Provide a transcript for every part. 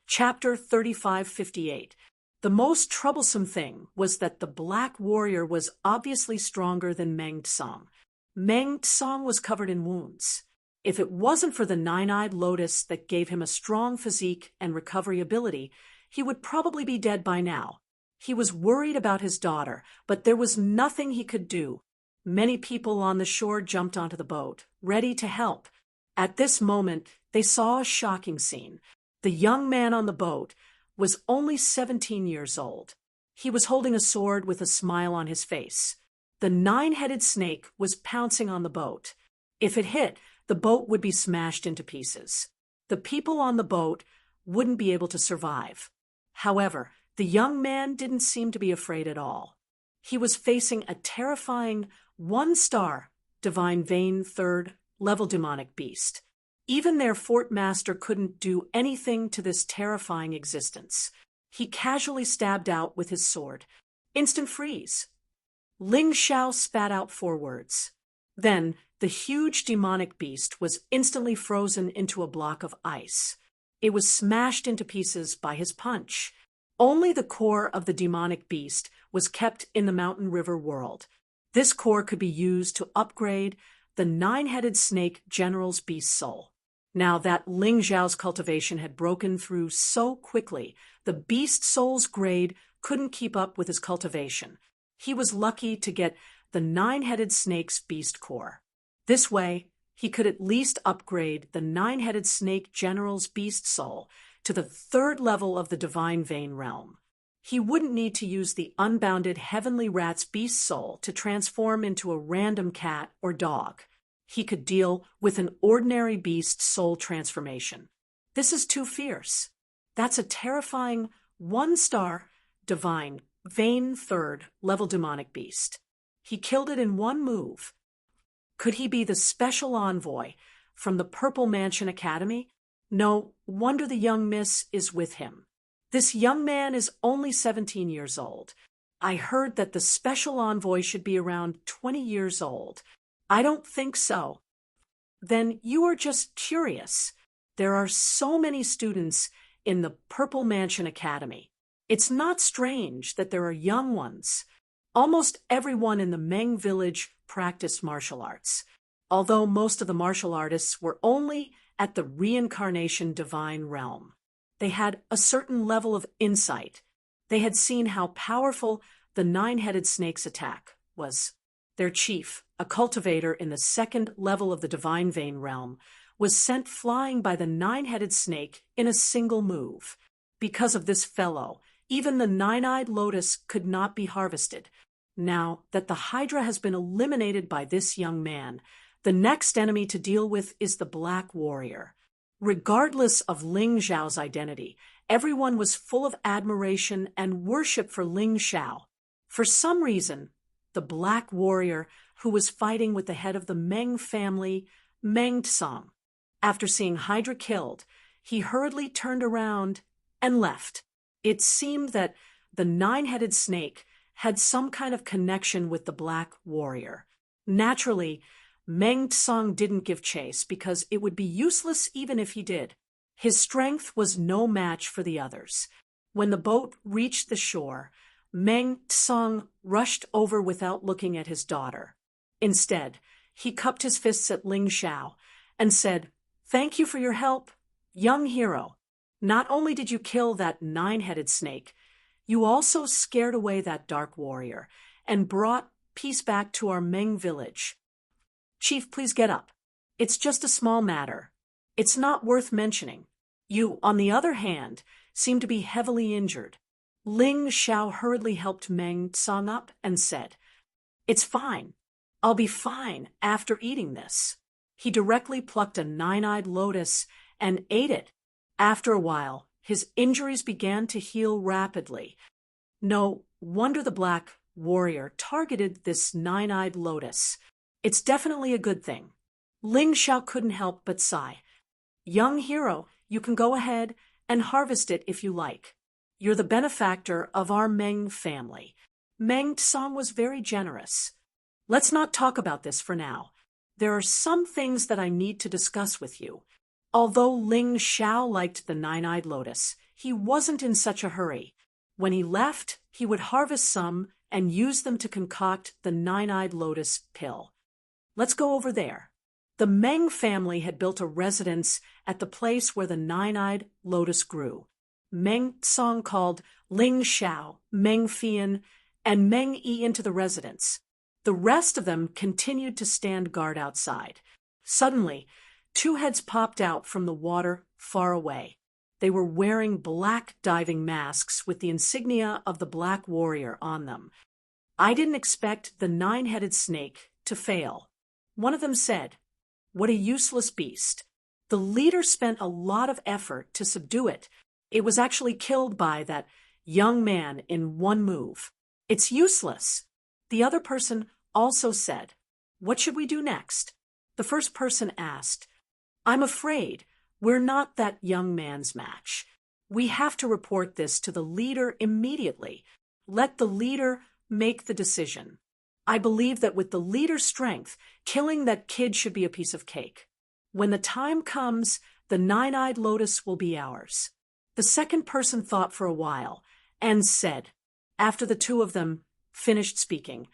Chapter 3558. The most troublesome thing was that the black warrior was obviously stronger than Meng Tsang. Meng Tsang was covered in wounds. If it wasn't for the nine-eyed lotus that gave him a strong physique and recovery ability, he would probably be dead by now. He was worried about his daughter, but there was nothing he could do. Many people on the shore jumped onto the boat, ready to help. At this moment, they saw a shocking scene. The young man on the boat was only 17 years old. He was holding a sword with a smile on his face. The nine-headed snake was pouncing on the boat. If it hit, the boat would be smashed into pieces. The people on the boat wouldn't be able to survive. However, the young man didn't seem to be afraid at all. He was facing a terrifying one-star divine vein third-level demonic beast. Even their fort master couldn't do anything to this terrifying existence. He casually stabbed out with his sword. Instant freeze. Ling Xiao spat out 4 words. Then, the huge demonic beast was instantly frozen into a block of ice. It was smashed into pieces by his punch. Only the core of the demonic beast was kept in the Mountain River world. This core could be used to upgrade the nine-headed snake general's beast soul. Now that Ling Xiao's cultivation had broken through so quickly, the beast soul's grade couldn't keep up with his cultivation. He was lucky to get the nine-headed snake's beast core. This way, he could at least upgrade the nine-headed snake general's beast soul to the 3rd level of the divine vein realm. He wouldn't need to use the unbounded heavenly rat's beast soul to transform into a random cat or dog. He could deal with an ordinary beast soul transformation. This is too fierce. That's a terrifying 1-star divine vein 3rd level demonic beast. He killed it in 1 move. Could he be the special envoy from the Purple Mansion Academy? No wonder the young miss is with him. This young man is only 17 years old. I heard that the special envoy should be around 20 years old. I don't think so. Then you are just curious. There are so many students in the Purple Mansion Academy. It's not strange that there are young ones. Almost everyone in the Meng village practiced martial arts, although most of the martial artists were only at the reincarnation divine realm. They had a certain level of insight. They had seen how powerful the nine-headed snake's attack was. Their chief, a cultivator in the 2nd level of the divine vein realm, was sent flying by the nine-headed snake in a single move. Because of this fellow, even the nine-eyed lotus could not be harvested. Now that the Hydra has been eliminated by this young man, the next enemy to deal with is the Black Warrior. Regardless of Ling Xiao's identity, everyone was full of admiration and worship for Ling Xiao. For some reason, the Black Warrior, who was fighting with the head of the Meng family, Meng Tsang. After seeing Hydra killed, he hurriedly turned around and left. It seemed that the nine-headed snake had some kind of connection with the Black Warrior. Naturally, Meng Tsang didn't give chase because it would be useless even if he did. His strength was no match for the others. When the boat reached the shore, Meng Tsang rushed over without looking at his daughter. Instead, he cupped his fists at Ling Xiao and said, "Thank you for your help, young hero. Not only did you kill that nine-headed snake, you also scared away that dark warrior and brought peace back to our Meng village. Chief, please get up. It's just a small matter. It's not worth mentioning. You, on the other hand, seem to be heavily injured." Ling Xiao hurriedly helped Meng Tsang up and said, "It's fine. I'll be fine after eating this." He directly plucked a nine-eyed lotus and ate it. After a while, his injuries began to heal rapidly. No wonder the Black Warrior targeted this nine-eyed lotus. It's definitely a good thing. Ling Xiao couldn't help but sigh. "Young hero, you can go ahead and harvest it if you like. You're the benefactor of our Meng family." Meng Tsang was very generous. "Let's not talk about this for now. There are some things that I need to discuss with you." Although Ling Xiao liked the nine-eyed lotus, he wasn't in such a hurry. When he left, he would harvest some and use them to concoct the nine-eyed lotus pill. Let's go over there. The Meng family had built a residence at the place where the nine-eyed lotus grew. Meng Song called Ling Xiao, Meng Fian, and Meng Yi into the residence. The rest of them continued to stand guard outside. Suddenly, two heads popped out from the water far away. They were wearing black diving masks with the insignia of the Black Warrior on them. I didn't expect the nine-headed snake to fail. One of them said, "What a useless beast." The leader spent a lot of effort to subdue it. It was actually killed by that young man in one move. It's useless. The other person also said, "What should we do next?" The first person asked, "I'm afraid we're not that young man's match. We have to report this to the leader immediately. Let the leader make the decision. I believe that with the leader's strength, killing that kid should be a piece of cake. When the time comes, the nine-eyed lotus will be ours." The second person thought for a while and said, after the two of them finished speaking,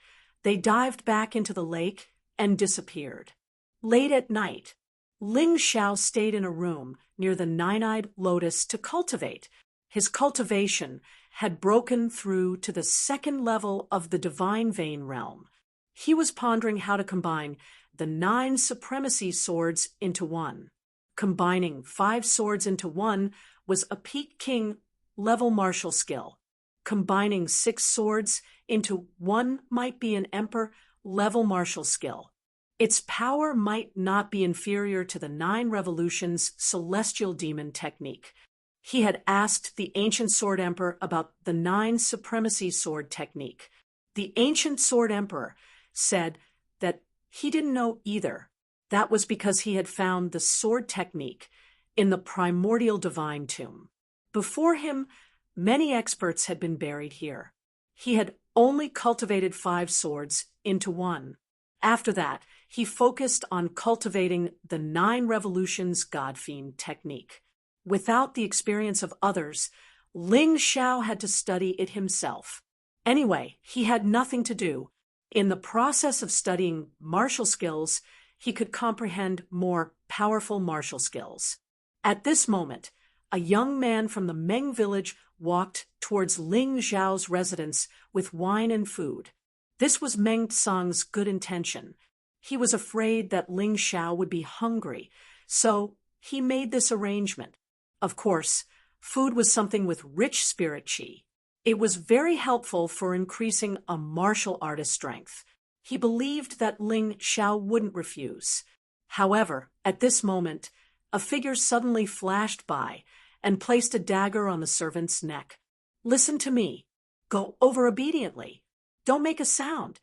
they dived back into the lake and disappeared. Late at night, Ling Xiao stayed in a room near the nine-eyed lotus to cultivate. His cultivation had broken through to the second level of the divine vein realm. He was pondering how to combine the 9 supremacy swords into one. Combining 5 swords into one was a peak king level martial skill. Combining 6 swords into one might be an emperor level martial skill. Its power might not be inferior to the 9 revolutions celestial demon technique. He had asked the ancient sword emperor about the 9 supremacy sword technique. The ancient sword emperor said that he didn't know either. That was because he had found the sword technique in the primordial divine tomb. Before him, many experts had been buried here. He had only cultivated 5 swords into one. After that, he focused on cultivating the 9 revolutions God-fiend technique. Without the experience of others, Ling Xiao had to study it himself. Anyway, he had nothing to do. In the process of studying martial skills, he could comprehend more powerful martial skills. At this moment, a young man from the Meng village walked towards Ling Xiao's residence with wine and food. This was Meng Song's good intention. He was afraid that Ling Xiao would be hungry, so he made this arrangement. Of course, food was something with rich spirit qi. It was very helpful for increasing a martial artist's strength. He believed that Ling Xiao wouldn't refuse. However, at this moment, a figure suddenly flashed by and placed a dagger on the servant's neck. "Listen to me. Go over obediently. Don't make a sound."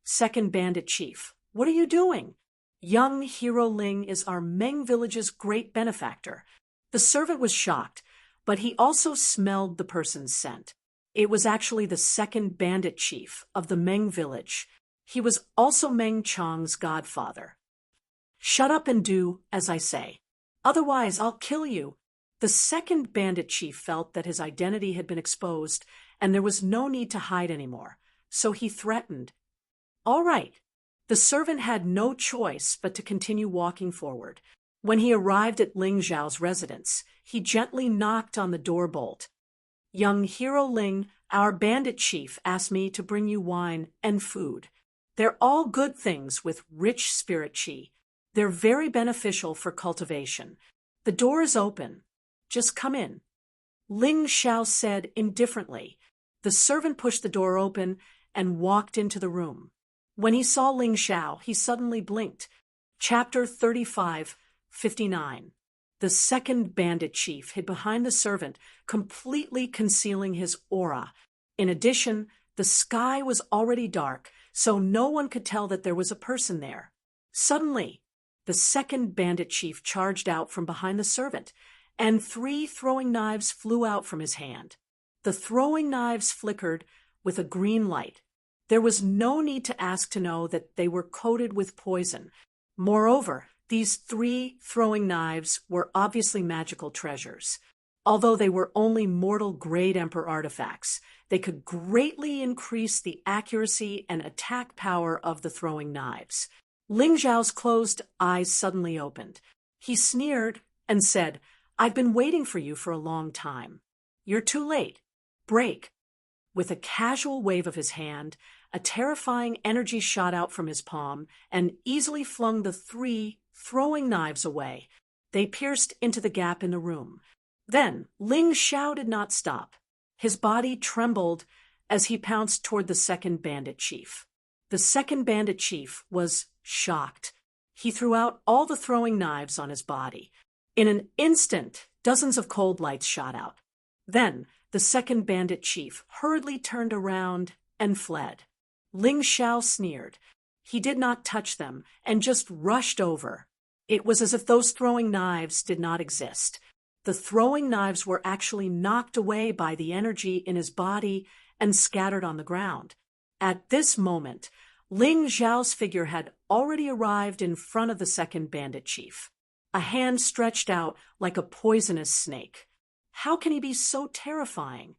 Second bandit chief, "What are you doing?" "Young hero Ling is our Meng village's great benefactor." The servant was shocked, but he also smelled the person's scent. It was actually the second bandit chief of the Meng village. He was also Meng Chong's godfather. "Shut up and do as I say. Otherwise, I'll kill you." The second bandit chief felt that his identity had been exposed and there was no need to hide anymore, so he threatened. "All right." The servant had no choice but to continue walking forward. When he arrived at Ling Xiao's residence, he gently knocked on the door bolt. "Young hero Ling, our bandit chief asked me to bring you wine and food. They're all good things with rich spirit qi. They're very beneficial for cultivation. The door is open. Just come in." Ling Xiao said indifferently. The servant pushed the door open and walked into the room. When he saw Ling Xiao, he suddenly blinked. Chapter 35:59. The second bandit chief hid behind the servant, completely concealing his aura. In addition, the sky was already dark, so no one could tell that there was a person there. Suddenly, the second bandit chief charged out from behind the servant, and 3 throwing knives flew out from his hand. The throwing knives flickered with a green light. There was no need to ask to know that they were coated with poison. Moreover, these 3 throwing knives were obviously magical treasures. Although they were only mortal-grade Emperor artifacts, they could greatly increase the accuracy and attack power of the throwing knives. Ling Zhao's closed eyes suddenly opened. He sneered and said, "I've been waiting for you for a long time. You're too late. Break." With a casual wave of his hand, a terrifying energy shot out from his palm and easily flung the 3 throwing knives away. They pierced into the gap in the room. Then Ling Xiao did not stop. His body trembled as he pounced toward the second bandit chief. The second bandit chief was shocked. He threw out all the throwing knives on his body. In an instant, dozens of cold lights shot out. Then the second bandit chief hurriedly turned around and fled. Ling Xiao sneered. He did not touch them and just rushed over. It was as if those throwing knives did not exist. The throwing knives were actually knocked away by the energy in his body and scattered on the ground. At this moment, Ling Xiao's figure had already arrived in front of the second bandit chief. A hand stretched out like a poisonous snake. How can he be so terrifying?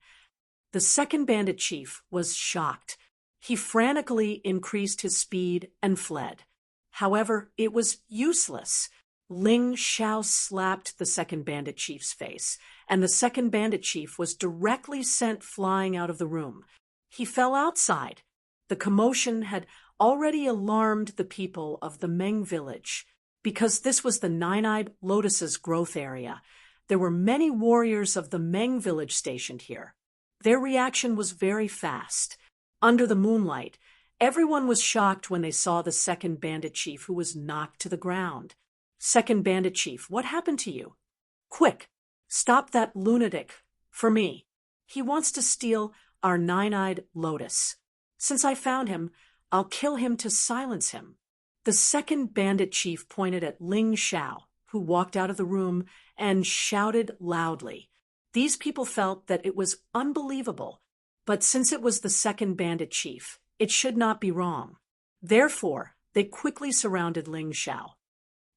The second bandit chief was shocked. He frantically increased his speed and fled. However, it was useless. Ling Xiao slapped the second bandit chief's face, and the second bandit chief was directly sent flying out of the room. He fell outside. The commotion had already alarmed the people of the Meng village. Because this was the Nine-Eyed Lotus's growth area, there were many warriors of the Meng village stationed here. Their reaction was very fast. Under the moonlight, everyone was shocked when they saw the second bandit chief who was knocked to the ground. "Second bandit chief, what happened to you?" "Quick, stop that lunatic. For me. He wants to steal our Nine-Eyed Lotus. Since I found him, I'll kill him to silence him." The second bandit chief pointed at Ling Xiao, who walked out of the room and shouted loudly. These people felt that it was unbelievable, but since it was the second bandit chief, it should not be wrong. Therefore, they quickly surrounded Ling Xiao.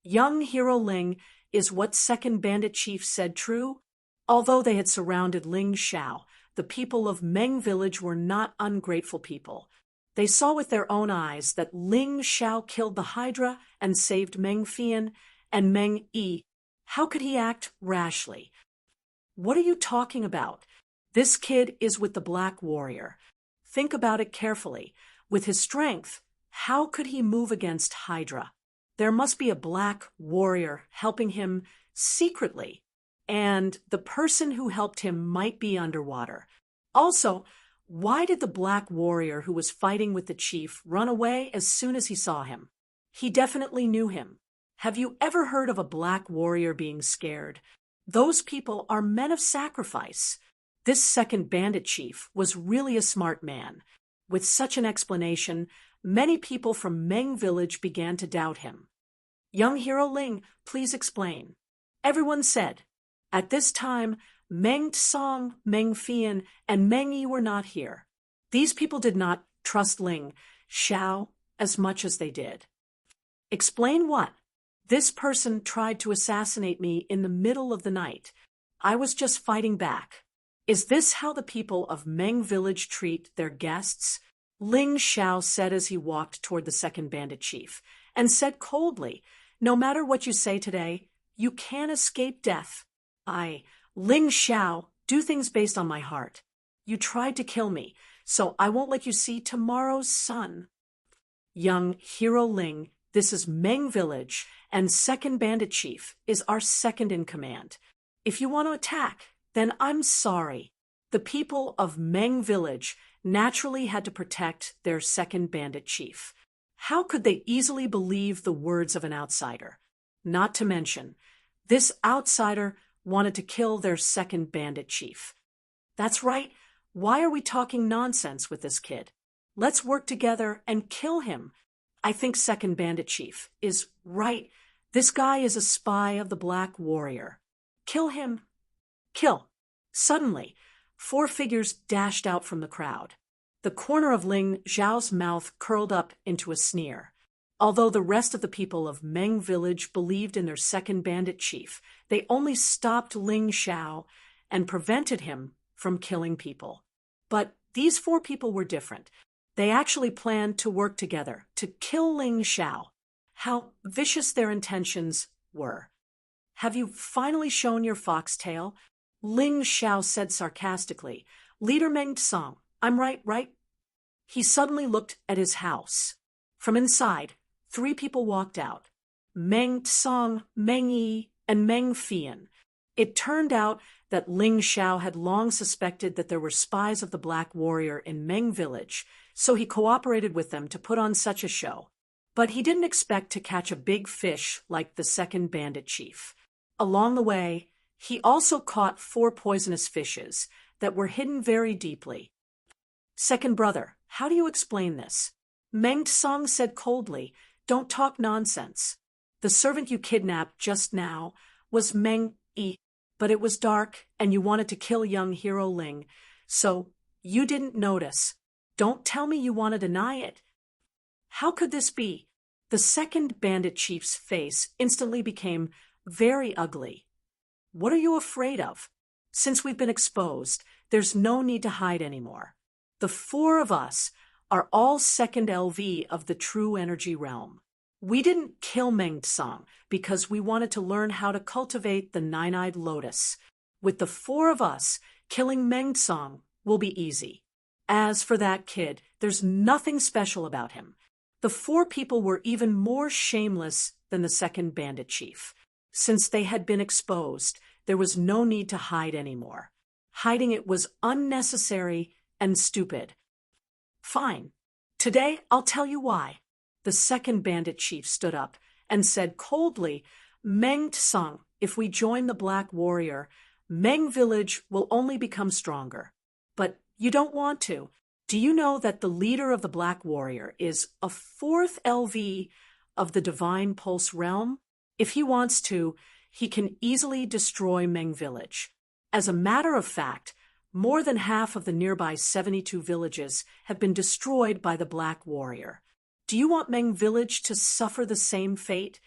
Young Hero Ling, is what second bandit chief said true? Although they had surrounded Ling Xiao, the people of Meng village were not ungrateful people. They saw with their own eyes that Ling Xiao killed the Hydra and saved Meng Fian and Meng Yi. How could he act rashly? "What are you talking about? This kid is with the Black Warrior. Think about it carefully. With his strength, how could he move against Hydra? There must be a Black Warrior helping him secretly, and the person who helped him might be underwater. Also, why did the Black Warrior who was fighting with the chief run away as soon as he saw him? He definitely knew him. Have you ever heard of a Black Warrior being scared? Those people are men of sacrifice." This second bandit chief was really a smart man. With such an explanation, many people from Meng village began to doubt him. "Young Hero Ling, please explain." Everyone said. At this time, Meng Song, Meng Fian, and Meng Yi were not here. These people did not trust Ling Xiao as much as they did. "Explain what?" "This person tried to assassinate me in the middle of the night. I was just fighting back." "Is this how the people of Meng village treat their guests?" Ling Xiao said as he walked toward the second bandit chief, and said coldly, "No matter what you say today, you can't escape death. Ling Xiao, do things based on my heart. You tried to kill me, so I won't let you see tomorrow's sun." "Young Hero Ling, this is Meng village, and second bandit chief is our second in command. If you want to attack, then I'm sorry." The people of Meng village naturally had to protect their second bandit chief. How could they easily believe the words of an outsider? Not to mention, this outsider wanted to kill their second bandit chief. "That's right. Why are we talking nonsense with this kid? Let's work together and kill him. I think second bandit chief is right. This guy is a spy of the Black Warrior. Kill him. Kill." Suddenly, 4 figures dashed out from the crowd. The corner of Ling Zhao's mouth curled up into a sneer. Although the rest of the people of Meng village believed in their second bandit chief, they only stopped Ling Xiao and prevented him from killing people. But these 4 people were different. They actually planned to work together to kill Ling Xiao. How vicious their intentions were. "Have you finally shown your foxtail?" Ling Xiao said sarcastically. "Leader Meng Song, I'm right? He suddenly looked at his house. From inside, 3 people walked out. Meng Song, Meng Yi, and Meng Fian. It turned out that Ling Xiao had long suspected that there were spies of the Black Warrior in Meng Village, so he cooperated with them to put on such a show. But he didn't expect to catch a big fish like the second bandit chief. Along the way, he also caught 4 poisonous fishes that were hidden very deeply. "Second brother, how do you explain this?" Meng Song said coldly. "Don't talk nonsense. The servant you kidnapped just now was Meng Yi, but it was dark and you wanted to kill young hero Ling, so you didn't notice. Don't tell me you want to deny it." "How could this be?" The second bandit chief's face instantly became very ugly. "What are you afraid of? Since we've been exposed, there's no need to hide anymore. The 4 of us are all second LV of the true energy realm. We didn't kill Meng Song because we wanted to learn how to cultivate the nine-eyed lotus. With the 4 of us, killing Meng Song will be easy. As for that kid, there's nothing special about him." The 4 people were even more shameless than the second bandit chief. Since they had been exposed, there was no need to hide anymore. Hiding it was unnecessary and stupid. "Fine. Today I'll tell you why." The second bandit chief stood up and said coldly, "Meng Song, if we join the Black Warrior, Meng Village will only become stronger. But you don't want to. Do you know that the leader of the Black Warrior is a 4th LV of the Divine Pulse realm? If he wants to, he can easily destroy Meng Village. As a matter of fact, more than half of the nearby 72 villages have been destroyed by the Black Warrior. Do you want Meng Village to suffer the same fate?"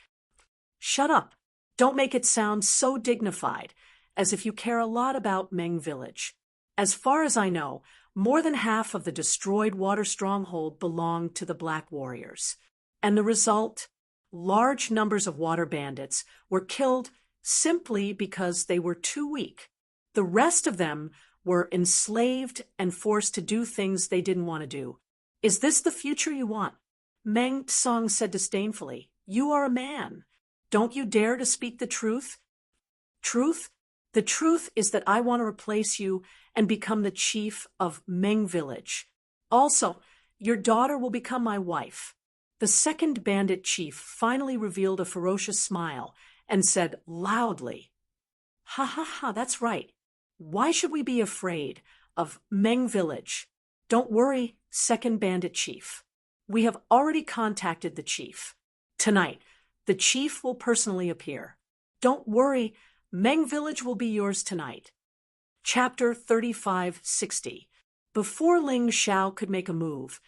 "Shut up. Don't make it sound so dignified, as if you care a lot about Meng Village. As far as I know, more than half of the destroyed water stronghold belonged to the Black Warriors. And the result? Large numbers of water bandits were killed simply because they were too weak. The rest of them were enslaved and forced to do things they didn't want to do. Is this the future you want?" Meng Song said disdainfully. "You are a man. Don't you dare to speak the truth?" "Truth? The truth is that I want to replace you and become the chief of Meng Village. Also, your daughter will become my wife." The second bandit chief finally revealed a ferocious smile and said loudly, "Ha ha ha, that's right. Why should we be afraid of Meng Village? Don't worry, second bandit chief. We have already contacted the chief. Tonight, the chief will personally appear. Don't worry, Meng Village will be yours tonight." Chapter 3560. Before Ling Xiao could make a move,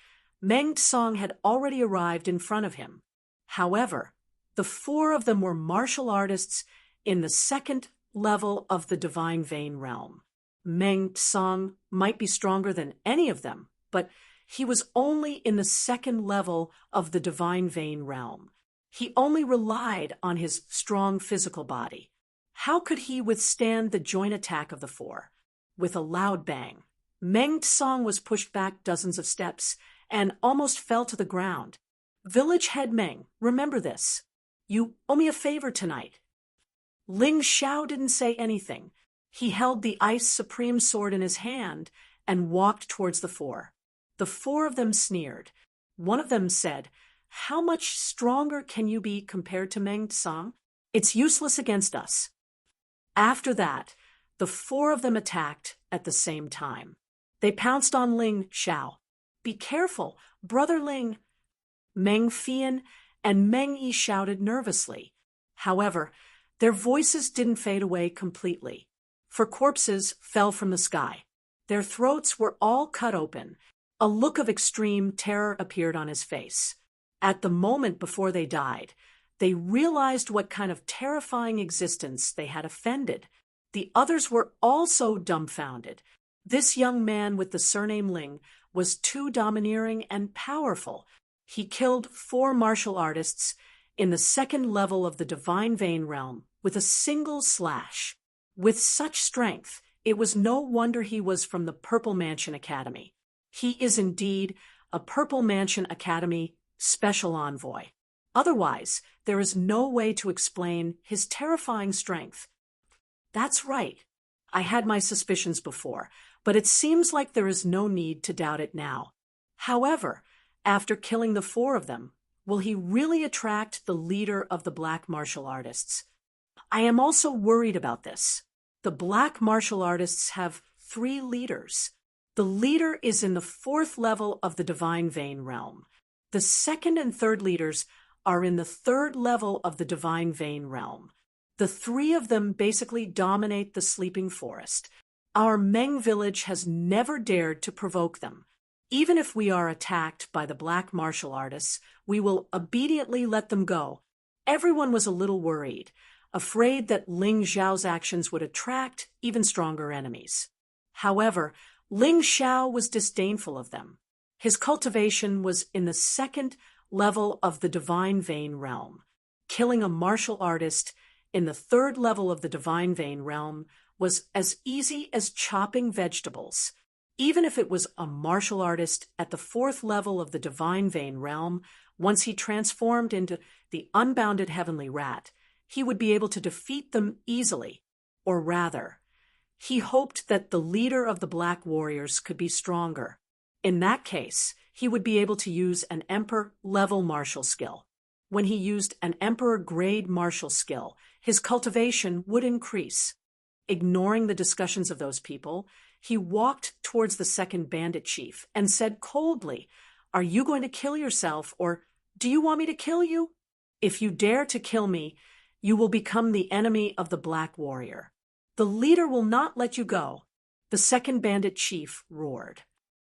Meng Song had already arrived in front of him. However, the 4 of them were martial artists in the 2nd level of the Divine Vein realm. Meng Song might be stronger than any of them, but he was only in the 2nd level of the Divine Vein realm. He only relied on his strong physical body. How could he withstand the joint attack of the 4? With a loud bang, Meng Song was pushed back dozens of steps and almost fell to the ground. "Village head Meng, remember this. You owe me a favor tonight." Ling Xiao didn't say anything. He held the Ice Supreme Sword in his hand and walked towards the 4. The 4 of them sneered. One of them said, "How much stronger can you be compared to Meng Song? It's useless against us." After that, the 4 of them attacked at the same time. They pounced on Ling Xiao. "Be careful, Brother Ling!" Meng Fian and Meng Yi shouted nervously. However, their voices didn't fade away completely, for corpses fell from the sky. Their throats were all cut open. A look of extreme terror appeared on his face. At the moment before they died, they realized what kind of terrifying existence they had offended. The others were also dumbfounded. This young man with the surname Ling was too domineering and powerful. He killed 4 martial artists in the second level of the Divine Vein realm with a single slash. With such strength, it was no wonder he was from the Purple Mansion Academy. He is indeed a Purple Mansion Academy special envoy. Otherwise, there is no way to explain his terrifying strength. That's right. I had my suspicions before, but it seems like there is no need to doubt it now. However, after killing the 4 of them, will he really attract the leader of the black martial artists? I am also worried about this. The black martial artists have 3 leaders. The leader is in the 4th level of the Divine Vein realm. The 2nd and 3rd leaders are in the 3rd level of the Divine Vein realm. The 3 of them basically dominate the sleeping forest. Our Meng village has never dared to provoke them. Even if we are attacked by the black martial artists, we will obediently let them go. Everyone was a little worried, afraid that Ling Xiao's actions would attract even stronger enemies. However, Ling Xiao was disdainful of them. His cultivation was in the 2nd level of the Divine Vein realm. Killing a martial artist in the 3rd level of the Divine Vein realm was as easy as chopping vegetables. Even if it was a martial artist at the 4th level of the Divine Vein realm, once he transformed into the unbounded heavenly rat, he would be able to defeat them easily. Or rather, he hoped that the leader of the Black Warriors could be stronger. In that case, he would be able to use an Emperor-level martial skill. When he used an Emperor-grade martial skill, his cultivation would increase. Ignoring the discussions of those people, he walked towards the 2nd bandit chief and said coldly, "Are you going to kill yourself, or do you want me to kill you? If you dare to kill me, you will become the enemy of the Black Warrior. The leader will not let you go." The 2nd bandit chief roared.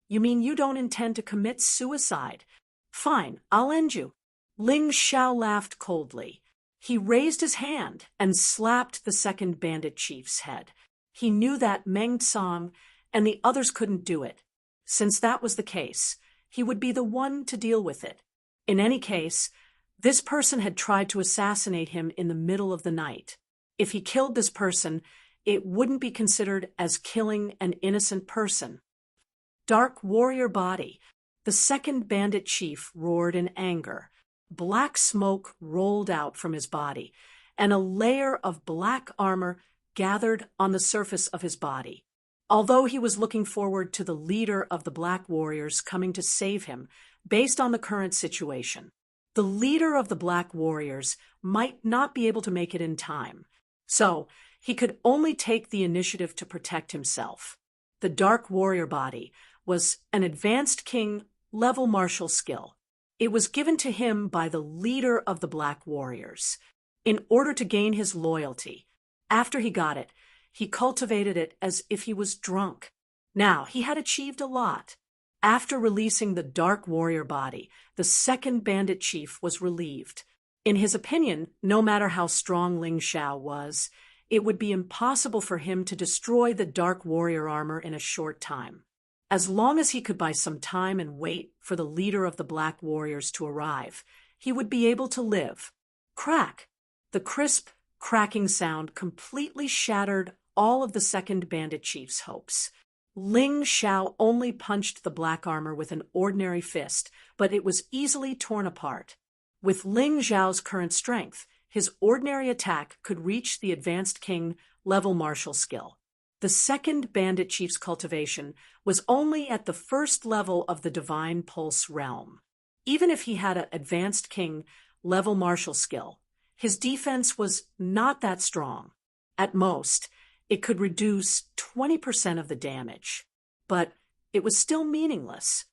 "You mean you don't intend to commit suicide? Fine, I'll end you." Ling Xiao laughed coldly. He raised his hand and slapped the 2nd bandit chief's head. He knew that Meng Song and the others couldn't do it. Since that was the case, he would be the one to deal with it. In any case, this person had tried to assassinate him in the middle of the night. If he killed this person, it wouldn't be considered as killing an innocent person. Dark warrior body. The 2nd bandit chief roared in anger. Black smoke rolled out from his body, and a layer of black armor gathered on the surface of his body. Although he was looking forward to the leader of the Black Warriors coming to save him, based on the current situation, the leader of the Black Warriors might not be able to make it in time. So, he could only take the initiative to protect himself. The Dark Warrior body was an advanced king level martial skill. It was given to him by the leader of the Black Warriors. In order to gain his loyalty, after he got it, he cultivated it as if he was drunk. Now, he had achieved a lot. After releasing the Dark Warrior body, the 2nd bandit chief was relieved. In his opinion, no matter how strong Ling Xiao was, it would be impossible for him to destroy the Dark Warrior armor in a short time. As long as he could buy some time and wait for the leader of the Black Warriors to arrive, he would be able to live. Crack! The crisp, cracking sound completely shattered all of the 2nd bandit chief's hopes. Ling Xiao only punched the black armor with an ordinary fist, but it was easily torn apart. With Ling Xiao's current strength, his ordinary attack could reach the advanced king level martial skill. The 2nd bandit chief's cultivation was only at the 1st level of the Divine Pulse realm. Even if he had an advanced king level martial skill, his defense was not that strong. At most, it could reduce 20% of the damage, but it was still meaningless.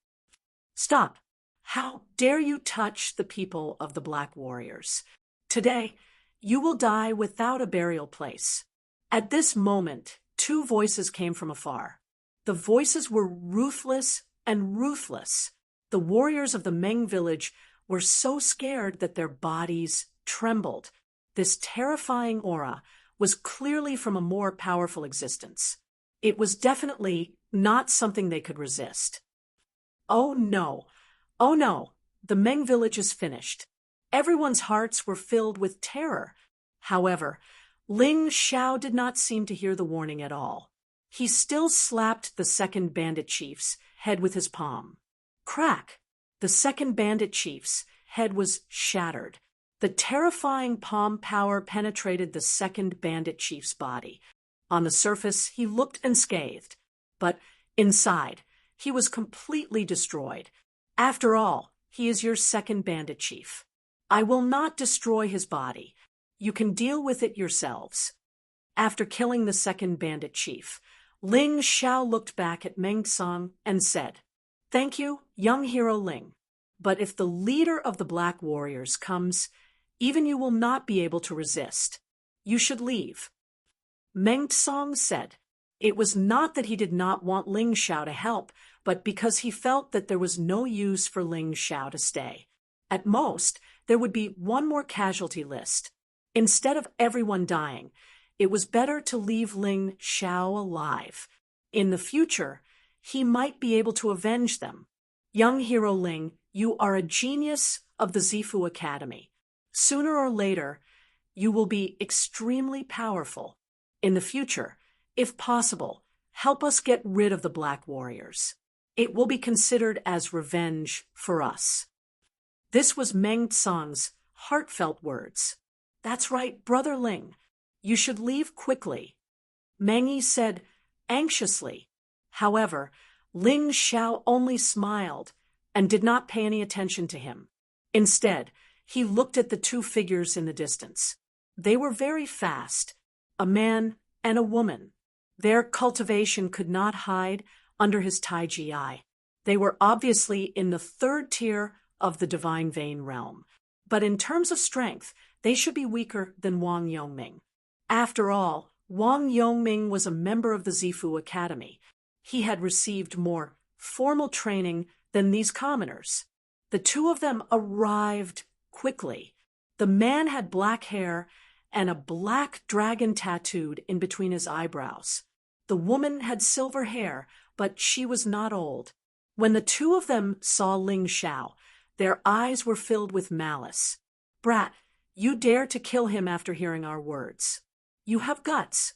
"Stop! How dare you touch the people of the Black Warriors? Today, you will die without a burial place." At this moment, 2 voices came from afar. The voices were ruthless and ruthless. The warriors of the Meng village were so scared that their bodies trembled. This terrifying aura was clearly from a more powerful existence. It was definitely not something they could resist. Oh no! Oh no! The Meng village is finished. Everyone's hearts were filled with terror. However, Ling Xiao did not seem to hear the warning at all. He still slapped the second bandit chief's head with his palm. Crack! The second bandit chief's head was shattered. The terrifying palm power penetrated the second bandit chief's body. On the surface, he looked unscathed, but inside, he was completely destroyed. After all, he is your second bandit chief. I will not destroy his body. You can deal with it yourselves. After killing the second bandit chief, Ling Xiao looked back at Meng Song and said, "Thank you, young hero Ling. But if the leader of the Black Warriors comes, even you will not be able to resist. You should leave." Meng Song said, it was not that he did not want Ling Xiao to help, but because he felt that there was no use for Ling Xiao to stay. At most, there would be one more casualty list. Instead of everyone dying, it was better to leave Ling Xiao alive. In the future, he might be able to avenge them. Young hero Ling, you are a genius of the Zifu Academy. Sooner or later, you will be extremely powerful. In the future, if possible, help us get rid of the Black Warriors. It will be considered as revenge for us. This was Meng Song's heartfelt words. That's right, Brother Ling. You should leave quickly, Meng Yi said anxiously. However, Ling Xiao only smiled and did not pay any attention to him. Instead, he looked at the two figures in the distance. They were very fast, a man and a woman. Their cultivation could not hide under his Taiji eye. They were obviously in the third tier of the divine vein realm. But in terms of strength, they should be weaker than Wang Yongming. After all, Wang Yongming was a member of the Zifu Academy. He had received more formal training than these commoners. The two of them arrived quickly. The man had black hair and a black dragon tattooed in between his eyebrows. The woman had silver hair, but she was not old. When the two of them saw Ling Xiao, their eyes were filled with malice. "Brat, you dare to kill him after hearing our words. You have guts."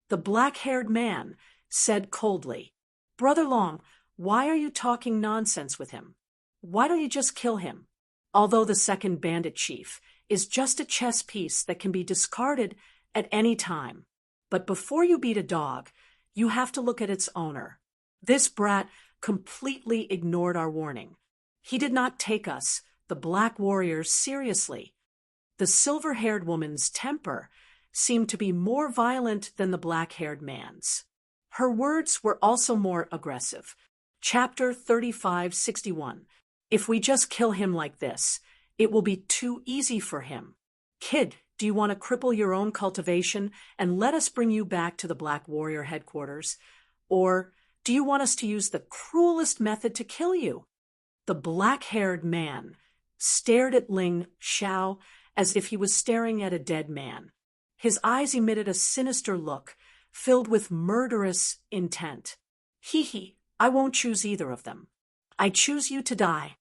The black-haired man said coldly, "Brother Long, why are you talking nonsense with him? Why don't you just kill him? Although the second bandit chief is just a chess piece that can be discarded at any time. But before you beat a dog, you have to look at its owner." This brat completely ignored our warning. He did not take us, the Black Warriors, seriously. The silver-haired woman's temper seemed to be more violent than the black-haired man's. Her words were also more aggressive. Chapter 3561. If we just kill him like this, it will be too easy for him. Kid, do you want to cripple your own cultivation and let us bring you back to the Black Warrior headquarters? Or do you want us to use the cruelest method to kill you? The black-haired man stared at Ling Xiao as if he was staring at a dead man. His eyes emitted a sinister look, filled with murderous intent. "Hee, I won't choose either of them. I choose you to die."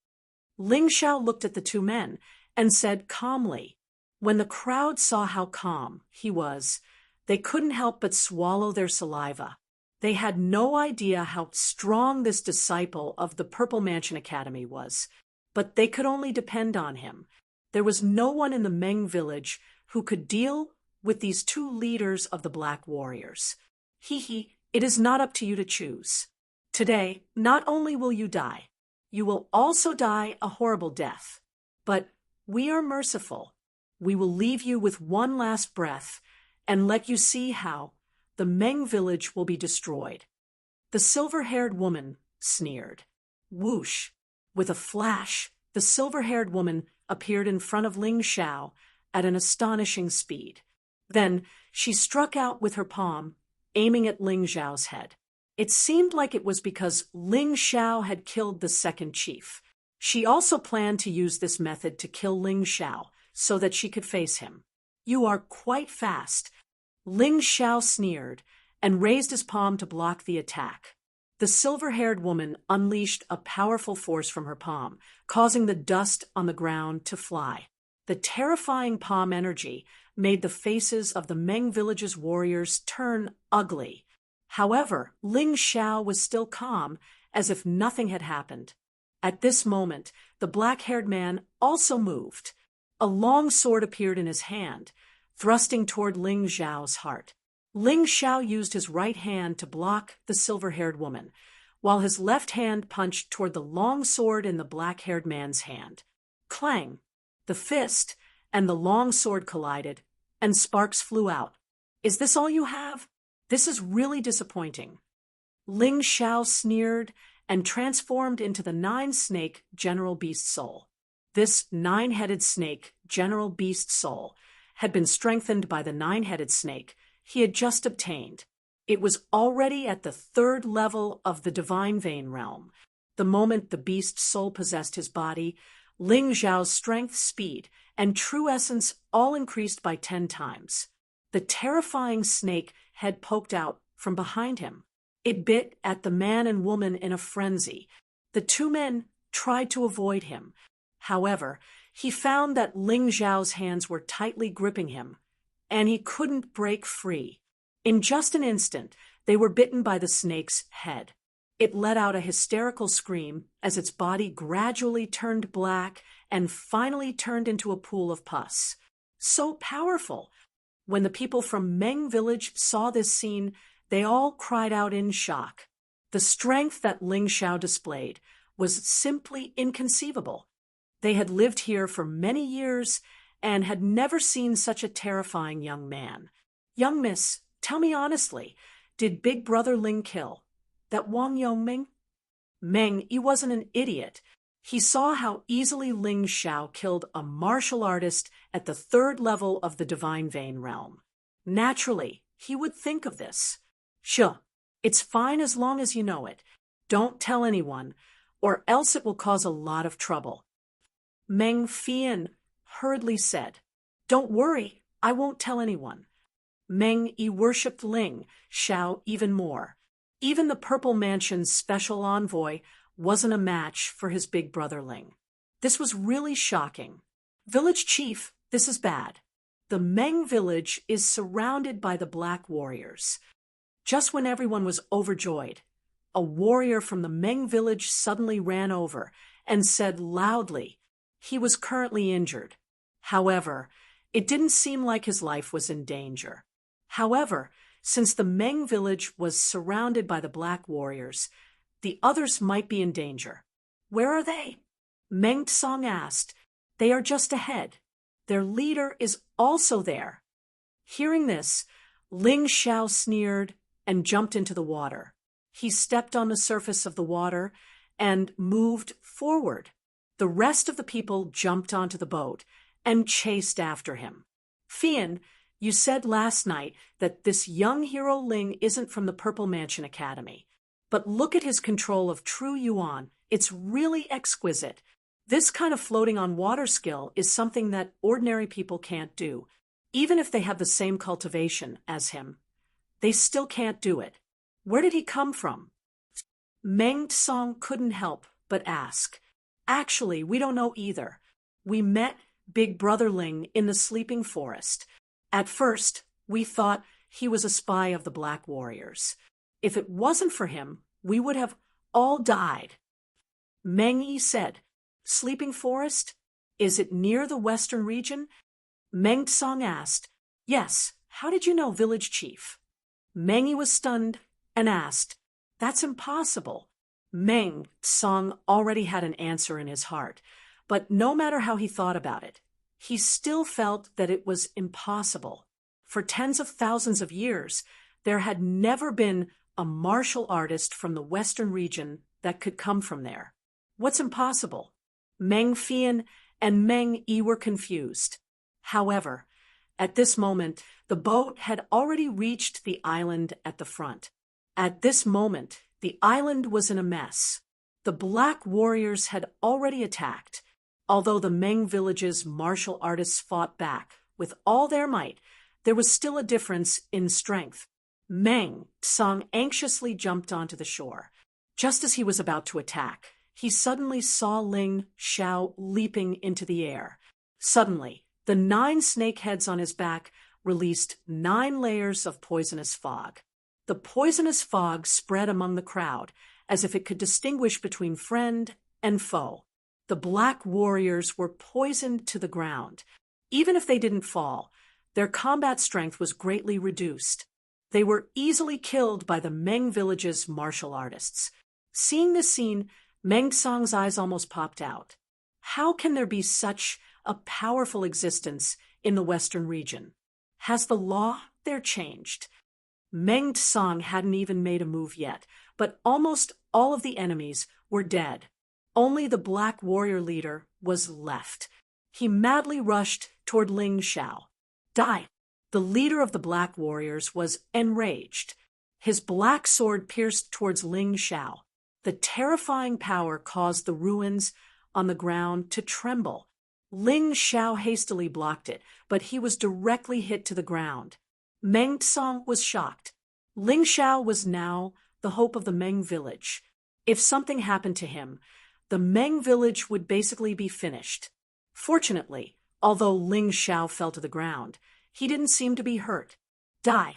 Ling Xiao looked at the two men and said calmly. When the crowd saw how calm he was, they couldn't help but swallow their saliva. They had no idea how strong this disciple of the Purple Mansion Academy was, but they could only depend on him. There was no one in the Meng village who could deal with these two leaders of the Black Warriors. Hee, it is not up to you to choose. Today, not only will you die, you will also die a horrible death. But we are merciful. We will leave you with one last breath and let you see how the Meng village will be destroyed. The silver-haired woman sneered. Whoosh! With a flash, the silver-haired woman appeared in front of Ling Xiao at an astonishing speed. Then she struck out with her palm, aiming at Ling Xiao's head. It seemed like it was because Ling Xiao had killed the second chief. She also planned to use this method to kill Ling Xiao so that she could face him. "You are quite fast." Ling Xiao sneered and raised his palm to block the attack. The silver-haired woman unleashed a powerful force from her palm, causing the dust on the ground to fly. The terrifying palm energy made the faces of the Meng village's warriors turn ugly. However, Ling Xiao was still calm, as if nothing had happened. At this moment, the black-haired man also moved. A long sword appeared in his hand, thrusting toward Ling Xiao's heart. Ling Xiao used his right hand to block the silver-haired woman, while his left hand punched toward the long sword in the black-haired man's hand. Clang! The fist and the long sword collided, and sparks flew out. "Is this all you have? This is really disappointing." Ling Xiao sneered and transformed into the nine-snake General Beast Soul. This nine-headed snake, General Beast Soul, had been strengthened by the nine-headed snake he had just obtained. It was already at the third level of the Divine Vein realm. The moment the Beast Soul possessed his body, Ling Xiao's strength, speed, and true essence all increased by 10 times. The terrifying snake had poked out from behind him. It bit at the man and woman in a frenzy. The two men tried to avoid him. However, he found that Ling Xiao's hands were tightly gripping him, and he couldn't break free. In just an instant, they were bitten by the snake's head. It let out a hysterical scream as its body gradually turned black and finally turned into a pool of pus. So powerful! When the people from Meng village saw this scene, they all cried out in shock. The strength that Ling Xiao displayed was simply inconceivable. They had lived here for many years and had never seen such a terrifying young man. "Young miss, tell me honestly, did Big Brother Ling kill that Wang Yongming?" Meng, he wasn't an idiot. He saw how easily Ling Xiao killed a martial artist at the third level of the Divine Vein realm. Naturally, he would think of this. "Sure, it's fine as long as you know it. Don't tell anyone, or else it will cause a lot of trouble." Meng Fian hurriedly said, "Don't worry, I won't tell anyone." Meng Yi worshipped Ling Xiao even more. Even the Purple Mansion's special envoy wasn't a match for his big brother Ling. This was really shocking. "Village chief, this is bad. The Meng village is surrounded by the Black Warriors." Just when everyone was overjoyed, a warrior from the Meng village suddenly ran over and said loudly he was currently injured. However, it didn't seem like his life was in danger. However, since the Meng village was surrounded by the Black Warriors, the others might be in danger. "Where are they?" Meng Tsong asked. "They are just ahead. Their leader is also there." Hearing this, Ling Xiao sneered and jumped into the water. He stepped on the surface of the water and moved forward. The rest of the people jumped onto the boat and chased after him. "Fian, you said last night that this young hero Ling isn't from the Purple Mansion Academy. But look at his control of true Yuan. It's really exquisite. This kind of floating on water skill is something that ordinary people can't do. Even if they have the same cultivation as him, they still can't do it. Where did he come from?" Meng Tsong couldn't help but ask. "Actually, we don't know either. We met Big Brother Ling in the Sleeping Forest. At first, we thought he was a spy of the Black Warriors. If it wasn't for him, we would have all died." Meng Yi said, "Sleeping Forest? Is it near the western region?" Meng Tsong asked. "Yes, how did you know, village chief?" Meng Yi was stunned and asked, "That's impossible." Meng Tsong already had an answer in his heart, but no matter how he thought about it, he still felt that it was impossible. For tens of thousands of years, there had never been a martial artist from the western region that could come from there. What's impossible? Meng Fian and Meng Yi were confused. However, at this moment, the boat had already reached the island at the front. At this moment, the island was in a mess. The Black Warriors had already attacked. Although the Meng village's martial artists fought back with all their might, there was still a difference in strength. Meng Tsang anxiously jumped onto the shore. Just as he was about to attack, he suddenly saw Ling Xiao leaping into the air. Suddenly, the 9 snake heads on his back released 9 layers of poisonous fog. The poisonous fog spread among the crowd, as if it could distinguish between friend and foe. The black warriors were poisoned to the ground. Even if they didn't fall, their combat strength was greatly reduced. They were easily killed by the Meng village's martial artists. Seeing this scene, Meng Tsang's eyes almost popped out. How can there be such a powerful existence in the western region? Has the law there changed? Meng Tsang hadn't even made a move yet, but almost all of the enemies were dead. Only the black warrior leader was left. He madly rushed toward Ling Xiao. Die! The leader of the black warriors was enraged. His black sword pierced towards Ling Xiao. The terrifying power caused the ruins on the ground to tremble. Ling Xiao hastily blocked it, but he was directly hit to the ground. Meng Tsang was shocked. Ling Xiao was now the hope of the Meng village. If something happened to him, the Meng village would basically be finished. Fortunately, although Ling Xiao fell to the ground, he didn't seem to be hurt. Die!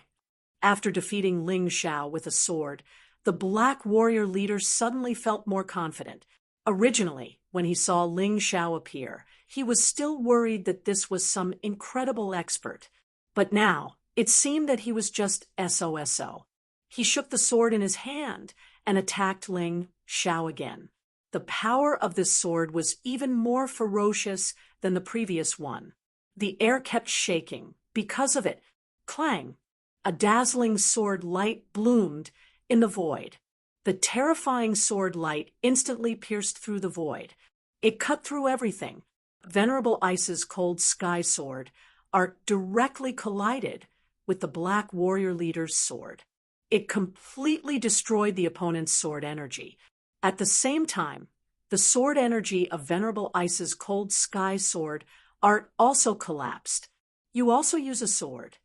After defeating Ling Xiao with a sword, the black warrior leader suddenly felt more confident. Originally, when he saw Ling Xiao appear, he was still worried that this was some incredible expert. But now, it seemed that he was just SOSO. He shook the sword in his hand and attacked Ling Xiao again. The power of this sword was even more ferocious than the previous one. The air kept shaking. Because of it, clang! A dazzling sword light bloomed in the void. The terrifying sword light instantly pierced through the void. It cut through everything. Venerable Ice's cold sky sword arc directly collided with the black warrior leader's sword. It completely destroyed the opponent's sword energy. At the same time, the sword energy of Venerable Ice's cold sky sword arc also collapsed. You also use a sword.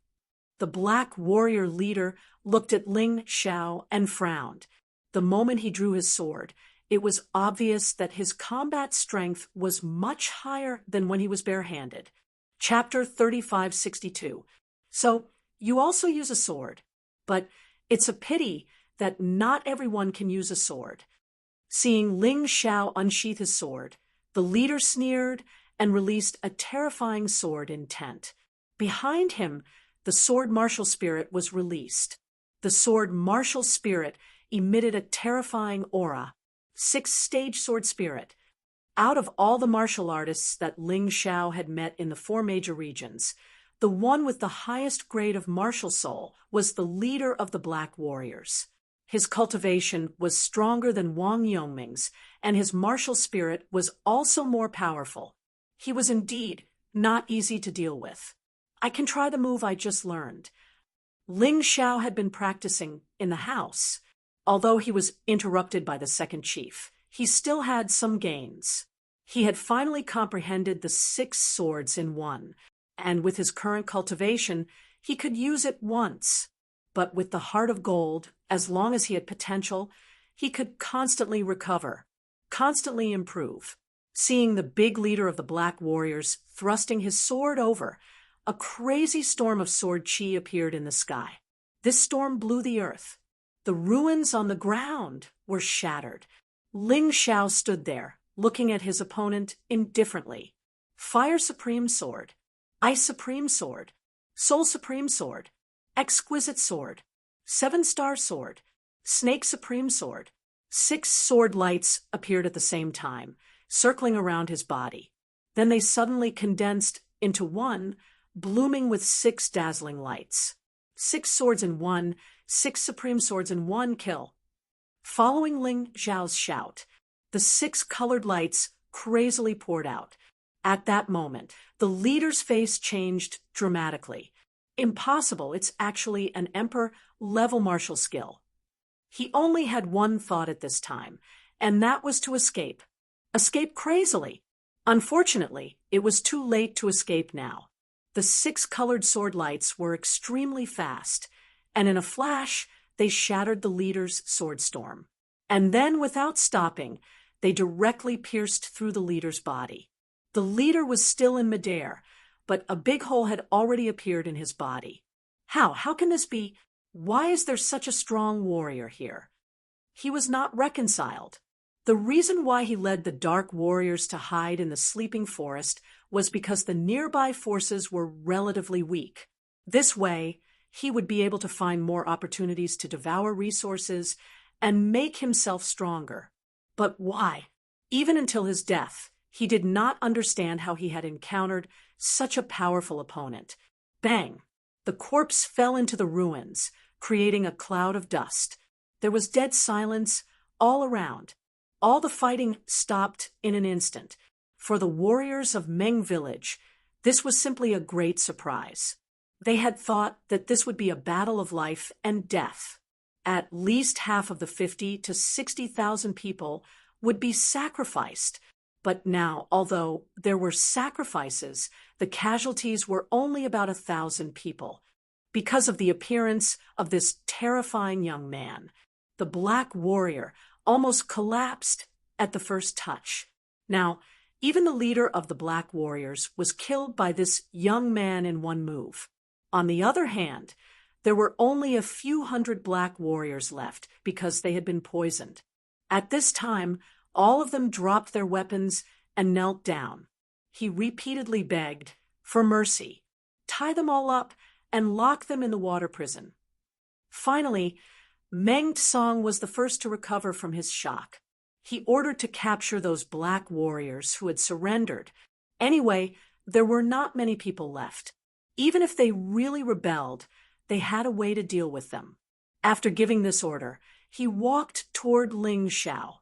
The black warrior leader looked at Ling Xiao and frowned. The moment he drew his sword, it was obvious that his combat strength was much higher than when he was barehanded. Chapter 3562. So, you also use a sword, but it's a pity that not everyone can use a sword. Seeing Ling Xiao unsheath his sword, the leader sneered and released a terrifying sword intent. Behind him, the sword martial spirit was released. The sword martial spirit emitted a terrifying aura. 6 stage sword spirit. Out of all the martial artists that Ling Xiao had met in the 4 major regions, the one with the highest grade of martial soul was the leader of the Black Warriors. His cultivation was stronger than Wang Yongming's, and his martial spirit was also more powerful. He was indeed not easy to deal with. I can try the move I just learned. Ling Xiao had been practicing in the house. Although he was interrupted by the second chief, he still had some gains. He had finally comprehended the 6 swords in one, and with his current cultivation, he could use it once. But with the heart of gold, as long as he had potential, he could constantly recover, constantly improve. Seeing the big leader of the Black Warriors thrusting his sword over, a crazy storm of sword chi appeared in the sky. This storm blew the earth. The ruins on the ground were shattered. Ling Xiao stood there, looking at his opponent indifferently. Fire Supreme Sword, Ice Supreme Sword, Soul Supreme Sword, Exquisite Sword, 7-star Sword, Snake Supreme Sword. 6 sword lights appeared at the same time, circling around his body. Then they suddenly condensed into one, blooming with 6 dazzling lights. 6 swords in one, 6 supreme swords in one kill. Following Ling Xiao's shout, the 6 colored lights crazily poured out. At that moment, the leader's face changed dramatically. Impossible, it's actually an emperor-level martial skill. He only had one thought at this time, and that was to escape. Escape crazily. Unfortunately, it was too late to escape now. The 6 colored sword lights were extremely fast, and in a flash, they shattered the leader's sword storm. And then, without stopping, they directly pierced through the leader's body. The leader was still in midair, but a big hole had already appeared in his body. How can this be? Why is there such a strong warrior here? He was not reconciled. The reason why he led the dark warriors to hide in the sleeping forest was because the nearby forces were relatively weak. This way, he would be able to find more opportunities to devour resources and make himself stronger. But why? Even until his death, he did not understand how he had encountered such a powerful opponent. Bang! The corpse fell into the ruins, creating a cloud of dust. There was dead silence all around. All the fighting stopped in an instant. For the warriors of Meng Village, this was simply a great surprise. They had thought that this would be a battle of life and death. At least half of the 50 to 60,000 people would be sacrificed. But now, although there were sacrifices, the casualties were only about 1,000 people. Because of the appearance of this terrifying young man, the Black Warrior almost collapsed at the first touch. Now, even the leader of the Black Warriors was killed by this young man in one move. On the other hand, there were only a few hundred Black Warriors left because they had been poisoned. At this time, all of them dropped their weapons and knelt down. He repeatedly begged for mercy. Tie them all up and lock them in the water prison. Finally, Meng Tsong was the first to recover from his shock. He ordered to capture those Black Warriors who had surrendered. Anyway, there were not many people left. Even if they really rebelled, they had a way to deal with them. After giving this order, he walked toward Ling Xiao.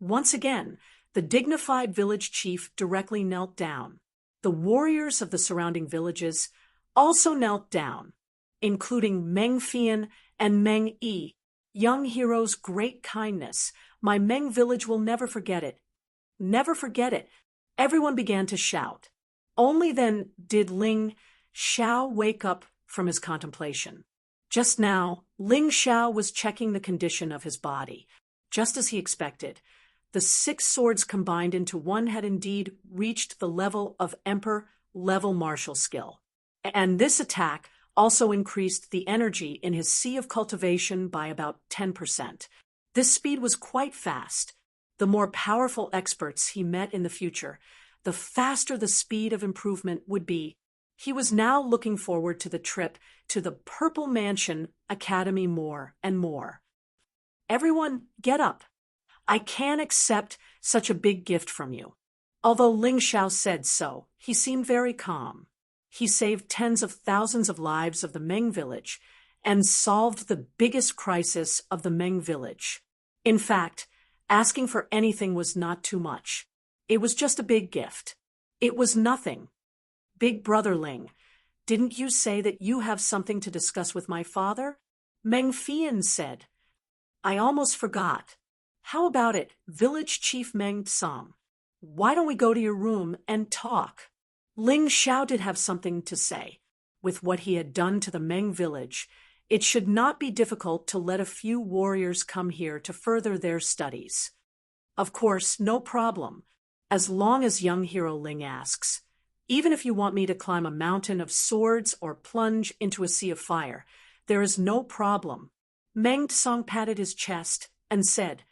Once again, the dignified village chief directly knelt down. The warriors of the surrounding villages also knelt down, including Meng Fian and Meng Yi. Young hero's great kindness. My Meng village will never forget it. Never forget it. Everyone began to shout. Only then did Ling Xiao wake up from his contemplation. Just now, Ling Xiao was checking the condition of his body. Just as he expected, the 6 swords combined into one had indeed reached the level of Emperor-level martial skill. And this attack also increased the energy in his sea of cultivation by about 10%. This speed was quite fast. The more powerful experts he met in the future, the faster the speed of improvement would be. He was now looking forward to the trip to the Purple Mansion Academy more and more. Everyone, get up. I can't accept such a big gift from you. Although Ling Xiao said so, he seemed very calm. He saved tens of thousands of lives of the Meng village and solved the biggest crisis of the Meng village. In fact, asking for anything was not too much. It was just a big gift. It was nothing. Big brother Ling, didn't you say that you have something to discuss with my father? Meng Fian said. I almost forgot. How about it, Village Chief Meng Tsong? Why don't we go to your room and talk? Ling Xiao did have something to say. With what he had done to the Meng village, it should not be difficult to let a few warriors come here to further their studies. Of course, no problem, as long as young hero Ling asks. Even if you want me to climb a mountain of swords or plunge into a sea of fire, there is no problem. Meng Tsong patted his chest and said,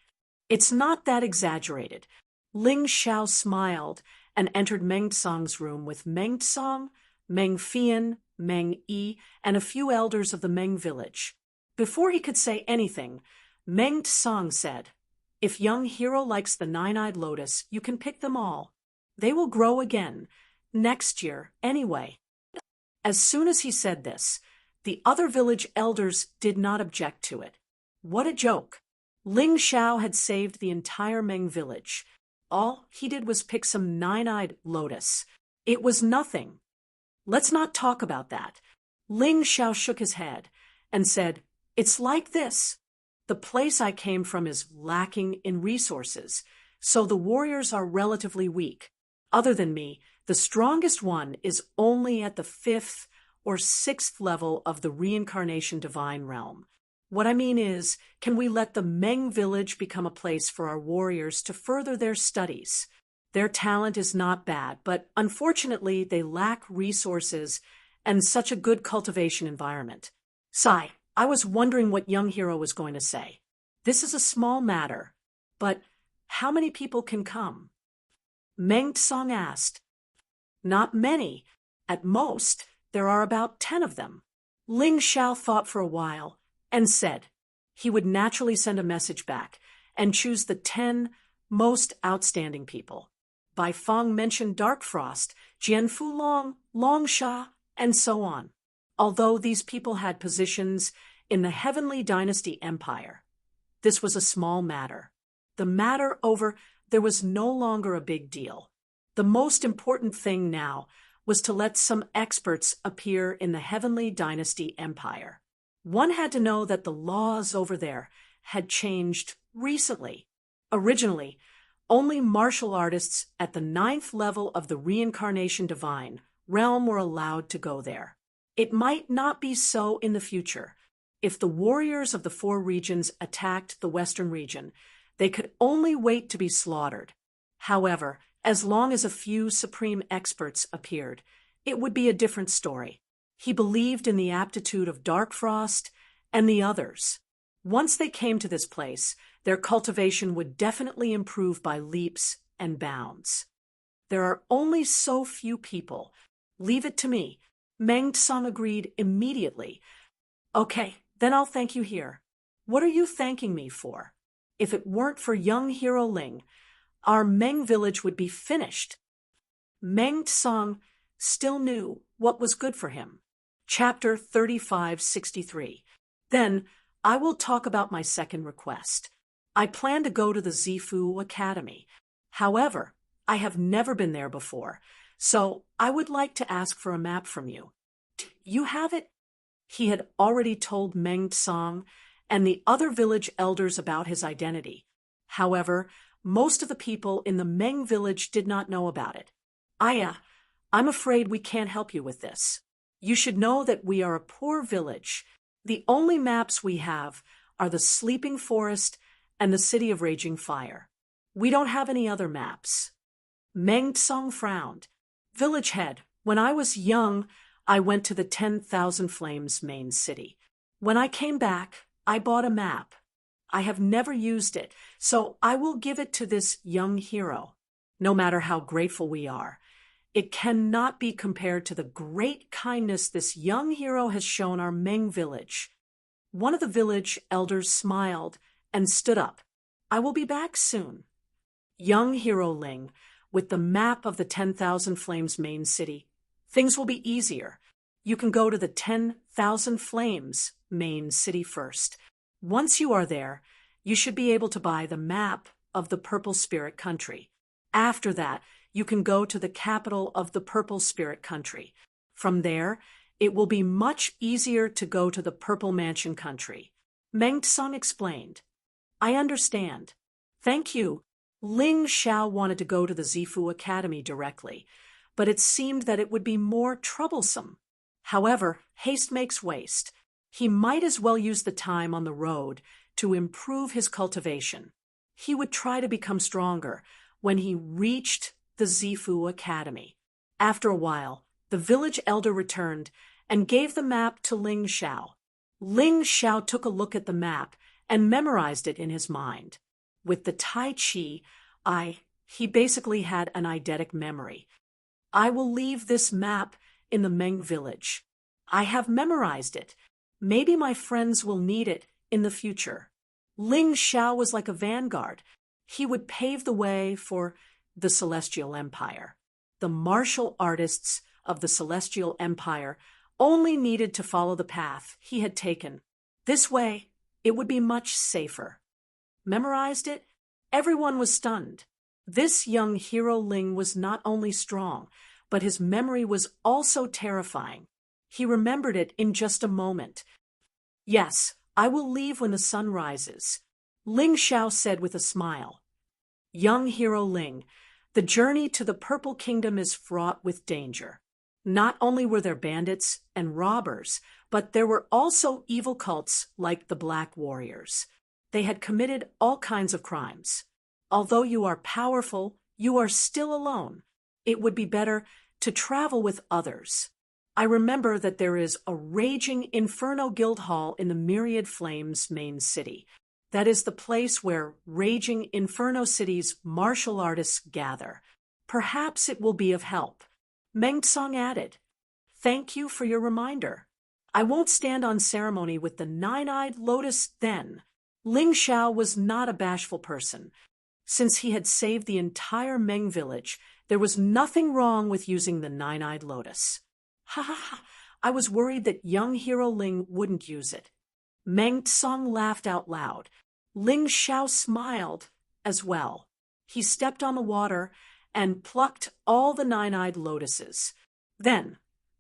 It's not that exaggerated. Ling Xiao smiled and entered Meng Tsong's room with Meng Tsong, Meng Fian, Meng Yi, and a few elders of the Meng village. Before he could say anything, Meng Tsong said, If young hero likes the 9-eyed lotus, you can pick them all. They will grow again, next year, anyway. As soon as he said this, the other village elders did not object to it. What a joke! Ling Xiao had saved the entire Meng village. All he did was pick some 9-eyed lotus. It was nothing. Let's not talk about that. Ling Xiao shook his head and said, It's like this. The place I came from is lacking in resources, so the warriors are relatively weak. Other than me, the strongest one is only at the 5th or 6th level of the reincarnation divine realm. What I mean is, can we let the Meng village become a place for our warriors to further their studies? Their talent is not bad, but unfortunately they lack resources and such a good cultivation environment. Sigh, I was wondering what young hero was going to say. This is a small matter, but how many people can come? Meng Tsang asked. Not many. At most, there are about 10 of them. Ling Xiao thought for a while and said he would naturally send a message back and choose the 10 most outstanding people. Bai Feng mentioned Dark Frost, Jian Fulong, Long Sha, and so on. Although these people had positions in the Heavenly Dynasty Empire, this was a small matter. The matter over, there was no longer a big deal. The most important thing now was to let some experts appear in the Heavenly Dynasty Empire. One had to know that the laws over there had changed recently. Originally, only martial artists at the 9th level of the Reincarnation Divine realm were allowed to go there. It might not be so in the future. If the warriors of the 4 regions attacked the Western region, they could only wait to be slaughtered. However, as long as a few supreme experts appeared, it would be a different story. He believed in the aptitude of Dark Frost and the others. Once they came to this place, their cultivation would definitely improve by leaps and bounds. There are only so few people. Leave it to me. Meng Tsang agreed immediately. Okay, then I'll thank you here. What are you thanking me for? If it weren't for young hero Ling, our Meng village would be finished. Meng Tsang still knew what was good for him. Chapter 3563. Then, I will talk about my second request. I plan to go to the Zifu Academy. However, I have never been there before, so I would like to ask for a map from you. You have it? He had already told Meng Tsang and the other village elders about his identity. However, most of the people in the Meng village did not know about it. I'm afraid we can't help you with this. You should know that we are a poor village. The only maps we have are the Sleeping Forest and the City of Raging Fire. We don't have any other maps. Meng Tsang frowned. Village head, when I was young, I went to the 10,000 Flames main city. When I came back, I bought a map. I have never used it, so I will give it to this young hero. No matter how grateful we are, it cannot be compared to the great kindness this young hero has shown our Meng village. One of the village elders smiled and stood up. I will be back soon. Young hero Ling, with the map of the 10,000 Flames main city, things will be easier. You can go to the 10,000 Flames main city first. Once you are there, you should be able to buy the map of the Purple Spirit Country. After that, you can go to the capital of the Purple Spirit Country. From there, it will be much easier to go to the Purple Mansion Country. Meng Tsang explained. I understand. Thank you. Ling Xiao wanted to go to the Zifu Academy directly, but it seemed that it would be more troublesome. However, haste makes waste. He might as well use the time on the road to improve his cultivation. He would try to become stronger when he reached the Zifu Academy. After a while, the village elder returned and gave the map to Ling Xiao. Ling Xiao took a look at the map and memorized it in his mind. With the Tai Chi, he basically had an eidetic memory. I will leave this map in the Meng village. I have memorized it. Maybe my friends will need it in the future. Ling Xiao was like a vanguard. He would pave the way for the Celestial Empire. The martial artists of the Celestial Empire only needed to follow the path he had taken. This way, it would be much safer. Memorized it? Everyone was stunned. This young hero Ling was not only strong, but his memory was also terrifying. He remembered it in just a moment. Yes, I will leave when the sun rises, Ling Xiao said with a smile. Young hero Ling, The journey to the Purple Kingdom is fraught with danger. Not only were there bandits and robbers, but there were also evil cults like the Black Warriors. They had committed all kinds of crimes. Although you are powerful, you are still alone. It would be better to travel with others. I remember that there is a raging Inferno Guild Hall in the Myriad Flames main city. That is the place where raging Inferno City's martial artists gather. Perhaps it will be of help. Meng Tsang added, "Thank you for your reminder. I won't stand on ceremony with the nine-eyed lotus then." Ling Xiao was not a bashful person. Since he had saved the entire Meng village, there was nothing wrong with using the nine-eyed lotus. Ha ha ha! I was worried that young hero Ling wouldn't use it. Meng Tsang laughed out loud. Ling Xiao smiled as well. He stepped on the water and plucked all the nine-eyed lotuses. Then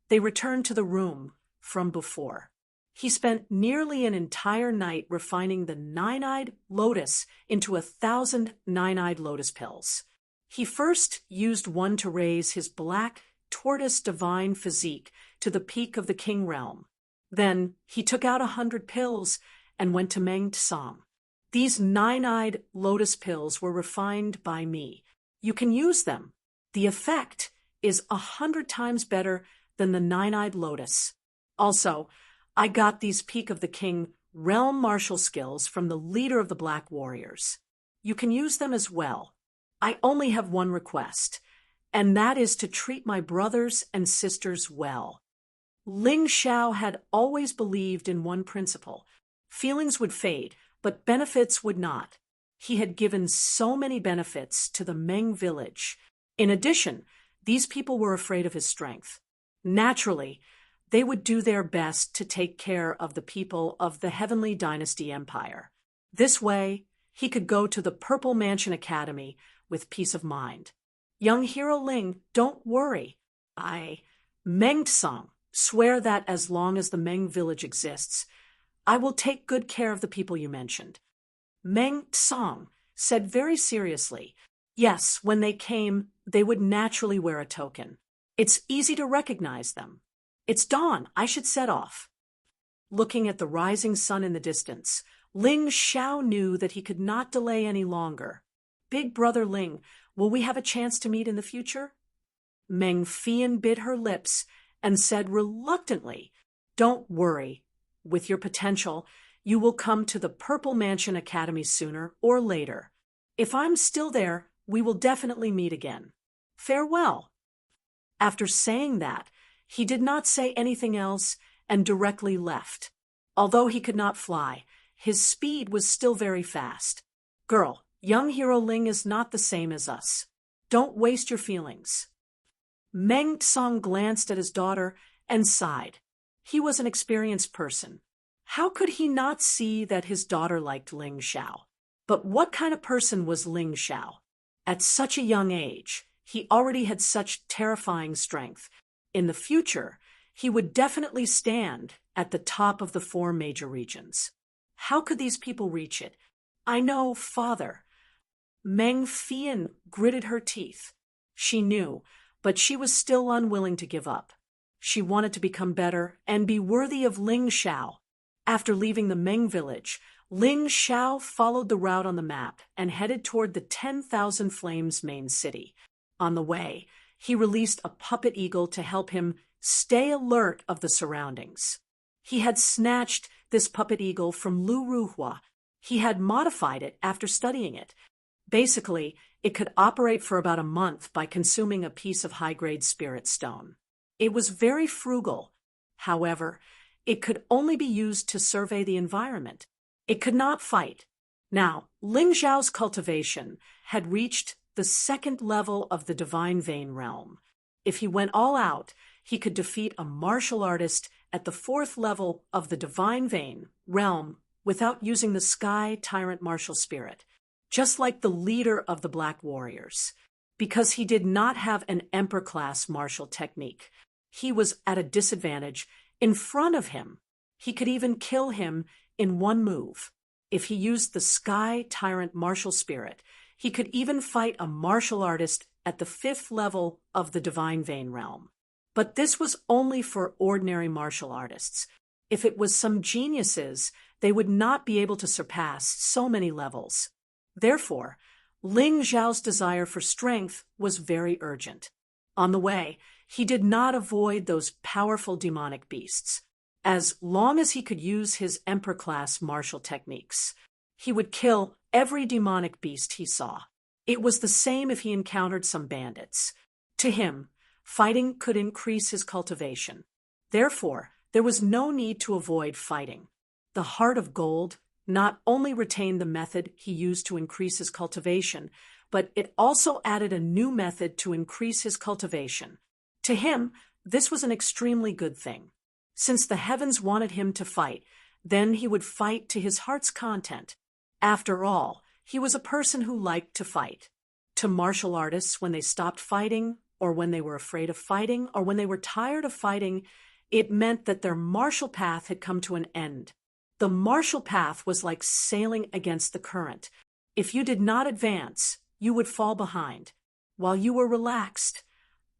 they returned to the room from before. He spent nearly an entire night refining the nine-eyed lotus into 1,000 nine-eyed lotus pills. He first used one to raise his black tortoise divine physique to the peak of the king realm. Then he took out 100 pills and went to Meng Tsang. These nine-eyed lotus pills were refined by me. You can use them. The effect is 100 times better than the nine-eyed lotus. Also, I got these Peak of the King realm martial skills from the leader of the Black Warriors. You can use them as well. I only have one request, and that is to treat my brothers and sisters well. Ling Xiao had always believed in one principle. Feelings would fade, but benefits would not. He had given so many benefits to the Meng village. In addition, these people were afraid of his strength. Naturally, they would do their best to take care of the people of the Heavenly Dynasty Empire. This way, he could go to the Purple Mansion Academy with peace of mind. Young hero Ling, don't worry. Meng Tsang, swear that as long as the Meng village exists, I will take good care of the people you mentioned. Meng Tsang said very seriously, yes, when they came, they would naturally wear a token. It's easy to recognize them. It's dawn, I should set off. Looking at the rising sun in the distance, Ling Xiao knew that he could not delay any longer. Big brother Ling, will we have a chance to meet in the future? Meng Fian bit her lips and said reluctantly, don't worry. With your potential, you will come to the Purple Mansion Academy sooner or later. If I'm still there, we will definitely meet again. Farewell. After saying that, he did not say anything else and directly left. Although he could not fly, his speed was still very fast. Girl, young hero Ling is not the same as us. Don't waste your feelings. Meng Tsang glanced at his daughter and sighed. He was an experienced person. How could he not see that his daughter liked Ling Xiao? But what kind of person was Ling Xiao? At such a young age, he already had such terrifying strength. In the future, he would definitely stand at the top of the 4 major regions. How could these people reach it? I know, father. Meng Fian gritted her teeth. She knew, but she was still unwilling to give up. She wanted to become better and be worthy of Ling Xiao. After leaving the Meng village, Ling Xiao followed the route on the map and headed toward the 10,000 Flames main city. On the way, he released a puppet eagle to help him stay alert of the surroundings. He had snatched this puppet eagle from Lu Ruhua. He had modified it after studying it. Basically, it could operate for about a month by consuming a piece of high-grade spirit stone. It was very frugal. However, it could only be used to survey the environment. It could not fight. Now, Ling Xiao's cultivation had reached the 2nd level of the Divine Vein realm. If he went all out, he could defeat a martial artist at the 4th level of the Divine Vein realm without using the Sky Tyrant Martial Spirit, just like the leader of the Black Warriors. Because he did not have an Emperor-class martial technique, he was at a disadvantage in front of him. He could even kill him in one move. If he used the Sky Tyrant Martial Spirit, he could even fight a martial artist at the 5th level of the divine vein realm. But this was only for ordinary martial artists. If it was some geniuses, they would not be able to surpass so many levels. Therefore, Ling Zhao's desire for strength was very urgent. On the way, he did not avoid those powerful demonic beasts. As long as he could use his emperor-class martial techniques, he would kill every demonic beast he saw. It was the same if he encountered some bandits. To him, fighting could increase his cultivation. Therefore, there was no need to avoid fighting. The Heart of Gold not only retained the method he used to increase his cultivation, but it also added a new method to increase his cultivation. To him, this was an extremely good thing. Since the heavens wanted him to fight, then he would fight to his heart's content. After all, he was a person who liked to fight. To martial artists, when they stopped fighting, or when they were afraid of fighting, or when they were tired of fighting, it meant that their martial path had come to an end. The martial path was like sailing against the current. If you did not advance, you would fall behind. While you were relaxed,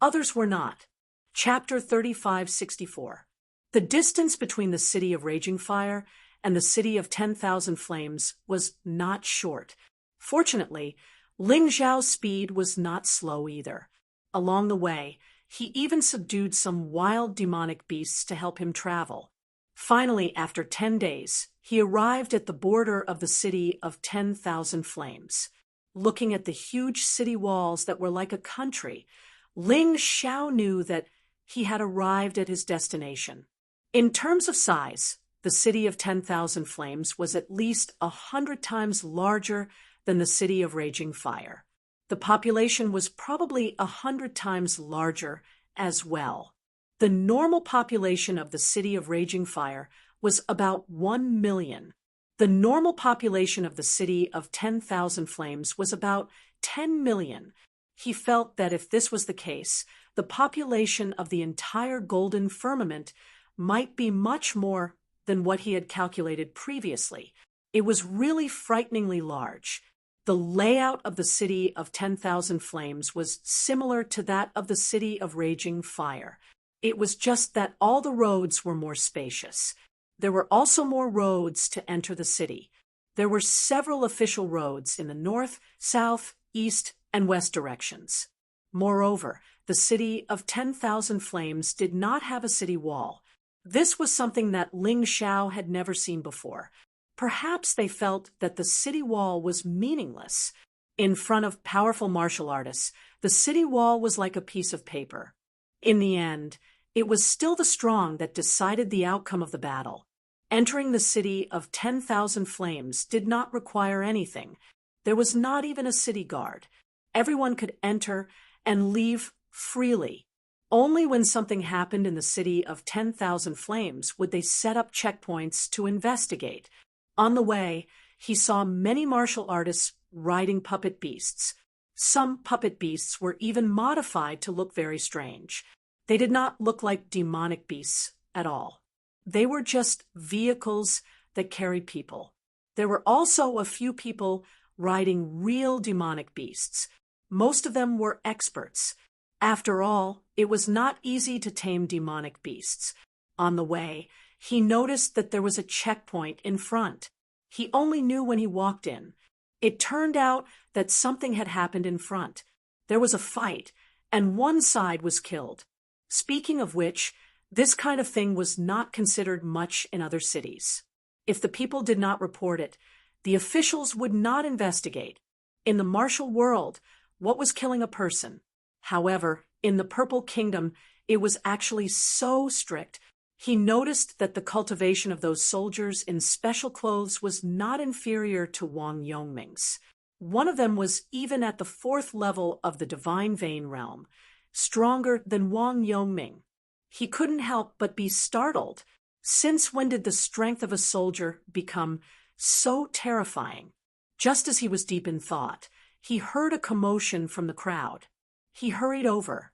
others were not. Chapter 3564. The distance between the city of Raging Fire and the city of 10,000 Flames was not short. Fortunately, Ling Zhao's speed was not slow either. Along the way, he even subdued some wild demonic beasts to help him travel. Finally, after 10 days, he arrived at the border of the city of 10,000 Flames. Looking at the huge city walls that were like a country, Ling Zhao knew that he had arrived at his destination. In terms of size, the city of 10,000 Flames was at least 100 times larger than the city of Raging Fire. The population was probably 100 times larger as well. The normal population of the city of Raging Fire was about 1 million. The normal population of the city of 10,000 Flames was about 10 million. He felt that if this was the case, the population of the entire golden firmament might be much more than what he had calculated previously. It was really frighteningly large. The layout of the city of 10,000 Flames was similar to that of the city of Raging Fire. It was just that all the roads were more spacious. There were also more roads to enter the city. There were several official roads in the north, south, east, and west directions. Moreover, the city of 10,000 Flames did not have a city wall. This was something that Ling Zhao had never seen before. Perhaps they felt that the city wall was meaningless. In front of powerful martial artists, the city wall was like a piece of paper. In the end, it was still the strong that decided the outcome of the battle. Entering the city of 10,000 Flames did not require anything. There was not even a city guard. Everyone could enter and leave freely. Only when something happened in the city of 10,000 Flames would they set up checkpoints to investigate. On the way, he saw many martial artists riding puppet beasts. Some puppet beasts were even modified to look very strange. They did not look like demonic beasts at all. They were just vehicles that carried people. There were also a few people riding real demonic beasts. Most of them were experts. After all, it was not easy to tame demonic beasts. On the way, he noticed that there was a checkpoint in front. He only knew when he walked in. It turned out that something had happened in front. There was a fight, and one side was killed. Speaking of which, this kind of thing was not considered much in other cities. If the people did not report it, the officials would not investigate. In the martial world, what was killing a person? However, in the Purple Kingdom, it was actually so strict. He noticed that the cultivation of those soldiers in special clothes was not inferior to Wang Yongming's. One of them was even at the 4th level of the divine vein realm, stronger than Wang Yongming. He couldn't help but be startled. Since when did the strength of a soldier become so terrifying? Just as he was deep in thought, he heard a commotion from the crowd. He hurried over.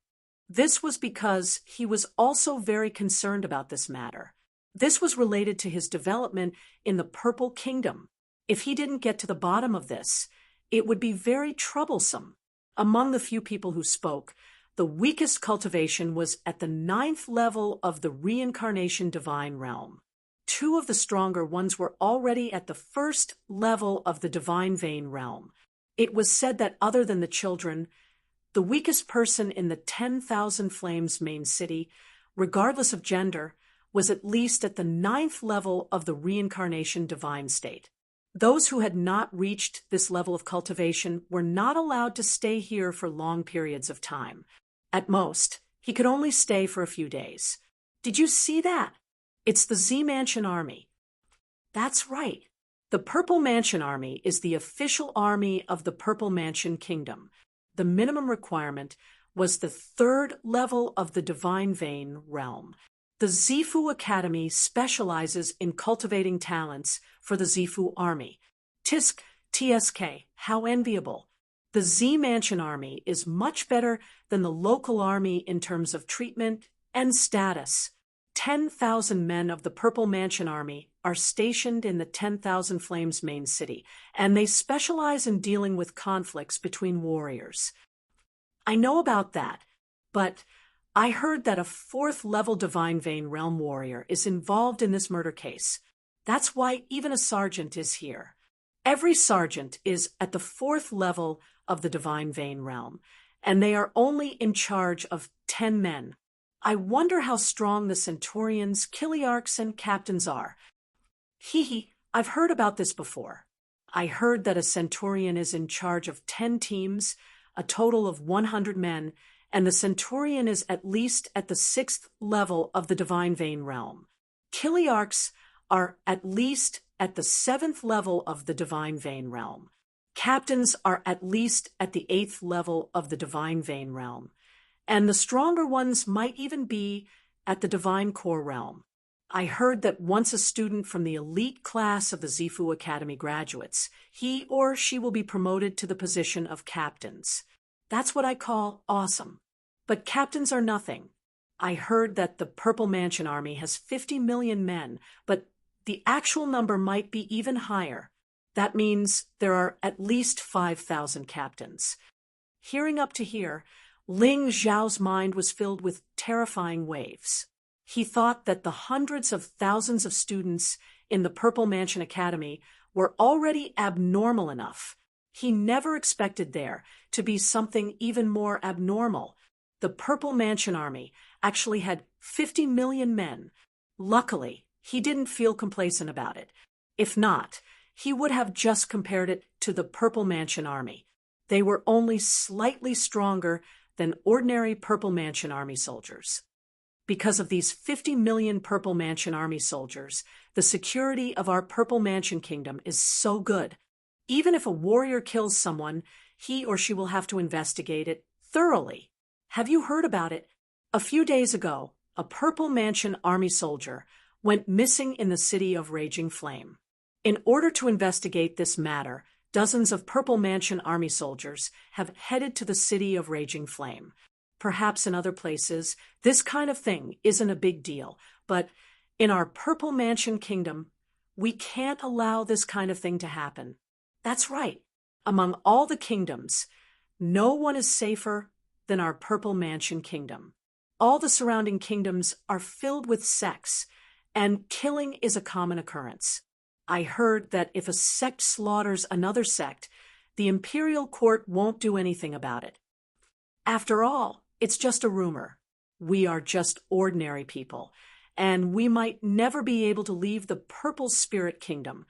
This was because he was also very concerned about this matter. This was related to his development in the Purple Kingdom. If he didn't get to the bottom of this, it would be very troublesome. Among the few people who spoke, the weakest cultivation was at the 9th level of the reincarnation divine realm. 2 of the stronger ones were already at the 1st level of the divine vein realm. It was said that other than the children, the weakest person in the 10,000 Flames main city, regardless of gender, was at least at the 9th level of the reincarnation divine state. Those who had not reached this level of cultivation were not allowed to stay here for long periods of time. At most, he could only stay for a few days. Did you see that? It's the Z Mansion Army. That's right. The Purple Mansion Army is the official army of the Purple Mansion Kingdom. The minimum requirement was the 3rd level of the Divine Vein realm. The Zifu Academy specializes in cultivating talents for the Zifu Army. TSK, how enviable. The Z Mansion Army is much better than the local army in terms of treatment and status. 10,000 men of the Purple Mansion Army are stationed in the 10,000 Flames main city, and they specialize in dealing with conflicts between warriors. I know about that, but I heard that a 4th level Divine Vein Realm warrior is involved in this murder case. That's why even a sergeant is here. Every sergeant is at the 4th level of the Divine Vein Realm, and they are only in charge of 10 men. I wonder how strong the centurions, chiliarchs, and captains are. I've heard about this before. I heard that a centurion is in charge of 10 teams, a total of 100 men, and the centurion is at least at the 6th level of the Divine Vein Realm. Chiliarchs are at least at the 7th level of the Divine Vein Realm. Captains are at least at the 8th level of the Divine Vein Realm. And the stronger ones might even be at the Divine Core Realm. I heard that once a student from the elite class of the Zifu Academy graduates, he or she will be promoted to the position of captains. That's what I call awesome. But captains are nothing. I heard that the Purple Mansion Army has 50 million men, but the actual number might be even higher. That means there are at least 5,000 captains. Hearing up to here, Ling Zhao's mind was filled with terrifying waves. He thought that the hundreds of thousands of students in the Purple Mansion Academy were already abnormal enough. He never expected there to be something even more abnormal. The Purple Mansion Army actually had 50 million men. Luckily, he didn't feel complacent about it. If not, he would have just compared it to the Purple Mansion Army. They were only slightly stronger than ordinary Purple Mansion Army soldiers. Because of these 50 million Purple Mansion Army soldiers, the security of our Purple Mansion Kingdom is so good. Even if a warrior kills someone, he or she will have to investigate it thoroughly. Have you heard about it? A few days ago, a Purple Mansion Army soldier went missing in the city of Raging Flame. In order to investigate this matter, dozens of Purple Mansion Army soldiers have headed to the city of Raging Flame. Perhaps in other places, this kind of thing isn't a big deal, but in our Purple Mansion Kingdom, we can't allow this kind of thing to happen. That's right. Among all the kingdoms, no one is safer than our Purple Mansion Kingdom. All the surrounding kingdoms are filled with sects, and killing is a common occurrence. I heard that if a sect slaughters another sect, the imperial court won't do anything about it. After all, it's just a rumor. We are just ordinary people, and we might never be able to leave the Purple Spirit Kingdom,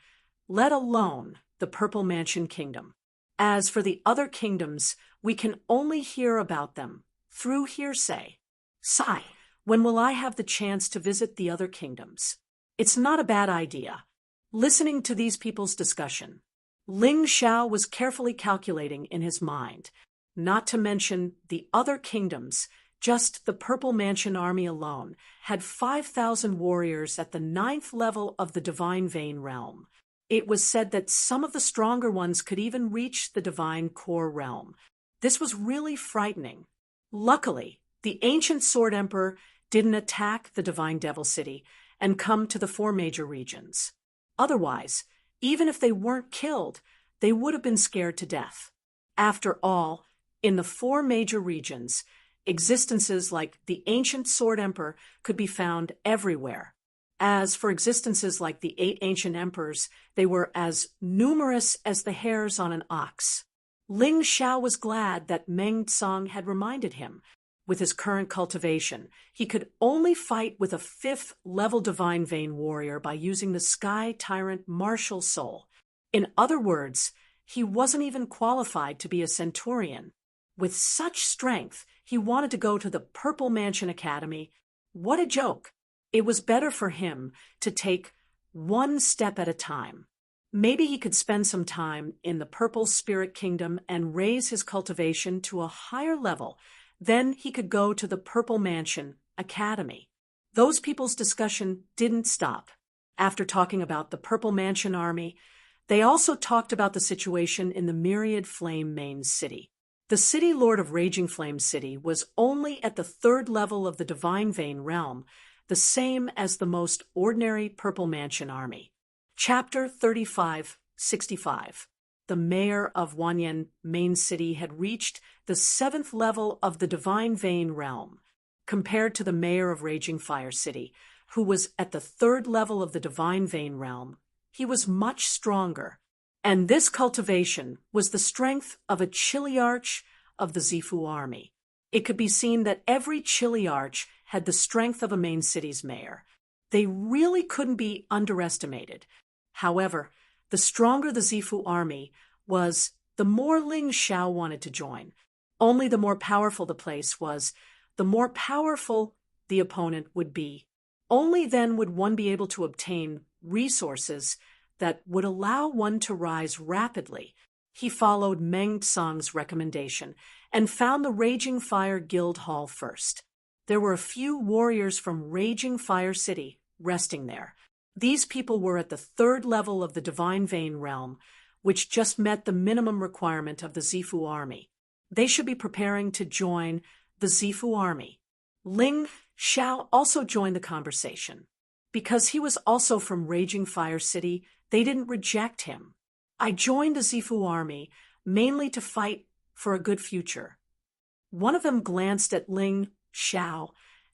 let alone the Purple Mansion Kingdom. As for the other kingdoms, we can only hear about them through hearsay. Sigh, when will I have the chance to visit the other kingdoms? It's not a bad idea. Listening to these people's discussion, Ling Xiao was carefully calculating in his mind, not to mention the other kingdoms. Just the Purple Mansion Army alone had 5,000 warriors at the 9th level of the Divine Vein Realm. It was said that some of the stronger ones could even reach the Divine Core Realm. This was really frightening. Luckily, the ancient Sword Emperor didn't attack the Divine Devil City and come to the 4 major regions. Otherwise, even if they weren't killed, they would have been scared to death. After all, In the 4 major regions, existences like the ancient Sword Emperor could be found everywhere. As for existences like the 8 ancient emperors, they were as numerous as the hairs on an ox. Ling Xiao was glad that Meng Tsang had reminded him. With his current cultivation, he could only fight with a 5th-level Divine Vein warrior by using the Sky Tyrant Martial Soul. In other words, he wasn't even qualified to be a Centurion. With such strength, he wanted to go to the Purple Mansion Academy. What a joke! It was better for him to take one step at a time. Maybe he could spend some time in the Purple Spirit Kingdom and raise his cultivation to a higher level. Then he could go to the Purple Mansion Academy. Those people's discussion didn't stop. After talking about the Purple Mansion Army, they also talked about the situation in the Myriad Flame Main City. The City Lord of Raging Flame City was only at the 3rd level of the Divine Vein realm, the same as the most ordinary Purple Mansion Army. Chapter 3565. The mayor of Wanyan Main City had reached the 7th level of the Divine Vein realm, compared to the mayor of Raging Fire City, who was at the 3rd level of the Divine Vein realm. He was much stronger, and this cultivation was the strength of a Chiliarch of the Zifu army. It could be seen that every Chiliarch had the strength of a main city's mayor. They really couldn't be underestimated. However, the stronger the Zifu army was, the more Ling Xiao wanted to join. Only the more powerful the place was, the more powerful the opponent would be. Only then would one be able to obtain resources that would allow one to rise rapidly. He followed Meng Tsang's recommendation and found the Raging Fire Guild Hall first. There were a few warriors from Raging Fire City resting there. These people were at the 3rd level of the Divine Vein realm, which just met the minimum requirement of the Zifu army. They should be preparing to join the Zifu army. Ling Xiao also joined the conversation. Because he was also from Raging Fire City, they didn't reject him. I joined the Zifu army mainly to fight for a good future. One of them glanced at Ling Xiao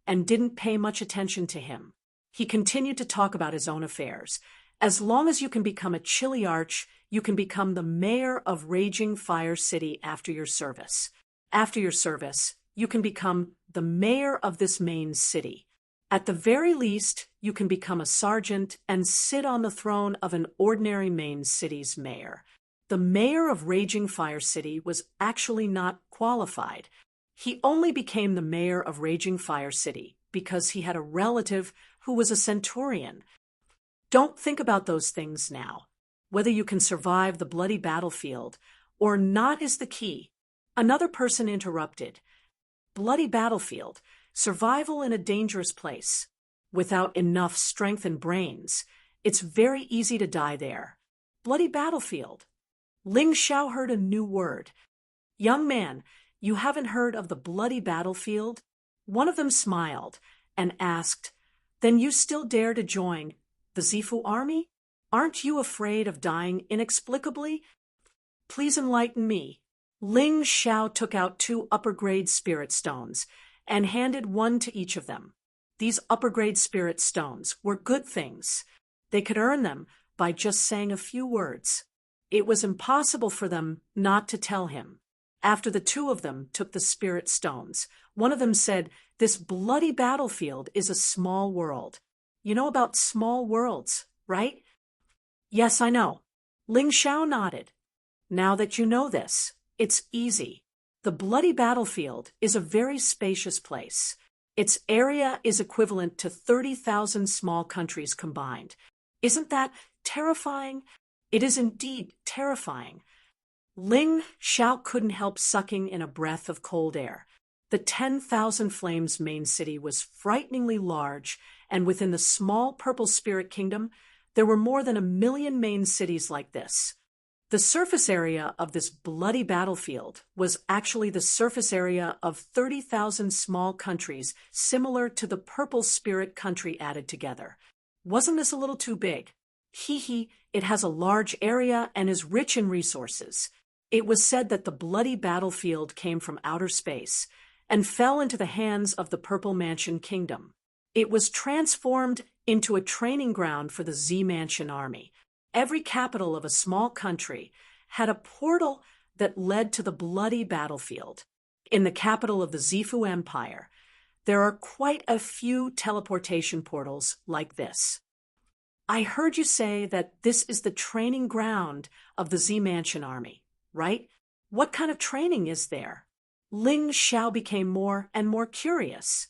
and didn't pay much attention to him. He continued to talk about his own affairs. As long as you can become a Chiliarch, you can become the mayor of Raging Fire City after your service. After your service, you can become the mayor of this main city. At the very least, you can become a sergeant and sit on the throne of an ordinary main city's mayor. The mayor of Raging Fire City was actually not qualified. He only became the mayor of Raging Fire City because he had a relative who was a Centurion. Don't think about those things now. Whether you can survive the bloody battlefield or not is the key. Another person interrupted. Bloody battlefield, survival in a dangerous place. Without enough strength and brains, it's very easy to die there. Bloody battlefield. Ling Xiao heard a new word. Young man, you haven't heard of the bloody battlefield? One of them smiled and asked, Then you still dare to join the Zifu army? Aren't you afraid of dying inexplicably? Please enlighten me. Ling Xiao took out 2 upper-grade spirit stones and handed one to each of them. These upper-grade spirit stones were good things. They could earn them by just saying a few words. It was impossible for them not to tell him. After the 2 of them took the spirit stones, one of them said, This bloody battlefield is a small world. You know about small worlds, right? Yes, I know. Ling Xiao nodded. Now that you know this, it's easy. The bloody battlefield is a very spacious place. Its area is equivalent to 30,000 small countries combined. Isn't that terrifying? It is indeed terrifying. Ling Xiao couldn't help sucking in a breath of cold air. The 10,000 Flames main city was frighteningly large, and within the small Purple Spirit Kingdom, there were more than 1 million main cities like this. The surface area of this bloody battlefield was actually the surface area of 30,000 small countries similar to the Purple Spirit country added together. Wasn't this a little too big? It has a large area and is rich in resources. It was said that the bloody battlefield came from outer space and fell into the hands of the Purple Mansion Kingdom. It was transformed into a training ground for the Z Mansion army. Every capital of a small country had a portal that led to the bloody battlefield. In the capital of the Zifu Empire, there are quite a few teleportation portals like this. I heard you say that this is the training ground of the Z Mansion army, right? What kind of training is there? Ling Xiao became more and more curious.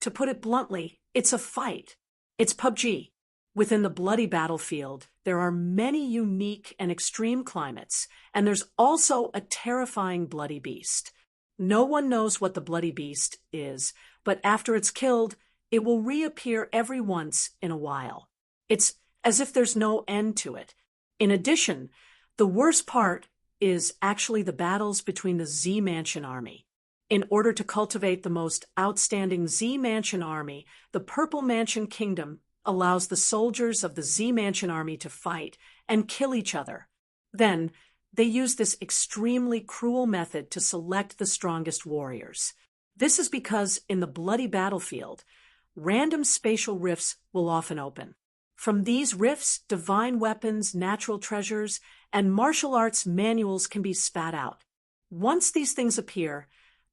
To put it bluntly, it's a fight. It's PUBG. Within the bloody battlefield, there are many unique and extreme climates, and there's also a terrifying bloody beast. No one knows what the bloody beast is, but after it's killed, it will reappear every once in a while. It's as if there's no end to it. In addition, the worst part is actually the battles between the Z Mansion army. In order to cultivate the most outstanding Z Mansion army, the Purple Mansion Kingdom allows the soldiers of the Z Mansion army to fight and kill each other. Then, they use this extremely cruel method to select the strongest warriors. This is because in the bloody battlefield, random spatial rifts will often open. From these rifts, divine weapons, natural treasures, and martial arts manuals can be spat out. Once these things appear,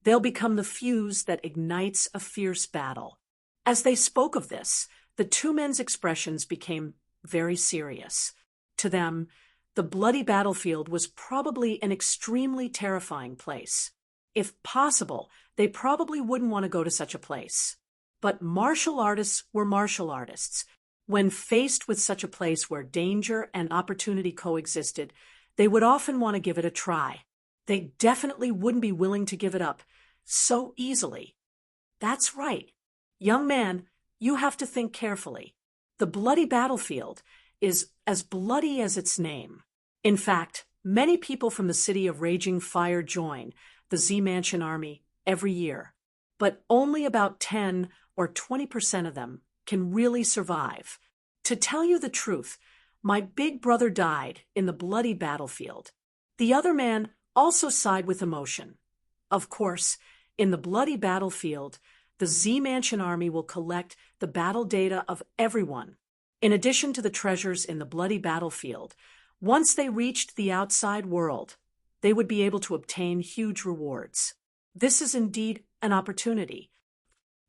they'll become the fuse that ignites a fierce battle. As they spoke of this, the two men's expressions became very serious. To them, the bloody battlefield was probably an extremely terrifying place. If possible, they probably wouldn't want to go to such a place. But martial artists were martial artists. When faced with such a place where danger and opportunity coexisted, they would often want to give it a try. They definitely wouldn't be willing to give it up so easily. That's right. Young man, you have to think carefully. The bloody battlefield is as bloody as its name. In fact, many people from the city of Raging Fire join the Z Mansion army every year, but only about 10 or 20% of them can really survive. To tell you the truth, my big brother died in the bloody battlefield. The other man also sighed with emotion. Of course, in the bloody battlefield, the Z Mansion army will collect the battle data of everyone. In addition to the treasures in the bloody battlefield, once they reached the outside world, they would be able to obtain huge rewards. This is indeed an opportunity.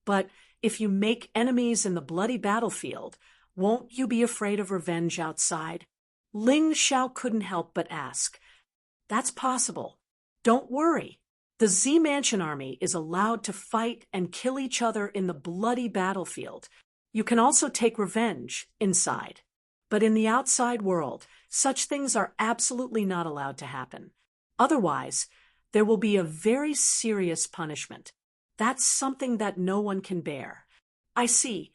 But if you make enemies in the bloody battlefield, won't you be afraid of revenge outside? Ling Xiao couldn't help but ask. That's possible. Don't worry. The Z Mansion army is allowed to fight and kill each other in the bloody battlefield. You can also take revenge inside. But in the outside world, such things are absolutely not allowed to happen. Otherwise, there will be a very serious punishment. That's something that no one can bear. I see.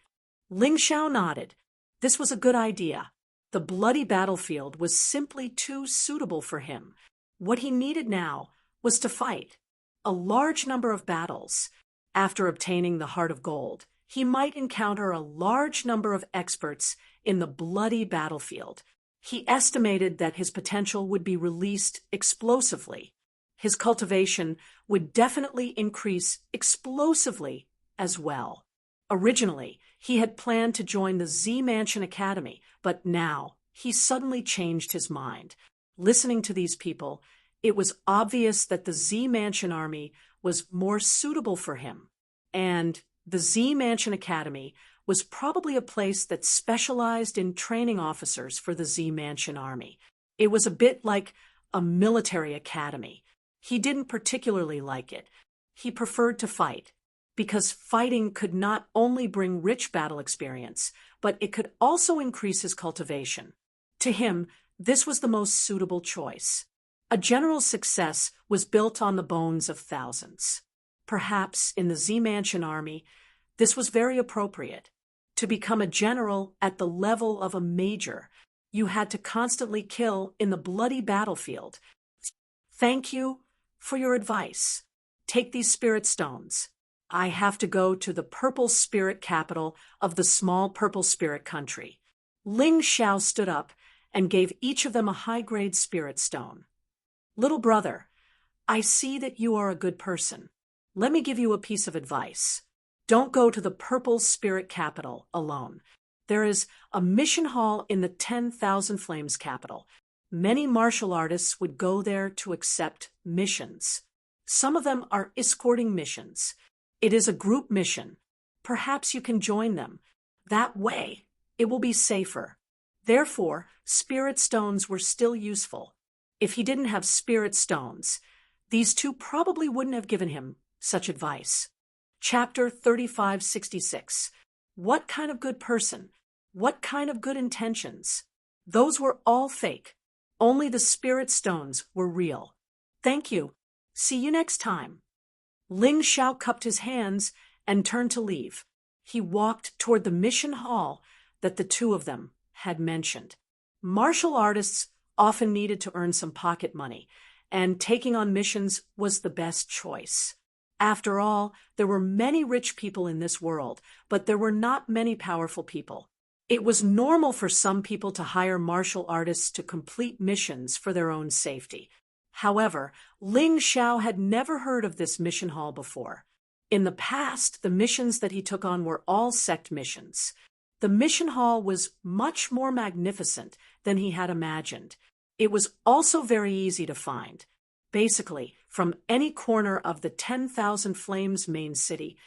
Ling Xiao nodded. This was a good idea. The bloody battlefield was simply too suitable for him. What he needed now was to fight a large number of battles. After obtaining the Heart of Gold, he might encounter a large number of experts in the bloody battlefield. He estimated that his potential would be released explosively. His cultivation would definitely increase explosively as well. Originally, he had planned to join the Z Mansion Academy, but now he suddenly changed his mind. Listening to these people, it was obvious that the Z Mansion army was more suitable for him, and the Z Mansion Academy was probably a place that specialized in training officers for the Z Mansion army. It was a bit like a military academy. He didn't particularly like it. He preferred to fight, because fighting could not only bring rich battle experience, but it could also increase his cultivation. To him, this was the most suitable choice. A general's success was built on the bones of thousands. Perhaps in the Z Mansion army, this was very appropriate. To become a general at the level of a major, you had to constantly kill in the bloody battlefield. Thank you for your advice. Take these spirit stones. I have to go to the purple spirit capital of the small purple spirit country. Ling Xiao stood up and gave each of them a high-grade spirit stone. Little brother, I see that you are a good person. Let me give you a piece of advice. Don't go to the Purple Spirit Capital alone. There is a mission hall in the 10,000 Flames capital. Many martial artists would go there to accept missions. Some of them are escorting missions. It is a group mission. Perhaps you can join them. That way, it will be safer. Therefore, spirit stones were still useful. If he didn't have spirit stones, these two probably wouldn't have given him such advice. Chapter 3566. What kind of good person? What kind of good intentions? Those were all fake. Only the spirit stones were real. Thank you. See you next time. Ling Xiao cupped his hands and turned to leave. He walked toward the mission hall that the two of them had mentioned. Martial artists often needed to earn some pocket money, and taking on missions was the best choice. After all, there were many rich people in this world, but there were not many powerful people. It was normal for some people to hire martial artists to complete missions for their own safety. However, Ling Xiao had never heard of this mission hall before. In the past, the missions that he took on were all sect missions. The mission hall was much more magnificent than he had imagined. It was also very easy to find. Basically, from any corner of the 10,000 Flames main city,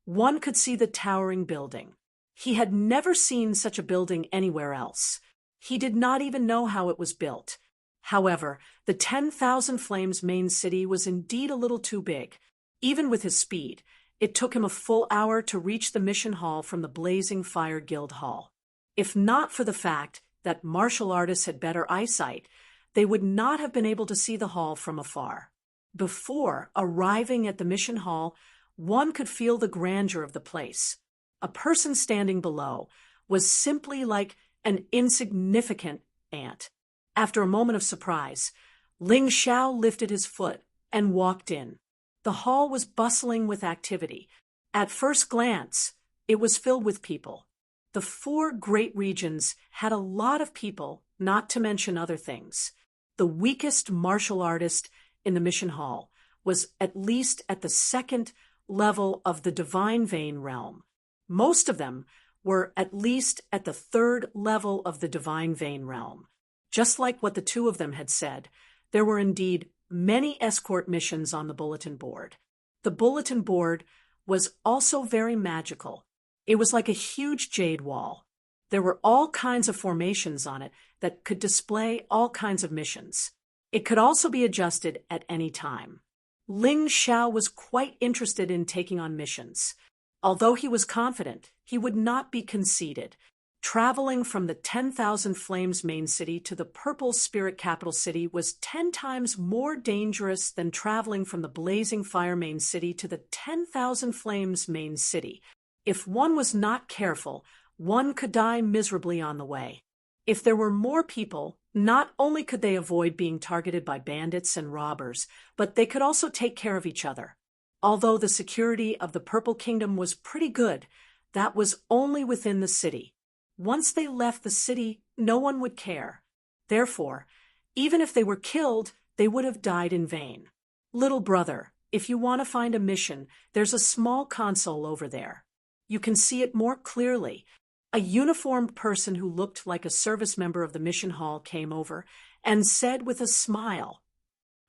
one could see the towering building. He had never seen such a building anywhere else. He did not even know how it was built. However, the 10,000 Flames main city was indeed a little too big. Even with his speed, it took him a full hour to reach the mission hall from the Blazing Fire Guild Hall. If not for the fact that martial artists had better eyesight, they would not have been able to see the hall from afar. Before arriving at the mission hall, one could feel the grandeur of the place. A person standing below was simply like an insignificant ant. After a moment of surprise, Ling Xiao lifted his foot and walked in. The hall was bustling with activity. At first glance, it was filled with people. The 4 great regions had a lot of people, not to mention other things. The weakest martial artist in the mission hall was at least at the 2nd level of the Divine Vein realm. Most of them were at least at the 3rd level of the Divine Vein realm. Just like what the two of them had said, there were indeed many escort missions on the bulletin board. The bulletin board was also very magical. It was like a huge jade wall. There were all kinds of formations on it that could display all kinds of missions. It could also be adjusted at any time. Ling Xiao was quite interested in taking on missions. Although he was confident, he would not be conceited. Traveling from the 10,000 Flames main city to the Purple Spirit capital city was 10 times more dangerous than traveling from the Blazing Fire main city to the 10,000 Flames main city. If one was not careful, one could die miserably on the way. If there were more people, not only could they avoid being targeted by bandits and robbers, but they could also take care of each other. Although the security of the Purple Kingdom was pretty good, that was only within the city. Once they left the city, no one would care. Therefore, even if they were killed, they would have died in vain. Little brother, if you want to find a mission, there's a small console over there. You can see it more clearly. A uniformed person who looked like a service member of the mission hall came over and said with a smile,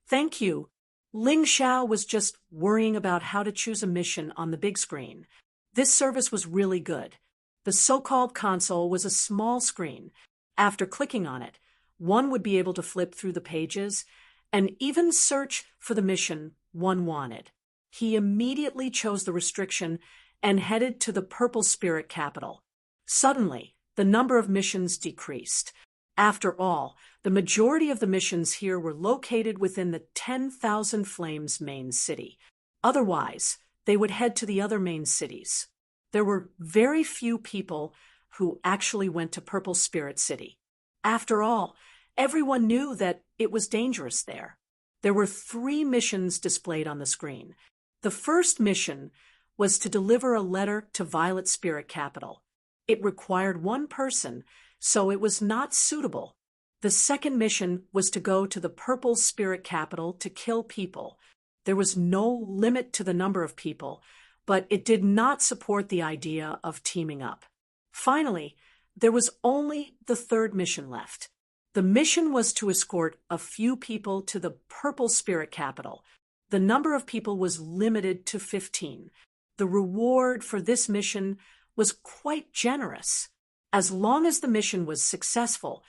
"Thank you." Ling Xiao was just worrying about how to choose a mission on the big screen. This service was really good. The so-called console was a small screen. After clicking on it, one would be able to flip through the pages and even search for the mission one wanted. He immediately chose the restriction and headed to the Purple Spirit capital. Suddenly, the number of missions decreased. After all, the majority of the missions here were located within the 10,000 Flames main city. Otherwise, they would head to the other main cities. There were very few people who actually went to Purple Spirit City. After all, everyone knew that it was dangerous there. There were 3 missions displayed on the screen. The first mission was to deliver a letter to Violet Spirit Capital. It required 1 person, so it was not suitable. The second mission was to go to the Purple Spirit Capital to kill people. There was no limit to the number of people, but it did not support the idea of teaming up. Finally, there was only the third mission left. The mission was to escort a few people to the Purple Spirit Capital. The number of people was limited to 15. The reward for this mission was quite generous. As long as the mission was successful,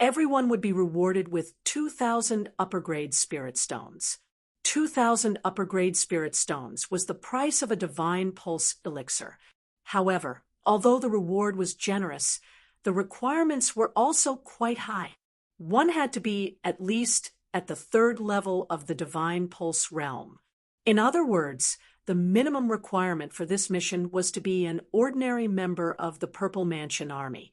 everyone would be rewarded with 2,000 upper-grade spirit stones. 2,000 upper-grade spirit stones was the price of a divine pulse elixir. However, although the reward was generous, the requirements were also quite high. One had to be at least at the third level of the divine pulse realm. In other words, the minimum requirement for this mission was to be an ordinary member of the Purple Mansion Army.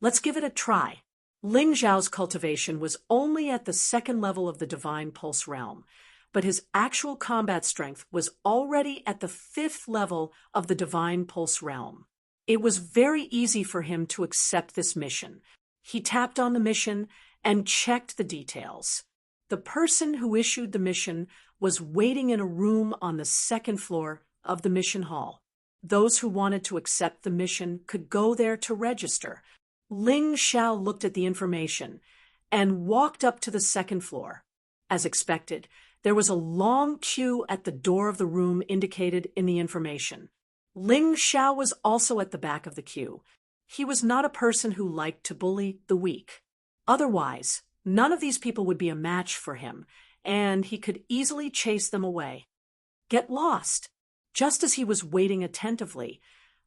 Let's give it a try. Ling Zhao's cultivation was only at the second level of the divine pulse realm, but his actual combat strength was already at the fifth level of the divine pulse realm. It was very easy for him to accept this mission. He tapped on the mission and checked the details. The person who issued the mission was waiting in a room on the second floor of the mission hall. Those who wanted to accept the mission could go there to register. Ling Zhao looked at the information and walked up to the second floor. As expected, there was a long queue at the door of the room indicated in the information. Ling Zhao was also at the back of the queue. He was not a person who liked to bully the weak. Otherwise, none of these people would be a match for him, and he could easily chase them away. Get lost! Just as he was waiting attentively,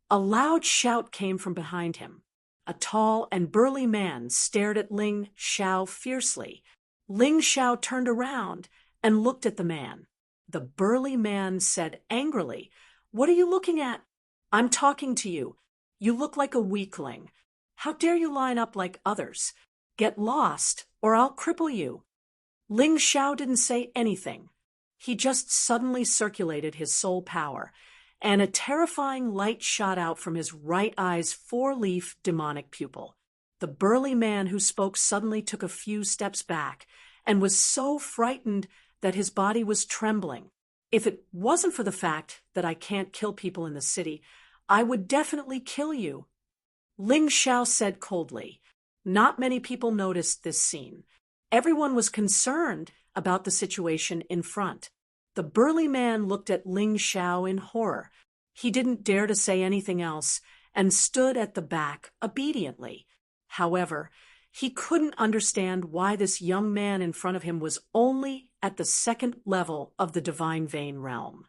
a loud shout came from behind him. A tall and burly man stared at Ling Zhao fiercely. Ling Zhao turned around and looked at the man. The burly man said angrily, "What are you looking at? I'm talking to you. You look like a weakling. How dare you line up like others? Get lost, or I'll cripple you." Ling Zhao didn't say anything. He just suddenly circulated his soul power, and a terrifying light shot out from his right eye's four-leaf demonic pupil. The burly man who spoke suddenly took a few steps back and was so frightened that his body was trembling. "If it wasn't for the fact that I can't kill people in the city, I would definitely kill you," Ling Zhao said coldly. Not many people noticed this scene. Everyone was concerned about the situation in front. The burly man looked at Ling Zhao in horror. He didn't dare to say anything else and stood at the back obediently. However, he couldn't understand why this young man in front of him was only at the second level of the divine vein realm.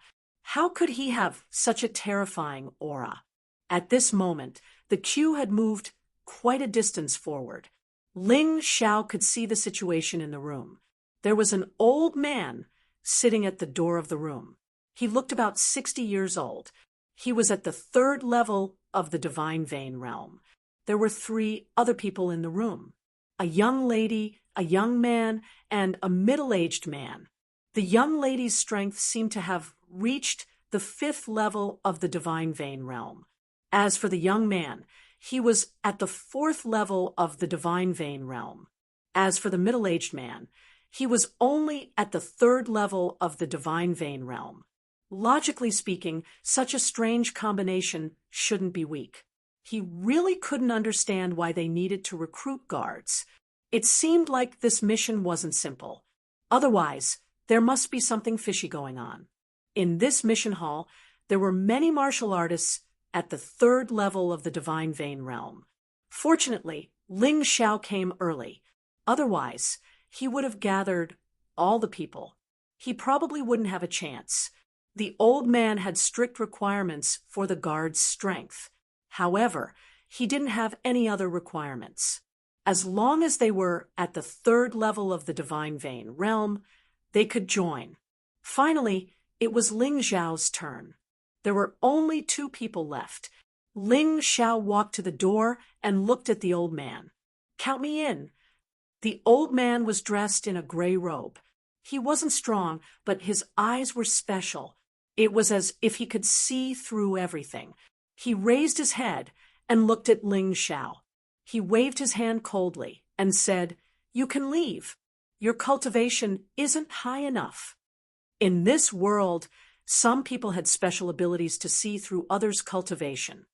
How could he have such a terrifying aura? At this moment, the queue had moved quite a distance forward. Ling Zhao could see the situation in the room. There was an old man sitting at the door of the room. He looked about 60 years old. He was at the third level of the divine vein realm. There were 3 other people in the room: a young lady, a young man, and a middle-aged man. The young lady's strength seemed to have reached the 5th level of the divine vein realm. As for the young man, he was at the 4th level of the divine vein realm. As for the middle-aged man, he was only at the 3rd level of the divine vein realm. Logically speaking, such a strange combination shouldn't be weak. He really couldn't understand why they needed to recruit guards. It seemed like this mission wasn't simple. Otherwise, there must be something fishy going on. In this mission hall, there were many martial artists at the 3rd level of the divine vein realm. Fortunately, Ling Zhao came early. Otherwise, he would have gathered all the people. He probably wouldn't have a chance. The old man had strict requirements for the guard's strength. However, he didn't have any other requirements. As long as they were at the 3rd level of the divine vein realm, they could join. Finally, it was Ling Zhao's turn. There were only 2 people left. Ling Zhao walked to the door and looked at the old man. "Count me in." The old man was dressed in a gray robe. He wasn't strong, but his eyes were special. It was as if he could see through everything. He raised his head and looked at Ling Zhao. He waved his hand coldly and said, You can leave. Your cultivation isn't high enough. In this world, some people had special abilities to see through others' cultivation.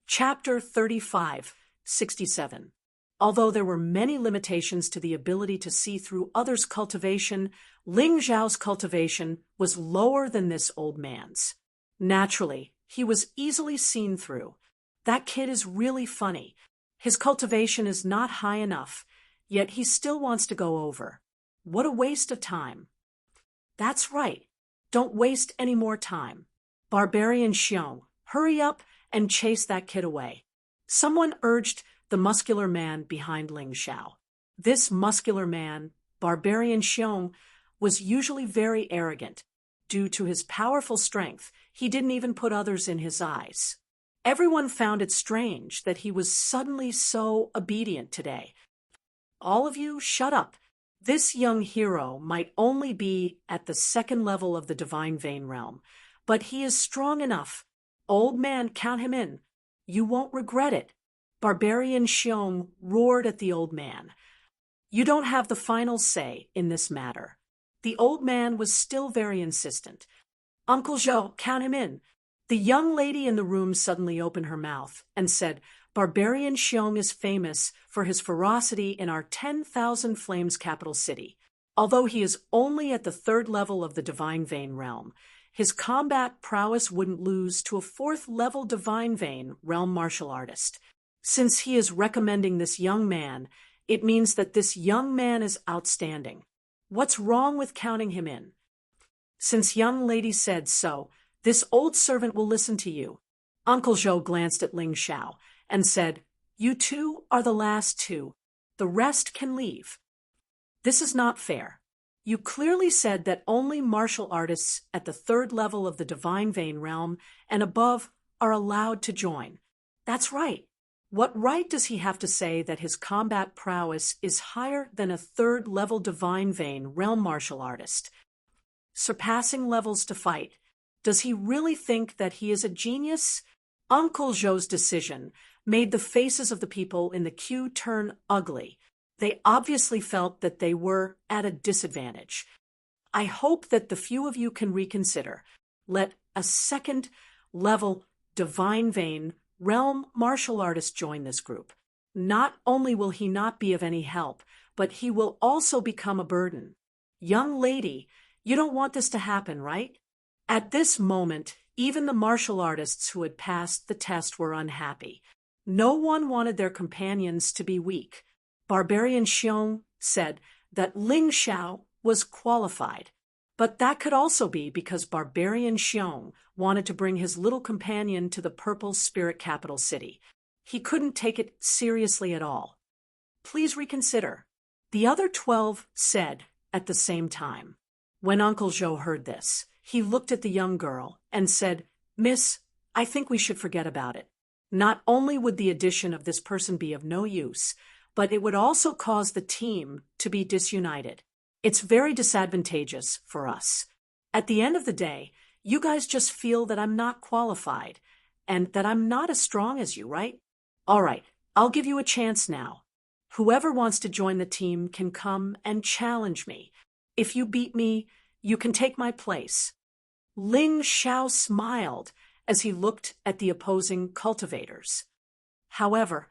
Chapter 35, 67. Although there were many limitations to the ability to see through others' cultivation, Ling Zhao's cultivation was lower than this old man's. Naturally, he was easily seen through. That kid is really funny. His cultivation is not high enough, yet he still wants to go over. What a waste of time. That's right. Don't waste any more time. Barbarian Xiong, hurry up and chase that kid away. Someone urged the muscular man behind Ling Xiao. This muscular man, Barbarian Xiong, was usually very arrogant. Due to his powerful strength, he didn't even put others in his eyes. Everyone found it strange that he was suddenly so obedient today. All of you, shut up. This young hero might only be at the second level of the divine vein realm, but he is strong enough. Old man, count him in. You won't regret it. Barbarian Xiong roared at the old man. You don't have the final say in this matter. The old man was still very insistent. Uncle Zhou, count him in. The young lady in the room suddenly opened her mouth and said, Barbarian Xiong is famous for his ferocity in our 10,000 Flames capital city. Although he is only at the third level of the divine vein realm, his combat prowess wouldn't lose to a fourth level divine vein realm martial artist. Since he is recommending this young man, it means that this young man is outstanding. What's wrong with counting him in? Since young lady said so, this old servant will listen to you. Uncle Zhou glanced at Ling Xiao and said, You two are the last two. The rest can leave. This is not fair. You clearly said that only martial artists at the third level of the divine vein realm and above are allowed to join. That's right. What right does he have to say that his combat prowess is higher than a third level divine vein realm martial artist? Surpassing levels to fight. Does he really think that he is a genius? Uncle Zhou's decision made the faces of the people in the queue turn ugly. They obviously felt that they were at a disadvantage. I hope that the few of you can reconsider. Let a second level divine vein realm martial artist join this group. Not only will he not be of any help, but he will also become a burden. Young lady, you don't want this to happen, right? At this moment, even the martial artists who had passed the test were unhappy. No one wanted their companions to be weak. Barbarian Xiong said that Ling Xiao was qualified, but that could also be because Barbarian Xiong wanted to bring his little companion to the Purple Spirit capital city. He couldn't take it seriously at all. Please reconsider. The other 12 said at the same time. When Uncle Zhou heard this, he looked at the young girl and said, Miss, I think we should forget about it. Not only would the addition of this person be of no use, but it would also cause the team to be disunited. It's very disadvantageous for us. At the end of the day, you guys just feel that I'm not qualified and that I'm not as strong as you, right? All right, I'll give you a chance now. Whoever wants to join the team can come and challenge me. If you beat me, you can take my place. Ling Xiao smiled as he looked at the opposing cultivators. However,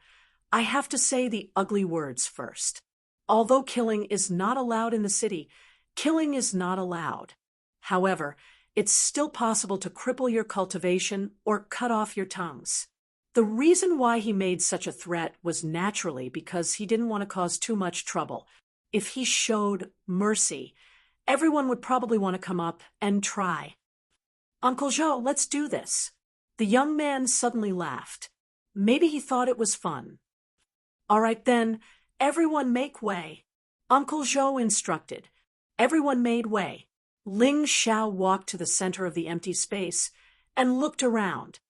I have to say the ugly words first. Although killing is not allowed in the city, killing is not allowed. However, it's still possible to cripple your cultivation or cut off your tongues. The reason why he made such a threat was naturally because he didn't want to cause too much trouble. If he showed mercy, everyone would probably want to come up and try. Uncle Zhou, let's do this. The young man suddenly laughed. Maybe he thought it was fun. All right then, everyone make way. Uncle Zhou instructed. Everyone made way. Ling Xiao walked to the center of the empty space and looked around.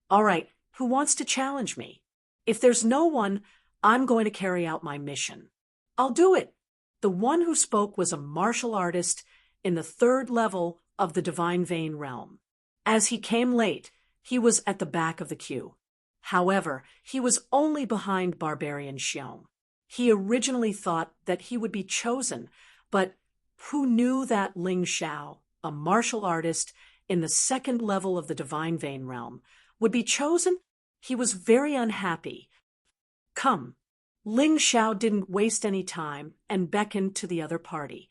All right, who wants to challenge me? If there's no one, I'm going to carry out my mission. I'll do it. The one who spoke was a martial artist in the third level of the divine vein realm. As he came late, he was at the back of the queue. However, he was only behind Barbarian Xiong. He originally thought that he would be chosen, but who knew that Ling Xiao, a martial artist in the second level of the divine vein realm, would be chosen? He was very unhappy. Come. Ling Xiao didn't waste any time and beckoned to the other party.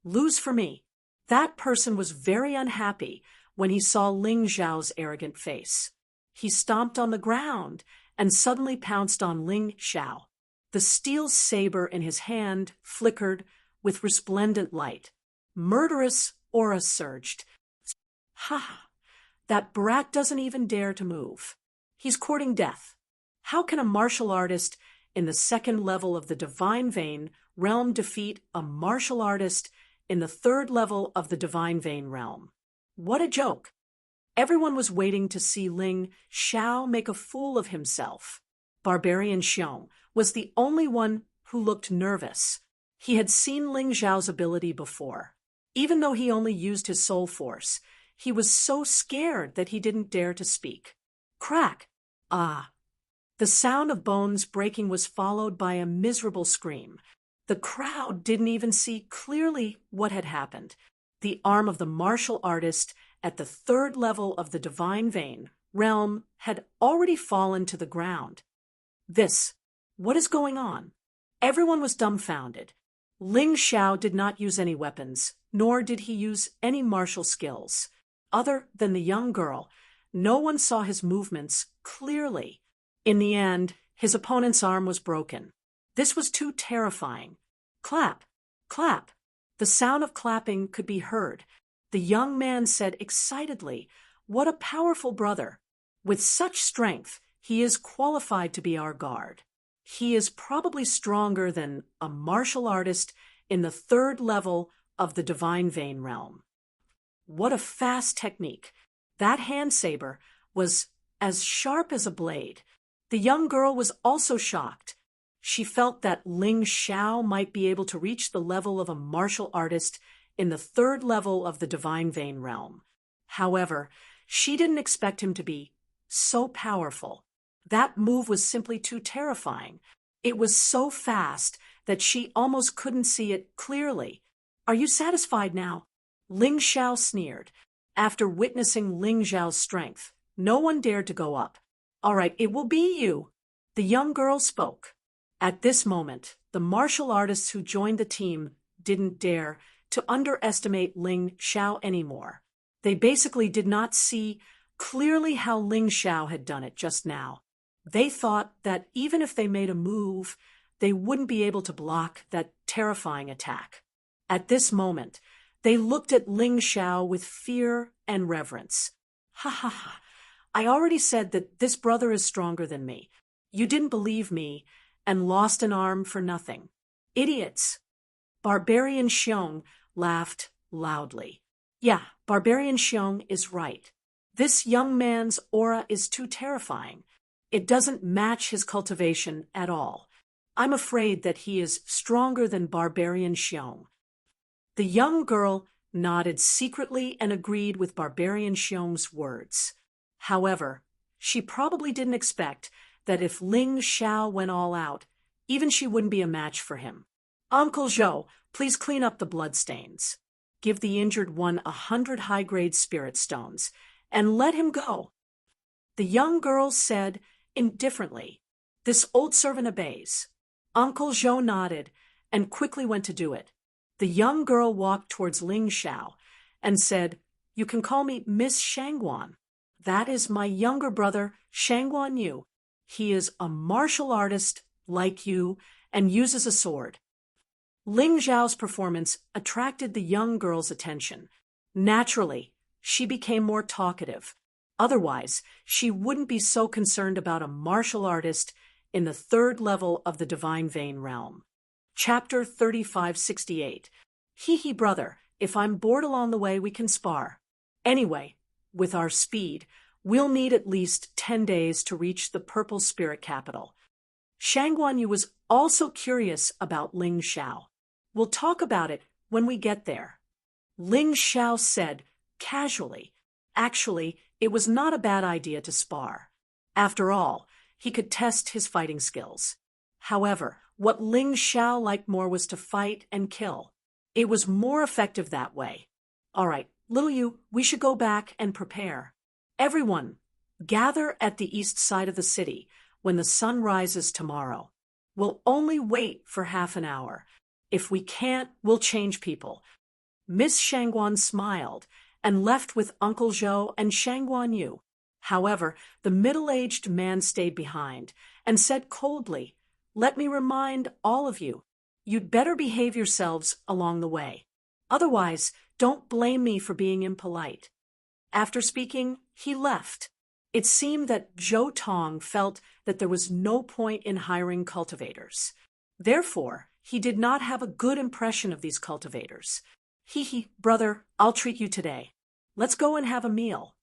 Lose for me. That person was very unhappy when he saw Ling Xiao's arrogant face. He stomped on the ground and suddenly pounced on Ling Xiao. The steel saber in his hand flickered with resplendent light. Murderous aura surged. Ha! That brat doesn't even dare to move. He's courting death. How can a martial artist in the second level of the divine vein realm defeat a martial artist in the third level of the divine vein realm? What a joke! Everyone was waiting to see Ling Xiao make a fool of himself. Barbarian Xiong was the only one who looked nervous. He had seen Ling Xiao's ability before. Even though he only used his soul force, he was so scared that he didn't dare to speak. Crack! Ah! The sound of bones breaking was followed by a miserable scream. The crowd didn't even see clearly what had happened. The arm of the martial artist at the third level of the divine vein realm had already fallen to the ground. What is going on? Everyone was dumbfounded. Ling Xiao did not use any weapons, nor did he use any martial skills. Other than the young girl, no one saw his movements clearly. In the end, his opponent's arm was broken. This was too terrifying. Clap! Clap! The sound of clapping could be heard. The young man said excitedly, "What a powerful brother! With such strength, he is qualified to be our guard. He is probably stronger than a martial artist in the third level of the divine vein realm." What a fast technique! That hand saber was as sharp as a blade. The young girl was also shocked. She felt that Ling Xiao might be able to reach the level of a martial artist in the third level of the divine vein realm. However, she didn't expect him to be so powerful. That move was simply too terrifying. It was so fast that she almost couldn't see it clearly. "Are you satisfied now?" Ling Xiao sneered. After witnessing Ling Xiao's strength, no one dared to go up. "All right, it will be you." The young girl spoke. At this moment, the martial artists who joined the team didn't dare to underestimate Ling Xiao anymore. They basically did not see clearly how Ling Xiao had done it just now. They thought that even if they made a move, they wouldn't be able to block that terrifying attack. At this moment, they looked at Ling Xiao with fear and reverence. "Ha ha ha! I already said that this brother is stronger than me. You didn't believe me and lost an arm for nothing. Idiots!" Barbarian Xiong laughed loudly. "Yeah, Barbarian Xiong is right. This young man's aura is too terrifying. It doesn't match his cultivation at all. I'm afraid that he is stronger than Barbarian Xiong." The young girl nodded secretly and agreed with Barbarian Xiong's words. However, she probably didn't expect that if Ling Xiao went all out, even she wouldn't be a match for him. "Uncle Zhou, please clean up the bloodstains. Give the injured one 100 high-grade spirit stones, and let him go." The young girl said indifferently, "This old servant obeys." Uncle Zhou nodded and quickly went to do it. The young girl walked towards Ling Xiao and said, "You can call me Miss Shangguan. That is my younger brother, Shangguan Yu. He is a martial artist like you and uses a sword." Ling Xiao's performance attracted the young girl's attention. Naturally, she became more talkative. Otherwise, she wouldn't be so concerned about a martial artist in the third level of the divine vein realm. Chapter 3568. Hee brother, if I'm bored along the way, we can spar. Anyway, with our speed, we'll need at least 10 days to reach the Purple Spirit Capital. Shangguan Yu was also curious about Ling Xiao. "We'll talk about it when we get there." Ling Xiao said casually. Actually, it was not a bad idea to spar. After all, he could test his fighting skills. However, What Ling Xiao liked more was to fight and kill. It was more effective that way. All right, little you, we should go back and prepare. Everyone, gather at the east side of the city when the sun rises tomorrow. We'll only wait for half an hour. If we can't, we'll change people. Miss Shangguan smiled and left with Uncle Zhou and Shangguan Yu. However, the middle-aged man stayed behind and said coldly, "Let me remind all of you, you'd better behave yourselves along the way. Otherwise, don't blame me for being impolite." After speaking, he left. It seemed that Zhou Tong felt that there was no point in hiring cultivators. Therefore, he did not have a good impression of these cultivators. Brother, I'll treat you today. Let's go and have a meal.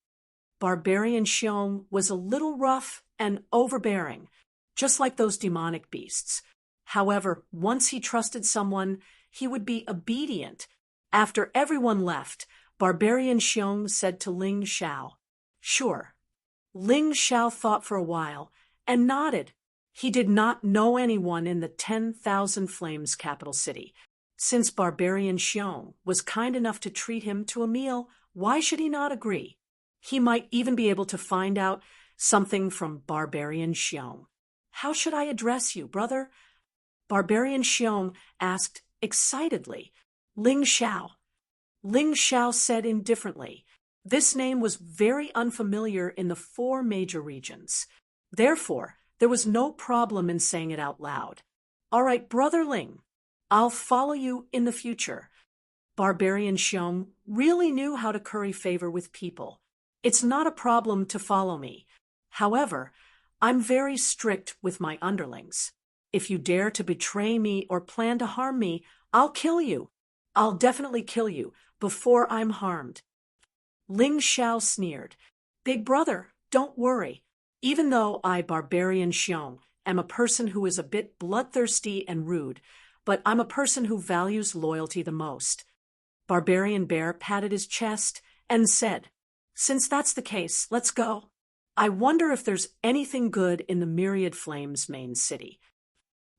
Barbarian Xiong was a little rough and overbearing, just like those demonic beasts. However, once he trusted someone, he would be obedient. After everyone left, Barbarian Xiong said to Ling Xiao, "Sure." Ling Xiao thought for a while and nodded. He did not know anyone in the 10,000 Flames capital city. Since Barbarian Xiong was kind enough to treat him to a meal, why should he not agree? He might even be able to find out something from Barbarian Xiong. "How should I address you, brother?" Barbarian Xiong asked excitedly. "Ling Xiao." Ling Xiao said indifferently. This name was very unfamiliar in the 4 major regions. Therefore, there was no problem in saying it out loud. "All right, Brother Ling, I'll follow you in the future." Barbarian Xiong really knew how to curry favor with people. "It's not a problem to follow me. However, I'm very strict with my underlings. If you dare to betray me or plan to harm me, I'll kill you. I'll definitely kill you before I'm harmed." Ling Xiao sneered. "Big brother, don't worry. Even though I, Barbarian Xiong, am a person who is a bit bloodthirsty and rude, but I'm a person who values loyalty the most." Barbarian Bear patted his chest and said, "Since that's the case, let's go. I wonder if there's anything good in the Myriad Flames main city."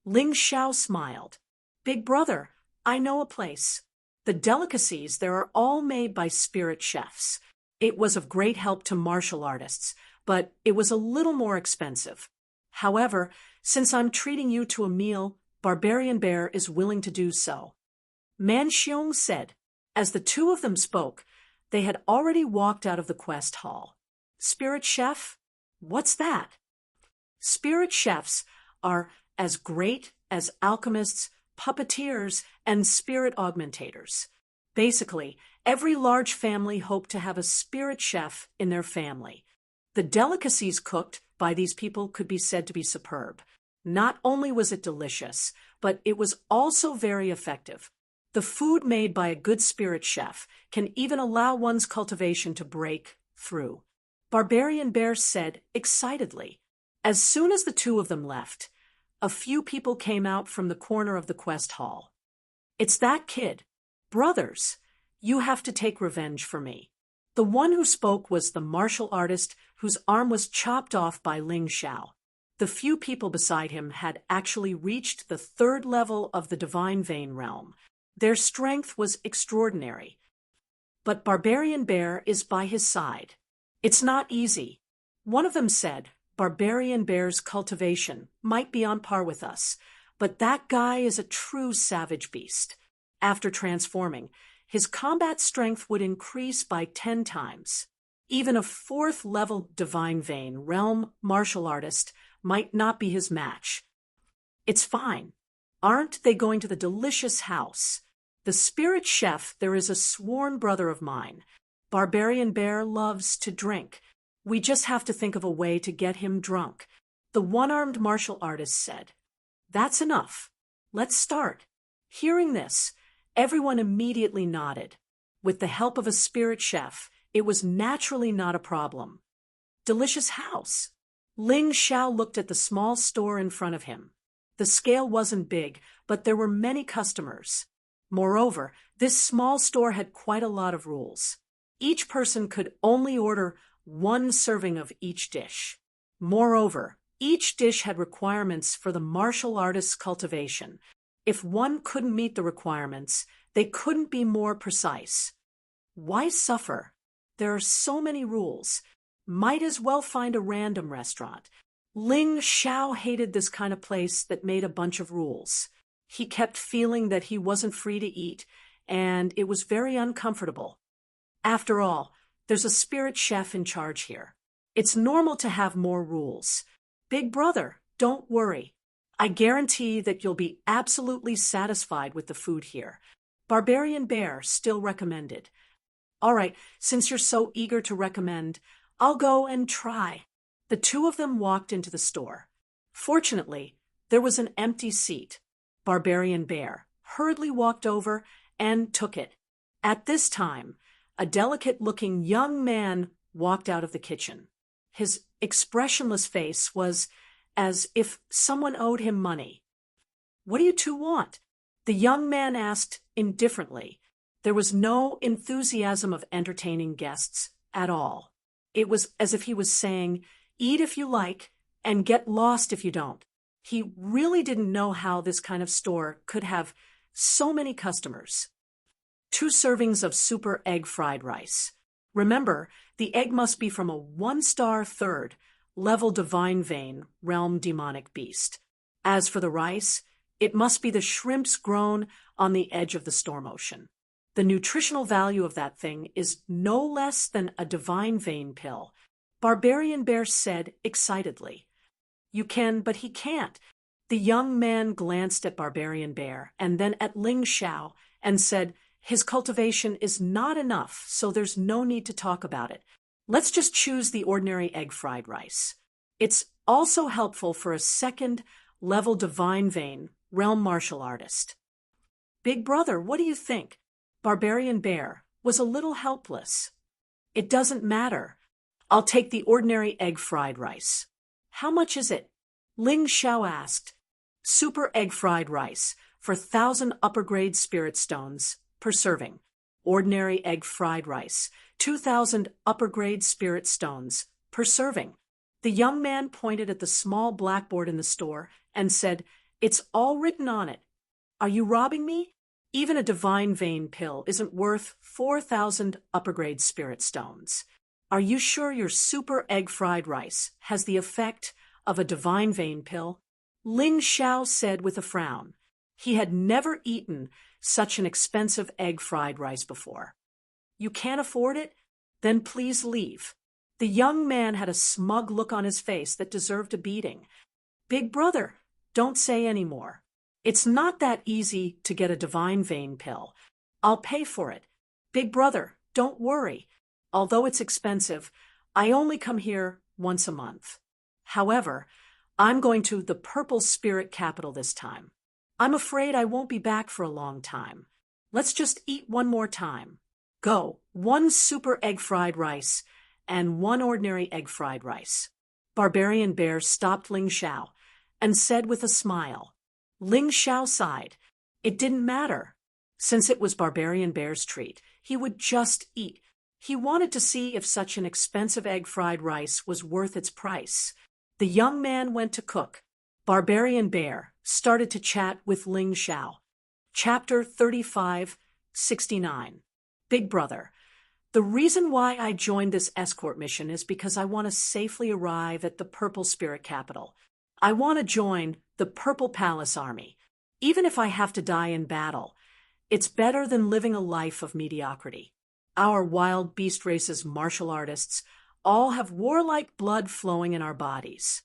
Ling Xiao smiled. "Big brother, I know a place. The delicacies there are all made by spirit chefs. It was of great help to martial artists, but it was a little more expensive. However, since I'm treating you to a meal, Barbarian Bear is willing to do so." Man Xiong said. As the two of them spoke, they had already walked out of the quest hall. "Spirit chef? What's that?" Spirit chefs are as great as alchemists, puppeteers, and spirit augmentators. Basically, every large family hoped to have a spirit chef in their family. The delicacies cooked by these people could be said to be superb. Not only was it delicious, but it was also very effective. The food made by a good spirit chef can even allow one's cultivation to break through. Barbarian Bear said excitedly. As soon as the two of them left, a few people came out from the corner of the quest hall. "It's that kid. Brothers, you have to take revenge for me." The one who spoke was the martial artist whose arm was chopped off by Ling Xiao. The few people beside him had actually reached the 3rd level of the Divine Vein realm. Their strength was extraordinary. But Barbarian Bear is by his side. "It's not easy." One of them said, "Barbarian Bear's cultivation might be on par with us, but that guy is a true savage beast. After transforming, his combat strength would increase by 10 times. Even a 4th level Divine Vein realm martial artist might not be his match." "It's fine. Aren't they going to the delicious house? The spirit chef there is a sworn brother of mine. Barbarian Bear loves to drink. We just have to think of a way to get him drunk," the one-armed martial artist said. "That's enough. Let's start." Hearing this, everyone immediately nodded. With the help of a spirit chef, it was naturally not a problem. Delicious house. Ling Xiao looked at the small store in front of him. The scale wasn't big, but there were many customers. Moreover, this small store had quite a lot of rules. Each person could only order 1 serving of each dish. Moreover, Each dish had requirements for the martial artist's cultivation. If one couldn't meet the requirements, they couldn't be more precise. Why suffer? There are so many rules. Might as well find a random restaurant. Ling Xiao hated this kind of place that made a bunch of rules. He kept feeling that he wasn't free to eat, and it was very uncomfortable. After all, there's a spirit chef in charge here. It's normal to have more rules. Big brother, don't worry. I guarantee that you'll be absolutely satisfied with the food here. Barbarian Bear still recommended. All right, since you're so eager to recommend, I'll go and try. The two of them walked into the store. Fortunately, there was an empty seat. Barbarian Bear hurriedly walked over and took it. At this time, a delicate-looking young man walked out of the kitchen. His expressionless face was as if someone owed him money. "What do you two want?" the young man asked indifferently. There was no enthusiasm of entertaining guests at all. It was as if he was saying, "Eat if you like, and get lost if you don't." He really didn't know how this kind of store could have so many customers. 2 servings of super egg fried rice. Remember, the egg must be from a 1-star 3rd level divine vein realm demonic beast. As for the rice, it must be the shrimps grown on the edge of the storm ocean. The nutritional value of that thing is no less than a divine vein pill, Barbarian Bear said excitedly. "You can, but he can't." The young man glanced at Barbarian Bear and then at Ling Xiao and said, "His cultivation is not enough, so there's no need to talk about it. Let's just choose the ordinary egg fried rice. It's also helpful for a 2nd level divine vein realm martial artist." "Big brother, what do you think?" Barbarian Bear was a little helpless. "It doesn't matter. I'll take the ordinary egg fried rice." "How much is it?" Ling Xiao asked. "Super egg fried rice for 1,000 upper grade spirit stones per serving. Ordinary egg fried rice, 2,000 upper grade spirit stones per serving." The young man pointed at the small blackboard in the store and said, "It's all written on it." "Are you robbing me? Even a divine vein pill isn't worth 4,000 upper grade spirit stones. Are you sure your super egg fried rice has the effect of a divine vein pill?" Ling Xiao said with a frown. He had never eaten such an expensive egg fried rice before. "You can't afford it? Then please leave." The young man had a smug look on his face that deserved a beating. "Big brother, don't say any more. It's not that easy to get a divine vein pill. I'll pay for it. Big brother, don't worry. Although it's expensive, I only come here once a month. However, I'm going to the Purple Spirit Capital this time. I'm afraid I won't be back for a long time. Let's just eat one more time. Go, 1 super egg fried rice and 1 ordinary egg fried rice." Barbarian Bear stopped Ling Xiao and said with a smile. Ling Xiao sighed. It didn't matter. Since it was Barbarian Bear's treat, he would just eat. He wanted to see if such an expensive egg fried rice was worth its price. The young man went to cook. Barbarian Bear started to chat with Ling Xiao. Chapter 35:69. Big brother, the reason why I joined this escort mission is because I want to safely arrive at the Purple Spirit Capital. I want to join the Purple Palace Army, even if I have to die in battle. It's better than living a life of mediocrity. Our wild beast race's martial artists all have warlike blood flowing in our bodies.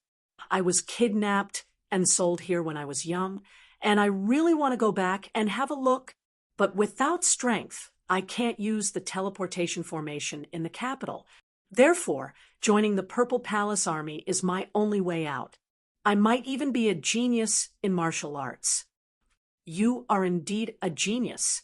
I was kidnapped and sold here when I was young, and I really want to go back and have a look, but without strength, I can't use the teleportation formation in the capital. Therefore, joining the Purple Palace Army is my only way out. I might even be a genius in martial arts." "You are indeed a genius,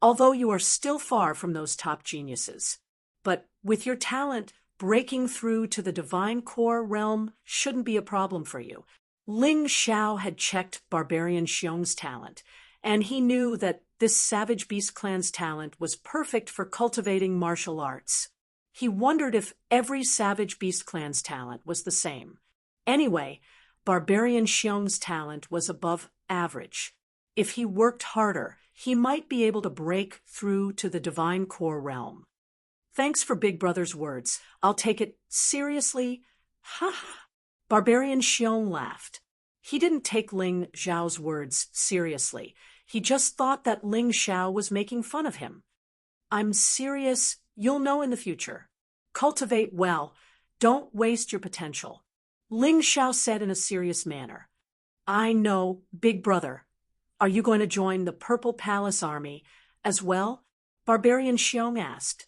although you are still far from those top geniuses. But with your talent, breaking through to the divine core realm shouldn't be a problem for you." Ling Xiao had checked Barbarian Xiong's talent, and he knew that this Savage Beast Clan's talent was perfect for cultivating martial arts. He wondered if every Savage Beast Clan's talent was the same. Anyway, Barbarian Xiong's talent was above average. If he worked harder, he might be able to break through to the divine core realm. Thanks for Big Brother's words. I'll take it seriously. Ha ha. Barbarian Xiong laughed. He didn't take Ling Xiao's words seriously. He just thought that Ling Xiao was making fun of him. I'm serious. You'll know in the future. Cultivate well. Don't waste your potential. Ling Xiao said in a serious manner. I know, Big Brother. Are you going to join the Purple Palace Army as well? Barbarian Xiong asked.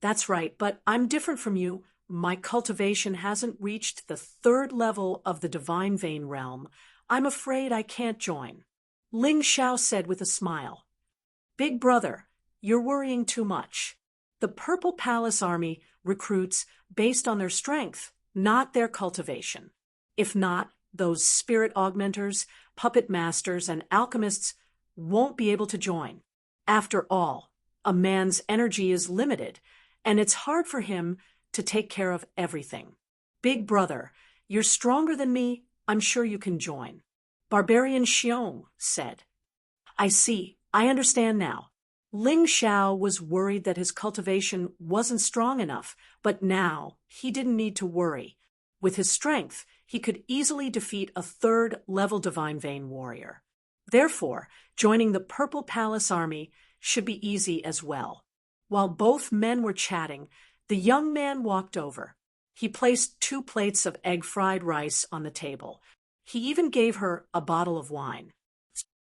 That's right, but I'm different from you. My cultivation hasn't reached the 3rd level of the Divine Vein realm. I'm afraid I can't join. Ling Xiao said with a smile. Big Brother, you're worrying too much. The Purple Palace Army recruits based on their strength, not their cultivation. If not, those spirit augmenters, puppet masters, and alchemists won't be able to join. After all, a man's energy is limited, and it's hard for him to take care of everything. Big Brother, you're stronger than me. I'm sure you can join. Barbarian Xiong said. I see. I understand now. Ling Xiao was worried that his cultivation wasn't strong enough, but now he didn't need to worry. With his strength, he could easily defeat a 3rd-level Divine Vein warrior. Therefore, joining the Purple Palace Army should be easy as well. While both men were chatting, the young man walked over. He placed 2 plates of egg-fried rice on the table. He even gave her a bottle of wine.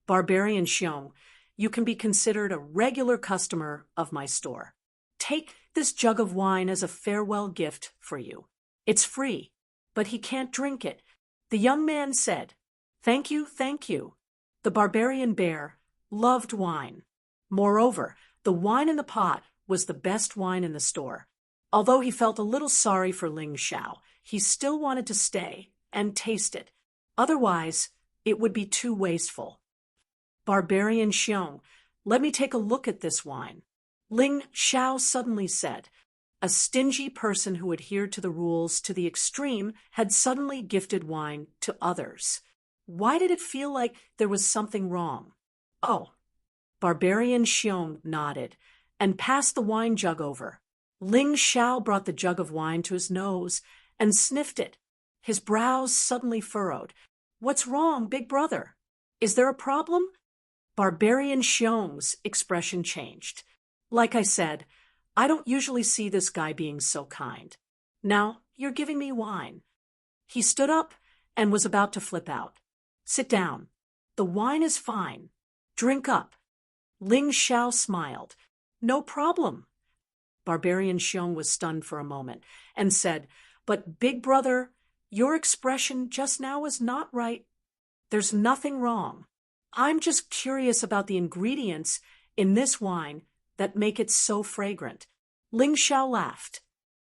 Barbarian Xiong, you can be considered a regular customer of my store. Take this jug of wine as a farewell gift for you. It's free, but he can't drink it. The young man said, Thank you, thank you. The barbarian bear loved wine. Moreover, the wine in the pot was the best wine in the store. Although he felt a little sorry for Ling Xiao, he still wanted to stay and taste it. Otherwise, it would be too wasteful. Barbarian Xiong, let me take a look at this wine. Ling Xiao suddenly said. A stingy person who adhered to the rules to the extreme had suddenly gifted wine to others. Why did it feel like there was something wrong? Oh. Barbarian Xiong nodded and passed the wine jug over. Ling Xiao brought the jug of wine to his nose and sniffed it. His brows suddenly furrowed. What's wrong, Big Brother? Is there a problem? Barbarian Xiong's expression changed. Like I said, I don't usually see this guy being so kind. Now you're giving me wine. He stood up and was about to flip out. Sit down. The wine is fine. Drink up. Ling Xiao smiled. No problem. Barbarian Xiong was stunned for a moment and said, But Big Brother, your expression just now was not right. There's nothing wrong. I'm just curious about the ingredients in this wine that make it so fragrant. Ling Xiao laughed.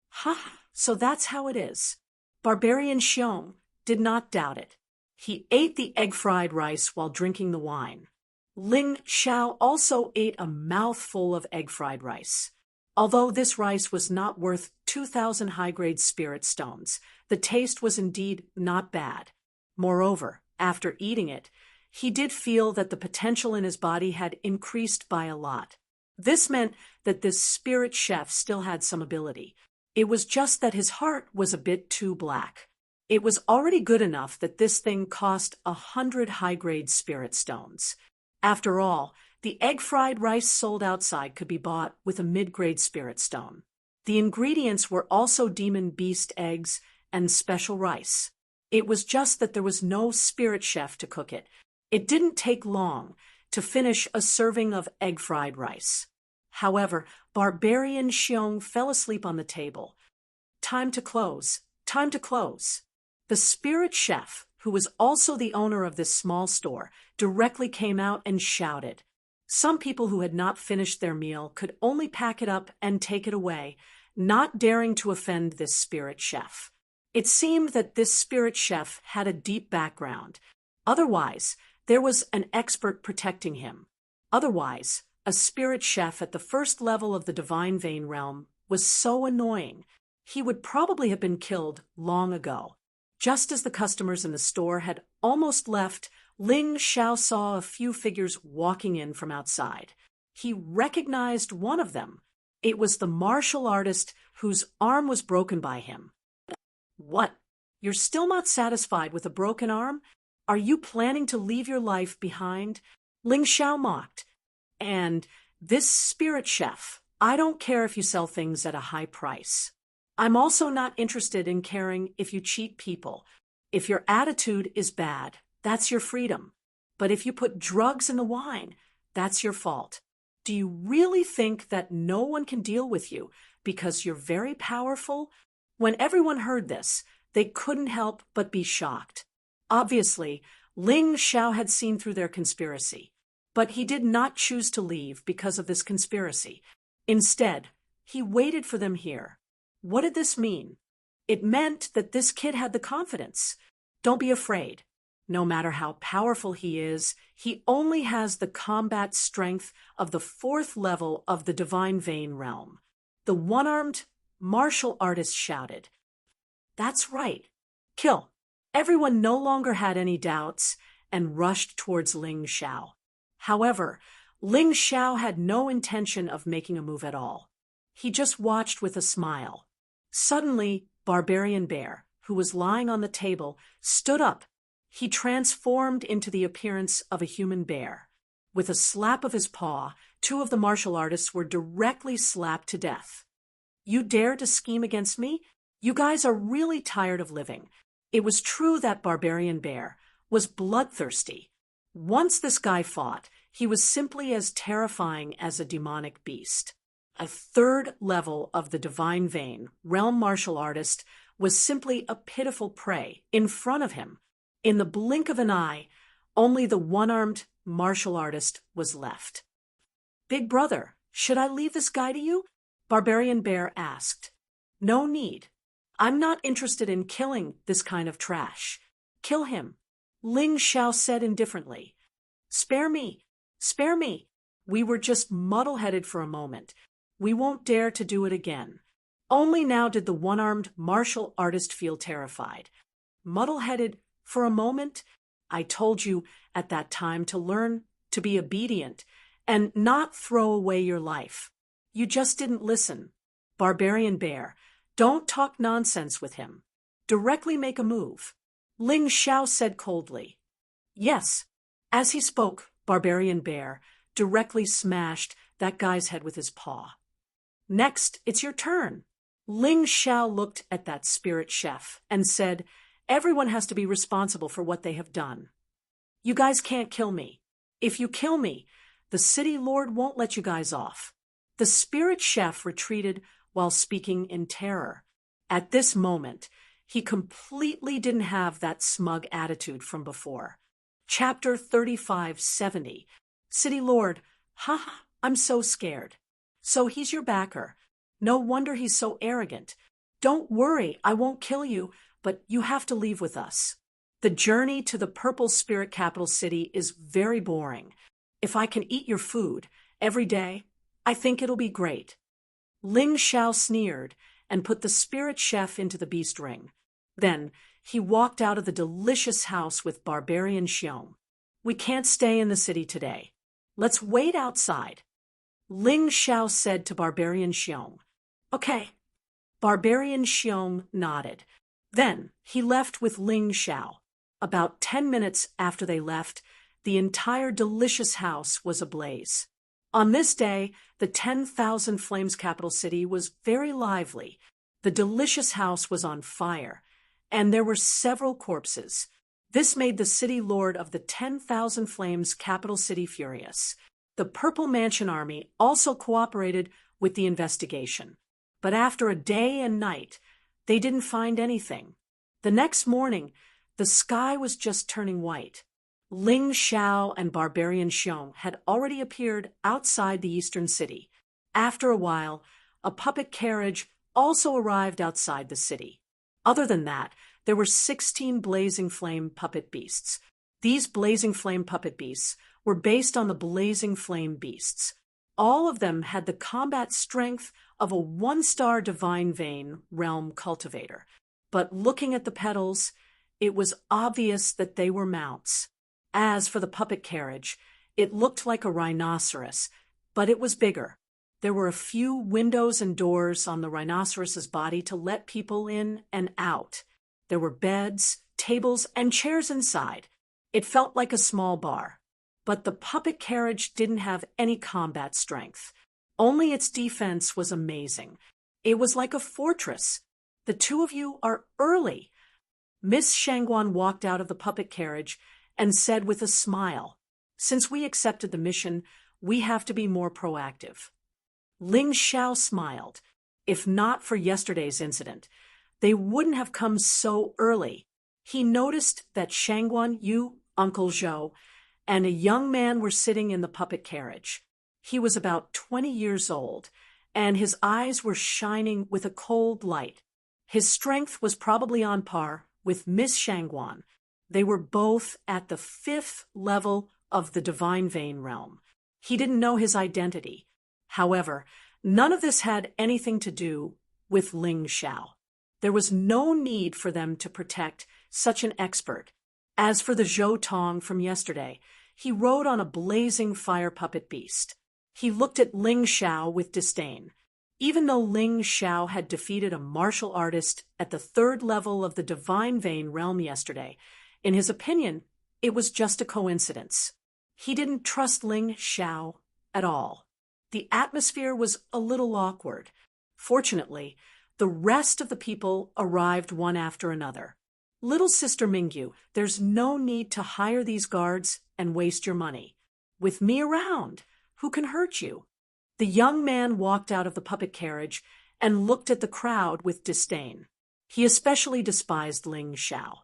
Ha, so that's how it is. Barbarian Xiong did not doubt it. He ate the egg-fried rice while drinking the wine. Ling Xiao also ate a mouthful of egg-fried rice. Although this rice was not worth 2,000 high-grade spirit stones, the taste was indeed not bad. Moreover, after eating it, he did feel that the potential in his body had increased by a lot. This meant that this spirit chef still had some ability. It was just that his heart was a bit too black. It was already good enough that this thing cost 100 high-grade spirit stones. After all, the egg-fried rice sold outside could be bought with a mid-grade spirit stone. The ingredients were also demon beast eggs and special rice. It was just that there was no spirit chef to cook it. It didn't take long to finish a serving of egg-fried rice. However, Barbarian Xiong fell asleep on the table. Time to close. Time to close. The spirit chef, who was also the owner of this small store, directly came out and shouted. Some people who had not finished their meal could only pack it up and take it away, not daring to offend this spirit chef. It seemed that this spirit chef had a deep background. Otherwise, there was an expert protecting him. Otherwise, a spirit chef at the first level of the Divine Vein realm was so annoying, he would probably have been killed long ago. Just as the customers in the store had almost left, Ling Xiao saw a few figures walking in from outside. He recognized one of them. It was the martial artist whose arm was broken by him. What? You're still not satisfied with a broken arm? Are you planning to leave your life behind? Ling Xiao mocked. And this spirit chef, I don't care if you sell things at a high price. I'm also not interested in caring if you cheat people. If your attitude is bad, that's your freedom. But if you put drugs in the wine, that's your fault. Do you really think that no one can deal with you because you're very powerful? When everyone heard this, they couldn't help but be shocked. Obviously, Ling Xiao had seen through their conspiracy, but he did not choose to leave because of this conspiracy. Instead, he waited for them here. What did this mean? It meant that this kid had the confidence. Don't be afraid. No matter how powerful he is, he only has the combat strength of the 4th level of the Divine Vein realm. The one-armed martial artist shouted. That's right. Kill. Everyone no longer had any doubts and rushed towards Ling Xiao. However, Ling Xiao had no intention of making a move at all. He just watched with a smile. Suddenly, Barbarian Bear, who was lying on the table, stood up. He transformed into the appearance of a human bear. With a slap of his paw, 2 of the martial artists were directly slapped to death. You dare to scheme against me? You guys are really tired of living. It was true that Barbarian Bear was bloodthirsty. Once this guy fought, he was simply as terrifying as a demonic beast. A 3rd level of the Divine Vein realm martial artist was simply a pitiful prey in front of him. In the blink of an eye, only the one-armed martial artist was left. Big brother, should I leave this guy to you? Barbarian Bear asked. No need. I'm not interested in killing this kind of trash. Kill him. Ling Xiao said indifferently. Spare me. Spare me. We were just muddle-headed for a moment. We won't dare to do it again. Only now did the one-armed martial artist feel terrified. Muddle-headed for a moment? I told you at that time to learn to be obedient and not throw away your life. You just didn't listen. Barbarian Bear, don't talk nonsense with him. Directly make a move. Ling Xiao said coldly. Yes. As he spoke, Barbarian Bear directly smashed that guy's head with his paw. Next, it's your turn. Ling Xiao looked at that spirit chef and said, everyone has to be responsible for what they have done. You guys can't kill me. If you kill me, the city lord won't let you guys off. The spirit chef retreated while speaking in terror. At this moment, he completely didn't have that smug attitude from before. Chapter 3570. City Lord, haha, I'm so scared. So he's your backer. No wonder he's so arrogant. Don't worry, I won't kill you, but you have to leave with us. The journey to the Purple Spirit Capital City is very boring. If I can eat your food every day, I think it'll be great. Ling Xiao sneered and put the spirit chef into the beast ring. Then he walked out of the delicious house with Barbarian Xiong. We can't stay in the city today. Let's wait outside. Ling Xiao said to Barbarian Xiong. Okay. Barbarian Xiong nodded. Then he left with Ling Xiao. About 10 minutes after they left, the entire delicious house was ablaze. On this day, the 10,000 Flames capital city was very lively. The delicious house was on fire, and there were several corpses. This made the city lord of the 10,000 Flames capital city furious. The Purple Mansion Army also cooperated with the investigation. But after a day and night, they didn't find anything. The next morning, the sky was just turning white. Ling Xiao and Barbarian Xiong had already appeared outside the eastern city. After a while, a puppet carriage also arrived outside the city. Other than that, there were 16 blazing flame puppet beasts. These blazing flame puppet beasts were based on the blazing flame beasts. All of them had the combat strength of a 1-star divine vein realm cultivator. But looking at the petals, It was obvious that they were mounts. As for the puppet carriage, it looked like a rhinoceros, but it was bigger. There were a few windows and doors on the rhinoceros's body to let people in and out. There were beds, tables, and chairs inside. It felt like a small bar. But the puppet carriage didn't have any combat strength. Only its defense was amazing. It was like a fortress. The two of you are early. Miss Shangguan walked out of the puppet carriage and said with a smile, "Since we accepted the mission, we have to be more proactive." Ling Xiao smiled. If not for yesterday's incident, they wouldn't have come so early. He noticed that Shangguan Yu, Uncle Zhou, and a young man were sitting in the puppet carriage. He was about 20 years old, and his eyes were shining with a cold light. His strength was probably on par with Miss Shangguan. They were both at the 5th level of the divine vein realm. He didn't know his identity. However, none of this had anything to do with Ling Xiao. There was no need for them to protect such an expert. As for the Zhou Tong from yesterday, he rode on a blazing fire puppet beast. He looked at Ling Xiao with disdain. Even though Ling Xiao had defeated a martial artist at the 3rd level of the divine vein realm yesterday, in his opinion, it was just a coincidence. He didn't trust Ling Xiao at all. The atmosphere was a little awkward. Fortunately, the rest of the people arrived one after another. "Little Sister Mingyu, there's no need to hire these guards and waste your money. With me around, who can hurt you?" The young man walked out of the puppet carriage and looked at the crowd with disdain. He especially despised Ling Xiao.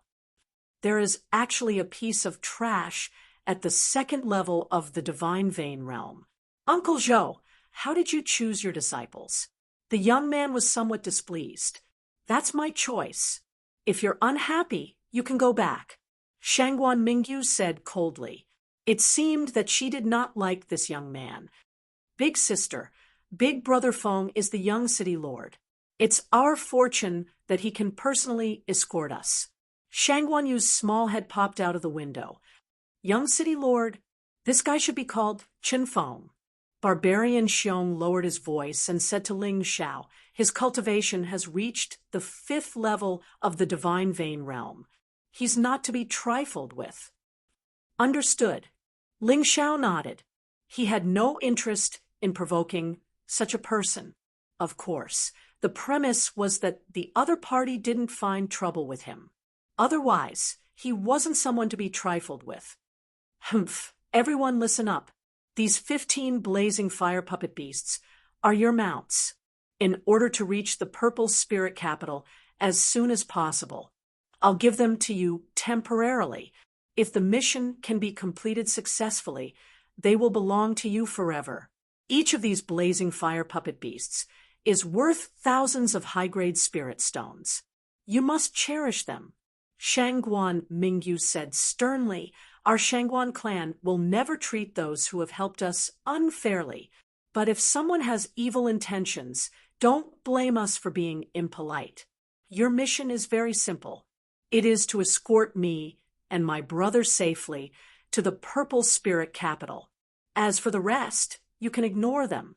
"There is actually a piece of trash at the 2nd level of the divine vein realm. Uncle Zhou, how did you choose your disciples?" The young man was somewhat displeased. "That's my choice. If you're unhappy, you can go back," Shangguan Mingyu said coldly. It seemed that she did not like this young man. "Big sister, Big Brother Feng is the young city lord. It's our fortune that he can personally escort us." Shangguan Yu's small head popped out of the window. "Young city lord, this guy should be called Chen Feng." Barbarian Xiong lowered his voice and said to Ling Xiao, "His cultivation has reached the 5th level of the divine vein realm. He's not to be trifled with." "Understood." Ling Xiao nodded. He had no interest in provoking such a person. Of course, the premise was that the other party didn't find trouble with him. Otherwise, he wasn't someone to be trifled with. "Humph, everyone listen up. These 15 blazing fire puppet beasts are your mounts. In order to reach the purple spirit capital as soon as possible, I'll give them to you temporarily. If the mission can be completed successfully, they will belong to you forever. Each of these blazing fire puppet beasts is worth thousands of high-grade spirit stones. You must cherish them." Shangguan Mingyu said sternly, "Our Shangguan clan will never treat those who have helped us unfairly. But if someone has evil intentions, don't blame us for being impolite. Your mission is very simple. It is to escort me and my brother safely to the purple spirit capital. As for the rest, you can ignore them."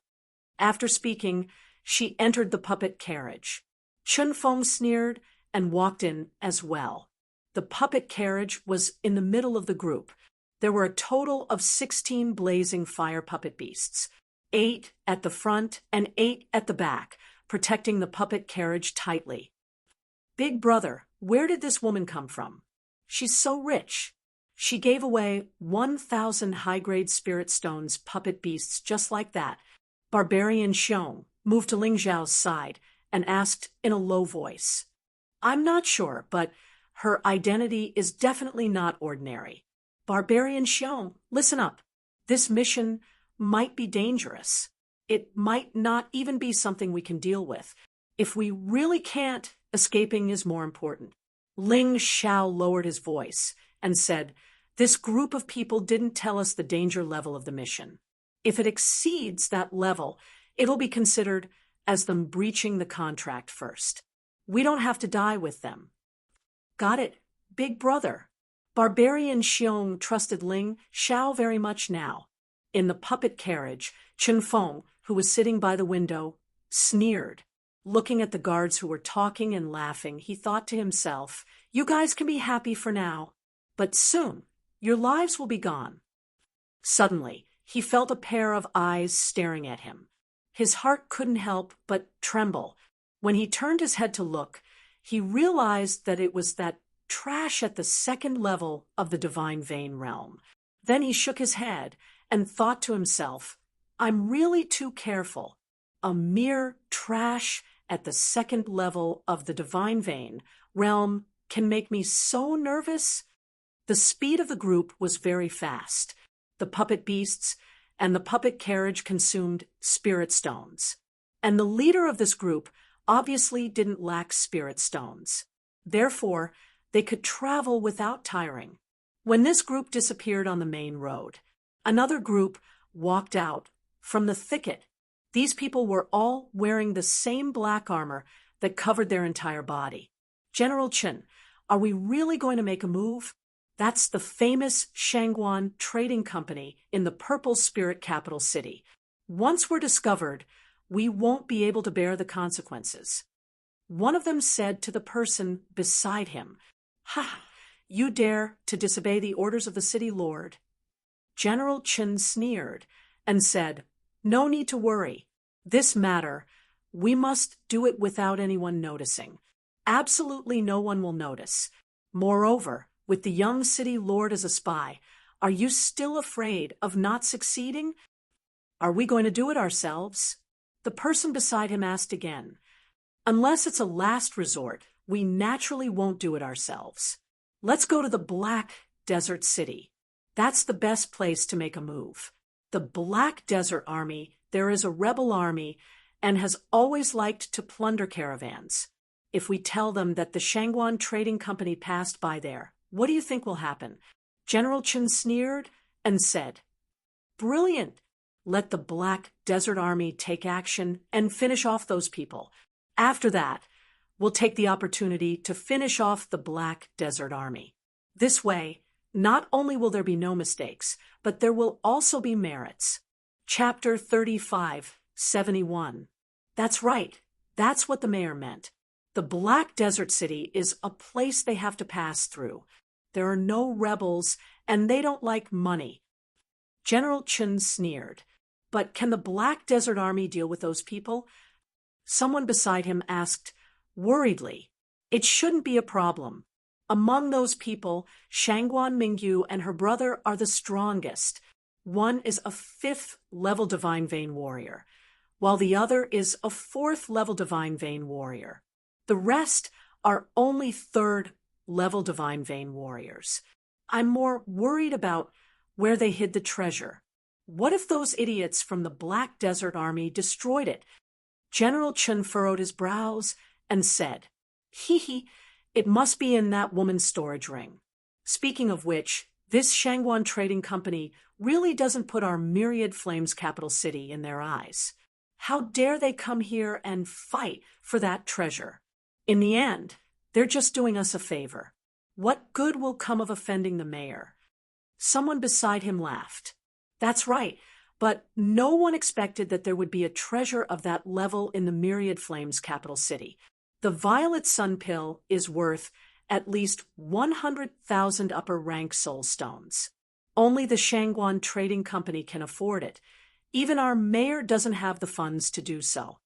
After speaking, she entered the puppet carriage. Chun Feng sneered and walked in as well. The puppet carriage was in the middle of the group. There were a total of 16 blazing fire puppet beasts, 8 at the front and 8 at the back, protecting the puppet carriage tightly. "Big brother, where did this woman come from? She's so rich." She gave away 1,000 high-grade spirit stones puppet beasts just like that. Barbarian Xiong moved to Ling Zhao's side and asked in a low voice, "I'm not sure, but her identity is definitely not ordinary." Barbarian Xiong, listen up. This mission might be dangerous. It might not even be something we can deal with. If we really can't, escaping is more important. Ling Xiao lowered his voice and said, "This group of people didn't tell us the danger level of the mission. If it exceeds that level, it'll be considered as them breaching the contract first. We don't have to die with them." "Got it. big brother. Barbarian Xiong trusted Ling Xiao very much now. In the puppet carriage, Chen Feng, who was sitting by the window, sneered. Looking at the guards who were talking and laughing, he thought to himself, "You guys can be happy for now, but soon your lives will be gone." Suddenly, he felt a pair of eyes staring at him. His heart couldn't help but tremble. When he turned his head to look, he realized that it was that trash at the second level of the divine vein realm. Then he shook his head and thought to himself, "I'm really too careful. A mere trash at the second level of the divine vein realm can make me so nervous." The speed of the group was very fast. The puppet beasts and the puppet carriage consumed spirit stones. And the leader of this group obviously didn't lack spirit stones. Therefore, they could travel without tiring. When this group disappeared on the main road, another group walked out from the thicket. These people were all wearing the same black armor that covered their entire body. "General Chen, are we really going to make a move?" That's the famous Shangguan Trading Company in the Purple Spirit capital city. "Once we're discovered, we won't be able to bear the consequences." One of them said to the person beside him, "Ha! You dare to disobey the orders of the city lord?" General Chen sneered and said, "No need to worry. This matter, we must do it without anyone noticing. Absolutely no one will notice. Moreover, with the young city lord as a spy, are you still afraid of not succeeding? Are we going to do it ourselves?" The person beside him asked again, "Unless it's a last resort, we naturally won't do it ourselves. Let's go to the Black Desert City. That's the best place to make a move. The Black Desert Army, there is a rebel army and has always liked to plunder caravans. If we tell them that the Shangguan Trading Company passed by there, what do you think will happen?" General Chen sneered and said, "Brilliant. Let the Black Desert Army take action and finish off those people. After that, we'll take the opportunity to finish off the Black Desert Army. This way, not only will there be no mistakes, but there will also be merits." Chapter 3571. That's right. That's what the mayor meant. The Black Desert City is a place they have to pass through. There are no rebels, and they don't like money. General Chen sneered. "But can the Black Desert Army deal with those people?" Someone beside him asked worriedly. "It shouldn't be a problem. Among those people, Shangguan Mingyu and her brother are the strongest. One is a 5th-level Divine Vein warrior, while the other is a 4th-level Divine Vein warrior. The rest are only 3rd-level Divine Vein warriors. I'm more worried about where they hid the treasure. What if those idiots from the Black Desert Army destroyed it?" General Chen furrowed his brows and said, "Hee, it must be in that woman's storage ring. Speaking of which, this Shangguan Trading Company really doesn't put our Myriad Flames capital city in their eyes. How dare they come here and fight for that treasure? In the end, they're just doing us a favor. What good will come of offending the mayor?" Someone beside him laughed. "That's right, but no one expected that there would be a treasure of that level in the Myriad Flames capital city. The Violet Sun Pill is worth at least 100,000 upper-rank soul stones. Only the Shangguan Trading Company can afford it. Even our mayor doesn't have the funds to do so."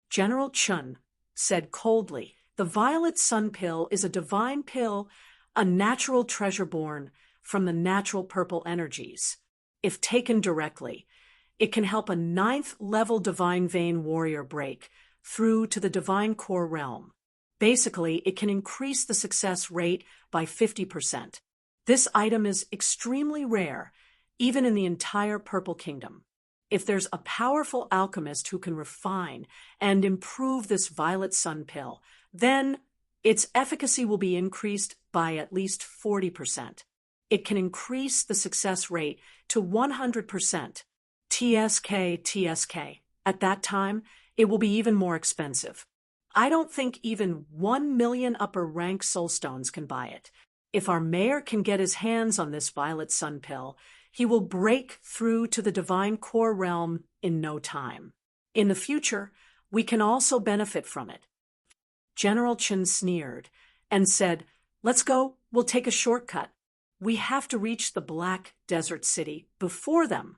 General Chen said coldly, "The Violet Sun Pill is a divine pill, a natural treasure born from the natural purple energies. If taken directly, it can help a 9th-level Divine Vein warrior break through to the Divine Core realm. Basically, it can increase the success rate by 50%. This item is extremely rare, even in the entire Purple Kingdom. If there's a powerful alchemist who can refine and improve this Violet Sun Pill, then its efficacy will be increased by at least 40%. It can increase the success rate to 100%. TSK. At that time, it will be even more expensive. I don't think even 1 million upper rank soulstones can buy it. If our mayor can get his hands on this violet sun pill, he will break through to the divine core realm in no time. In the future, we can also benefit from it." General Chen sneered and said, "Let's go, we'll take a shortcut. We have to reach the Black Desert City before them."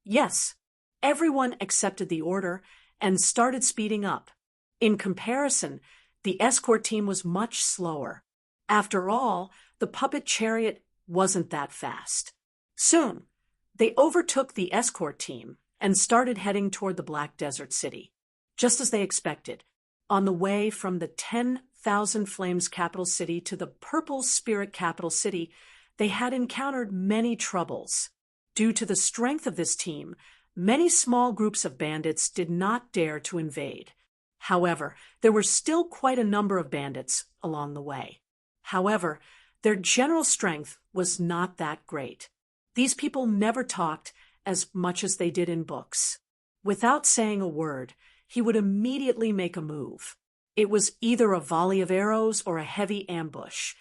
Yes, everyone accepted the order and started speeding up. In comparison, the escort team was much slower. After all, the puppet chariot wasn't that fast. Soon, they overtook the escort team and started heading toward the Black Desert City. Just as they expected, on the way from the 10,000 Flames capital city to the Purple Spirit capital city, they had encountered many troubles. Due to the strength of this team, many small groups of bandits did not dare to invade. However, there were still quite a number of bandits along the way. However, their general strength was not that great. These people never talked as much as they did in books. Without saying a word, he would immediately make a move. It was either a volley of arrows or a heavy ambush.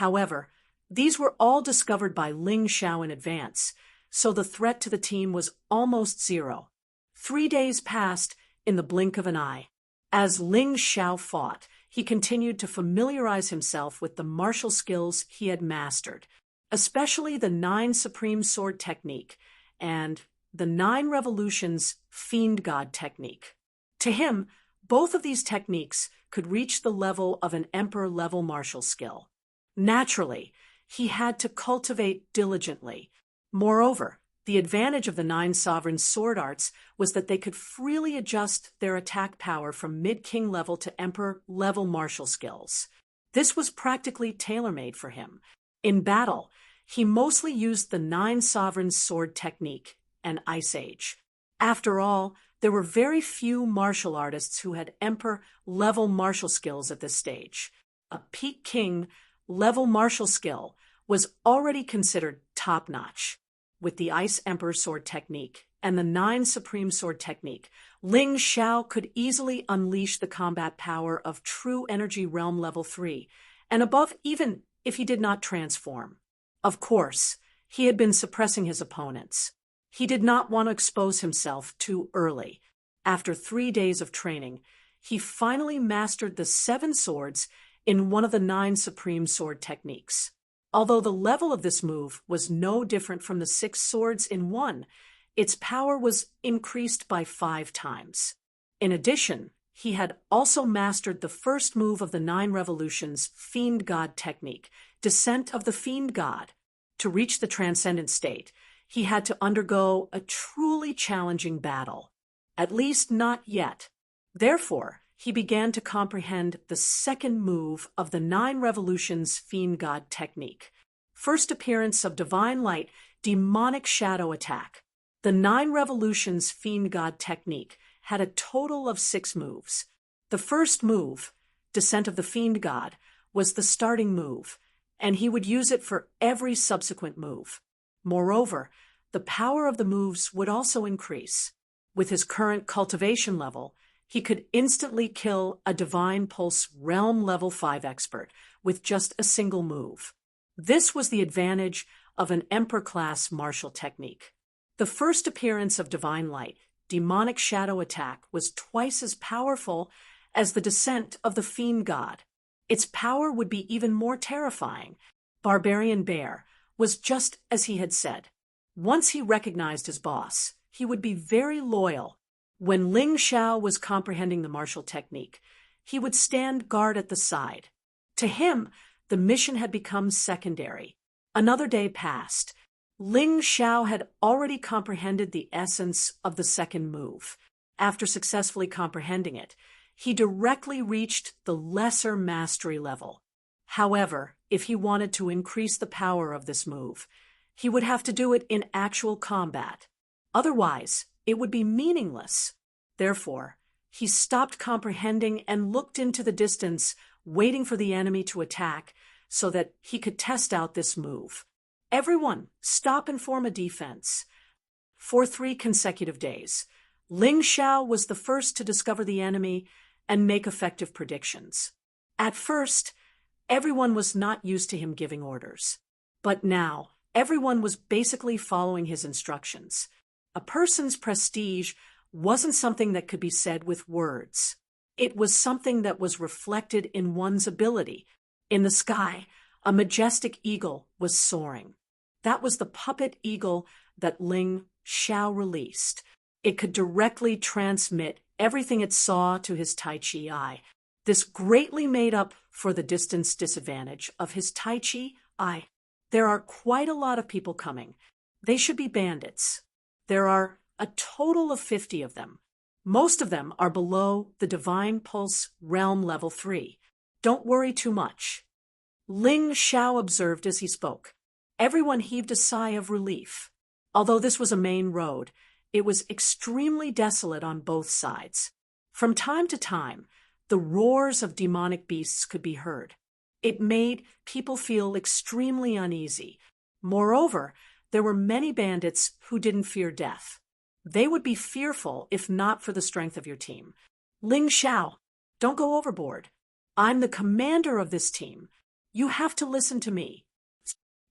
However, these were all discovered by Ling Xiao in advance, so the threat to the team was almost zero. 3 days passed in the blink of an eye. As Ling Xiao fought, he continued to familiarize himself with the martial skills he had mastered, especially the 9 Supreme Sword technique and the 9 Revolutions Fiend God technique. To him, both of these techniques could reach the level of an emperor-level martial skill. Naturally, he had to cultivate diligently. Moreover, the advantage of the 9 sovereign sword arts was that they could freely adjust their attack power from mid-king level to emperor-level martial skills. This was practically tailor-made for him. In battle, he mostly used the 9 sovereign sword technique and Ice Age. After all, there were very few martial artists who had emperor-level martial skills at this stage. A peak king-level martial skill was already considered top-notch. With the Ice Emperor Sword technique and the 9 Supreme Sword technique, Ling Xiao could easily unleash the combat power of True Energy Realm Level 3, and above even if he did not transform. Of course, he had been suppressing his opponents. He did not want to expose himself too early. After 3 days of training, he finally mastered the 7 swords in one of the 9 Supreme Sword techniques. Although the level of this move was no different from the 6 swords in one, its power was increased by 5 times. In addition, he had also mastered the first move of the 9 Revolutions Fiend God technique, Descent of the Fiend God. To reach the transcendent state, he had to undergo a truly challenging battle. At least not yet. Therefore, he began to comprehend the second move of the 9 Revolutions Fiend God technique. First appearance of Divine Light, Demonic Shadow Attack. The 9 Revolutions Fiend God technique had a total of 6 moves. The first move, Descent of the Fiend God, was the starting move, and he would use it for every subsequent move. Moreover, the power of the moves would also increase. With his current cultivation level, he could instantly kill a Divine Pulse Realm Level 5 expert with just a single move. This was the advantage of an Emperor-class martial technique. The first appearance of Divine Light, Demonic Shadow Attack, was twice as powerful as the Descent of the Fiend God. Its power would be even more terrifying. Barbarian Bear was just as he had said. Once he recognized his boss, he would be very loyal. When Ling Xiao was comprehending the martial technique, he would stand guard at the side. To him, the mission had become secondary. Another day passed. Ling Xiao had already comprehended the essence of the second move. After successfully comprehending it, he directly reached the lesser mastery level. However, if he wanted to increase the power of this move, he would have to do it in actual combat. Otherwise, it would be meaningless. Therefore, he stopped comprehending and looked into the distance, waiting for the enemy to attack so that he could test out this move. Everyone, stop and form a defense. For 3 consecutive days, Ling Xiao was the first to discover the enemy and make effective predictions. At first, Everyone was not used to him giving orders. But now, everyone was basically following his instructions. A person's prestige wasn't something that could be said with words. It was something that was reflected in one's ability. In the sky, a majestic eagle was soaring. That was the puppet eagle that Ling Xiao released. It could directly transmit everything it saw to his Tai Chi eye. This greatly made up for the distance disadvantage of his Tai Chi eye. There are quite a lot of people coming. They should be bandits. There are a total of 50 of them. Most of them are below the Divine Pulse Realm Level 3. Don't worry too much. Ling Xiao observed as he spoke. Everyone heaved a sigh of relief. Although this was a main road, it was extremely desolate on both sides. From time to time, the roars of demonic beasts could be heard. It made people feel extremely uneasy. Moreover, there were many bandits who didn't fear death. They would be fearful if not for the strength of your team. Ling Xiao, don't go overboard. I'm the commander of this team. You have to listen to me.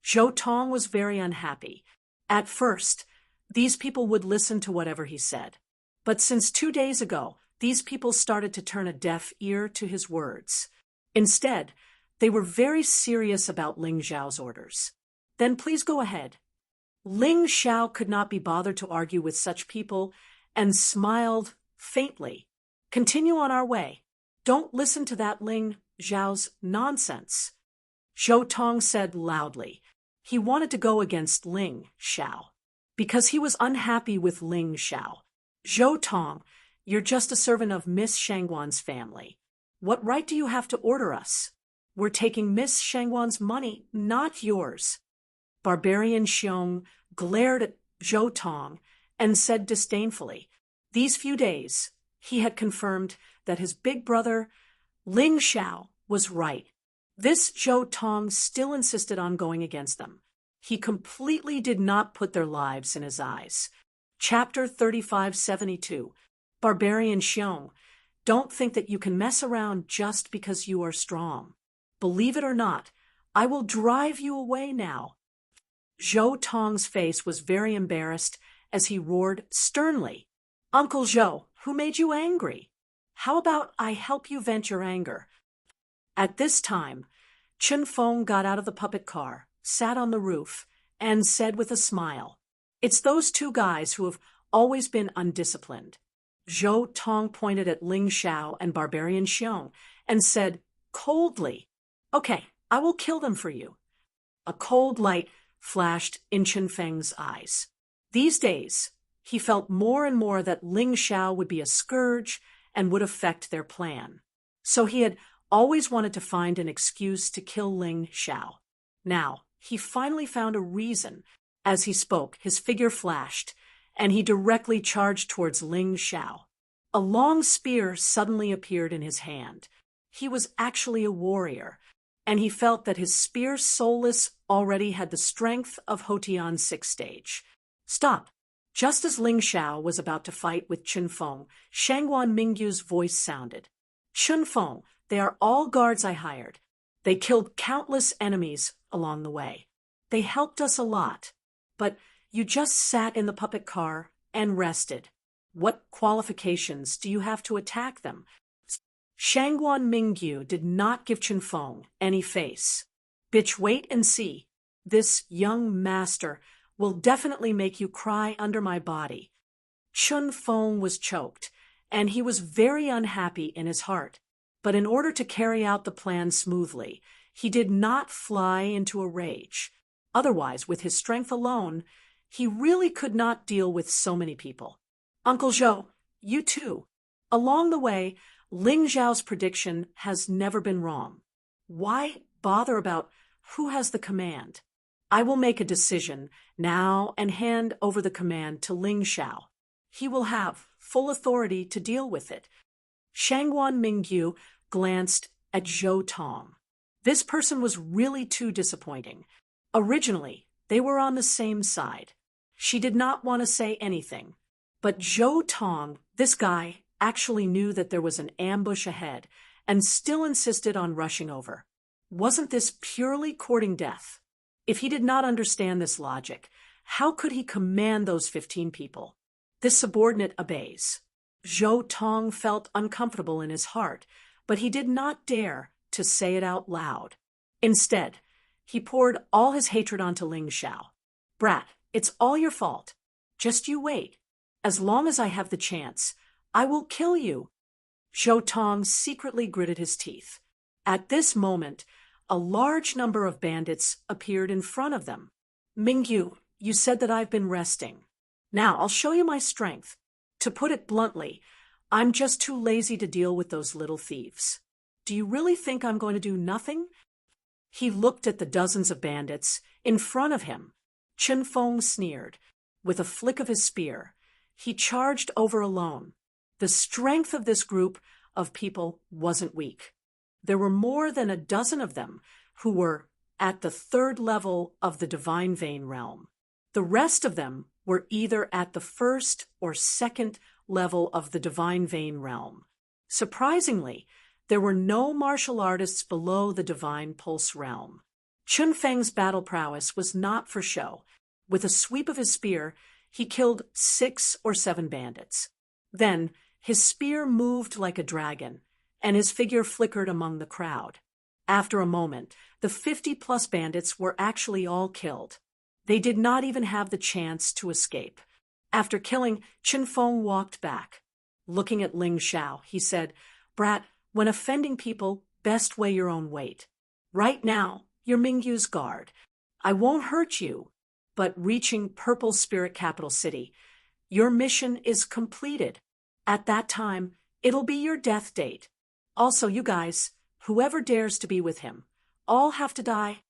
Zhou Tong was very unhappy. At first, these people would listen to whatever he said. But since 2 days ago, these people started to turn a deaf ear to his words. Instead, they were very serious about Ling Xiao's orders. Then please go ahead. Ling Xiao could not be bothered to argue with such people and smiled faintly. Continue on our way. Don't listen to that Ling Xiao's nonsense. Zhou Tong said loudly. He wanted to go against Ling Xiao because he was unhappy with Ling Xiao. Zhou Tong, you're just a servant of Miss Shangguan's family. What right do you have to order us? We're taking Miss Shangguan's money, not yours. Barbarian Xiong glared at Zhou Tong and said disdainfully, these few days, he had confirmed that his big brother, Ling Xiao, was right. This Zhou Tong still insisted on going against them. He completely did not put their lives in his eyes. Chapter 3572. Barbarian Xiong, don't think that you can mess around just because you are strong. Believe it or not, I will drive you away now. Zhou Tong's face was very embarrassed as he roared sternly, Uncle Zhou, who made you angry? How about I help you vent your anger? At this time, Chen Feng got out of the puppet car, sat on the roof, and said with a smile, it's those two guys who have always been undisciplined. Zhou Tong pointed at Ling Xiao and Barbarian Xiong and said coldly, okay, I will kill them for you. A cold light flashed in Chen Feng's eyes. These days, he felt more and more that Ling Xiao would be a scourge and would affect their plan. So he had always wanted to find an excuse to kill Ling Xiao. Now, he finally found a reason. As he spoke, his figure flashed, and he directly charged towards Ling Xiao. A long spear suddenly appeared in his hand. He was actually a warrior, and he felt that his spear soulless already had the strength of Hotian's 6th stage. Stop! Just as Ling Xiao was about to fight with Chen Feng, Shangguan Mingyu's voice sounded. Chen Feng, they are all guards I hired. They killed countless enemies along the way. They helped us a lot. But you just sat in the puppet car and rested. What qualifications do you have to attack them? Shangguan Mingyu did not give Chen Feng any face. Bitch, wait and see. This young master will definitely make you cry under my body. Chen Feng was choked, and he was very unhappy in his heart. But in order to carry out the plan smoothly, he did not fly into a rage. Otherwise, with his strength alone, he really could not deal with so many people. Uncle Zhou, you too. Along the way, Ling Xiao's prediction has never been wrong. Why bother about who has the command? I will make a decision now and hand over the command to Ling Xiao. He will have full authority to deal with it. Shangguan Mingyu glanced at Zhou Tong. This person was really too disappointing. Originally, they were on the same side. She did not want to say anything. But Zhou Tong, this guy, actually knew that there was an ambush ahead and still insisted on rushing over. Wasn't this purely courting death? If he did not understand this logic, how could he command those 15 people? This subordinate obeys. Zhou Tong felt uncomfortable in his heart, but he did not dare to say it out loud. Instead, he poured all his hatred onto Ling Xiao. Brat, it's all your fault. Just you wait. As long as I have the chance, I will kill you. Zhou Tong secretly gritted his teeth. At this moment, a large number of bandits appeared in front of them. Mingyu, you said that I've been resting. Now I'll show you my strength. To put it bluntly, I'm just too lazy to deal with those little thieves. Do you really think I'm going to do nothing? He looked at the dozens of bandits in front of him. Chen Feng sneered. With a flick of his spear, he charged over alone. The strength of this group of people wasn't weak. There were more than a dozen of them who were at the 3rd level of the divine vein realm. The rest of them were either at the 1st or 2nd level of the divine vein realm. Surprisingly, there were no martial artists below the divine pulse realm. Chun Feng's battle prowess was not for show. With a sweep of his spear, he killed 6 or 7 bandits. Then, his spear moved like a dragon, and his figure flickered among the crowd. After a moment, the 50-plus bandits were actually all killed. They did not even have the chance to escape. After killing, Chen Feng walked back. Looking at Ling Xiao, he said, Brat, when offending people, best weigh your own weight. Right now, you're Mingyu's guard. I won't hurt you, but reaching Purple Spirit Capital City, your mission is completed. At that time, it'll be your death date. Also, you guys, whoever dares to be with him, all have to die.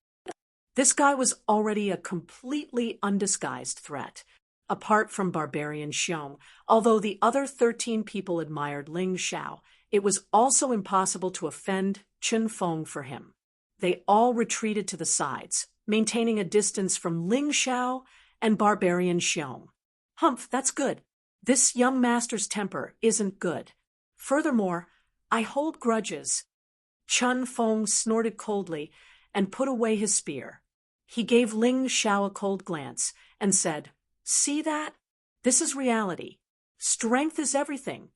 This guy was already a completely undisguised threat. Apart from Barbarian Xiong, although the other 13 people admired Ling Xiao, it was also impossible to offend Chen Feng for him. They all retreated to the sides, maintaining a distance from Ling Xiao and Barbarian Xiong. Humph, that's good. This young master's temper isn't good. Furthermore, I hold grudges. Chen Feng snorted coldly and put away his spear. He gave Ling Xiao a cold glance and said, See that? This is reality. Strength is everything.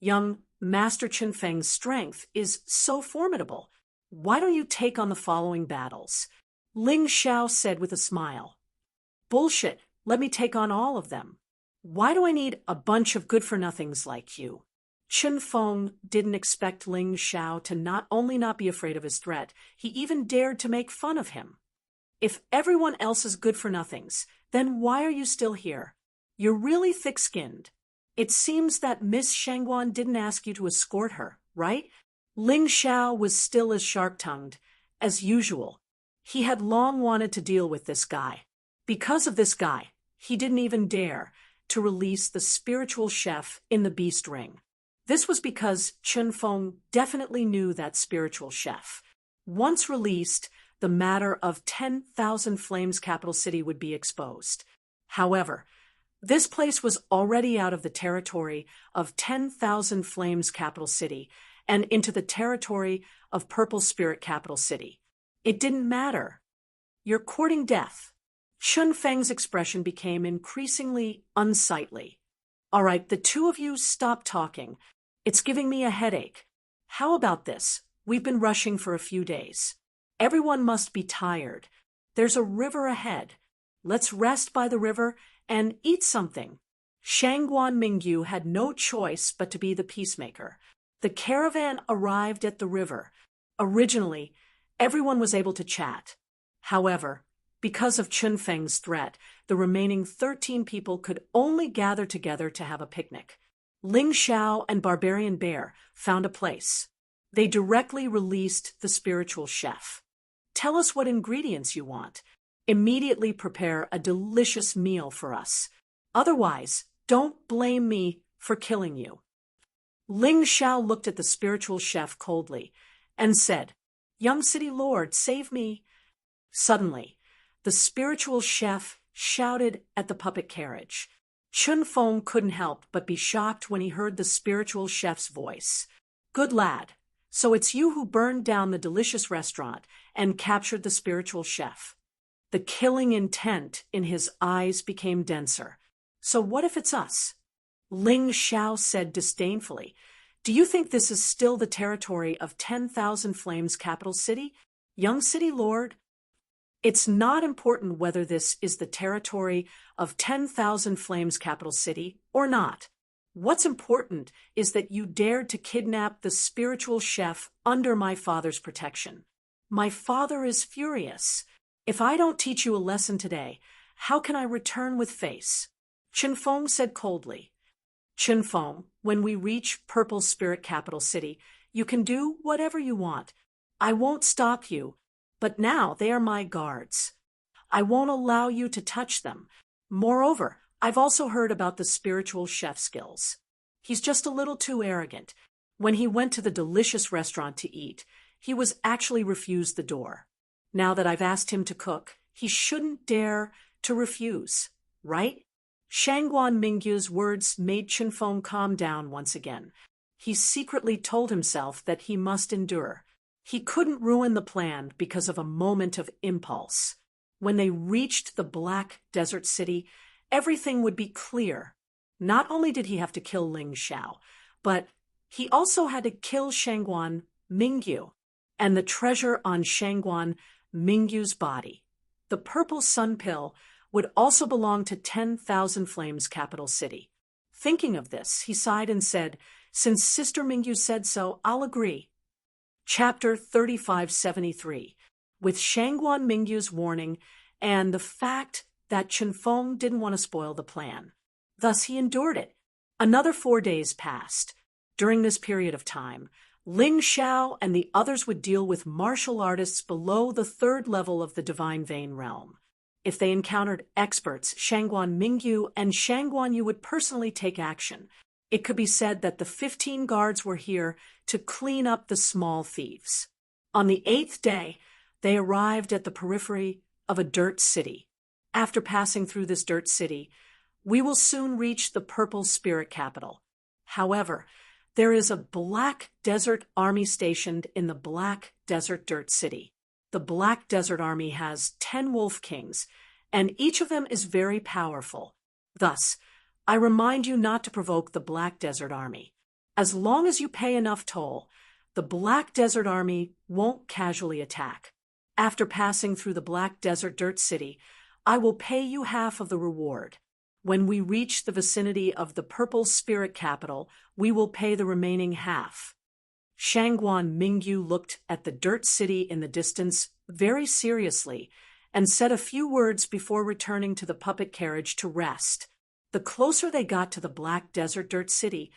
Young Master Chen Feng's strength is so formidable. Why don't you take on the following battles? Ling Xiao said with a smile. Bullshit, let me take on all of them. Why do I need a bunch of good-for-nothings like you? Chen Feng didn't expect Ling Xiao to not only not be afraid of his threat, he even dared to make fun of him. If everyone else is good-for-nothings, then why are you still here? You're really thick-skinned. It seems that Miss Shangguan didn't ask you to escort her, right? Ling Xiao was still as sharp-tongued as usual. He had long wanted to deal with this guy. Because of this guy, he didn't even dare to release the spiritual chef in the beast ring. This was because Chen Feng definitely knew that spiritual chef. Once released, the matter of 10,000 Flames Capital City would be exposed. However, this place was already out of the territory of 10,000 Flames Capital City and into the territory of Purple Spirit Capital City. It didn't matter. You're courting death. Chen Feng's expression became increasingly unsightly. All right, the two of you stop talking. It's giving me a headache. How about this? We've been rushing for a few days. Everyone must be tired. There's a river ahead. Let's rest by the river and eat something. Shangguan Mingyu had no choice but to be the peacemaker. The caravan arrived at the river. Originally, everyone was able to chat. However, because of Chen Feng's threat, the remaining 13 people could only gather together to have a picnic. Ling Xiao and Barbarian Bear found a place. They directly released the spiritual chef. Tell us what ingredients you want. Immediately prepare a delicious meal for us. Otherwise, don't blame me for killing you. Ling Xiao looked at the spiritual chef coldly and said, Young city lord, save me. Suddenly, the spiritual chef shouted at the puppet carriage. Chen Feng couldn't help but be shocked when he heard the spiritual chef's voice. Good lad, So it's you who burned down the delicious restaurant and captured the spiritual chef. The killing intent in his eyes became denser. So what if it's us? Ling Xiao said disdainfully. Do you think this is still the territory of 10,000 Flames capital city? Young city lord? It's not important whether this is the territory of 10,000 Flames capital city or not. What's important is that you dared to kidnap the spiritual chef under my father's protection. My father is furious. If I don't teach you a lesson today, how can I return with face? Chen Feng said coldly. Chen Feng, when we reach Purple Spirit Capital City, you can do whatever you want. I won't stop you, but now they are my guards. I won't allow you to touch them. Moreover, I've also heard about the spiritual chef skills. He's just a little too arrogant. When he went to the delicious restaurant to eat, he was actually refused the door. Now that I've asked him to cook, he shouldn't dare to refuse, right? Shangguan Mingyu's words made Chen Feng calm down once again. He secretly told himself that he must endure. He couldn't ruin the plan because of a moment of impulse. When they reached the Black Desert City, everything would be clear. Not only did he have to kill Ling Xiao, but he also had to kill Shangguan Mingyu and the treasure on Shangguan Mingyu's body. The purple sun pill would also belong to 10,000 Flames capital city. Thinking of this, he sighed and said, since Sister Mingyu said so, I'll agree. Chapter 3573. With Shangguan Mingyu's warning and the fact that Chen Feng didn't want to spoil the plan. Thus he endured it. Another 4 days passed. During this period of time, Ling Xiao and the others would deal with martial artists below the 3rd level of the Divine Vein realm. If they encountered experts, Shangguan Mingyu and Shangguan Yu would personally take action. It could be said that the 15 guards were here to clean up the small thieves. On the 8th day, they arrived at the periphery of a dirt city. After passing through this dirt city, we will soon reach the Purple Spirit Capital. However, there is a Black Desert Army stationed in the Black Desert Dirt City. The Black Desert Army has 10 Wolf Kings, and each of them is very powerful. Thus, I remind you not to provoke the Black Desert Army. As long as you pay enough toll, the Black Desert Army won't casually attack. After passing through the Black Desert Dirt City, I will pay you half of the reward. When we reach the vicinity of the Purple Spirit Capital, we will pay the remaining half. Shangguan Mingyu looked at the dirt city in the distance very seriously and said a few words before returning to the puppet carriage to rest. The closer they got to the Black Desert Dirt City,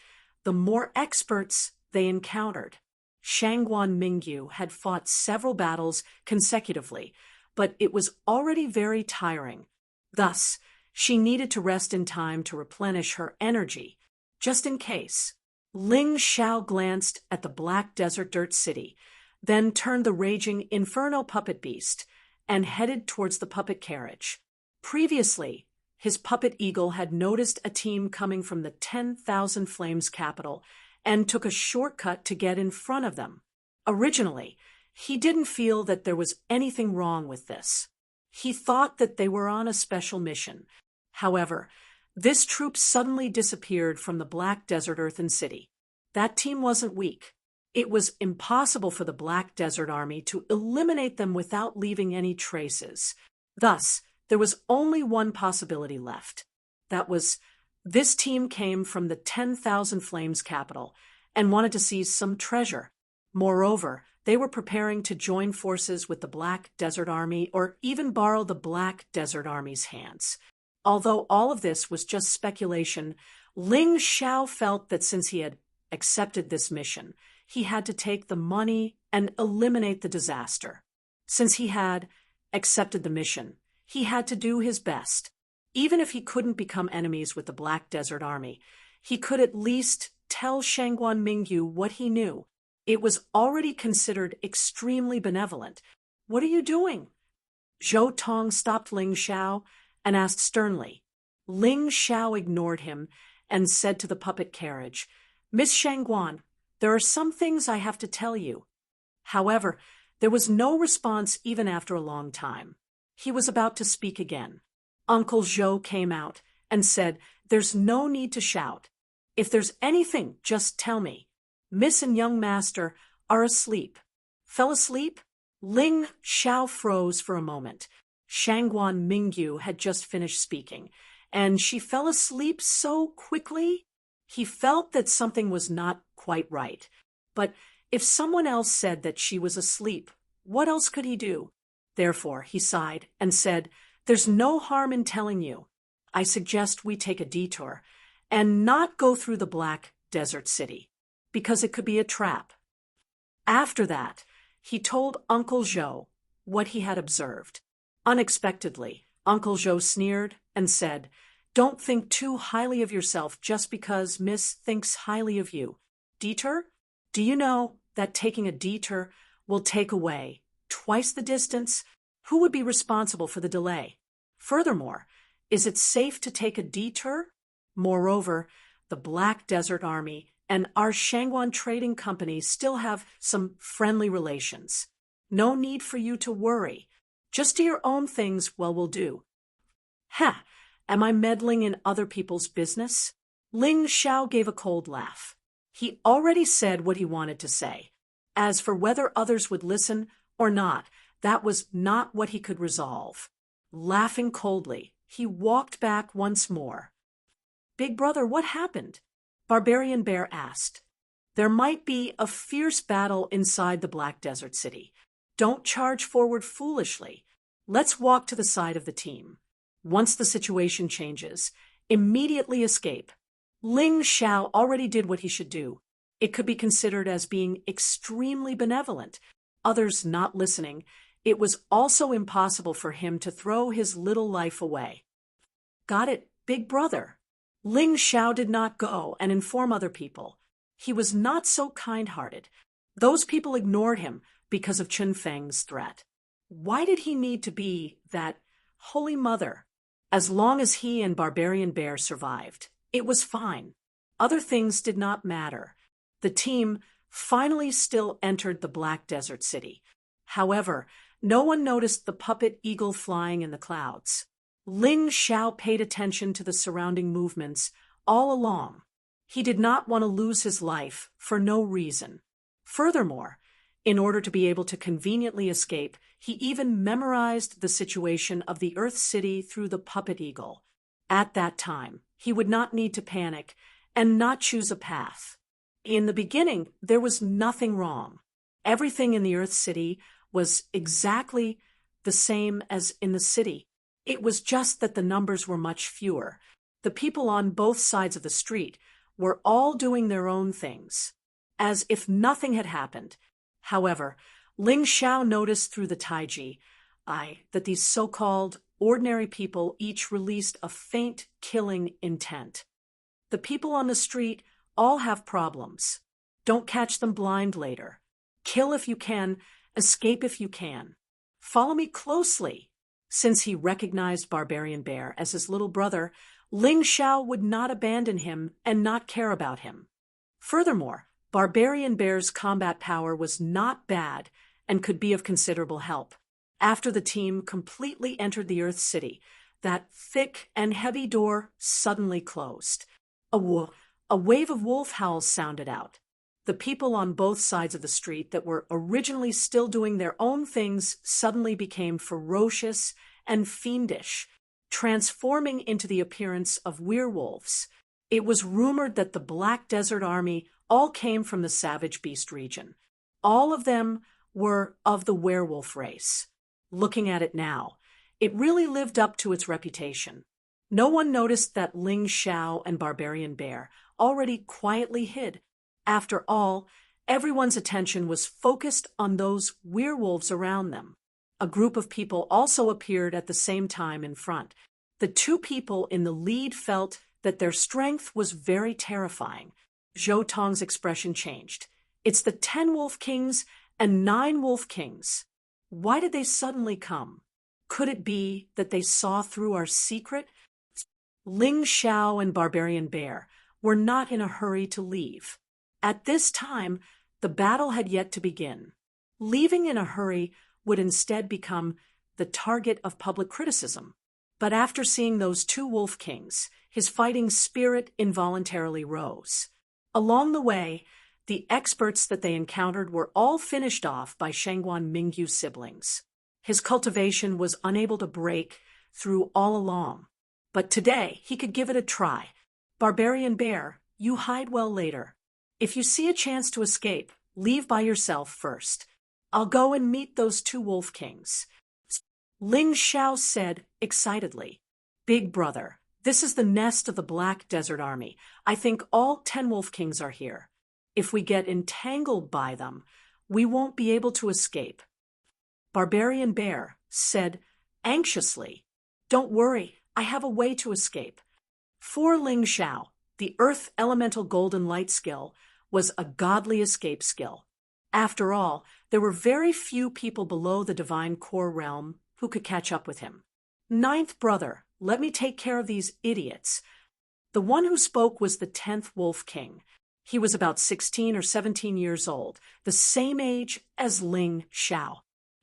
the more experts they encountered. Shangguan Mingyu had fought several battles consecutively, but it was already very tiring. Thus, she needed to rest in time to replenish her energy, just in case. Ling Xiao glanced at the Black Desert Dirt City, then turned the raging Inferno puppet beast and headed towards the puppet carriage. Previously, his puppet eagle had noticed a team coming from the 10,000 Flames capital and took a shortcut to get in front of them. Originally, he didn't feel that there was anything wrong with this. He thought that they were on a special mission. However, this troop suddenly disappeared from the Black Desert Earthen City. That team wasn't weak. It was impossible for the Black Desert Army to eliminate them without leaving any traces. Thus, there was only one possibility left. That was, this team came from the 10,000 Flames capital and wanted to seize some treasure. Moreover, they were preparing to join forces with the Black Desert Army or even borrow the Black Desert Army's hands. Although all of this was just speculation, Ling Xiao felt that since he had accepted this mission, he had to take the money and eliminate the disaster. Since he had accepted the mission, he had to do his best. Even if he couldn't become enemies with the Black Desert Army, he could at least tell Shangguan Mingyu what he knew. It was already considered extremely benevolent. What are you doing? Zhou Tong stopped Ling Xiao and asked sternly. Ling Xiao ignored him and said to the puppet carriage, Miss Shangguan, There are some things I have to tell you." However, there was no response even after a long time. He was about to speak again. Uncle Joe came out and said, "There's no need to shout. If there's anything, just tell me. Miss and young master are asleep." "Fell asleep?" Ling Xiao froze for a moment. Shangguan Mingyu had just finished speaking, and she fell asleep so quickly? He felt that something was not quite right. But if someone else said that she was asleep, what else could he do? Therefore, he sighed and said, "There's no harm in telling you. I suggest we take a detour and not go through the Black Desert City, because it could be a trap." After that, he told Uncle Joe what he had observed. Unexpectedly, Uncle Joe sneered and said, "Don't think too highly of yourself just because Miss thinks highly of you. Detour? Do you know that taking a detour will take away twice the distance? Who would be responsible for the delay? Furthermore, is it safe to take a detour? Moreover, the Black Desert Army and our Shangguan Trading Company still have some friendly relations. No need for you to worry. Just do your own things will do." "Ha! Am I meddling in other people's business?" Ling Xiao gave a cold laugh. He already said what he wanted to say. As for whether others would listen or not, that was not what he could resolve. Laughing coldly, he walked back once more. "Big brother, what happened?" Barbarian Bear asked. "There might be a fierce battle inside the Black Desert City. Don't charge forward foolishly. Let's walk to the side of the team. Once the situation changes, immediately escape." Ling Xiao already did what he should do. It could be considered as being extremely benevolent. Others not listening, it was also impossible for him to throw his little life away. "Got it, big brother." Ling Xiao did not go and inform other people. He was not so kind-hearted. Those people ignored him because of Chun Feng's threat. Why did he need to be that holy mother? As long as he and Barbarian Bear survived, it was fine. Other things did not matter. The team finally still entered the Black Desert City. However, no one noticed the puppet eagle flying in the clouds. Ling Xiao paid attention to the surrounding movements all along. He did not want to lose his life for no reason. Furthermore, in order to be able to conveniently escape, he even memorized the situation of the Earth City through the puppet eagle. At that time, he would not need to panic and not choose a path. In the beginning, there was nothing wrong. Everything in the Earth City was exactly the same as in the city. It was just that the numbers were much fewer. The people on both sides of the street were all doing their own things, as if nothing had happened. However, Ling Xiao noticed through the taiji that these so-called ordinary people each released a faint killing intent. The people on the street all have problems. Don't catch them blind later. Kill if you can, escape if you can. Follow me closely. Since he recognized Barbarian Bear as his little brother, Ling Xiao would not abandon him and not care about him. Furthermore, Barbarian Bear's combat power was not bad and could be of considerable help. After the team completely entered the Earth City, that thick and heavy door suddenly closed. A wave of wolf howls sounded out. The people on both sides of the street that were originally still doing their own things suddenly became ferocious and fiendish, transforming into the appearance of werewolves. It was rumored that the Black Desert Army all came from the Savage Beast region. All of them were of the werewolf race. Looking at it now, it really lived up to its reputation. No one noticed that Ling Xiao and Barbarian Bear already quietly hid. After all, everyone's attention was focused on those werewolves around them. A group of people also appeared at the same time in front. The two people in the lead felt that their strength was very terrifying. Zhou Tong's expression changed. "It's the 10 Wolf Kings and 9 Wolf Kings. Why did they suddenly come? Could it be that they saw through our secret?" Ling Xiao and Barbarian Bear were not in a hurry to leave. At this time, the battle had yet to begin. Leaving in a hurry would instead become the target of public criticism. But after seeing those two wolf kings, his fighting spirit involuntarily rose. Along the way, the experts that they encountered were all finished off by Shangguan Mingyu's siblings. His cultivation was unable to break through all along. But today, he could give it a try. Barbarian Bear, you hide well later. If you see a chance to escape, leave by yourself first. I'll go and meet those two wolf kings. Ling Xiao said excitedly. Big brother, this is the nest of the Black Desert Army. I think all 10 wolf kings are here. If we get entangled by them, we won't be able to escape. Barbarian Bear said anxiously. Don't worry, I have a way to escape. For Ling Xiao, the Earth Elemental Golden Light skill was a godly escape skill. After all, there were very few people below the Divine Core realm who could catch up with him. Ninth brother, let me take care of these idiots. The one who spoke was the 10th Wolf King. He was about 16 or 17 years old, the same age as Ling Xiao.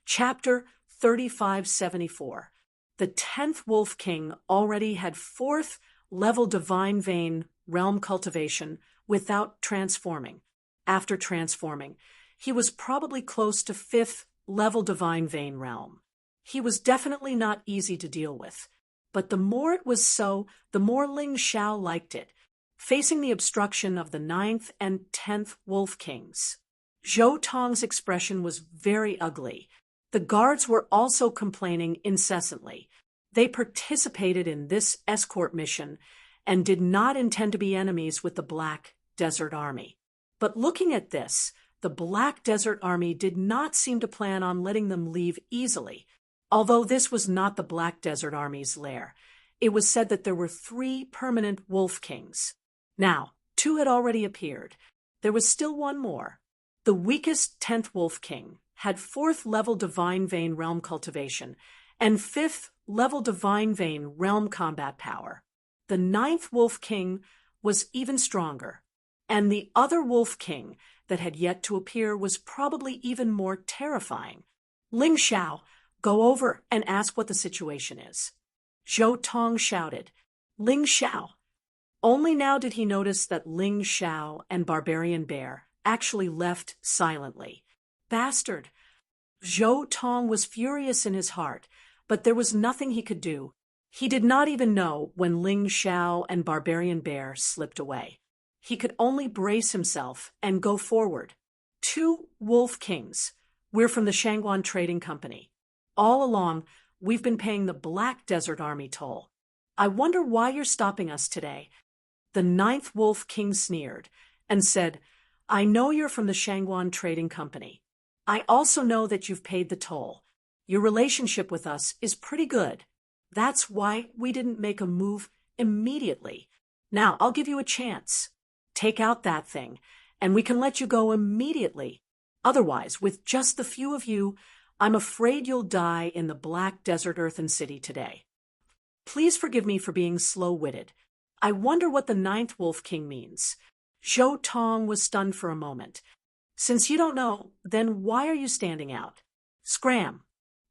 Chapter 3574. The 10th Wolf King already had 4th level Divine Vein realm cultivation without transforming. After transforming, he was probably close to 5th level Divine Vein realm. He was definitely not easy to deal with. But the more it was so, the more Ling Xiao liked it, facing the obstruction of the 9th and 10th Wolf Kings. Zhou Tong's expression was very ugly. The guards were also complaining incessantly. They participated in this escort mission and did not intend to be enemies with the Black Desert Army. But looking at this, the Black Desert Army did not seem to plan on letting them leave easily. Although this was not the Black Desert Army's lair, it was said that there were 3 permanent Wolf Kings. Now, 2 had already appeared. There was still one more. The weakest 10th Wolf King had 4th level Divine Vein realm cultivation and 5th level Divine Vein realm combat power. The 9th Wolf King was even stronger, and the other Wolf King that had yet to appear was probably even more terrifying. Ling Xiao, go over and ask what the situation is. Zhou Tong shouted. Ling Xiao. Only now did he notice that Ling Xiao and Barbarian Bear actually left silently. Bastard! Zhou Tong was furious in his heart, but there was nothing he could do. He did not even know when Ling Xiao and Barbarian Bear slipped away. He could only brace himself and go forward. 2 Wolf Kings. We're from the Shangguan Trading Company. All along, we've been paying the Black Desert Army toll. I wonder why you're stopping us today. The 9th Wolf King sneered and said, I know you're from the Shangguan Trading Company. I also know that you've paid the toll. Your relationship with us is pretty good. That's why we didn't make a move immediately. Now, I'll give you a chance. Take out that thing, and we can let you go immediately. Otherwise, with just the few of you, I'm afraid you'll die in the Black Desert Earthen City today. Please forgive me for being slow-witted. I wonder what the 9th Wolf King means. Zhou Tong was stunned for a moment. Since you don't know, then why are you standing out? Scram!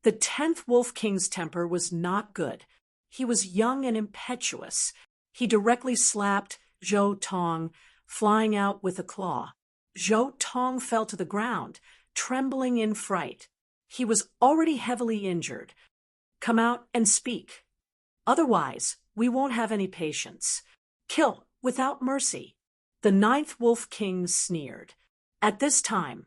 The 10th Wolf King's temper was not good. He was young and impetuous. He directly slapped Zhou Tong, flying out with a claw. Zhou Tong fell to the ground, trembling in fright. He was already heavily injured. Come out and speak. Otherwise, we won't have any patience. Kill without mercy. The 9th Wolf King sneered. At this time,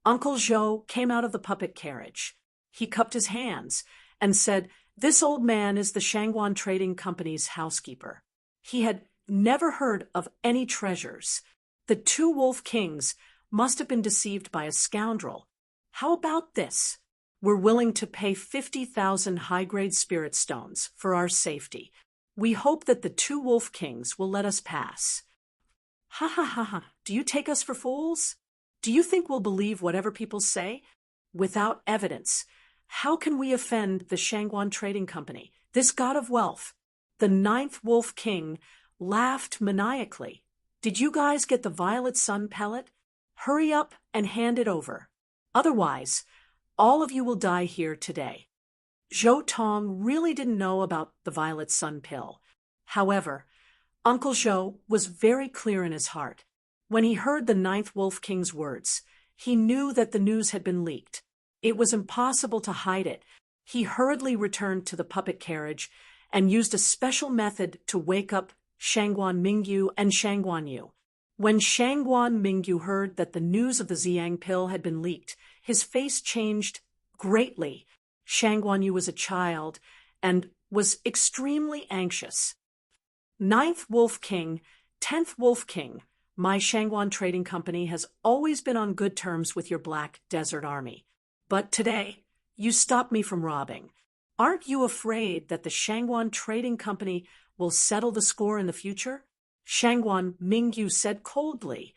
Uncle Zhou came out of the puppet carriage. He cupped his hands and said, This old man is the Shangguan Trading Company's housekeeper. He had never heard of any treasures. The 2 Wolf Kings must have been deceived by a scoundrel. How about this? We're willing to pay 50,000 high-grade spirit stones for our safety. We hope that the 2 Wolf Kings will let us pass. Ha ha ha ha, do you take us for fools? Do you think we'll believe whatever people say? Without evidence, how can we offend the Shangguan Trading Company, this god of wealth? The 9th Wolf King laughed maniacally. Did you guys get the Violet Sun pellet? Hurry up and hand it over. Otherwise, all of you will die here today. Zhou Tong really didn't know about the Violet Sun pill. However, Uncle Zhou was very clear in his heart. When he heard the Ninth Wolf King's words, he knew that the news had been leaked. It was impossible to hide it. He hurriedly returned to the puppet carriage and used a special method to wake up Shangguan Mingyu and Shangguan Yu. When Shangguan Mingyu heard that the news of the Xiang pill had been leaked, his face changed greatly. Shangguan Yu was a child and was extremely anxious. Ninth Wolf King, 10th Wolf King, my Shangguan Trading Company has always been on good terms with your Black Desert Army. But today, you stopped me from robbing. Aren't you afraid that the Shangguan Trading Company will settle the score in the future? Shangguan Mingyu said coldly.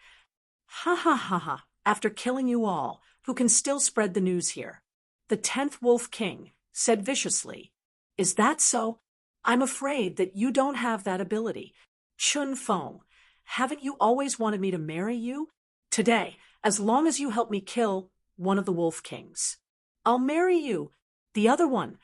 Ha ha ha ha, after killing you all, who can still spread the news here? The 10th Wolf King said viciously. Is that so? I'm afraid that you don't have that ability. Chun Feng, haven't you always wanted me to marry you? Today, as long as you help me kill one of the Wolf Kings. I'll marry you. The other one,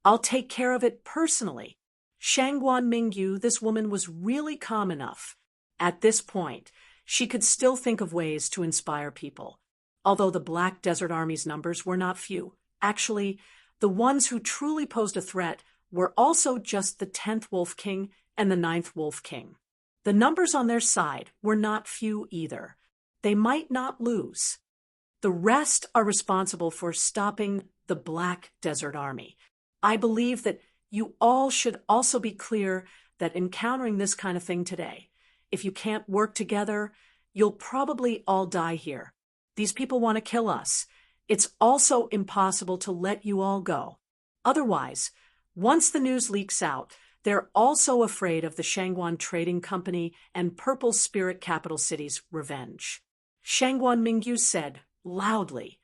I'll take care of it personally. Shangguan Mingyu, this woman was really calm enough. At this point, she could still think of ways to inspire people. Although the Black Desert Army's numbers were not few. Actually, the ones who truly posed a threat were also just the 10th Wolf King and the 9th Wolf King. The numbers on their side were not few either. They might not lose. The rest are responsible for stopping the Black Desert Army. I believe that you all should also be clear that encountering this kind of thing today, if you can't work together, you'll probably all die here. These people want to kill us. It's also impossible to let you all go. Otherwise, once the news leaks out, they're also afraid of the Shangguan Trading Company and Purple Spirit Capital City's revenge. Shangguan Mingyu said loudly.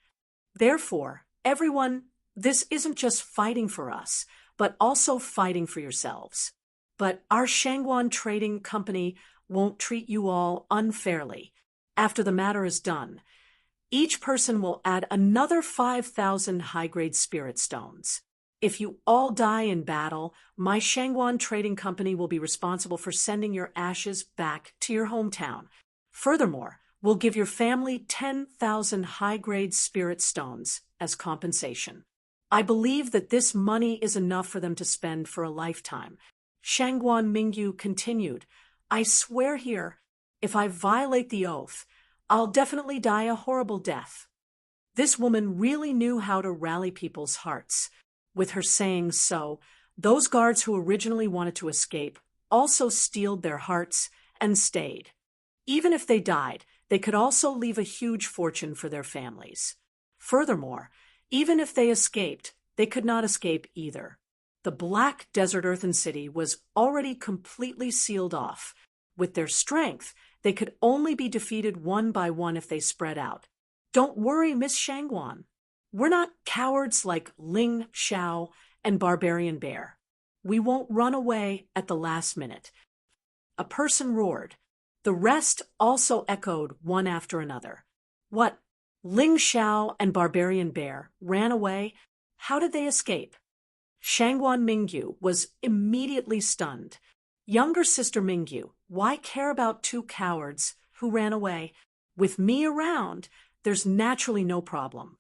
Therefore, everyone, this isn't just fighting for us, but also fighting for yourselves. But our Shangguan Trading Company won't treat you all unfairly. After the matter is done, each person will add another 5,000 high-grade spirit stones. If you all die in battle, my Shangguan Trading Company will be responsible for sending your ashes back to your hometown. Furthermore, we'll give your family 10,000 high-grade spirit stones as compensation. I believe that this money is enough for them to spend for a lifetime. Shangguan Mingyu continued, I swear here, if I violate the oath, I'll definitely die a horrible death. This woman really knew how to rally people's hearts. With her saying so, those guards who originally wanted to escape also steeled their hearts and stayed. Even if they died, they could also leave a huge fortune for their families. Furthermore, even if they escaped, they could not escape either. The Black Desert Earthen City was already completely sealed off. With their strength, they could only be defeated one by one if they spread out. Don't worry, Miss Shangguan. We're not cowards like Ling Xiao and Barbarian Bear. We won't run away at the last minute. A person roared. The rest also echoed one after another. What? Ling Xiao and Barbarian Bear ran away? How did they escape? Shangguan Mingyu was immediately stunned. Younger sister Mingyu, why care about two cowards who ran away? With me around, there's naturally no problem.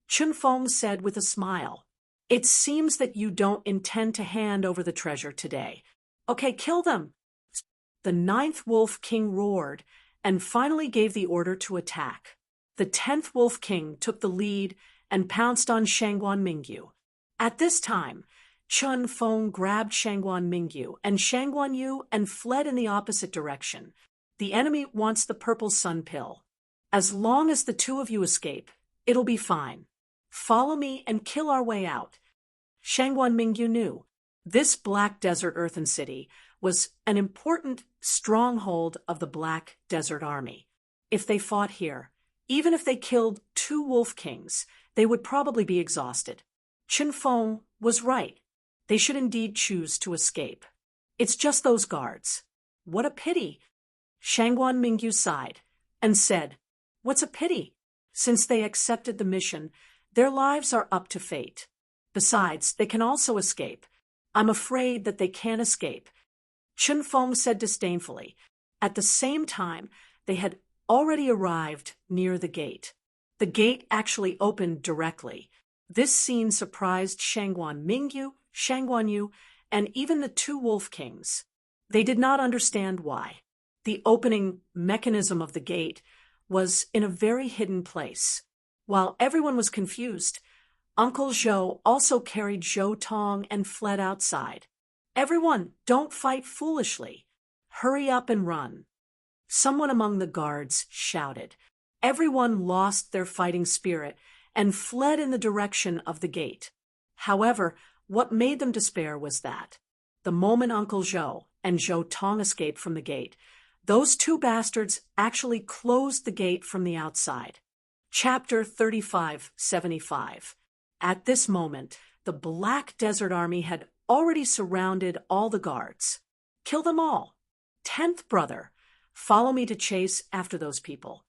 Chun Feng said with a smile. It seems that you don't intend to hand over the treasure today. Okay, kill them. The 9th Wolf King roared and finally gave the order to attack. The 10th Wolf King took the lead and pounced on Shangguan Mingyu. At this time, Chun Feng grabbed Shangguan Mingyu and Shangguan Yu and fled in the opposite direction. The enemy wants the purple sun pill. As long as the two of you escape, it'll be fine. Follow me and kill our way out. Shangguan Mingyu knew this Black Desert Earthen City was an important stronghold of the Black Desert Army. If they fought here, even if they killed 2 Wolf Kings, they would probably be exhausted. Chun Feng was right. They should indeed choose to escape. It's just those guards. What a pity. Shangguan Mingyu sighed and said, "What's a pity? Since they accepted the mission, their lives are up to fate. Besides, they can also escape. I'm afraid that they can't escape." Chun Feng said disdainfully. At the same time, they had already arrived near the gate. The gate actually opened directly. This scene surprised Shangguan Mingyu, Shangguan Yu, and even the two wolf kings. They did not understand why. The opening mechanism of the gate was in a very hidden place. While everyone was confused, Uncle Zhou also carried Zhou Tong and fled outside. "Everyone, don't fight foolishly. Hurry up and run." Someone among the guards shouted. Everyone lost their fighting spirit and fled in the direction of the gate. However, what made them despair was that the moment Uncle Zhou and Zhou Tong escaped from the gate, those two bastards actually closed the gate from the outside. Chapter 3575. At this moment, the Black Desert Army had already surrounded all the guards. "Kill them all. 10th brother, follow me to chase after those people."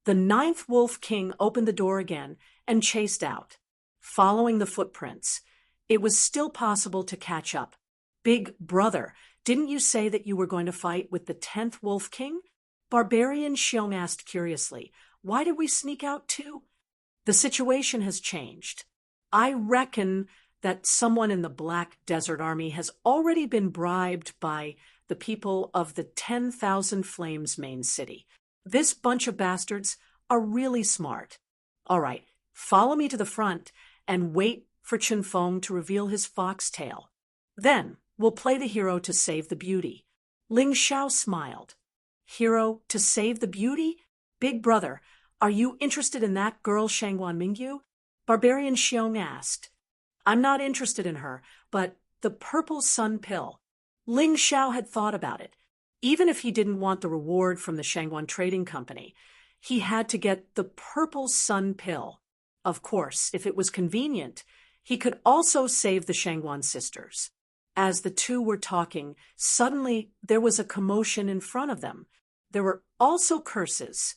The 9th Wolf King opened the door again and chased out. Following the footprints, it was still possible to catch up. "Big brother, didn't you say that you were going to fight with the 10th Wolf King?" Barbarian Xiong asked curiously. "Why did we sneak out too?" "The situation has changed. I reckon that someone in the Black Desert Army has already been bribed by the people of the 10,000 Flames main city. This bunch of bastards are really smart. All right, follow me to the front and wait for Chun Feng to reveal his foxtail. Then we'll play the hero to save the beauty." Ling Xiao smiled. "Hero to save the beauty? Big brother, are you interested in that girl Shangguan Mingyu?" Barbarian Xiong asked. "I'm not interested in her, but the purple sun pill." Ling Xiao had thought about it. Even if he didn't want the reward from the Shangguan Trading Company, he had to get the purple sun pill. Of course, if it was convenient, he could also save the Shangguan sisters. As the two were talking, suddenly there was a commotion in front of them. There were also curses.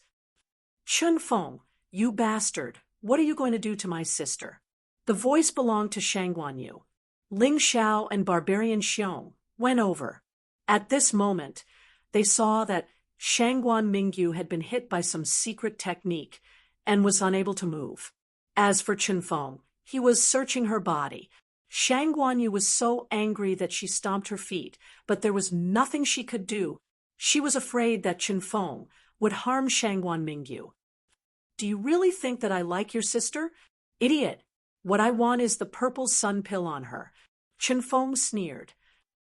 "Chun Feng, you bastard, what are you going to do to my sister?" The voice belonged to Shangguan Yu. Ling Xiao and Barbarian Xiong went over. At this moment, they saw that Shangguan Mingyu had been hit by some secret technique and was unable to move. As for Chun Feng, he was searching her body. Shangguan Yu was so angry that she stomped her feet, but there was nothing she could do. She was afraid that Chun Feng would harm Shangguan Mingyu. "Do you really think that I like your sister? Idiot! What I want is the purple sun pill on her." Chun Feng sneered.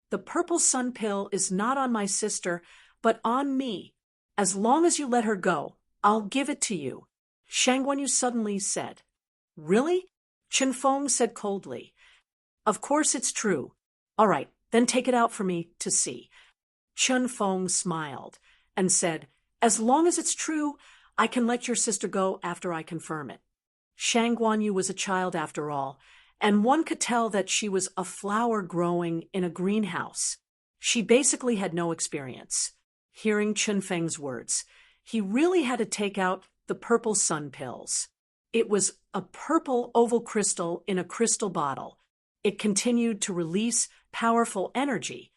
"The purple sun pill is not on my sister, but on me. As long as you let her go, I'll give it to you." Shangguan Yu suddenly said. "Really?" Chun Feng said coldly. "Of course it's true. All right, then take it out for me to see." Chun Feng smiled and said, "As long as it's true, I can let your sister go after I confirm it." Shangguan Yu was a child after all, and one could tell that she was a flower growing in a greenhouse. She basically had no experience. Hearing Chun Feng's words, he really had to take out the purple sun pills. It was a purple oval crystal in a crystal bottle. It continued to release powerful energy.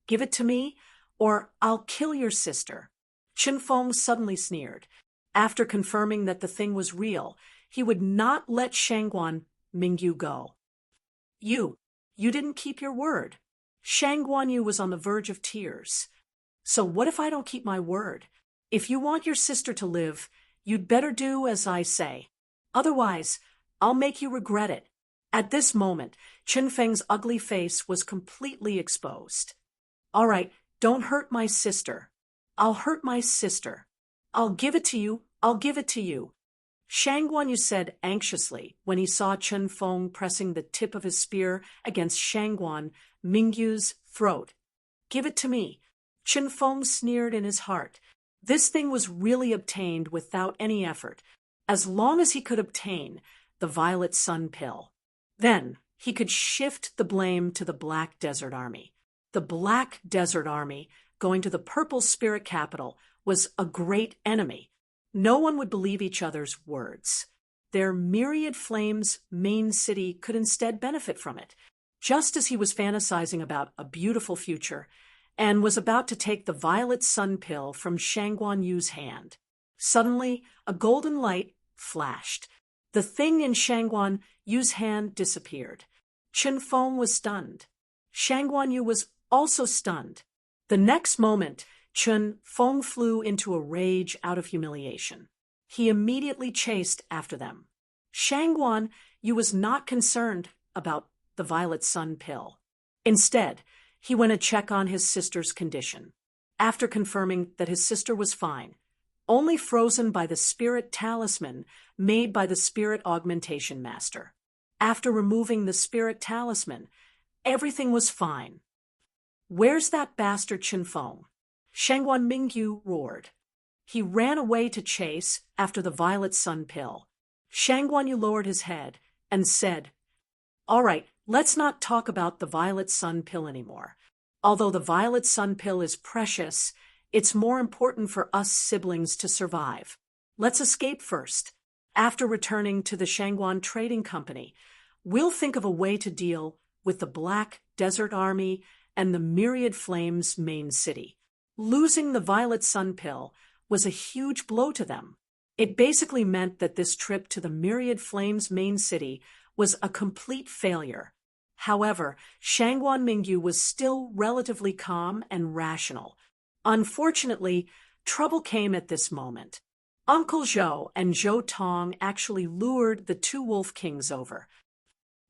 "Give it to me, or I'll kill your sister." Chun Feng suddenly sneered. After confirming that the thing was real, he would not let Shangguan Mingyu go. You didn't keep your word." Shangguan Yu was on the verge of tears. "So what if I don't keep my word? If you want your sister to live, you'd better do as I say. Otherwise, I'll make you regret it." At this moment, Chun Feng's ugly face was completely exposed. "All right, don't hurt my sister." "I'll hurt my sister." "I'll give it to you. I'll give it to you." Shangguan Yu said anxiously when he saw Chun Feng pressing the tip of his spear against Shangguan Mingyu's throat. "Give it to me." Chun Feng sneered in his heart. This thing was really obtained without any effort, as long as he could obtain the violet sun pill. Then he could shift the blame to the Black Desert Army. The Black Desert Army going to the purple spirit capital was a great enemy. No one would believe each other's words. Their myriad flames main city could instead benefit from it, just as he was fantasizing about a beautiful future and was about to take the violet sun pill from Shangguan Yu's hand. Suddenly, a golden light flashed. The thing in Shangguan Yu's hand disappeared. Chen Feng was stunned. Shangguan Yu was also stunned. The next moment, Chen Feng flew into a rage out of humiliation. He immediately chased after them. Shangguan Yu was not concerned about the violet sun pill. Instead, he went to check on his sister's condition. After confirming that his sister was fine, only frozen by the spirit talisman made by the spirit augmentation master. After removing the spirit talisman, everything was fine. "Where's that bastard Chen Feng?" Shangguan Mingyu roared. He ran away to chase after the violet sun pill. Shangguan Yu lowered his head and said, "All right, let's not talk about the violet sun pill anymore. Although the violet sun pill is precious, it's more important for us siblings to survive. Let's escape first. After returning to the Shangguan Trading Company, we'll think of a way to deal with the Black Desert Army and the Myriad Flames main city." Losing the violet sun pill was a huge blow to them. It basically meant that this trip to the Myriad Flames main city was a complete failure. However, Shangguan Mingyu was still relatively calm and rational. Unfortunately, trouble came at this moment. Uncle Zhou and Zhou Tong actually lured the two Wolf Kings over.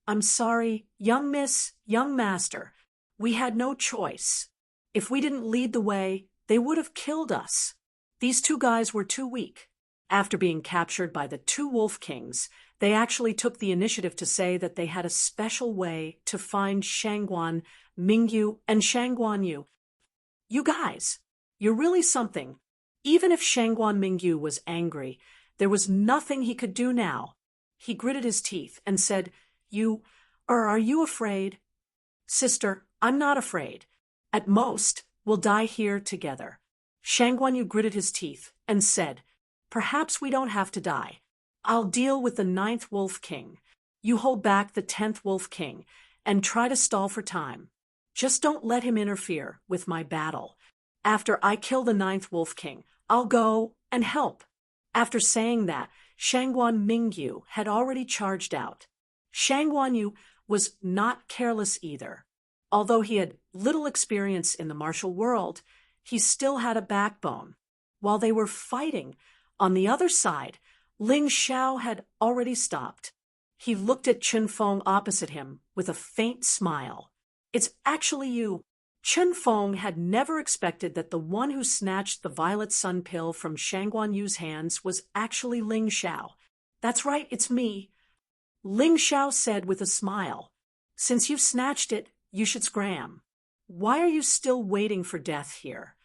"I'm sorry, young miss, young master. We had no choice. If we didn't lead the way, they would have killed us. These two guys were too weak." After being captured by the two Wolf Kings, they actually took the initiative to say that they had a special way to find Shangguan Mingyu and Shangguan Yu. "You guys, you're really something." Even if Shangguan Mingyu was angry, there was nothing he could do now. He gritted his teeth and said, Are you afraid?" "Sister, I'm not afraid. At most, we'll die here together." Shangguan Yu gritted his teeth and said, "Perhaps we don't have to die. I'll deal with the 9th Wolf King. You hold back the 10th Wolf King and try to stall for time. Just don't let him interfere with my battle. After I kill the 9th Wolf King, I'll go and help." After saying that, Shangguan Mingyu had already charged out. Shangguan Yu was not careless either. Although he had little experience in the martial world, he still had a backbone. While they were fighting, on the other side, Ling Xiao had already stopped. He looked at Chen Feng opposite him with a faint smile. "It's actually you." Chen Feng had never expected that the one who snatched the violet sun pill from Shangguan Yu's hands was actually Ling Xiao. "That's right, it's me." Ling Xiao said with a smile, "Since you've snatched it, you should scram. Why are you still waiting for death here?"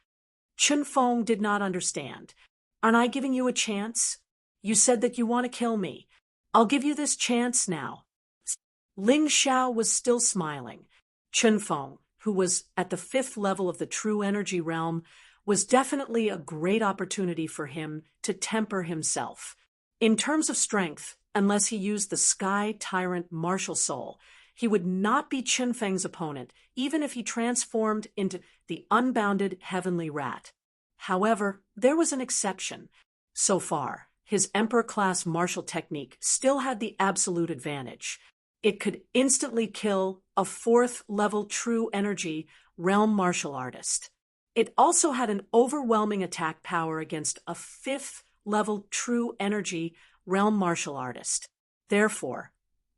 Chen Feng did not understand. "Aren't I giving you a chance? You said that you want to kill me. I'll give you this chance now." Ling Xiao was still smiling. Chen Feng, who was at the 5th level of the true energy realm, was definitely a great opportunity for him to temper himself. In terms of strength, unless he used the Sky Tyrant Martial Soul, he would not be Chen Feng's opponent, even if he transformed into the unbounded Heavenly Rat. However, there was an exception. So far, his Emperor-class martial technique still had the absolute advantage. It could instantly kill a 4th-level true energy realm martial artist. It also had an overwhelming attack power against a 5th-level true energy realm martial artist. Therefore,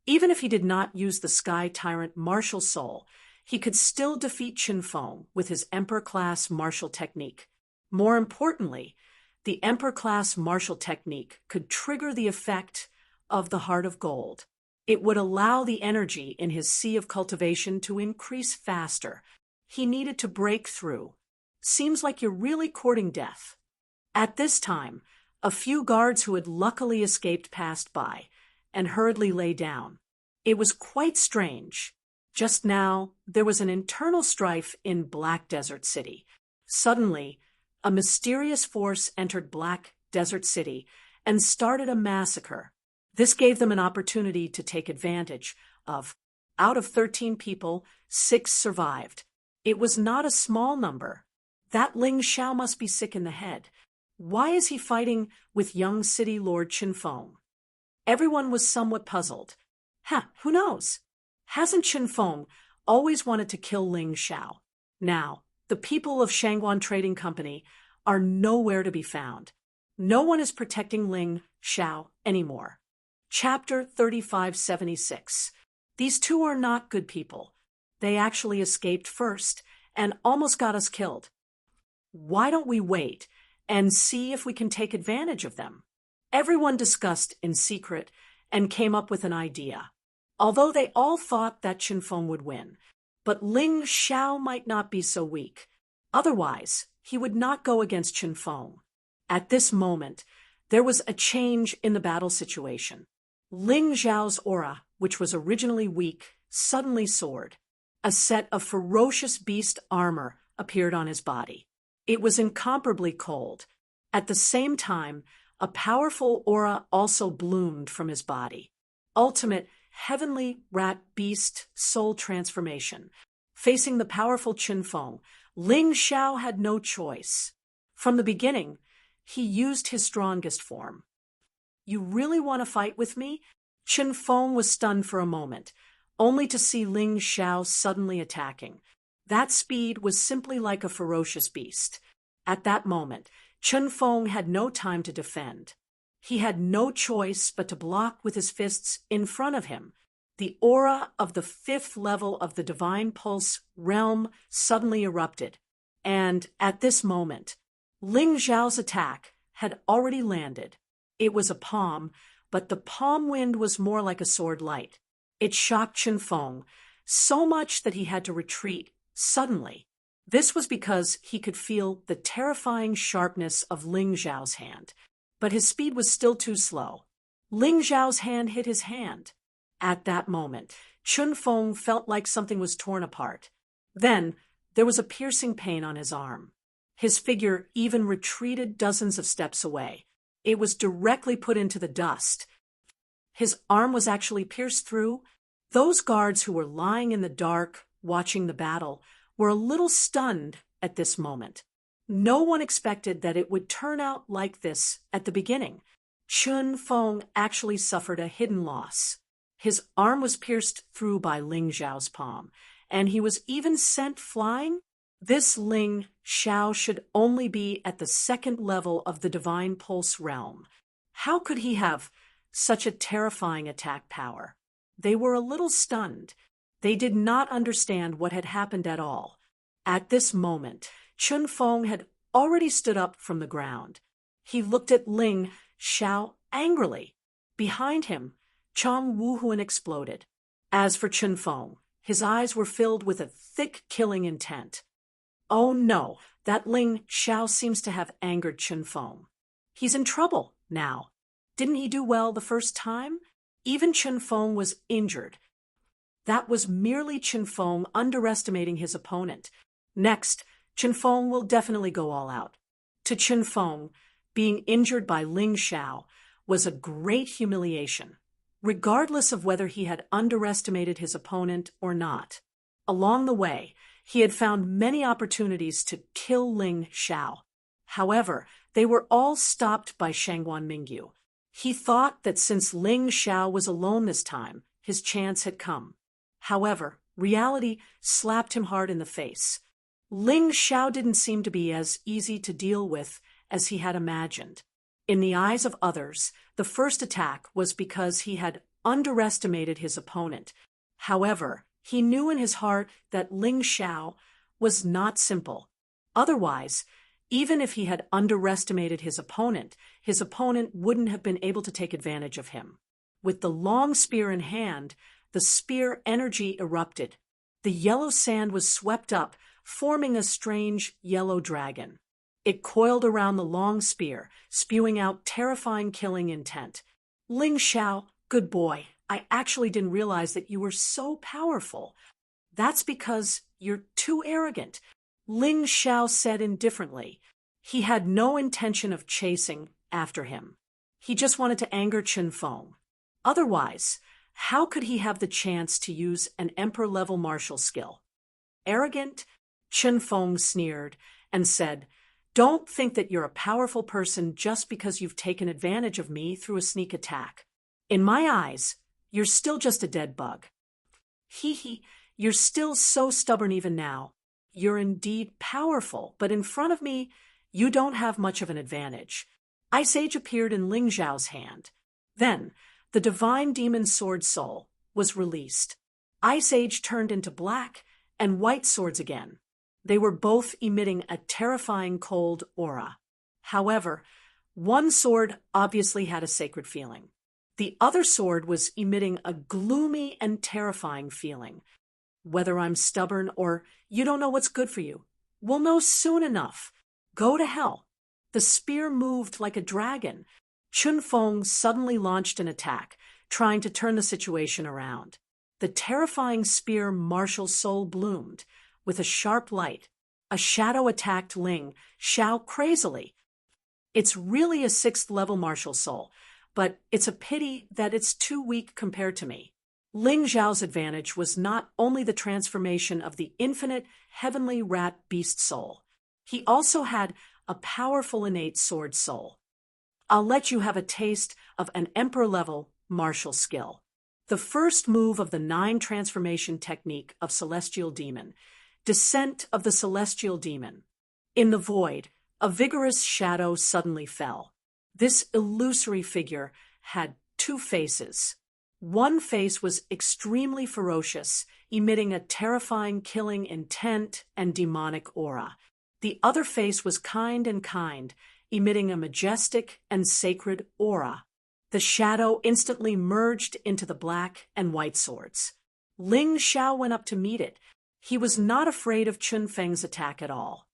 even if he did not use the Sky Tyrant Martial Soul, he could still defeat Chen Feng with his Emperor-class martial technique. More importantly, the Emperor-class martial technique could trigger the effect of the Heart of Gold. It would allow the energy in his Sea of Cultivation to increase faster. He needed to break through. "Seems like you're really courting death." At this time, a few guards who had luckily escaped passed by and hurriedly lay down. It was quite strange. Just now, there was an internal strife in Black Desert City. Suddenly, a mysterious force entered Black Desert City and started a massacre. This gave them an opportunity to take advantage of. Out of 13 people, 6 survived. It was not a small number. That Ling Xiao must be sick in the head. Why is he fighting with young city lord Qin Feng? Everyone was somewhat puzzled. Who knows? Hasn't Qin Feng always wanted to kill Ling Xiao? Now, the people of Shangguan Trading Company are nowhere to be found. No one is protecting Ling Xiao anymore. Chapter 3576. These two are not good people. They actually escaped first and almost got us killed. Why don't we wait and see if we can take advantage of them? Everyone discussed in secret and came up with an idea. Although they all thought that Qin Feng would win, but Ling Xiao might not be so weak. Otherwise, he would not go against Qin Feng. At this moment, there was a change in the battle situation. Ling Xiao's aura, which was originally weak, suddenly soared. A set of ferocious beast armor appeared on his body. It was incomparably cold. At the same time, a powerful aura also bloomed from his body. Ultimate heavenly rat beast soul transformation. Facing the powerful Qin Feng, Ling Xiao had no choice. From the beginning, he used his strongest form. You really want to fight with me? Qin Feng was stunned for a moment, only to see Ling Xiao suddenly attacking. That speed was simply like a ferocious beast. At that moment, Qin Feng had no time to defend. He had no choice but to block with his fists in front of him. The aura of the 5th level of the Divine Pulse realm suddenly erupted, and at this moment, Ling Xiao's attack had already landed. It was a palm, but the palm wind was more like a sword light. It shocked Qin Feng so much that he had to retreat suddenly. This was because he could feel the terrifying sharpness of Ling Xiao's hand, but his speed was still too slow. Ling Xiao's hand hit his hand. At that moment, Qin Feng felt like something was torn apart. Then, there was a piercing pain on his arm. His figure even retreated dozens of steps away. It was directly put into the dust. His arm was actually pierced through. Those guards who were lying in the dark, watching the battle, were a little stunned at this moment. No one expected that it would turn out like this at the beginning. Qin Feng actually suffered a hidden loss. His arm was pierced through by Ling Xiao's palm, and he was even sent flying. This Ling Xiao should only be at the 2nd level of the Divine Pulse realm. How could he have such a terrifying attack power? They were a little stunned. They did not understand what had happened at all. At this moment, Qin Feng had already stood up from the ground. He looked at Ling Xiao angrily. Behind him, Chang Wuhuan exploded. As for Qin Feng, his eyes were filled with a thick killing intent. Oh no, that Ling Xiao seems to have angered Qin Feng. He's in trouble now. Didn't he do well the first time? Even Qin Feng was injured. That was merely Qin Feng underestimating his opponent. Next, Qin Feng will definitely go all out. To Qin Feng, being injured by Ling Xiao was a great humiliation, regardless of whether he had underestimated his opponent or not. Along the way, he had found many opportunities to kill Ling Xiao. However, they were all stopped by Shangguan Mingyu. He thought that since Ling Xiao was alone this time, his chance had come. However, reality slapped him hard in the face. Ling Xiao didn't seem to be as easy to deal with as he had imagined. In the eyes of others, the first attack was because he had underestimated his opponent. However, he knew in his heart that Ling Xiao was not simple. Otherwise, even if he had underestimated his opponent wouldn't have been able to take advantage of him. With the long spear in hand, the spear energy erupted. The yellow sand was swept up, forming a strange yellow dragon. It coiled around the long spear, spewing out terrifying killing intent. Ling Xiao, good boy. I actually didn't realize that you were so powerful. That's because you're too arrogant. Ling Xiao said indifferently. He had no intention of chasing after him. He just wanted to anger Chen Feng. Otherwise, how could he have the chance to use an emperor-level martial skill? Arrogant, Chen Feng sneered and said, "Don't think that you're a powerful person just because you've taken advantage of me through a sneak attack. In my eyes, you're still just a dead bug." Hee, you're still so stubborn even now. You're indeed powerful, but in front of me, you don't have much of an advantage. Ice Age appeared in Ling Zhao's hand. Then, the divine demon sword soul was released. Ice Age turned into black and white swords again. They were both emitting a terrifying cold aura. However, one sword obviously had a sacred feeling. The other sword was emitting a gloomy and terrifying feeling. Whether I'm stubborn or you don't know what's good for you, we'll know soon enough. Go to hell. The spear moved like a dragon. Chen Feng suddenly launched an attack, trying to turn the situation around. The terrifying spear martial soul bloomed. With a sharp light, a shadow attacked Ling Xiao crazily. It's really a 6th-level martial soul, but it's a pity that it's too weak compared to me. Ling Xiao's advantage was not only the transformation of the infinite heavenly rat beast soul. He also had a powerful innate sword soul. I'll let you have a taste of an emperor-level martial skill. The first move of the 9 transformation technique of Celestial Demon, Descent of the Celestial Demon. In the void, a vigorous shadow suddenly fell. This illusory figure had 2 faces. One face was extremely ferocious, emitting a terrifying killing intent and demonic aura. The other face was kind, emitting a majestic and sacred aura. The shadow instantly merged into the black and white swords. Ling Xiao went up to meet it. He was not afraid of Chen Feng's attack at all.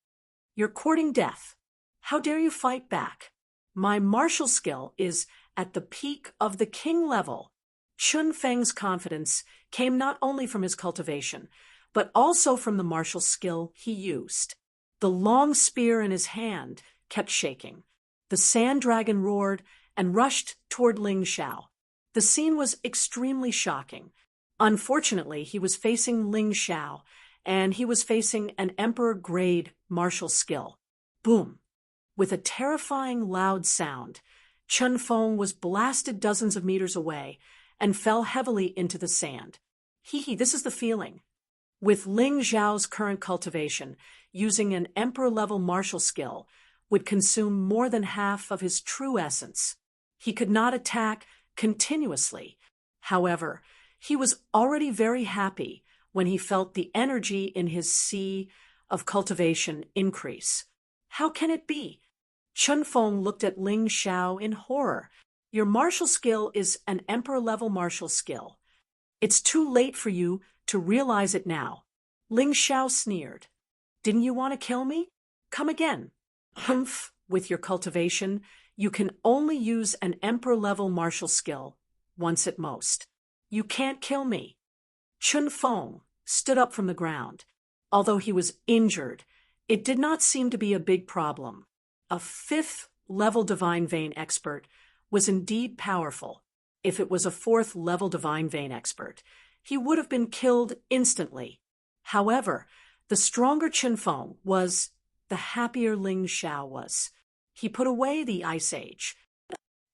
"You're courting death. How dare you fight back? My martial skill is at the peak of the king level." Chen Feng's confidence came not only from his cultivation, but also from the martial skill he used. The long spear in his hand kept shaking. The sand dragon roared and rushed toward Ling Xiao. The scene was extremely shocking. Unfortunately, he was facing Ling Xiao, and he was facing an emperor-grade martial skill. Boom! With a terrifying loud sound, Chen Feng was blasted dozens of meters away and fell heavily into the sand. This is the feeling. With Ling Xiao's current cultivation, using an emperor-level martial skill would consume more than half of his true essence. He could not attack continuously. However, he was already very happy when he felt the energy in his sea of cultivation increase. How can it be? Chen Feng looked at Ling Xiao in horror. "Your martial skill is an emperor-level martial skill. It's too late for you to realize it now." Ling Xiao sneered. "Didn't you want to kill me? Come again." "Humph, with your cultivation, you can only use an emperor-level martial skill, once at most. You can't kill me." Chen Feng stood up from the ground. Although he was injured, it did not seem to be a big problem. A 5th-level Divine Vein expert was indeed powerful. If it was a 4th-level Divine Vein expert, he would have been killed instantly. However, the stronger Chen Feng was, the happier Ling Xiao was. He put away the Ice Age.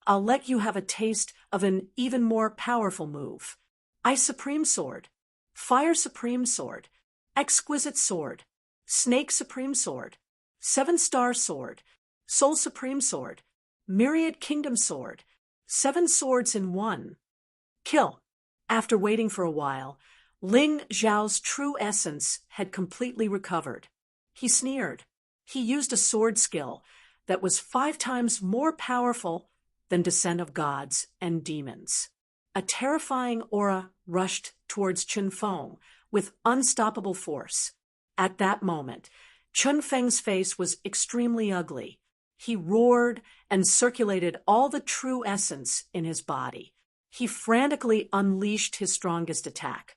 "I'll let you have a taste of an even more powerful move. Ice Supreme Sword, Fire Supreme Sword, Exquisite Sword, Snake Supreme Sword, 7-Star Sword, Soul Supreme Sword, Myriad Kingdom Sword, 7 swords in one." Kill. After waiting for a while, Ling Xiao's true essence had completely recovered. He sneered. He used a sword skill that was 5 times more powerful than Descent of Gods and Demons. A terrifying aura rushed towards Chen Feng with unstoppable force. At that moment, Chen Feng's face was extremely ugly. He roared and circulated all the true essence in his body. He frantically unleashed his strongest attack.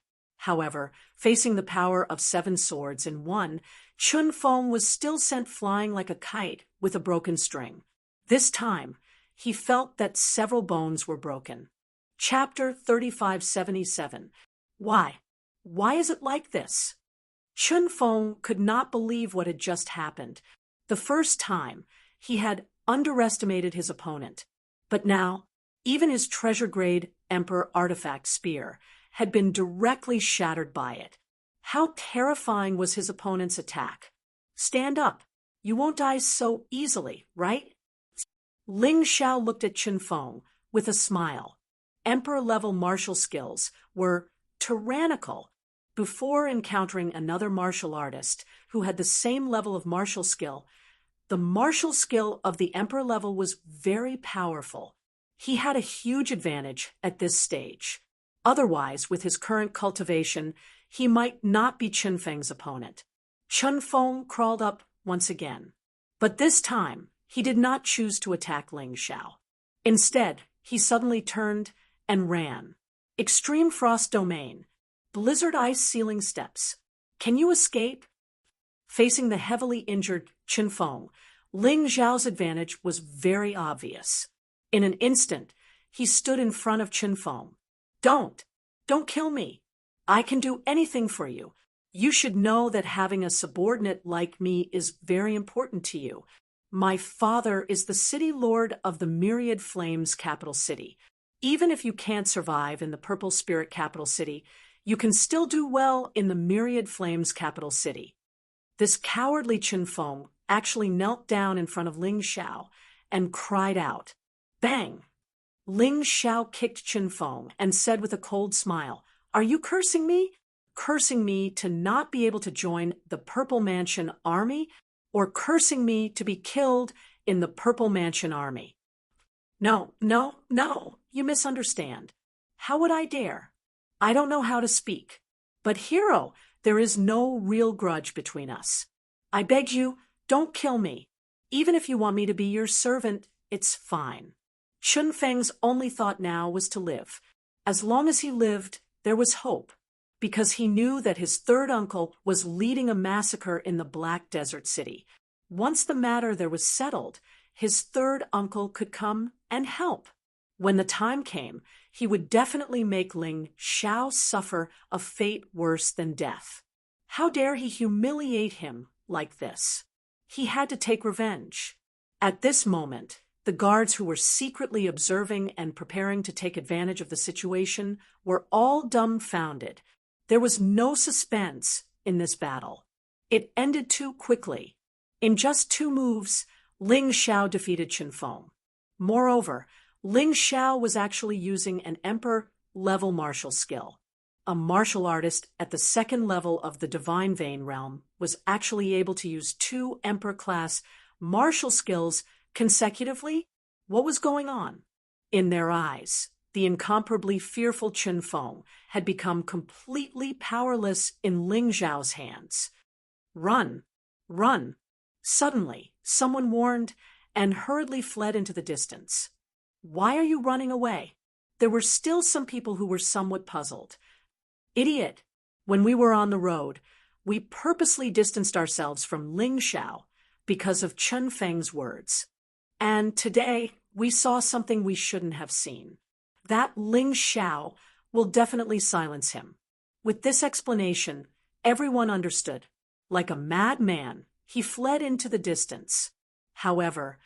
However, facing the power of 7 swords in one, Chun Feng was still sent flying like a kite with a broken string. This time, he felt that several bones were broken. Chapter 3577. Why? Why is it like this? Chun Feng could not believe what had just happened. The first time, he had underestimated his opponent. But now, even his treasure-grade Emperor artifact spear had been directly shattered by it. How terrifying was his opponent's attack. Stand up. You won't die so easily, right? Ling Xiao looked at Chun Feng with a smile. Emperor-level martial skills were tyrannical. Before encountering another martial artist who had the same level of martial skill, the martial skill of the Emperor level was very powerful. He had a huge advantage at this stage. Otherwise, with his current cultivation, he might not be Chun Feng's opponent. Chun Feng crawled up once again. But this time, he did not choose to attack Ling Xiao. Instead, he suddenly turned and ran. Extreme Frost Domain. Blizzard Ice Ceiling Steps. Can you escape? Facing the heavily injured Chun Feng, Ling Xiao's advantage was very obvious. In an instant, he stood in front of Chun Feng. Don't kill me. I can do anything for you. You should know that having a subordinate like me is very important to you. My father is the city lord of the Myriad Flames capital city. Even if you can't survive in the Purple Spirit capital city, you can still do well in the Myriad Flames capital city. This cowardly Chun Feng actually knelt down in front of Ling Xiao and cried out. Bang! Ling Xiao kicked Chun Feng and said with a cold smile, Are you cursing me? Cursing me to not be able to join the Purple Mansion army, or cursing me to be killed in the Purple Mansion army? No, you misunderstand. How would I dare? I don't know how to speak. But hero, there is no real grudge between us. I beg you, don't kill me. Even if you want me to be your servant, it's fine. Chun Feng's only thought now was to live. As long as he lived, there was hope, because he knew that his third uncle was leading a massacre in the Black Desert City. Once the matter there was settled, his third uncle could come and help. When the time came, he would definitely make Ling Xiao suffer a fate worse than death. How dare he humiliate him like this? He had to take revenge. At this moment, the guards who were secretly observing and preparing to take advantage of the situation were all dumbfounded. There was no suspense in this battle. It ended too quickly. In just 2 moves, Ling Xiao defeated Chun Feng. Moreover, Ling Xiao was actually using an Emperor-level martial skill. A martial artist at the 2nd level of the Divine Vein realm was actually able to use 2 Emperor-class martial skills consecutively. What was going on? In their eyes, the incomparably fearful Chun Feng had become completely powerless in Ling Xiao's hands. Run! Run! Suddenly, someone warned and hurriedly fled into the distance. Why are you running away? There were still some people who were somewhat puzzled. Idiot! When we were on the road, we purposely distanced ourselves from Ling Xiao because of Chun Feng's words. And today, we saw something we shouldn't have seen. That Ling Xiao will definitely silence him. With this explanation, everyone understood. Like a madman, he fled into the distance. However,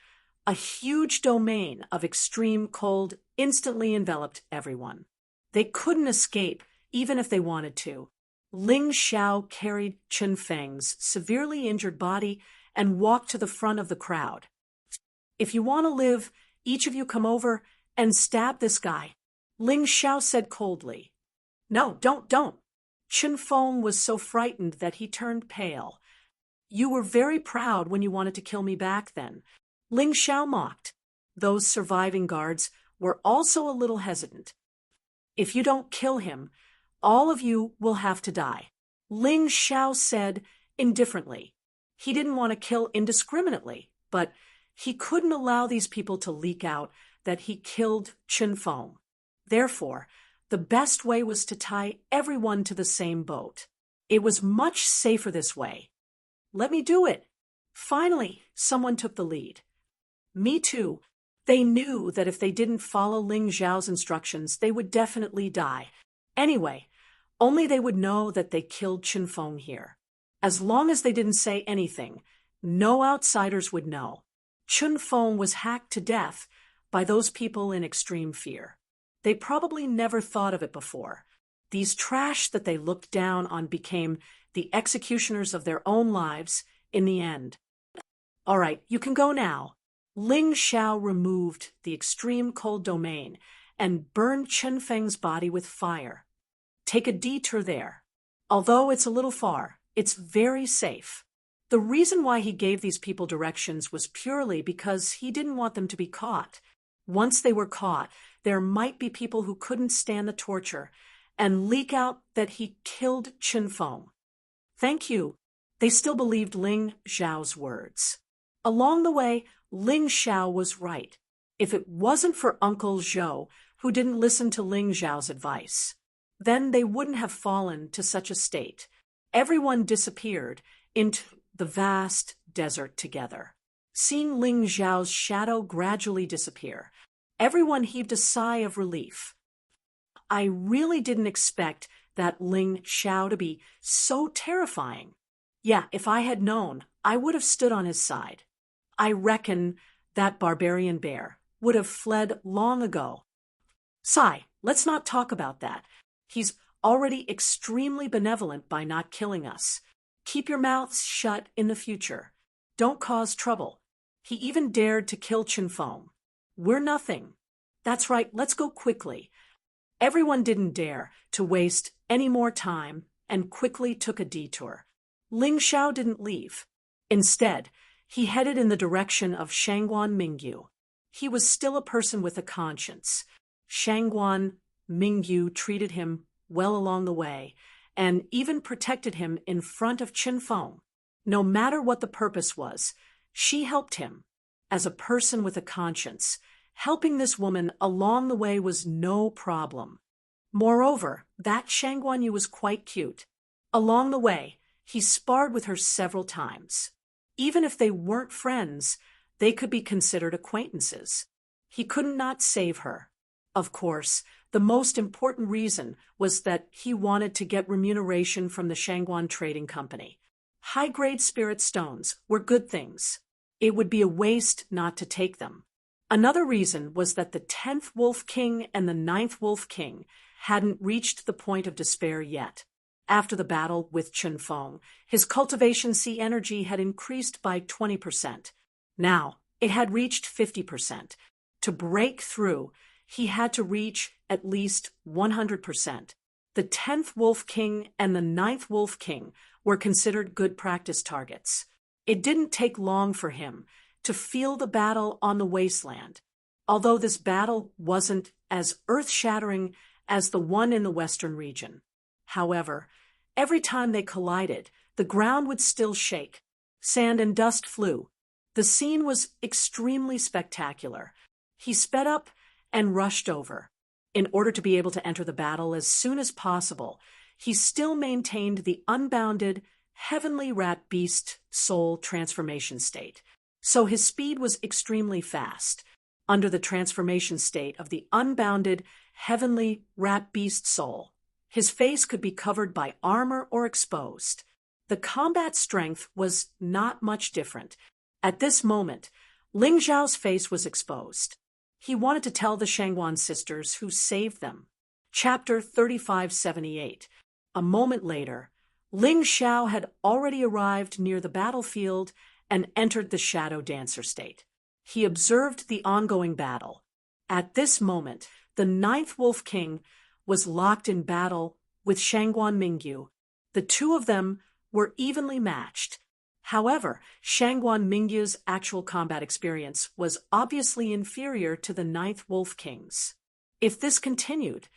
a huge domain of extreme cold instantly enveloped everyone. They couldn't escape, even if they wanted to. Ling Xiao carried Chun Feng's severely injured body and walked to the front of the crowd. If you want to live, each of you come over and stab this guy, Ling Xiao said coldly. No, don't. Chun Feng was so frightened that he turned pale. You were very proud when you wanted to kill me back then, Ling Xiao mocked. Those surviving guards were also a little hesitant. If you don't kill him, all of you will have to die, Ling Xiao said indifferently. He didn't want to kill indiscriminately, but he couldn't allow these people to leak out that he killed Chun Feng. Therefore, The best way was to tie everyone to the same boat. It was much safer this way. Let me do it. Finally, someone took the lead. Me too. They knew that if they didn't follow Ling Zhao's instructions, they would definitely die. Anyway, only they would know that they killed Chen Feng here. As long as they didn't say anything, no outsiders would know. Chen Feng was hacked to death by those people in extreme fear. They probably never thought of it before. These trash that they looked down on became the executioners of their own lives in the end. All right, you can go now. Ling Xiao removed the extreme cold domain and burned Chen Feng's body with fire. Take a detour there. Although it's a little far, it's very safe. The reason why he gave these people directions was purely because he didn't want them to be caught. Once they were caught, there might be people who couldn't stand the torture and leak out that he killed Chen Feng. Thank you. They still believed Ling Zhao's words. Along the way, Ling Xiao was right. If it wasn't for Uncle Zhou, who didn't listen to Ling Zhao's advice, then they wouldn't have fallen to such a state. Everyone disappeared into the vast desert together. Seeing Ling Zhao's shadow gradually disappear, everyone heaved a sigh of relief. I really didn't expect that Ling Xiao to be so terrifying. Yeah, if I had known, I would have stood on his side. I reckon that barbarian bear would have fled long ago. Sai, let's not talk about that. He's already extremely benevolent by not killing us. Keep your mouths shut in the future. Don't cause trouble. He even dared to kill Chen Feng. We're nothing. That's right, let's go quickly. Everyone didn't dare to waste any more time and quickly took a detour. Ling Xiao didn't leave. Instead, he headed in the direction of Shangguan Mingyu. He was still a person with a conscience. Shangguan Mingyu treated him well along the way and even protected him in front of Chen Feng. No matter what the purpose was, she helped him. As a person with a conscience, helping this woman along the way was no problem. Moreover, that Shangguan Yu was quite cute. Along the way, he sparred with her several times. Even if they weren't friends, they could be considered acquaintances. He could not save her. Of course, the most important reason was that he wanted to get remuneration from the Shangguan Trading Company. High-grade spirit stones were good things. It would be a waste not to take them. Another reason was that the 10th Wolf King and the 9th Wolf King hadn't reached the point of despair yet. After the battle with Chen Feng, his cultivation C energy had increased by 20%. Now, it had reached 50%. To break through, he had to reach at least 100%. The 10th Wolf King and the 9th Wolf King were considered good practice targets. It didn't take long for him to feel the battle on the wasteland, although this battle wasn't as earth-shattering as the one in the western region. However, every time they collided, the ground would still shake. Sand and dust flew. The scene was extremely spectacular. He sped up and rushed over. In order to be able to enter the battle as soon as possible, he still maintained the unbounded, heavenly rat beast soul transformation state. So his speed was extremely fast. Under the transformation state of the unbounded, heavenly rat beast soul, his face could be covered by armor or exposed. The combat strength was not much different. At this moment, Ling Zhao's face was exposed. He wanted to tell the Shangguan sisters who saved them. Chapter 3578. A moment later, Ling Xiao had already arrived near the battlefield and entered the Shadow Dancer state. He observed the ongoing battle. At this moment, the 9th Wolf King was locked in battle with Shangguan Mingyu. The two of them were evenly matched. However, Shangguan Mingyu's actual combat experience was obviously inferior to the 9th Wolf King's. If this continued,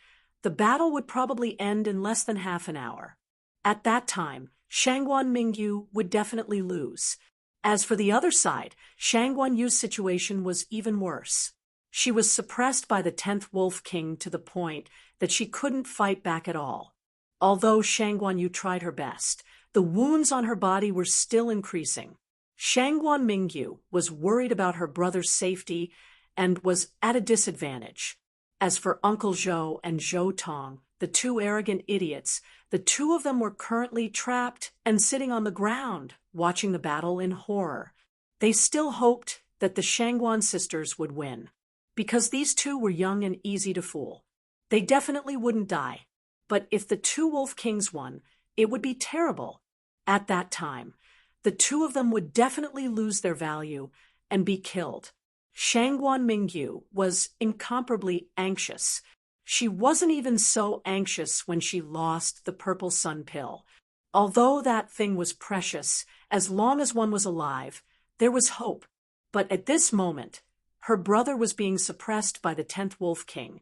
the battle would probably end in less than half an hour. At that time, Shangguan Mingyu would definitely lose. As for the other side, Shangguan Yu's situation was even worse. She was suppressed by the 10th Wolf King to the point that she couldn't fight back at all. Although Shangguan Yu tried her best, the wounds on her body were still increasing. Shangguan Mingyu was worried about her brother's safety and was at a disadvantage. As for Uncle Zhou and Zhou Tong, the two arrogant idiots, the two of them were currently trapped and sitting on the ground, watching the battle in horror. They still hoped that the Shangguan sisters would win, because these two were young and easy to fool. They definitely wouldn't die. But if the two Wolf Kings won, it would be terrible. At that time, the two of them would definitely lose their value and be killed. Shangguan Mingyu was incomparably anxious. She wasn't even so anxious when she lost the purple sun pill. Although that thing was precious, as long as one was alive, there was hope. But at this moment, her brother was being suppressed by the 10th Wolf King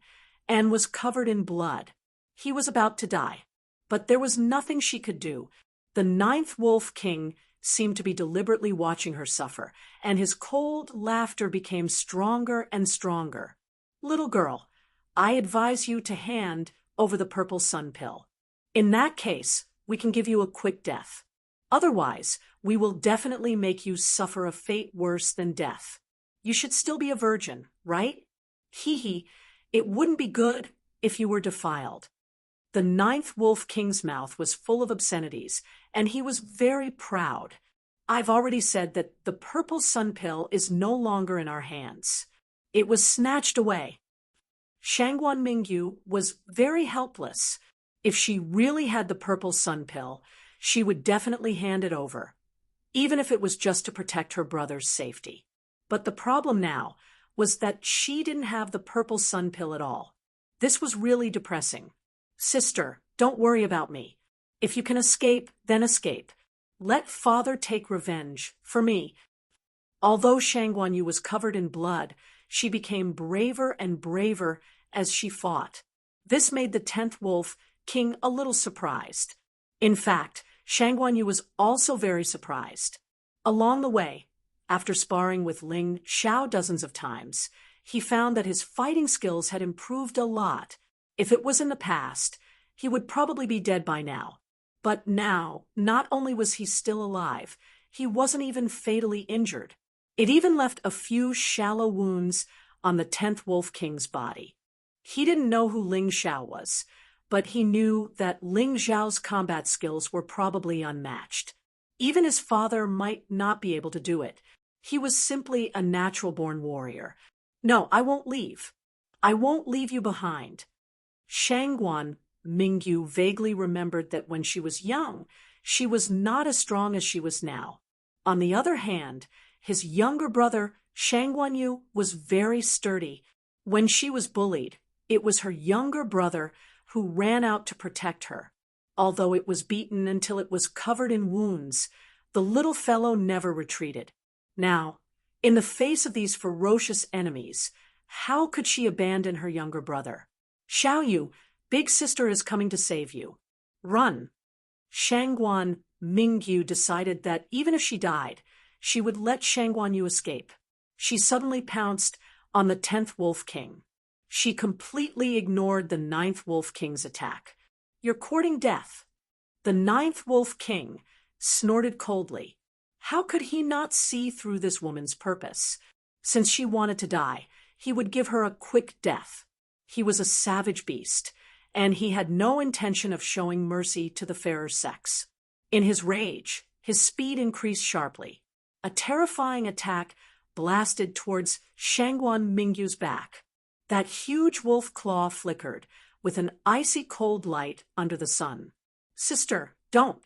and was covered in blood. He was about to die, but there was nothing she could do. The 9th Wolf King seemed to be deliberately watching her suffer, and his cold laughter became stronger and stronger. "Little girl, I advise you to hand over the purple sun pill. In that case, we can give you a quick death. Otherwise, we will definitely make you suffer a fate worse than death. You should still be a virgin, right? Hee hee, it wouldn't be good if you were defiled." The 9th Wolf King's mouth was full of obscenities, and he was very proud. "I've already said that the purple sun pill is no longer in our hands. It was snatched away." Shangguan Mingyu was very helpless. If she really had the purple sun pill, she would definitely hand it over, even if it was just to protect her brother's safety. But the problem now was that she didn't have the purple sun pill at all. This was really depressing. "Sister, don't worry about me. If you can escape, then escape. Let father take revenge for me." Although Shangguan Yu was covered in blood, she became braver and braver as she fought. This made the 10th Wolf King a little surprised. In fact, Shangguan Yu was also very surprised. Along the way, after sparring with Ling Xiao dozens of times, he found that his fighting skills had improved a lot. If it was in the past, he would probably be dead by now. But now, not only was he still alive, he wasn't even fatally injured. It even left a few shallow wounds on the 10th Wolf King's body. He didn't know who Ling Xiao was, but he knew that Ling Xiao's combat skills were probably unmatched. Even his father might not be able to do it. He was simply a natural-born warrior. "No, I won't leave. I won't leave you behind." Shangguan Mingyu vaguely remembered that when she was young, she was not as strong as she was now. On the other hand, his younger brother, Shangguan Yu, was very sturdy. When she was bullied, it was her younger brother who ran out to protect her. Although it was beaten until it was covered in wounds, the little fellow never retreated. Now, in the face of these ferocious enemies, how could she abandon her younger brother? "Xiao Yu, big sister is coming to save you. Run." Shangguan Mingyu decided that even if she died, she would let Shangguan Yu escape. She suddenly pounced on the 10th Wolf King. She completely ignored the 9th Wolf King's attack. "You're courting death." The 9th Wolf King snorted coldly. How could he not see through this woman's purpose? Since she wanted to die, he would give her a quick death. He was a savage beast, and he had no intention of showing mercy to the fairer sex. In his rage, his speed increased sharply. A terrifying attack blasted towards Shangguan Mingyu's back. That huge wolf claw flickered with an icy cold light under the sun. "Sister, don't."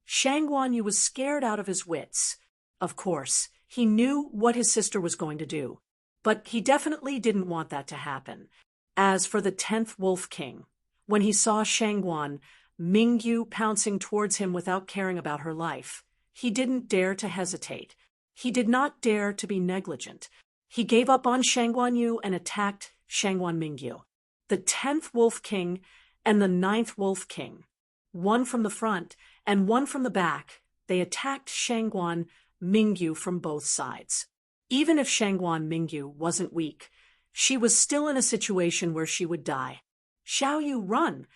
Shangguan Yu was scared out of his wits. Of course, he knew what his sister was going to do, but he definitely didn't want that to happen. As for the 10th Wolf King, when he saw Shangguan Mingyu pouncing towards him without caring about her life, he didn't dare to hesitate. He did not dare to be negligent. He gave up on Shangguan Yu and attacked Shangguan Mingyu. The 10th Wolf King and the 9th Wolf King, one from the front and one from the back, they attacked Shangguan Mingyu from both sides. Even if Shangguan Mingyu wasn't weak, she was still in a situation where she would die. Xiao Yu, run!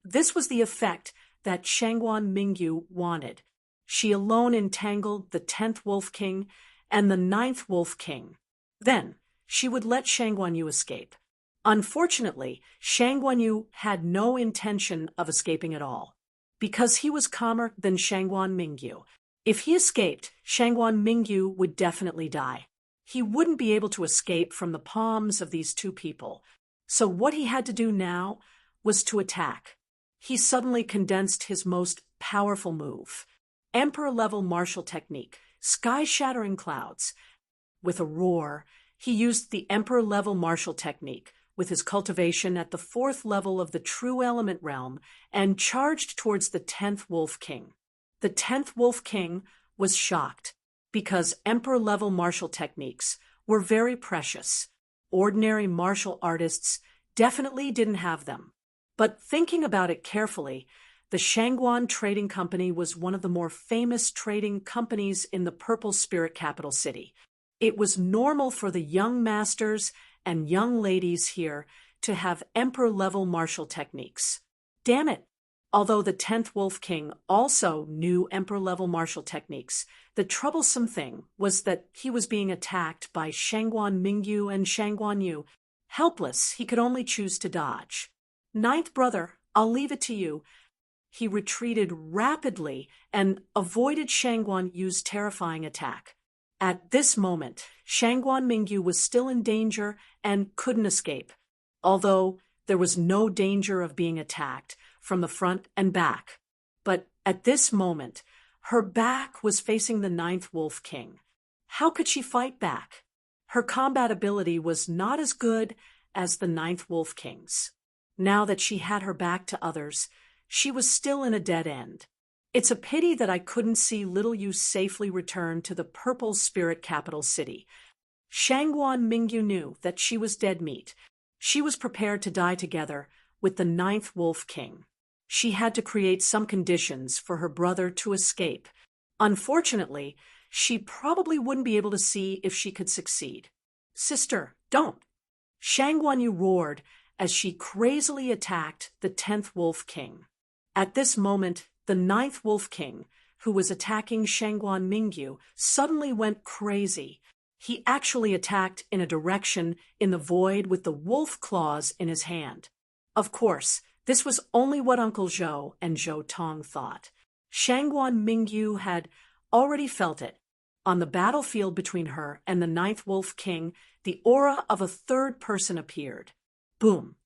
This was the effect that Shangguan Mingyu wanted. She alone entangled the 10th Wolf King and the 9th Wolf King. Then, she would let Shangguan Yu escape. Unfortunately, Shangguan Yu had no intention of escaping at all, because he was calmer than Shangguan Mingyu. If he escaped, Shangguan Mingyu would definitely die. He wouldn't be able to escape from the palms of these two people. So what he had to do now was to attack. He suddenly condensed his most powerful move. Emperor-level martial technique, sky-shattering clouds. With a roar, he used the Emperor-level martial technique, with his cultivation at the 4th level of the true element realm, and charged towards the 10th Wolf King. The 10th Wolf King was shocked, because Emperor-level martial techniques were very precious. Ordinary martial artists definitely didn't have them. But thinking about it carefully, the Shangguan Trading Company was one of the more famous trading companies in the Purple Spirit capital city. It was normal for the young masters and young ladies here to have emperor-level martial techniques. Damn it! Although the 10th Wolf King also knew emperor-level martial techniques, the troublesome thing was that he was being attacked by Shangguan Mingyu and Shangguan Yu. Helpless, he could only choose to dodge. Ninth brother, I'll leave it to you. He retreated rapidly and avoided Shangguan Yu's terrifying attack. At this moment, Shangguan Mingyu was still in danger and couldn't escape, although there was no danger of being attacked from the front and back. But at this moment, her back was facing the 9th Wolf King. How could she fight back? Her combat ability was not as good as the 9th Wolf King's. Now that she had her back to others, she was still in a dead end. It's a pity that I couldn't see little Yu safely return to the Purple Spirit capital city. Shangguan Mingyu knew that she was dead meat. She was prepared to die together with the 9th Wolf King. She had to create some conditions for her brother to escape. Unfortunately, she probably wouldn't be able to see if she could succeed. Sister, don't! Shangguan Yu roared as she crazily attacked the 10th Wolf King. At this moment, the 9th Wolf King, who was attacking Shangguan Mingyu, suddenly went crazy. He actually attacked in a direction in the void with the wolf claws in his hand. Of course, this was only what Uncle Zhou and Zhou Tong thought. Shangguan Mingyu had already felt it. On the battlefield between her and the 9th Wolf King, the aura of a third person appeared. Boom!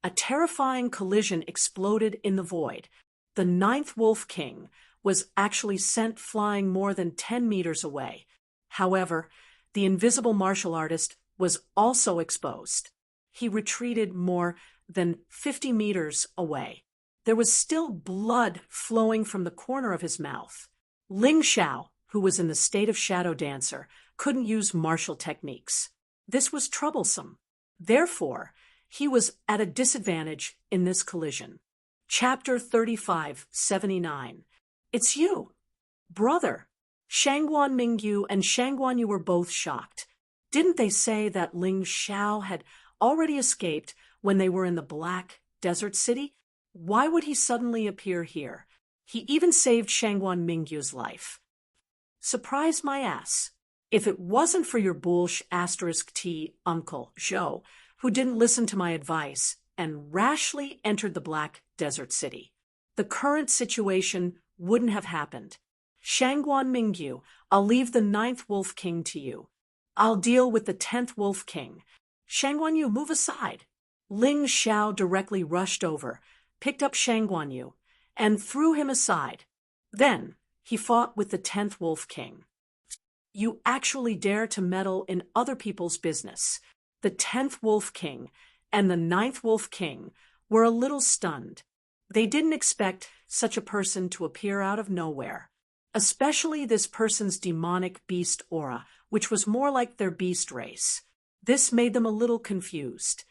A terrifying collision exploded in the void. The 9th Wolf King was actually sent flying more than 10 meters away. However, the invisible martial artist was also exposed. He retreated more than 50 meters away. There was still blood flowing from the corner of his mouth. Ling Xiao, who was in the state of shadow dancer, couldn't use martial techniques. This was troublesome. Therefore, he was at a disadvantage in this collision. Chapter 3579. It's you. Brother. Shangguan Mingyu and Shangguan Yu were both shocked. Didn't they say that Ling Xiao had already escaped when they were in the Black Desert City? Why would he suddenly appear here? He even saved Shangguan Mingyu's life. Surprised my ass. If it wasn't for your bullsh *T Uncle Zhou, who didn't listen to my advice and rashly entered the Black Desert City, the current situation wouldn't have happened. Shangguan Mingyu, I'll leave the 9th Wolf King to you. I'll deal with the 10th Wolf King. Shangguan Yu, move aside. Ling Xiao directly rushed over, picked up Shangguan Yu, and threw him aside. Then he fought with the 10th Wolf King. You actually dare to meddle in other people's business. The 10th Wolf King and the 9th Wolf King were a little stunned. They didn't expect such a person to appear out of nowhere, especially this person's demonic beast aura, which was more like their beast race. This made them a little confused.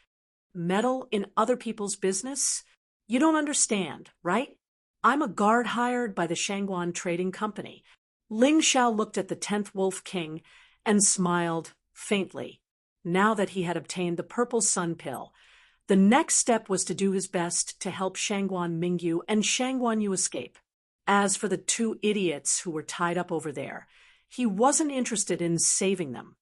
Meddle in other people's business? You don't understand, right? I'm a guard hired by the Shangguan Trading Company. Ling Xiao looked at the 10th Wolf King and smiled faintly. Now that he had obtained the purple sun pill, The next step was to do his best to help Shangguan Mingyu and Shangguan Yu escape. As for the two idiots who were tied up over there, he wasn't interested in saving them.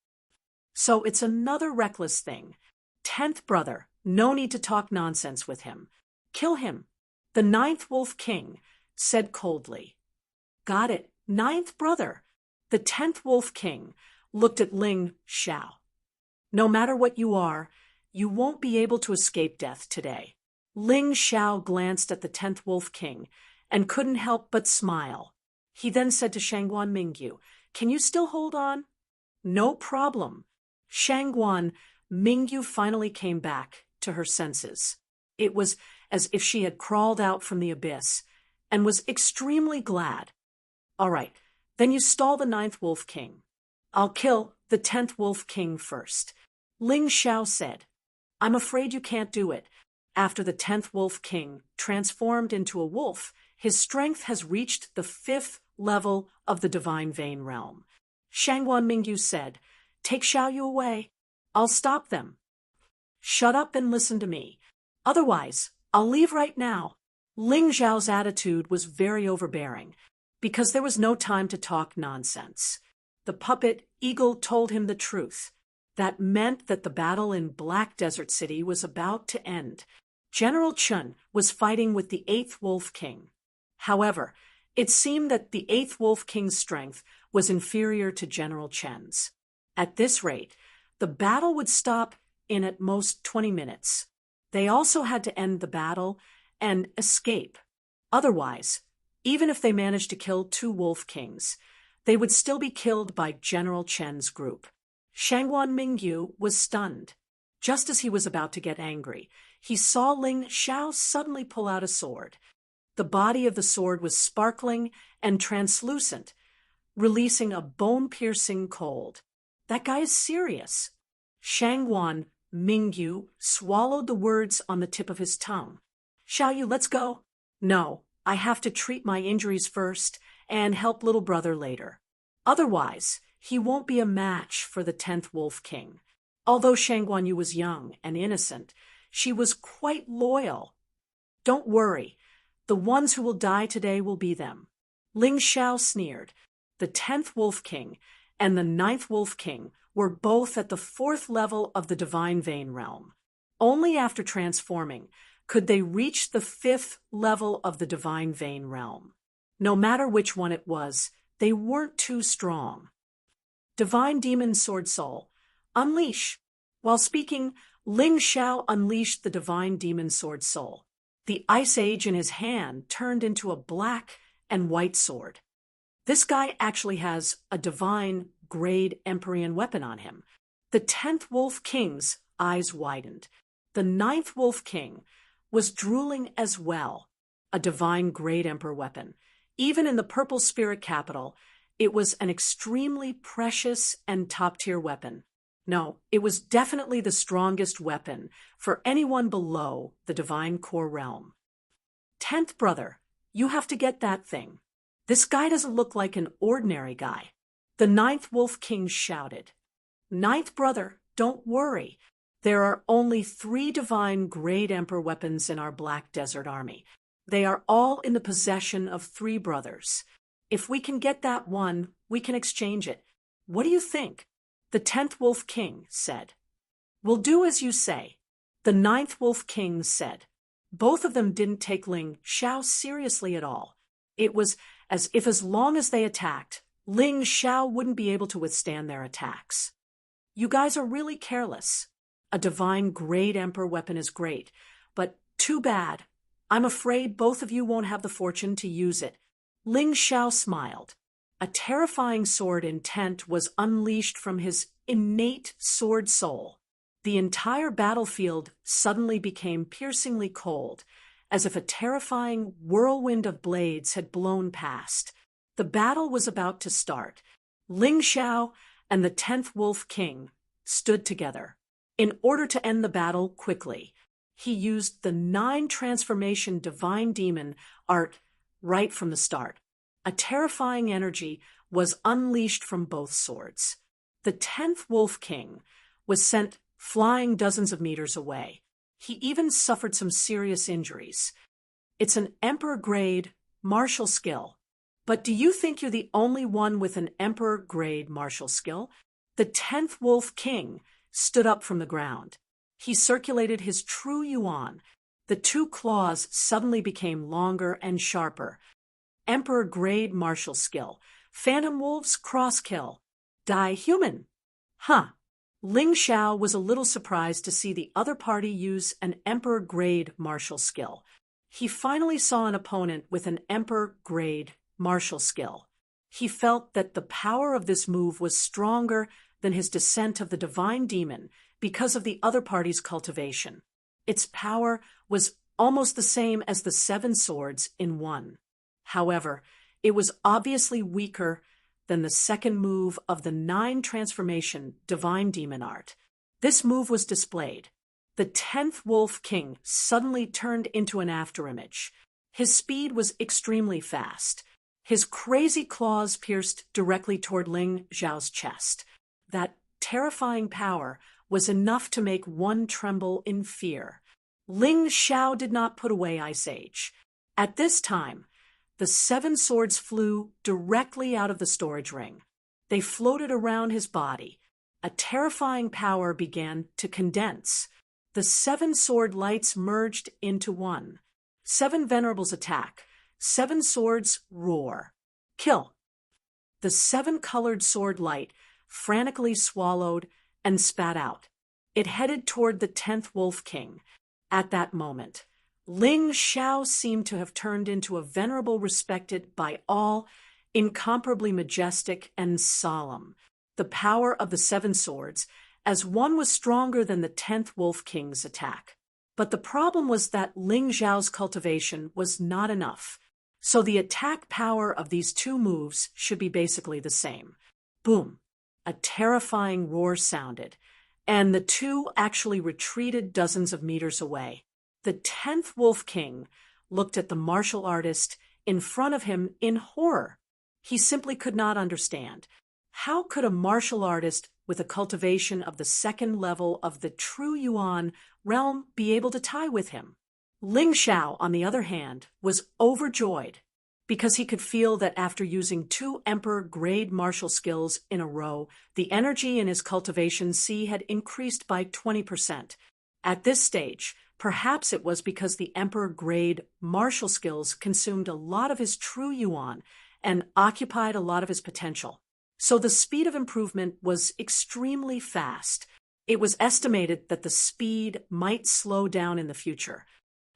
So it's another reckless thing. 10th brother, no need to talk nonsense with him. Kill him. The 9th Wolf King said coldly. Got it, 9th brother. The 10th Wolf King looked at Ling Xiao. No matter what you are, you won't be able to escape death today. Ling Xiao glanced at the 10th Wolf King and couldn't help but smile. He then said to Shangguan Mingyu, "Can you still hold on?" "No problem." Shangguan Mingyu finally came back to her senses. It was as if she had crawled out from the abyss and was extremely glad. "All right, then you stall the 9th Wolf King. I'll kill the 10th Wolf King first." Ling Xiao said, "I'm afraid you can't do it. After the 10th Wolf King transformed into a wolf, his strength has reached the 5th level of the Divine Vein realm." Shangguan Mingyu said, "Take Xiaoyu away. I'll stop them." "Shut up and listen to me. Otherwise, I'll leave right now." Ling Xiao's attitude was very overbearing, because there was no time to talk nonsense. The puppet eagle told him the truth. That meant that the battle in Black Desert City was about to end. General Chun was fighting with the 8th Wolf King. However, it seemed that the 8th Wolf King's strength was inferior to General Chen's. At this rate, the battle would stop in at most 20 minutes. They also had to end the battle and escape. Otherwise, even if they managed to kill 2 Wolf Kings, they would still be killed by General Chen's group. Shangguan Mingyu was stunned. Just as he was about to get angry, he saw Ling Xiao suddenly pull out a sword. The body of the sword was sparkling and translucent, releasing a bone-piercing cold. That guy is serious. Shangguan Mingyu swallowed the words on the tip of his tongue. "Xiaoyu, let's go." "No, I have to treat my injuries first and help little brother later. Otherwise, he won't be a match for the 10th Wolf King." Although Shangguan Yu was young and innocent, she was quite loyal. "Don't worry. The ones who will die today will be them." Ling Xiao sneered. The 10th Wolf King and the 9th Wolf King were both at the 4th level of the Divine Vein realm. Only after transforming could they reach the 5th level of the Divine Vein realm. No matter which one it was, they weren't too strong. Divine Demon Sword Soul, unleash. While speaking, Ling Xiao unleashed the Divine Demon Sword Soul. The Ice Age in his hand turned into a black and white sword. This guy actually has a divine grade Empyrean weapon on him. The 10th Wolf King's eyes widened. The 9th Wolf King was drooling as well. A divine grade Emperor weapon. Even in the Purple Spirit capital, it was an extremely precious and top-tier weapon. No, it was definitely the strongest weapon for anyone below the Divine Core realm. 10th brother, you have to get that thing. This guy doesn't look like an ordinary guy. The 9th Wolf King shouted. 9th brother, don't worry. There are only 3 divine grade Emperor weapons in our Black Desert Army. They are all in the possession of 3 brothers. If we can get that one, we can exchange it. What do you think? The 10th Wolf King said. We'll do as you say. The 9th Wolf King said. Both of them didn't take Ling Xiao seriously at all. It was as if as long as they attacked, Ling Xiao wouldn't be able to withstand their attacks. You guys are really careless. A divine grade Emperor weapon is great, but too bad. I'm afraid both of you won't have the fortune to use it. Ling Xiao smiled. A terrifying sword intent was unleashed from his innate sword soul. The entire battlefield suddenly became piercingly cold, as if a terrifying whirlwind of blades had blown past. The battle was about to start. Ling Xiao and the 10th Wolf King stood together. In order to end the battle quickly, he used the 9 transformation divine demon art right from the start. A terrifying energy was unleashed from both swords. The 10th Wolf King was sent flying dozens of meters away. He even suffered some serious injuries. It's an Emperor-grade martial skill. But do you think you're the only one with an Emperor-grade martial skill? The 10th Wolf King stood up from the ground. He circulated his true yuan. The two claws suddenly became longer and sharper. Emperor-grade martial skill. Phantom Wolves cross-kill. Die human. Huh. Ling Xiao was a little surprised to see the other party use an Emperor-grade martial skill. He finally saw an opponent with an Emperor-grade martial skill. He felt that the power of this move was stronger than his descent of the divine demon because of the other party's cultivation. Its power was almost the same as the 7 swords in one. However, it was obviously weaker than the second move of the 9 transformation divine demon art. This move was displayed. The 10th Wolf King suddenly turned into an afterimage. His speed was extremely fast. His crazy claws pierced directly toward Ling Xiao's chest. That terrifying power was enough to make one tremble in fear. Ling Xiao did not put away Ice Age. At this time, the 7 swords flew directly out of the storage ring. They floated around his body. A terrifying power began to condense. The 7 sword lights merged into one. 7 venerables attack. 7 swords roar. Kill. The 7-colored sword light frantically swallowed and spat out. It headed toward the 10th Wolf King. At that moment, Ling Xiao seemed to have turned into a venerable respected by all, incomparably majestic and solemn. The power of the 7 swords, as one was stronger than the 10th Wolf King's attack. But the problem was that Ling Xiao's cultivation was not enough. So the attack power of these 2 moves should be basically the same. Boom! A terrifying roar sounded, and the 2 actually retreated dozens of meters away. The 10th Wolf King looked at the martial artist in front of him in horror. He simply could not understand. How could a martial artist with a cultivation of the 2nd level of the true Yuan realm be able to tie with him? Ling Xiao, on the other hand, was overjoyed because he could feel that after using 2 Emperor-grade martial skills in a row, the energy in his cultivation C had increased by 20%. At this stage, perhaps it was because the Emperor-grade martial skills consumed a lot of his true Yuan and occupied a lot of his potential. So the speed of improvement was extremely fast. It was estimated that the speed might slow down in the future.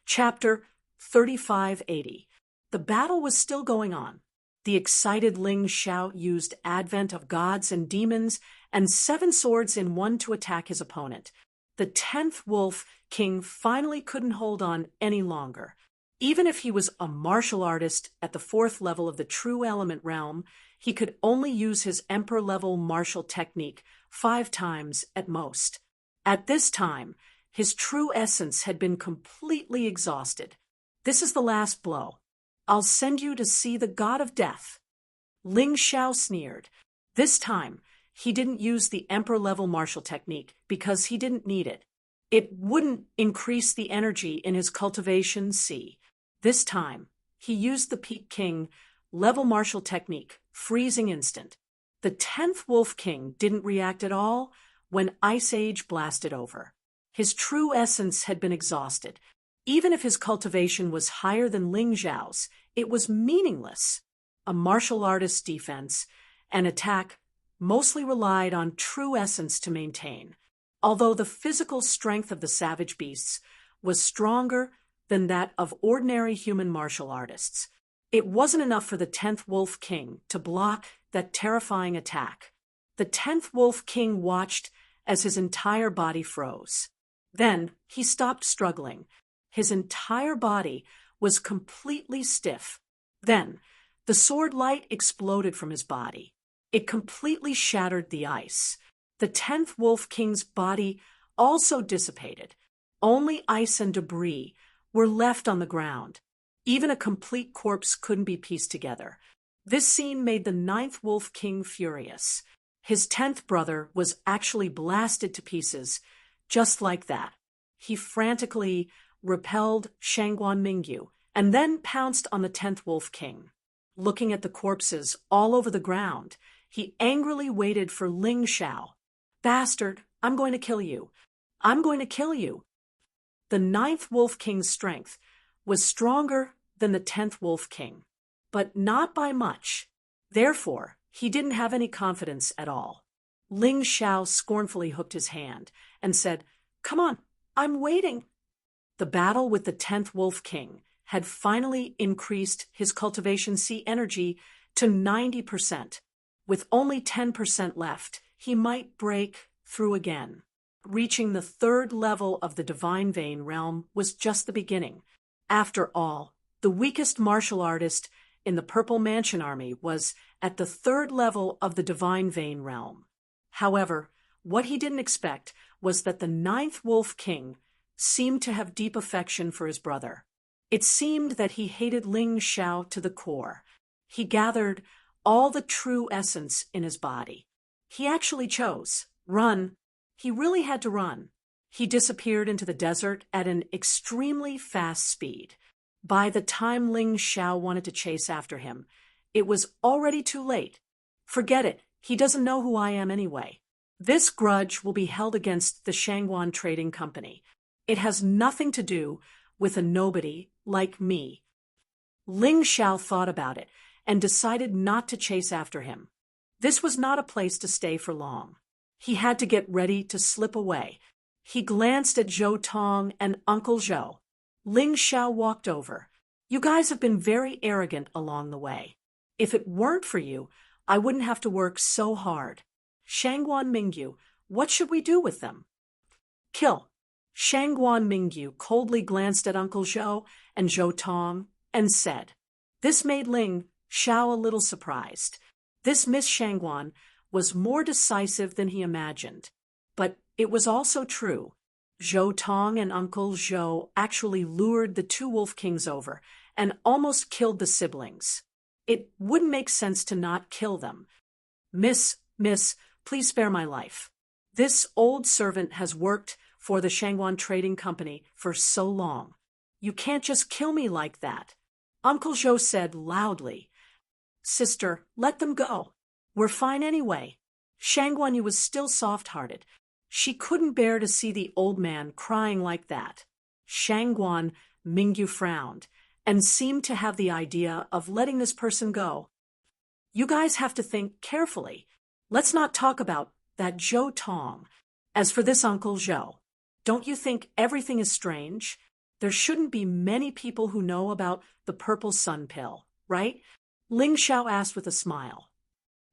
Chapter 3580. The battle was still going on. The excited Ling Xiao used Advent of Gods and Demons and 7 swords in one to attack his opponent. The 10th Wolf King finally couldn't hold on any longer. Even if he was a martial artist at the 4th level of the True Element realm, he could only use his Emperor-level martial technique 5 times at most. At this time, his true essence had been completely exhausted. This is the last blow. I'll send you to see the god of death. Ling Xiao sneered. This time, he didn't use the Emperor-level martial technique because he didn't need it. It wouldn't increase the energy in his cultivation C. This time, he used the Peak King level martial technique, freezing instant. The 10th Wolf King didn't react at all when Ice Age blasted over. His true essence had been exhausted. Even if his cultivation was higher than Ling Xiao's, it was meaningless. A martial artist's defense and attack mostly relied on true essence to maintain, although the physical strength of the savage beasts was stronger than that of ordinary human martial artists. It wasn't enough for the 10th Wolf King to block that terrifying attack. The 10th Wolf King watched as his entire body froze. Then he stopped struggling. His entire body was completely stiff. Then the sword light exploded from his body. It completely shattered the ice. The 10th Wolf King's body also dissipated. Only ice and debris were left on the ground. Even a complete corpse couldn't be pieced together. This scene made the 9th Wolf King furious. His 10th brother was actually blasted to pieces, just like that. He frantically repelled Shangguan Mingyu and then pounced on the 10th Wolf King. Looking at the corpses all over the ground, he angrily waited for Ling Xiao. "Bastard, I'm going to kill you. I'm going to kill you." The 9th Wolf King's strength was stronger than the 10th Wolf King, but not by much. Therefore, he didn't have any confidence at all. Ling Xiao scornfully hooked his hand and said, "Come on, I'm waiting." The battle with the 10th Wolf King had finally increased his cultivation C energy to 90%. With only 10% left, he might break through again. Reaching the 3rd level of the Divine Vein realm was just the beginning. After all, the weakest martial artist in the Purple Mansion Army was at the 3rd level of the Divine Vein realm. However, what he didn't expect was that the 9th Wolf King seemed to have deep affection for his brother. It seemed that he hated Ling Xiao to the core. He gathered all the true essence in his body. He actually chose run. He really had to run. He disappeared into the desert at an extremely fast speed. By the time Ling Xiao wanted to chase after him, it was already too late. "Forget it. He doesn't know who I am anyway. This grudge will be held against the Shangguan Trading Company. It has nothing to do with a nobody like me." Ling Xiao thought about it and decided not to chase after him. This was not a place to stay for long. He had to get ready to slip away. He glanced at Zhou Tong and Uncle Zhou. Ling Xiao walked over. "You guys have been very arrogant along the way. If it weren't for you, I wouldn't have to work so hard. Shangguan Mingyu, what should we do with them?" "Kill." Shangguan Mingyu coldly glanced at Uncle Zhou and Zhou Tong and said. This made Ling Xiao a little surprised. This Miss Shangguan was more decisive than he imagined. But it was also true. Zhou Tong and Uncle Zhou actually lured the 2 Wolf Kings over and almost killed the siblings. It wouldn't make sense to not kill them. Miss, please spare my life. This old servant has worked for the Shangguan Trading Company for so long. You can't just kill me like that." Uncle Zhou said loudly. "Sister, let them go. We're fine anyway." Shangguan Yu was still soft-hearted. She couldn't bear to see the old man crying like that. Shangguan Mingyu frowned and seemed to have the idea of letting this person go. "You guys have to think carefully. Let's not talk about that Zhou Tong. As for this Uncle Zhou, don't you think everything is strange? There shouldn't be many people who know about the purple sun pill, right?" Ling Xiao asked with a smile.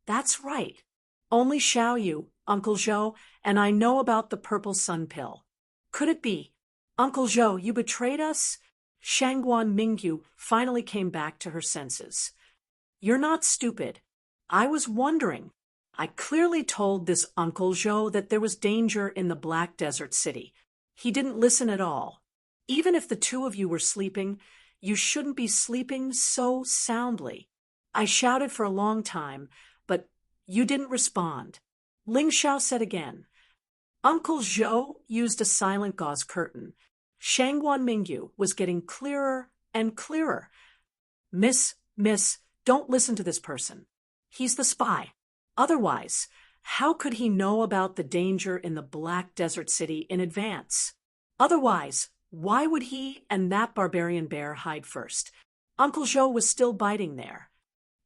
"That's right. Only Xiao Yu, Uncle Zhou, and I know about the purple sun pill. Could it be? Uncle Zhou, you betrayed us?" Shangguan Mingyu finally came back to her senses. "You're not stupid. I was wondering. I clearly told this Uncle Zhou that there was danger in the Black Desert City. He didn't listen at all. Even if the 2 of you were sleeping, you shouldn't be sleeping so soundly. I shouted for a long time, but you didn't respond." Ling Xiao said again. Uncle Zhou used a silent gauze curtain. Shangguan Mingyu was getting clearer and clearer. Miss, don't listen to this person. He's the spy. Otherwise, how could he know about the danger in the Black Desert City in advance? Otherwise, why would he and that barbarian bear hide first? Uncle Zhou was still biting there.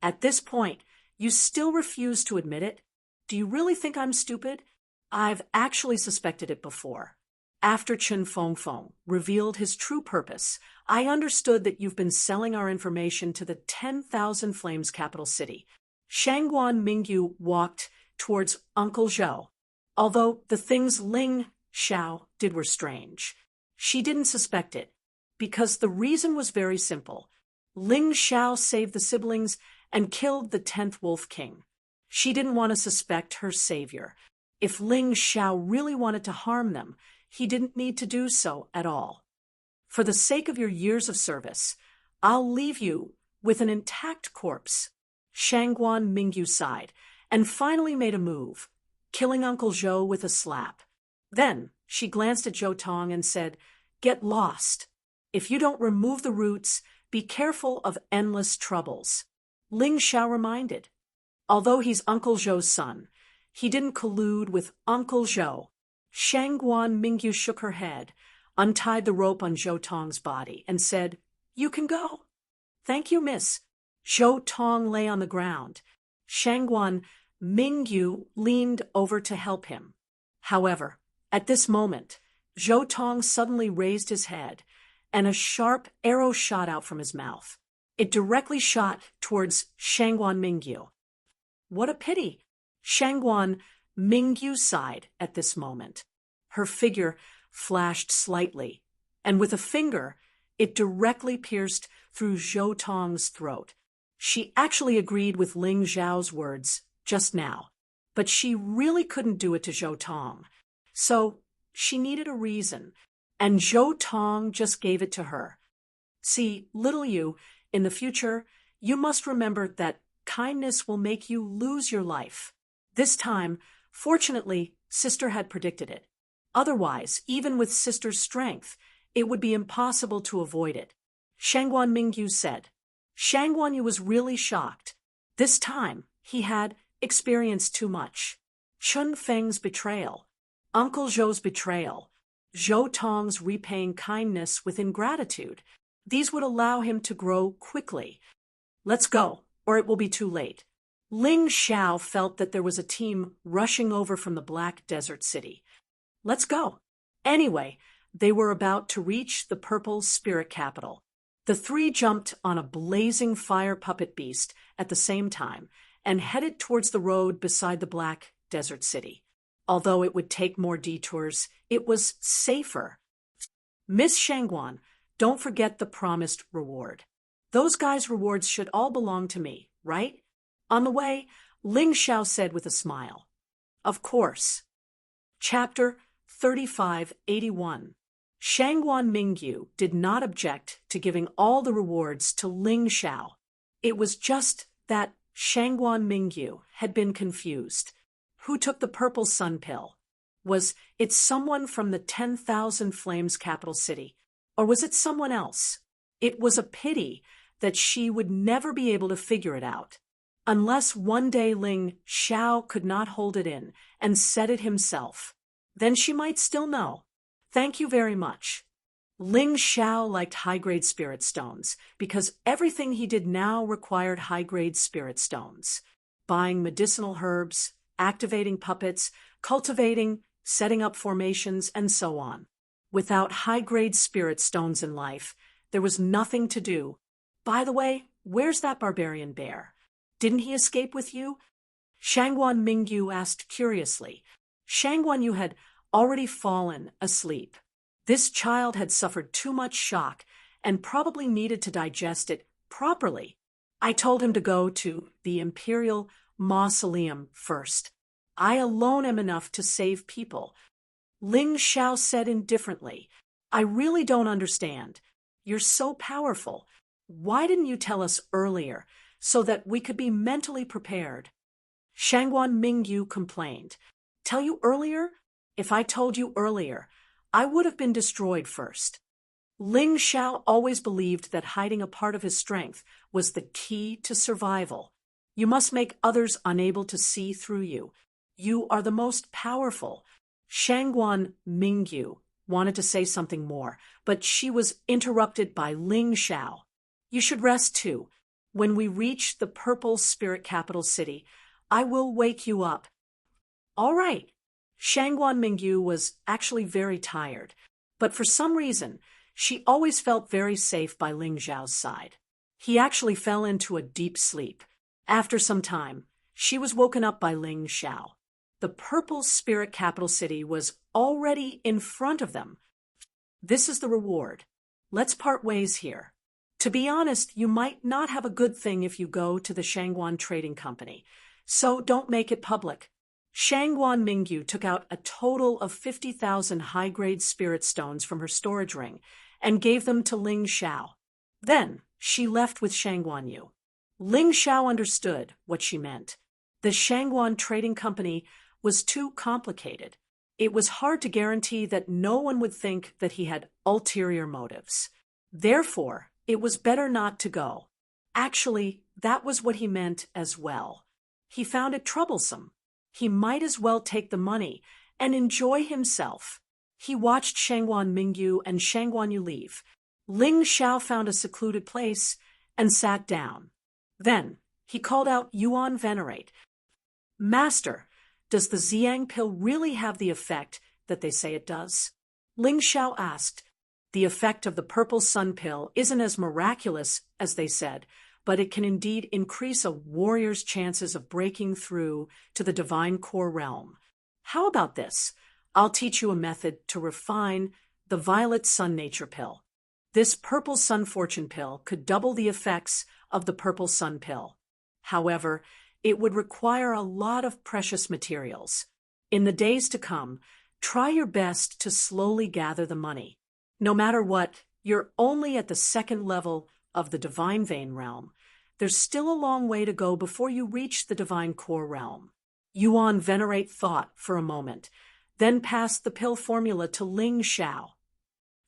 At this point, you still refuse to admit it? Do you really think I'm stupid? I've actually suspected it before. After Chen Fengfeng revealed his true purpose, I understood that you've been selling our information to the 10,000 Flames capital city. Shangguan Mingyu walked towards Uncle Zhou. Although the things Ling Xiao did were strange, she didn't suspect it, because the reason was very simple. Ling Xiao saved the siblings and killed the 10th Wolf King. She didn't want to suspect her savior. If Ling Xiao really wanted to harm them, he didn't need to do so at all. For the sake of your years of service, I'll leave you with an intact corpse. Shangguan Mingyu sighed and finally made a move, killing Uncle Zhou with a slap. Then She glanced at Zhou Tong and said, "Get lost. If you don't remove the roots, be careful of endless troubles." Ling Xiao reminded. Although he's Uncle Zhou's son, he didn't collude with Uncle Zhou. Shangguan Mingyu shook her head, untied the rope on Zhou Tong's body, and said, "You can go." "Thank you, miss." Zhou Tong lay on the ground. Shangguan Mingyu leaned over to help him. However, at this moment, Zhou Tong suddenly raised his head, and a sharp arrow shot out from his mouth. It directly shot towards Shangguan Mingyu. What a pity! Shangguan Mingyu sighed at this moment. Her figure flashed slightly, and with a finger, it directly pierced through Zhou Tong's throat. She actually agreed with Ling Xiao's words just now, but she really couldn't do it to Zhou Tong. So she needed a reason, and Zhou Tong just gave it to her. See, little you, in the future, you must remember that kindness will make you lose your life. This time, fortunately, Sister had predicted it. Otherwise, even with Sister's strength, it would be impossible to avoid it. Shangguan Mingyu said. Shangguan Yu was really shocked. This time, he had experienced too much. Chun Feng's betrayal, Uncle Zhou's betrayal, Zhou Tong's repaying kindness with ingratitude. These would allow him to grow quickly. Let's go, or it will be too late. Ling Xiao felt that there was a team rushing over from the Black Desert City. Let's go. Anyway, they were about to reach the Purple Spirit Capital. The three jumped on a blazing fire puppet beast at the same time and headed towards the road beside the Black Desert City. Although it would take more detours, it was safer. Miss Shangguan, don't forget the promised reward. Those guys' rewards should all belong to me, right? On the way, Ling Xiao said with a smile. Of course. Chapter 3581. Shangguan Mingyu did not object to giving all the rewards to Ling Xiao. It was just that Shangguan Mingyu had been confused. Who took the purple sun pill? Was it someone from the 10,000 Flames capital city? Or was it someone else? It was a pity that she would never be able to figure it out. Unless one day Ling Xiao could not hold it in and said it himself. Then she might still know. Thank you very much. Ling Xiao liked high-grade spirit stones because everything he did now required high-grade spirit stones. Buying medicinal herbs, activating puppets, cultivating, setting up formations, and so on. Without high-grade spirit stones in life, there was nothing to do. By the way, where's that barbarian bear? Didn't he escape with you? Shangguan Mingyu asked curiously. Shangguan Yu had already fallen asleep. This child had suffered too much shock and probably needed to digest it properly. I told him to go to the Imperial Mausoleum first. I alone am enough to save people. Ling Xiao said indifferently. I really don't understand. You're so powerful. Why didn't you tell us earlier so that we could be mentally prepared? Shangguan Mingyu complained. Tell you earlier? If I told you earlier, I would have been destroyed first. Ling Xiao always believed that hiding a part of his strength was the key to survival. You must make others unable to see through you. You are the most powerful. Shangguan Mingyu wanted to say something more, but she was interrupted by Ling Xiao. You should rest too. When we reach the Purple Spirit Capital City, I will wake you up. All right. Shangguan Mingyu was actually very tired, but for some reason, she always felt very safe by Ling Xiao's side. He actually fell into a deep sleep. After some time, she was woken up by Ling Xiao. The Purple Spirit Capital City was already in front of them. This is the reward. Let's part ways here. To be honest, you might not have a good thing if you go to the Shangguan Trading Company, so don't make it public. Shangguan Mingyu took out a total of 50,000 high-grade spirit stones from her storage ring and gave them to Ling Xiao. Then she left with Shangguan Yu. Ling Xiao understood what she meant. The Shangguan Trading Company was too complicated. It was hard to guarantee that no one would think that he had ulterior motives. Therefore, it was better not to go. Actually, that was what he meant as well. He found it troublesome. He might as well take the money and enjoy himself. He watched Shangguan Mingyu and Shangguan Yu leave. Ling Xiao found a secluded place and sat down. Then, he called out Yuan Venerate. "Master, does the Xiang pill really have the effect that they say it does?" Ling Xiao asked. "The effect of the purple sun pill isn't as miraculous as they said, but it can indeed increase a warrior's chances of breaking through to the divine core realm. How about this? I'll teach you a method to refine the violet sun nature pill. This purple sun fortune pill could double the effects of the purple sun pill. However, it would require a lot of precious materials. In the days to come, try your best to slowly gather the money. No matter what, you're only at the second level of the divine vein realm. There's still a long way to go before you reach the divine core realm." Yuan Venerate thought for a moment, then passed the pill formula to Ling Xiao.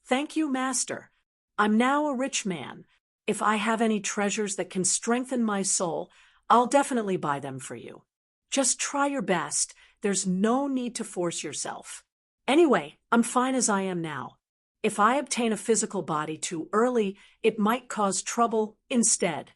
"Thank you, Master. I'm now a rich man. If I have any treasures that can strengthen my soul, I'll definitely buy them for you. Just try your best. There's no need to force yourself. Anyway, I'm fine as I am now. If I obtain a physical body too early, it might cause trouble instead."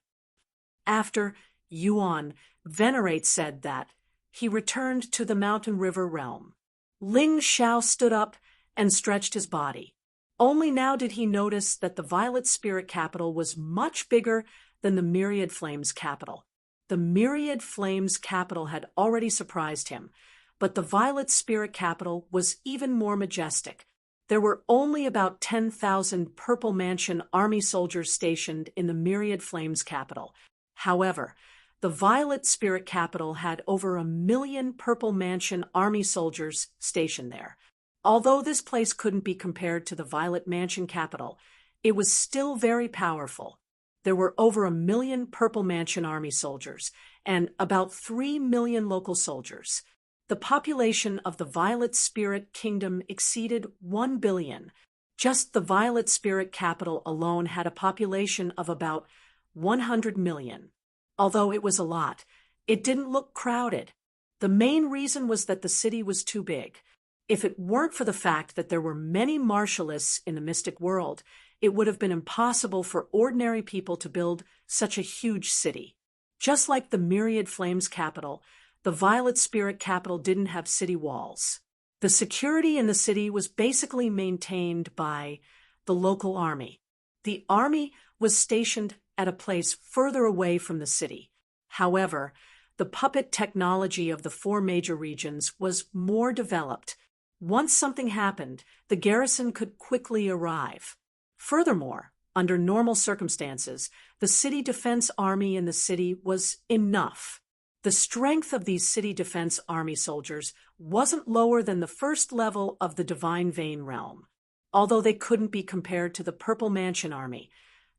After Yuan Venerate said that, he returned to the mountain river realm. Ling Xiao stood up and stretched his body. Only now did he notice that the Violet Spirit Capital was much bigger than the Myriad Flames Capital. The Myriad Flames Capital had already surprised him, but the Violet Spirit Capital was even more majestic. There were only about 10,000 Purple Mansion army soldiers stationed in the Myriad Flames Capital. However, the Violet Spirit Capital had over 1 million Purple Mansion army soldiers stationed there. Although this place couldn't be compared to the Violet Mansion Capital, it was still very powerful. There were over 1 million Purple Mansion army soldiers and about 3 million local soldiers. The population of the Violet Spirit Kingdom exceeded 1 billion. Just the Violet Spirit Capital alone had a population of about 100 million. Although it was a lot, it didn't look crowded. The main reason was that the city was too big. If it weren't for the fact that there were many martialists in the mystic world, it would have been impossible for ordinary people to build such a huge city. Just like the Myriad Flames Capital, the Violet Spirit Capital didn't have city walls. The security in the city was basically maintained by the local army. The army was stationed at a place further away from the city. However, the puppet technology of the 4 major regions was more developed. Once something happened, the garrison could quickly arrive. Furthermore, under normal circumstances, the city defense army in the city was enough. The strength of these city defense army soldiers wasn't lower than the first level of the Divine Vein realm. Although they couldn't be compared to the Purple Mansion army,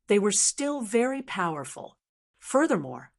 they were still very powerful. Furthermore,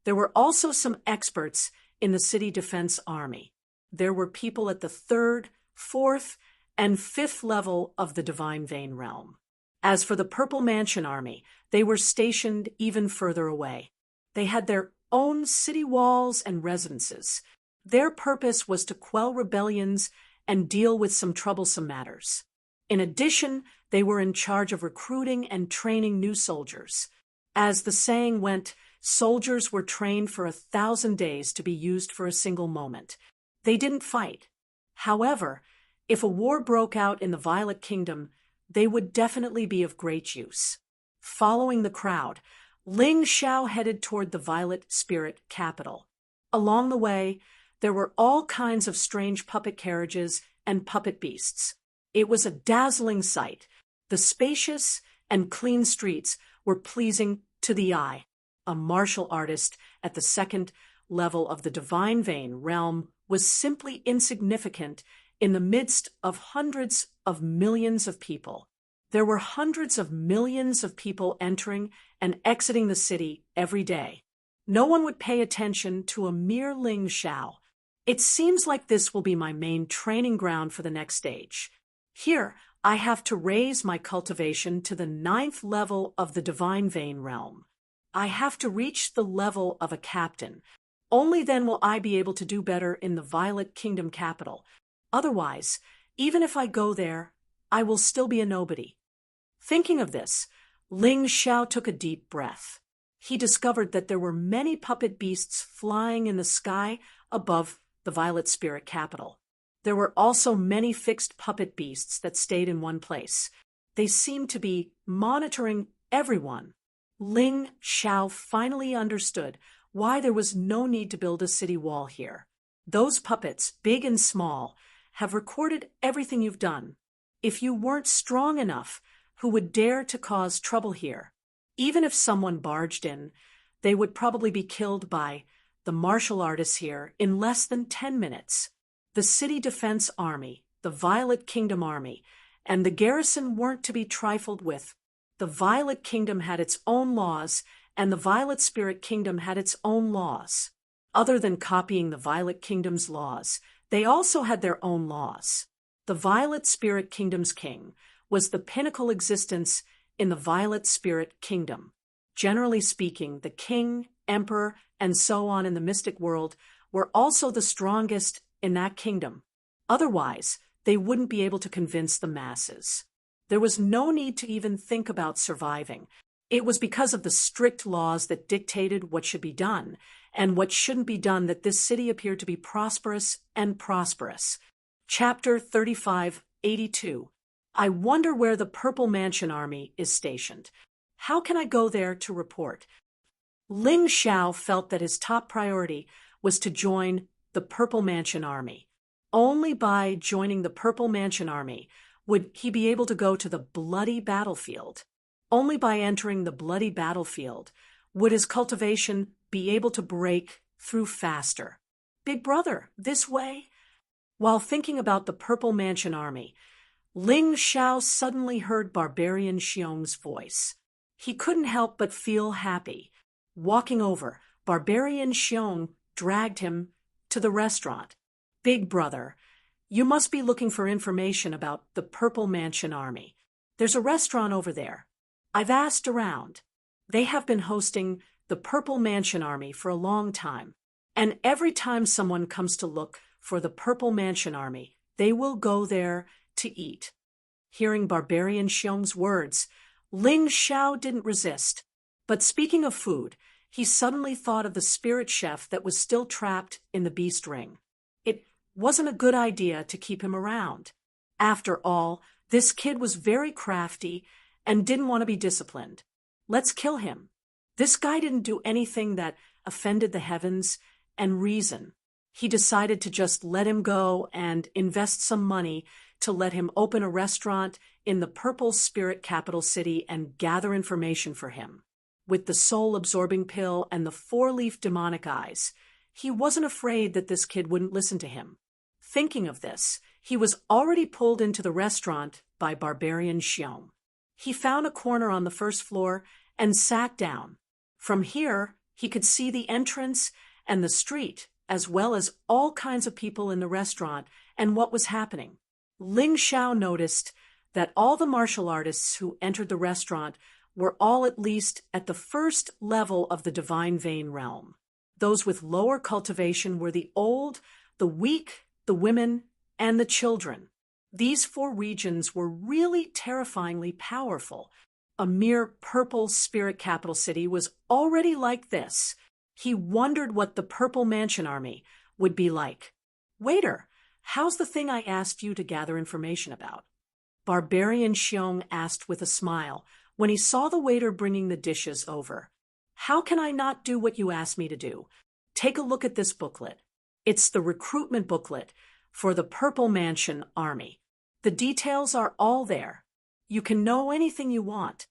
there were also some experts in the city defense army. There were people at the 3rd, 4th, and 5th level of the Divine Vein realm. As for the Purple Mansion army, they were stationed even further away. They had their own city walls and residences. Their purpose was to quell rebellions and deal with some troublesome matters. In addition, they were in charge of recruiting and training new soldiers. As the saying went, soldiers were trained for 1,000 days to be used for a single moment. They didn't fight. However, if a war broke out in the Violet Kingdom, they would definitely be of great use. Following the crowd, Ling Xiao headed toward the Violet Spirit Capital. Along the way, there were all kinds of strange puppet carriages and puppet beasts. It was a dazzling sight. The spacious and clean streets were pleasing to the eye. A martial artist at the 2nd level of the Divine Vein realm was simply insignificant in the midst of hundreds of millions of people. There were hundreds of millions of people entering and exiting the city every day. No one would pay attention to a mere Ling Xiao. It seems like this will be my main training ground for the next stage. Here, I have to raise my cultivation to the 9th level of the divine vein realm. I have to reach the level of a captain. Only then will I be able to do better in the Violet Kingdom capital. Otherwise, even if I go there, I will still be a nobody. Thinking of this, Ling Xiao took a deep breath. He discovered that there were many puppet beasts flying in the sky above the Violet Spirit capital. There were also many fixed puppet beasts that stayed in one place. They seemed to be monitoring everyone. Ling Xiao finally understood why there was no need to build a city wall here. Those puppets, big and small, have recorded everything you've done. If you weren't strong enough, who would dare to cause trouble here? Even if someone barged in, they would probably be killed by the martial artists here in less than 10 minutes. The City Defense Army, the Violet Kingdom Army, and the garrison weren't to be trifled with. The Violet Kingdom had its own laws, and the Violet Spirit Kingdom had its own laws. Other than copying the Violet Kingdom's laws, they also had their own laws. The Violet Spirit Kingdom's king was the pinnacle existence in the Violet Spirit Kingdom. Generally speaking, the king, emperor, and so on in the mystic world were also the strongest in that kingdom. Otherwise, they wouldn't be able to convince the masses. There was no need to even think about surviving. It was because of the strict laws that dictated what should be done and what shouldn't be done that this city appeared to be prosperous and prosperous. Chapter 3582. I wonder where the Purple Mansion Army is stationed. How can I go there to report? Ling Xiao felt that his top priority was to join the Purple Mansion Army. Only by joining the Purple Mansion Army would he be able to go to the bloody battlefield. Only by entering the bloody battlefield would his cultivation be able to break through faster. Big brother, this way? While thinking about the Purple Mansion Army, Ling Xiao suddenly heard Barbarian Xiong's voice. He couldn't help but feel happy. Walking over, Barbarian Xiong dragged him to the restaurant. Big brother, you must be looking for information about the Purple Mansion Army. There's a restaurant over there. I've asked around. They have been hosting the Purple Mansion Army for a long time. And every time someone comes to look for the Purple Mansion Army, they will go there to eat. Hearing Barbarian Xiong's words, Ling Xiao didn't resist. But speaking of food, he suddenly thought of the spirit chef that was still trapped in the beast ring. It wasn't a good idea to keep him around. After all, this kid was very crafty and didn't want to be disciplined. Let's kill him. This guy didn't do anything that offended the heavens and reason. He decided to just let him go and invest some money to let him open a restaurant in the Purple Spirit capital city and gather information for him. With the soul-absorbing pill and the 4-leaf demonic eyes, he wasn't afraid that this kid wouldn't listen to him. Thinking of this, he was already pulled into the restaurant by Barbarian Xiong. He found a corner on the first floor and sat down. From here, he could see the entrance and the street, as well as all kinds of people in the restaurant and what was happening. Ling Xiao noticed that all the martial artists who entered the restaurant were all at least at the first level of the divine vein realm. Those with lower cultivation were the old, the weak, the women, and the children. These 4 regions were really terrifyingly powerful. A mere purple spirit capital city was already like this. He wondered what the Purple Mansion Army would be like. Waiter, how's the thing I asked you to gather information about? Barbarian Xiong asked with a smile when he saw the waiter bringing the dishes over. How can I not do what you asked me to do? Take a look at this booklet. It's the recruitment booklet for the Purple Mansion Army. The details are all there. You can know anything you want.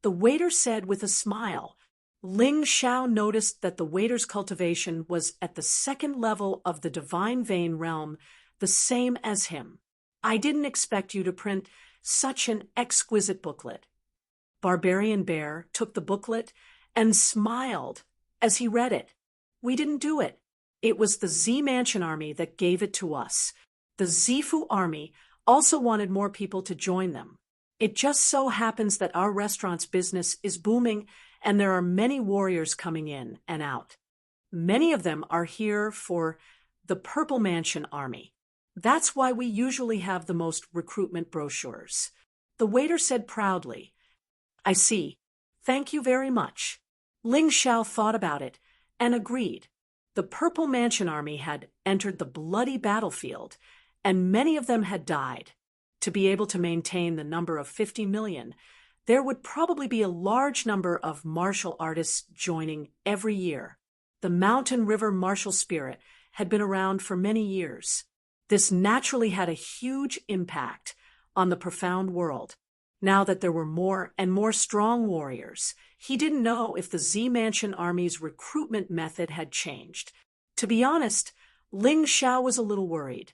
The waiter said with a smile. Ling Xiao noticed that the waiter's cultivation was at the 2nd level of the divine vein realm, the same as him. I didn't expect you to print such an exquisite booklet. Barbarian Bear took the booklet and smiled as he read it. We didn't do it. It was the Z Mansion army that gave it to us. The Zifu army also wanted more people to join them. It just so happens that our restaurant's business is booming and there are many warriors coming in and out. Many of them are here for the Purple Mansion army. That's why we usually have the most recruitment brochures. The waiter said proudly. I see. Thank you very much. Ling Xiao thought about it and agreed. The Purple Mansion army had entered the bloody battlefield, and many of them had died. To be able to maintain the number of 50 million, there would probably be a large number of martial artists joining every year. The mountain river martial spirit had been around for many years. This naturally had a huge impact on the profound world. Now that there were more and more strong warriors, he didn't know if the Z Mansion army's recruitment method had changed. To be honest, Ling Xiao was a little worried.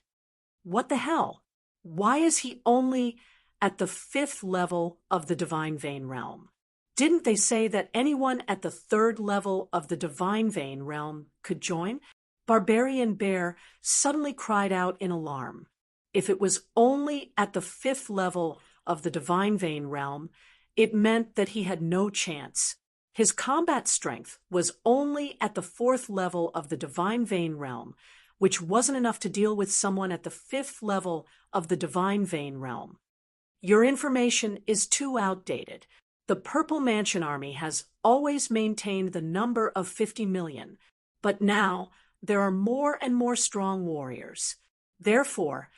What the hell? Why is he only at the 5th level of the Divine Vein realm? Didn't they say that anyone at the 3rd level of the Divine Vein realm could join? Barbarian Bear suddenly cried out in alarm. If it was only at the 5th level of the Divine Vein realm, it meant that he had no chance. His combat strength was only at the 4th level of the Divine Vein realm, which wasn't enough to deal with someone at the 5th level of the Divine Vein realm. Your information is too outdated. The Purple Mansion army has always maintained the number of 50 million, but now there are more and more strong warriors. Therefore,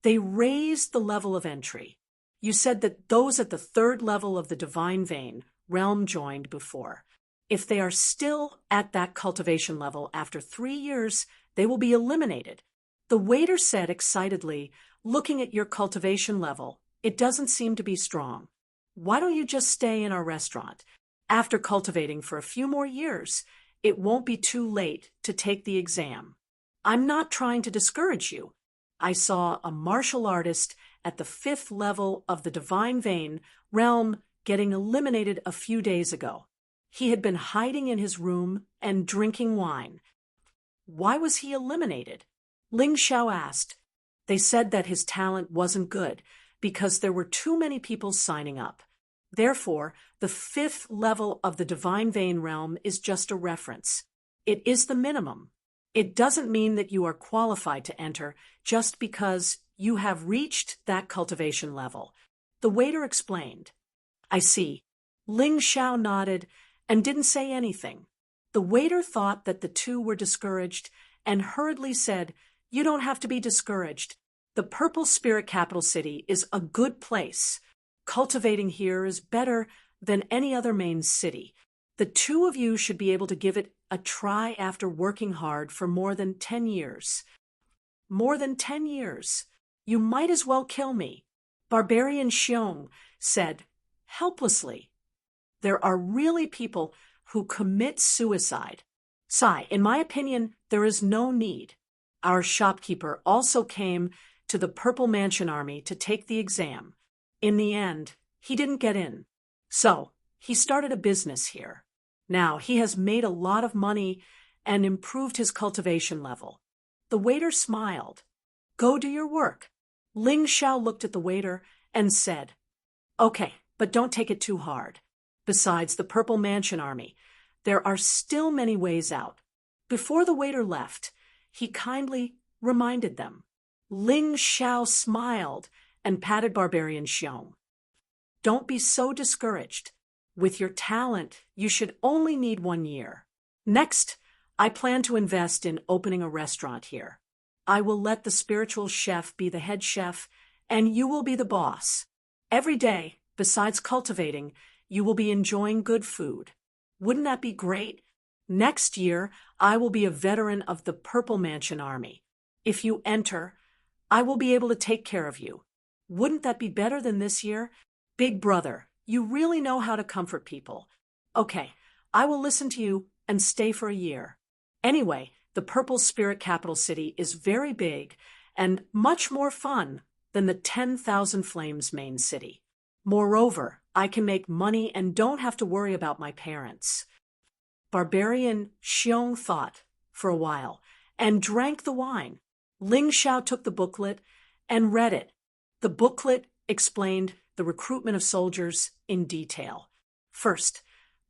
they raised the level of entry. You said that those at the 3rd level of the Divine Vein realm joined before. If they are still at that cultivation level after 3 years, they will be eliminated. The waiter said excitedly, looking at your cultivation level, it doesn't seem to be strong. Why don't you just stay in our restaurant? After cultivating for a few more years, it won't be too late to take the exam. I'm not trying to discourage you. I saw a martial artist at the 5th level of the Divine Vein realm getting eliminated a few days ago. He had been hiding in his room and drinking wine. Why was he eliminated? Ling Xiao asked. They said that his talent wasn't good because there were too many people signing up. Therefore, the 5th level of the Divine Vein realm is just a reference. It is the minimum. It doesn't mean that you are qualified to enter just because you have reached that cultivation level. The waiter explained. I see. Ling Xiao nodded and didn't say anything. The waiter thought that the two were discouraged and hurriedly said, You don't have to be discouraged. The Purple Spirit Capital City is a good place. Cultivating here is better than any other main city. The two of you should be able to give it a try after working hard for more than 10 years. More than 10 years. You might as well kill me, Barbarian Xiong said, helplessly. There are really people who commit suicide. Sai, in my opinion, there is no need. Our shopkeeper also came to the Purple Mansion army to take the exam. In the end, he didn't get in. So, he started a business here. Now, he has made a lot of money and improved his cultivation level. The waiter smiled. Go do your work. Ling Xiao looked at the waiter and said, Okay, but don't take it too hard. Besides the Purple Mansion army, there are still many ways out. Before the waiter left, he kindly reminded them. Ling Xiao smiled and patted Barbarian Xiong. Don't be so discouraged. With your talent, you should only need 1 year. Next, I plan to invest in opening a restaurant here. I will let the spiritual chef be the head chef, and you will be the boss. Every day, besides cultivating, you will be enjoying good food. Wouldn't that be great? Next year, I will be a veteran of the Purple Mansion army. If you enter, I will be able to take care of you. Wouldn't that be better than this year? Big brother, you really know how to comfort people. Okay, I will listen to you and stay for a year. Anyway, the Purple Spirit Capital City is very big and much more fun than the 10,000 Flames main city. Moreover, I can make money and don't have to worry about my parents. Barbarian Xiong thought for a while and drank the wine. Ling Xiao took the booklet and read it. The booklet explained the recruitment of soldiers in detail. First,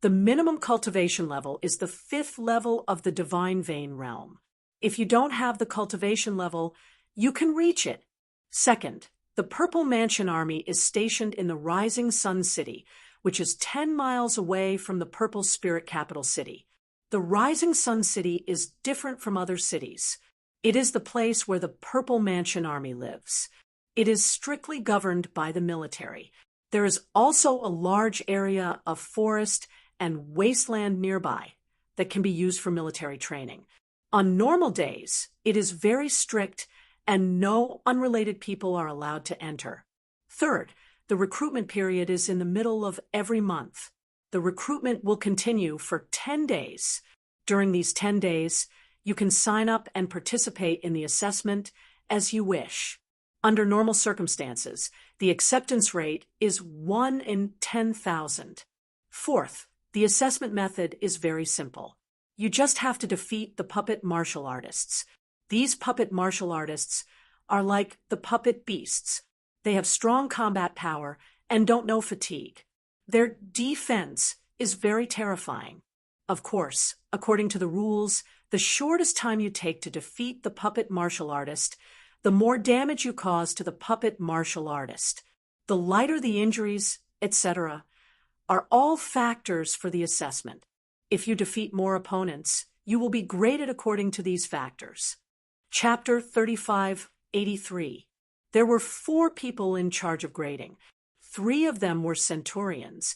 the minimum cultivation level is the 5th level of the divine vein realm. If you don't have the cultivation level, you can reach it. Second, the Purple Mansion Army is stationed in the Rising Sun City, which is 10 miles away from the Purple Spirit Capital City. The Rising Sun City is different from other cities. It is the place where the Purple Mansion Army lives. It is strictly governed by the military. There is also a large area of forest and wasteland nearby that can be used for military training. On normal days, it is very strict and no unrelated people are allowed to enter. Third, the recruitment period is in the middle of every month. The recruitment will continue for 10 days. During these 10 days, you can sign up and participate in the assessment as you wish. Under normal circumstances, the acceptance rate is 1 in 10,000. Fourth, the assessment method is very simple. You just have to defeat the puppet martial artists. These puppet martial artists are like the puppet beasts. They have strong combat power and don't know fatigue. Their defense is very terrifying. Of course, according to the rules, the shortest time you take to defeat the puppet martial artist, the more damage you cause to the puppet martial artist. The lighter the injuries, etc., are all factors for the assessment. If you defeat more opponents, you will be graded according to these factors. Chapter 3583. There were 4 people in charge of grading. 3 of them were centurions,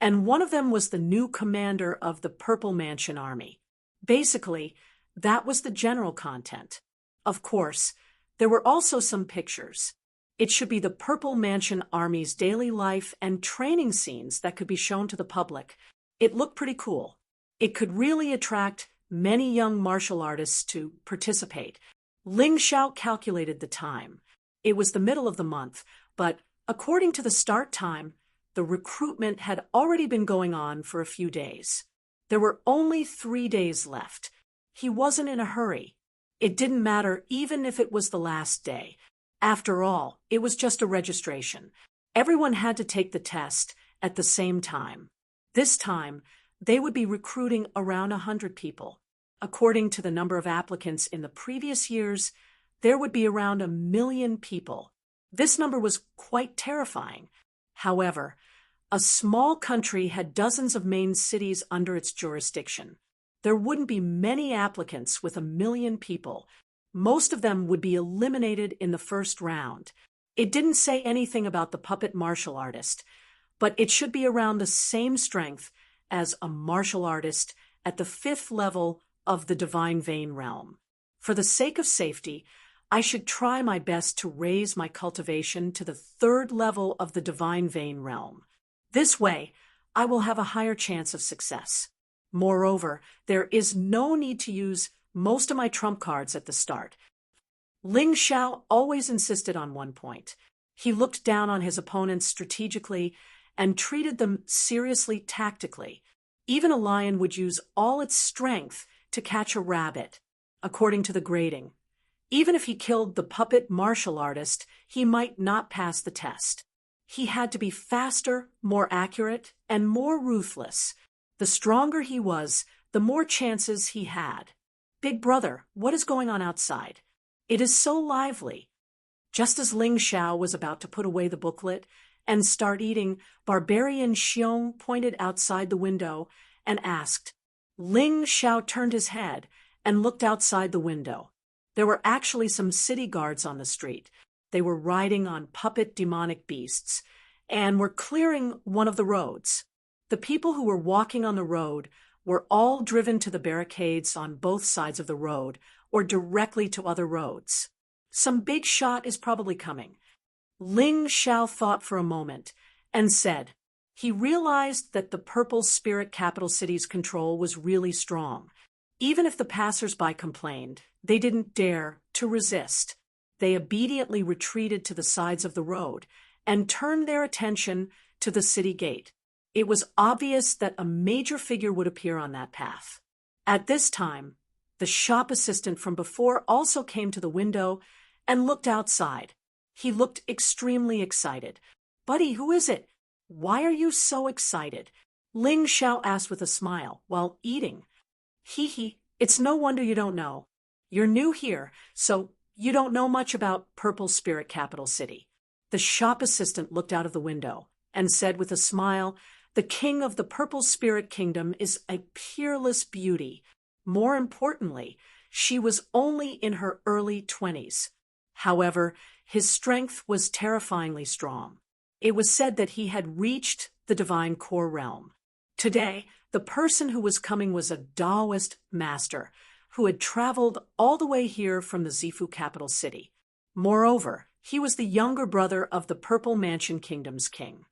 and 1 of them was the new commander of the Purple Mansion Army. Basically, that was the general content. Of course, there were also some pictures. It should be the Purple Mansion Army's daily life and training scenes that could be shown to the public. It looked pretty cool. It could really attract many young martial artists to participate. Ling Xiao calculated the time. It was the middle of the month, but according to the start time, the recruitment had already been going on for a few days. There were only 3 days left. He wasn't in a hurry. It didn't matter even if it was the last day. After all, it was just a registration. Everyone had to take the test at the same time. This time, they would be recruiting around 100 people. According to the number of applicants in the previous years, there would be around 1 million people. This number was quite terrifying. However, a small country had dozens of main cities under its jurisdiction. There wouldn't be many applicants with 1 million people. Most of them would be eliminated in the first round. It didn't say anything about the puppet martial artist, but it should be around the same strength as a martial artist at the 5th level of the divine vein realm. For the sake of safety, I should try my best to raise my cultivation to the 3rd level of the divine vein realm. This way, I will have a higher chance of success. Moreover, there is no need to use most of my trump cards at the start. Ling Xiao always insisted on one point. He looked down on his opponents strategically and treated them seriously tactically. Even a lion would use all its strength to catch a rabbit, according to the grading. Even if he killed the puppet martial artist, he might not pass the test. He had to be faster, more accurate, and more ruthless. The stronger he was, the more chances he had. Big brother, what is going on outside? It is so lively. Just as Ling Xiao was about to put away the booklet and start eating, Barbarian Xiong pointed outside the window and asked. Ling Xiao turned his head and looked outside the window. There were actually some city guards on the street. They were riding on puppet demonic beasts and were clearing one of the roads. The people who were walking on the road were all driven to the barricades on both sides of the road or directly to other roads. Some big shot is probably coming. Ling Xiao thought for a moment and said he realized that the Purple Spirit Capital City's control was really strong. Even if the passers-by complained, they didn't dare to resist. They obediently retreated to the sides of the road and turned their attention to the city gate. It was obvious that a major figure would appear on that path. At this time, The shop assistant from before also came to the window and looked outside. He looked extremely excited. "Buddy, who is it? Why are you so excited?" Ling Xiao asked with a smile while eating. "Hee, it's no wonder you don't know. You're new here, so you don't know much about Purple Spirit Capital City." The shop assistant looked out of the window and said with a smile, "The king of the Purple Spirit Kingdom is a peerless beauty. More importantly, she was only in her early 20s. However, his strength was terrifyingly strong. It was said that he had reached the divine core realm. Today, the person who was coming was a Taoist master who had traveled all the way here from the Zifu capital city. Moreover, he was the younger brother of the Purple Mansion Kingdom's king.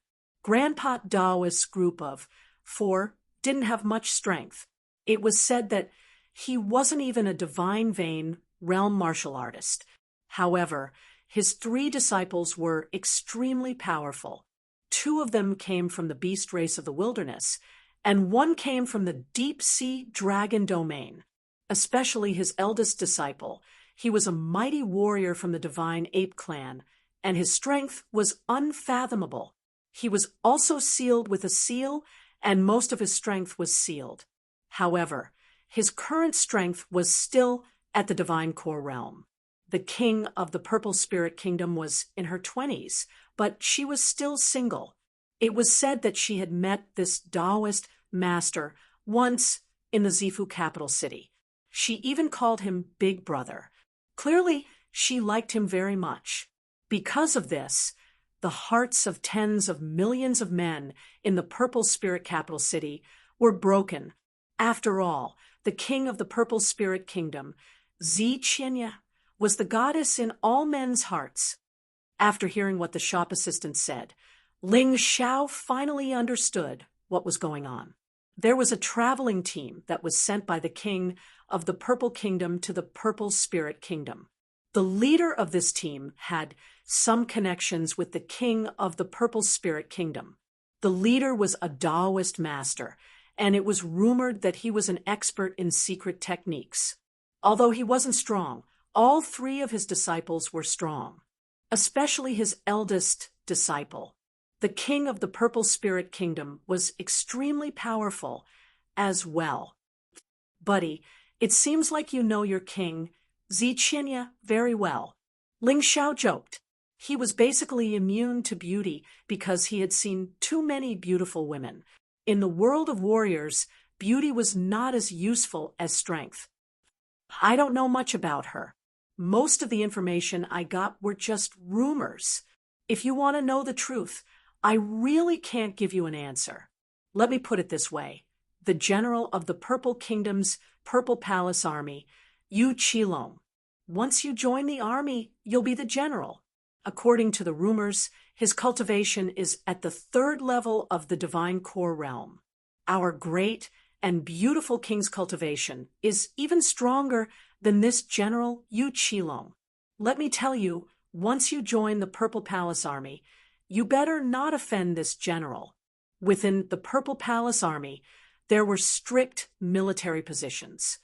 Grandpa Taoist's group of 4 didn't have much strength. It was said that he wasn't even a divine vein realm martial artist. However, his 3 disciples were extremely powerful. 2 of them came from the beast race of the wilderness, and 1 came from the deep-sea dragon domain. Especially his eldest disciple, he was a mighty warrior from the divine ape clan, and his strength was unfathomable. He was also sealed with a seal, and most of his strength was sealed. However, his current strength was still at the divine core realm. The king of the Purple Spirit Kingdom was in her 20s, but she was still single. It was said that she had met this Taoist master once in the Zifu capital city. She even called him Big Brother. Clearly, she liked him very much. Because of this, the hearts of tens of millions of men in the Purple Spirit capital city were broken. After all, the king of the Purple Spirit Kingdom, Ziqinya, was the goddess in all men's hearts. After hearing what the shop assistant said, Ling Xiao finally understood what was going on. There was a traveling team that was sent by the king of the Purple Kingdom to the Purple Spirit Kingdom. The leader of this team had some connections with the king of the Purple Spirit Kingdom. The leader was a Taoist master, and it was rumored that he was an expert in secret techniques. Although he wasn't strong, all 3 of his disciples were strong, especially his eldest disciple. The king of the Purple Spirit Kingdom was extremely powerful as well. "Buddy, it seems like you know your king, Ziqinya, very well." Ling Xiao joked. He was basically immune to beauty because he had seen too many beautiful women. In the world of warriors, beauty was not as useful as strength. "I don't know much about her. Most of the information I got were just rumors. If you want to know the truth, I really can't give you an answer. Let me put it this way. The general of the Purple Kingdom's Purple Palace Army, Yu Qilong. Once you join the army, you'll be the general. According to the rumors, his cultivation is at the 3rd level of the divine core realm. Our great and beautiful king's cultivation is even stronger than this general Yu Qilong. Let me tell you, once you join the Purple Palace Army, you better not offend this general. Within the Purple Palace Army, there were strict military positions.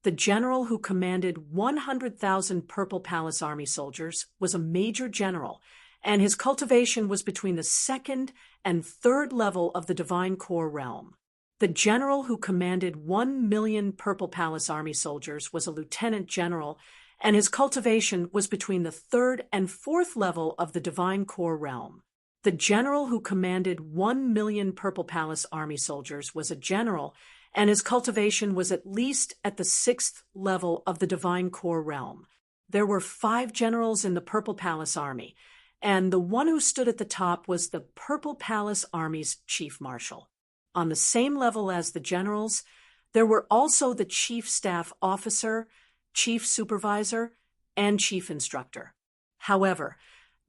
The general who commanded 100,000 Purple Palace Army soldiers was a major general, and his cultivation was between the 2nd and 3rd level of the divine core realm. The general who commanded 1 million Purple Palace Army soldiers was a lieutenant general, and his cultivation was between the 3rd and 4th level of the divine core realm. The general who commanded 1 million Purple Palace Army soldiers was a general, and his cultivation was at least at the 6th level of the divine core realm. There were 5 generals in the Purple Palace Army, and the one who stood at the top was the Purple Palace Army's chief marshal. On the same level as the generals, there were also the chief staff officer, chief supervisor, and chief instructor. However,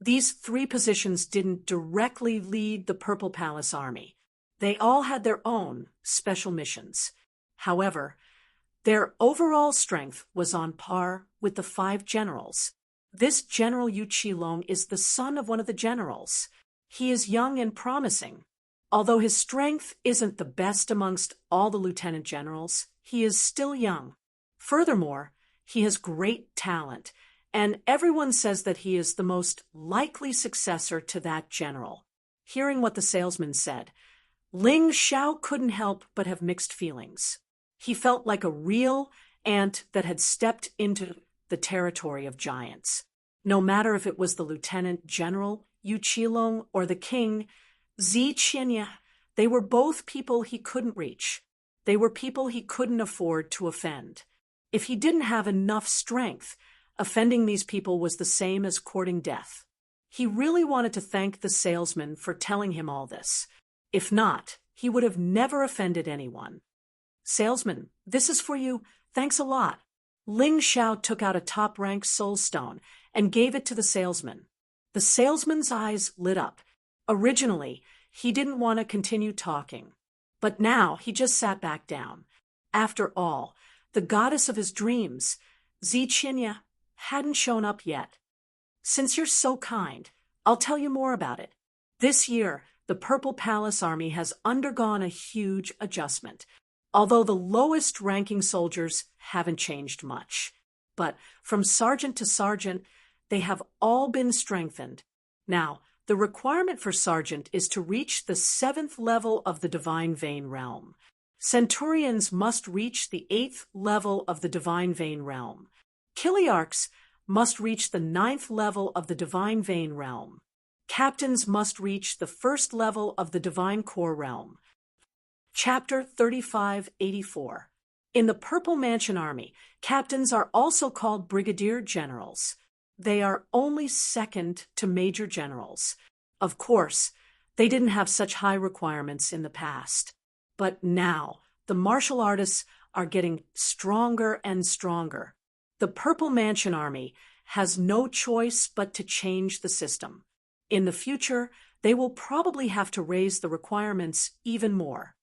these 3 positions didn't directly lead the Purple Palace Army. They all had their own special missions. However, their overall strength was on par with the 5 generals. This General Yu Qilong is the son of one of the generals. He is young and promising. Although his strength isn't the best amongst all the lieutenant generals, he is still young. Furthermore, he has great talent, and everyone says that he is the most likely successor to that general. Hearing what the salesman said, Ling Xiao couldn't help but have mixed feelings. He felt like a real ant that had stepped into the territory of giants. No matter if it was the lieutenant general, Yu Qilong, or the king, Zi Qianye, they were both people he couldn't reach. They were people he couldn't afford to offend. If he didn't have enough strength, offending these people was the same as courting death. He really wanted to thank the salesman for telling him all this. If not, he would have never offended anyone. Salesman, this is for you. Thanks a lot. Ling Xiao took out a top-ranked soul stone and gave it to the salesman. The salesman's eyes lit up. Originally, he didn't want to continue talking, but now he just sat back down. After all, the goddess of his dreams, Zi Qianye, hadn't shown up yet. Since you're so kind, I'll tell you more about it. This year, the Purple Palace Army has undergone a huge adjustment, although the lowest-ranking soldiers haven't changed much. But from sergeant to sergeant, they have all been strengthened. Now, the requirement for sergeant is to reach the 7th level of the Divine Vein Realm. Centurions must reach the 8th level of the Divine Vein Realm. Kiliarchs must reach the 9th level of the Divine Vein Realm. Captains must reach the 1st level of the Divine Core Realm. Chapter 3584. In the Purple Mansion Army, captains are also called brigadier generals. They are only second to major generals. Of course, they didn't have such high requirements in the past. But now, the martial artists are getting stronger and stronger. The Purple Mansion Army has no choice but to change the system. In the future, they will probably have to raise the requirements even more.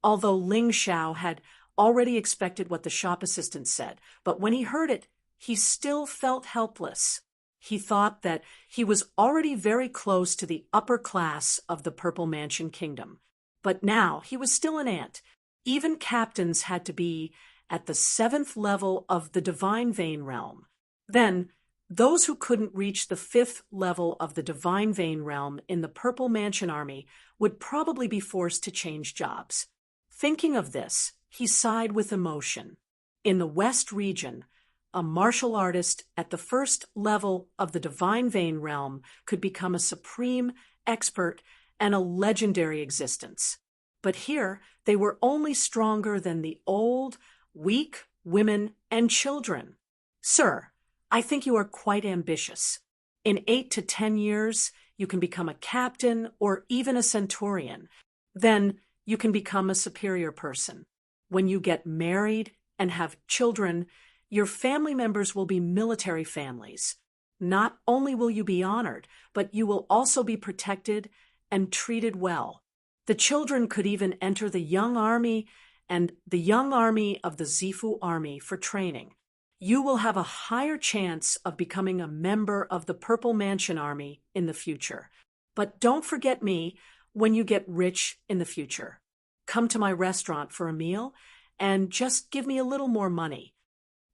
Although Ling Xiao had already expected what the shop assistant said, but when he heard it, he still felt helpless. He thought that he was already very close to the upper class of the Purple Mansion Kingdom. But now he was still an ant. Even captains had to be at the 7th level of the Divine Vein Realm. Then, those who couldn't reach the 5th level of the Divine Vein Realm in the Purple Mansion Army would probably be forced to change jobs. Thinking of this, he sighed with emotion. In the West region, a martial artist at the 1st level of the Divine Vein Realm could become a supreme expert and a legendary existence. But here, they were only stronger than the old, weak women and children. Sir, I think you are quite ambitious. In 8 to 10 years, you can become a captain or even a centurion. Then you can become a superior person. When you get married and have children, your family members will be military families. Not only will you be honored, but you will also be protected and treated well. The children could even enter the young army and the young army of the Zifu army for training. You will have a higher chance of becoming a member of the Purple Mansion Army in the future. But don't forget me when you get rich in the future. Come to my restaurant for a meal and just give me a little more money.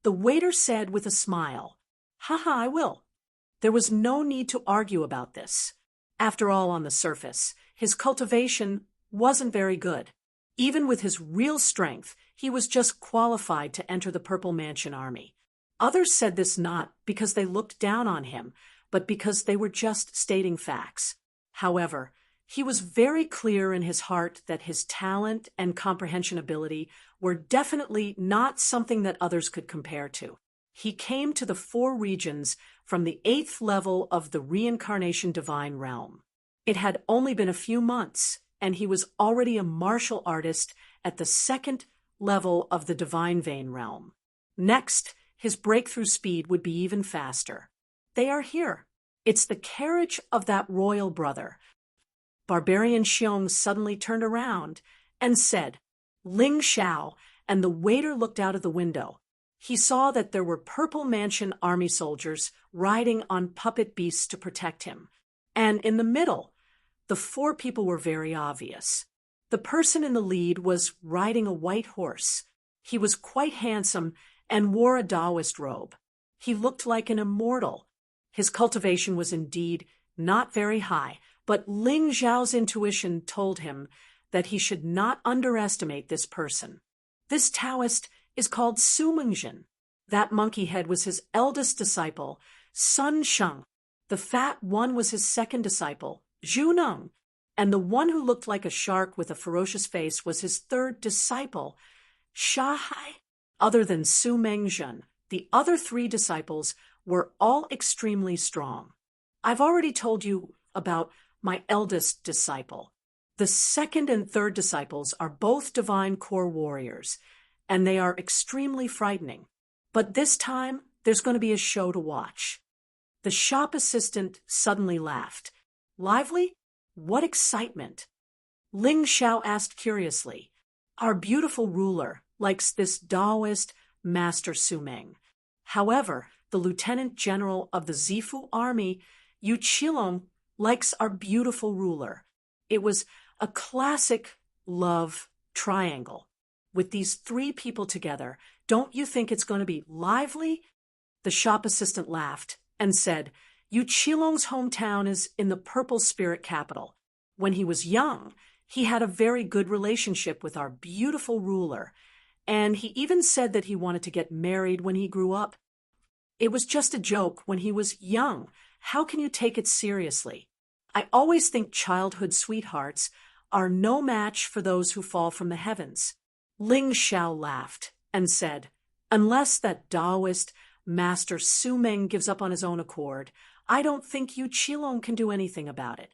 The waiter said with a smile, "Haha, I will." There was no need to argue about this. After all, on the surface, his cultivation wasn't very good. Even with his real strength, he was just qualified to enter the Purple Mansion Army. Others said this not because they looked down on him, but because they were just stating facts. However, he was very clear in his heart that his talent and comprehension ability were definitely not something that others could compare to. He came to the 4 regions from the 8th level of the Reincarnation Divine Realm. It had only been a few months, and he was already a martial artist at the 2nd level of the Divine Vein Realm. Next, his breakthrough speed would be even faster. They are here. It's the carriage of that royal brother. Barbarian Xiong suddenly turned around and said, "Ling Xiao," and the waiter looked out of the window. He saw that there were Purple Mansion Army soldiers riding on puppet beasts to protect him. And in the middle, the 4 people were very obvious. The person in the lead was riding a white horse. He was quite handsome and wore a Taoist robe. He looked like an immortal. His cultivation was indeed not very high, but Ling Zhao's intuition told him that he should not underestimate this person. This Taoist is called Su Mingjin. That monkey head was his eldest disciple, Sun Sheng. The fat one was his second disciple, Zhu Neng, and the one who looked like a shark with a ferocious face was his third disciple, Sha Hai. Other than Su Mingjin, the other three disciples were all extremely strong. I've already told you about my eldest disciple. The second and third disciples are both divine core warriors, and they are extremely frightening. But this time, there's going to be a show to watch. The shop assistant suddenly laughed. Lively? What excitement! Ling Xiao asked curiously. Our beautiful ruler likes this Taoist Master Su Meng. However, the Lieutenant General of the Zifu Army, Yu Qilong, likes our beautiful ruler. It was a classic love triangle. With these three people together, don't you think it's going to be lively? The shop assistant laughed and said, Yu Qilong's hometown is in the Purple Spirit capital. When he was young, he had a very good relationship with our beautiful ruler, and he even said that he wanted to get married when he grew up. It was just a joke when he was young. How can you take it seriously? I always think childhood sweethearts are no match for those who fall from the heavens. Ling Xiao laughed and said, Unless that Taoist Master Su Meng gives up on his own accord, I don't think Yu Qilong can do anything about it.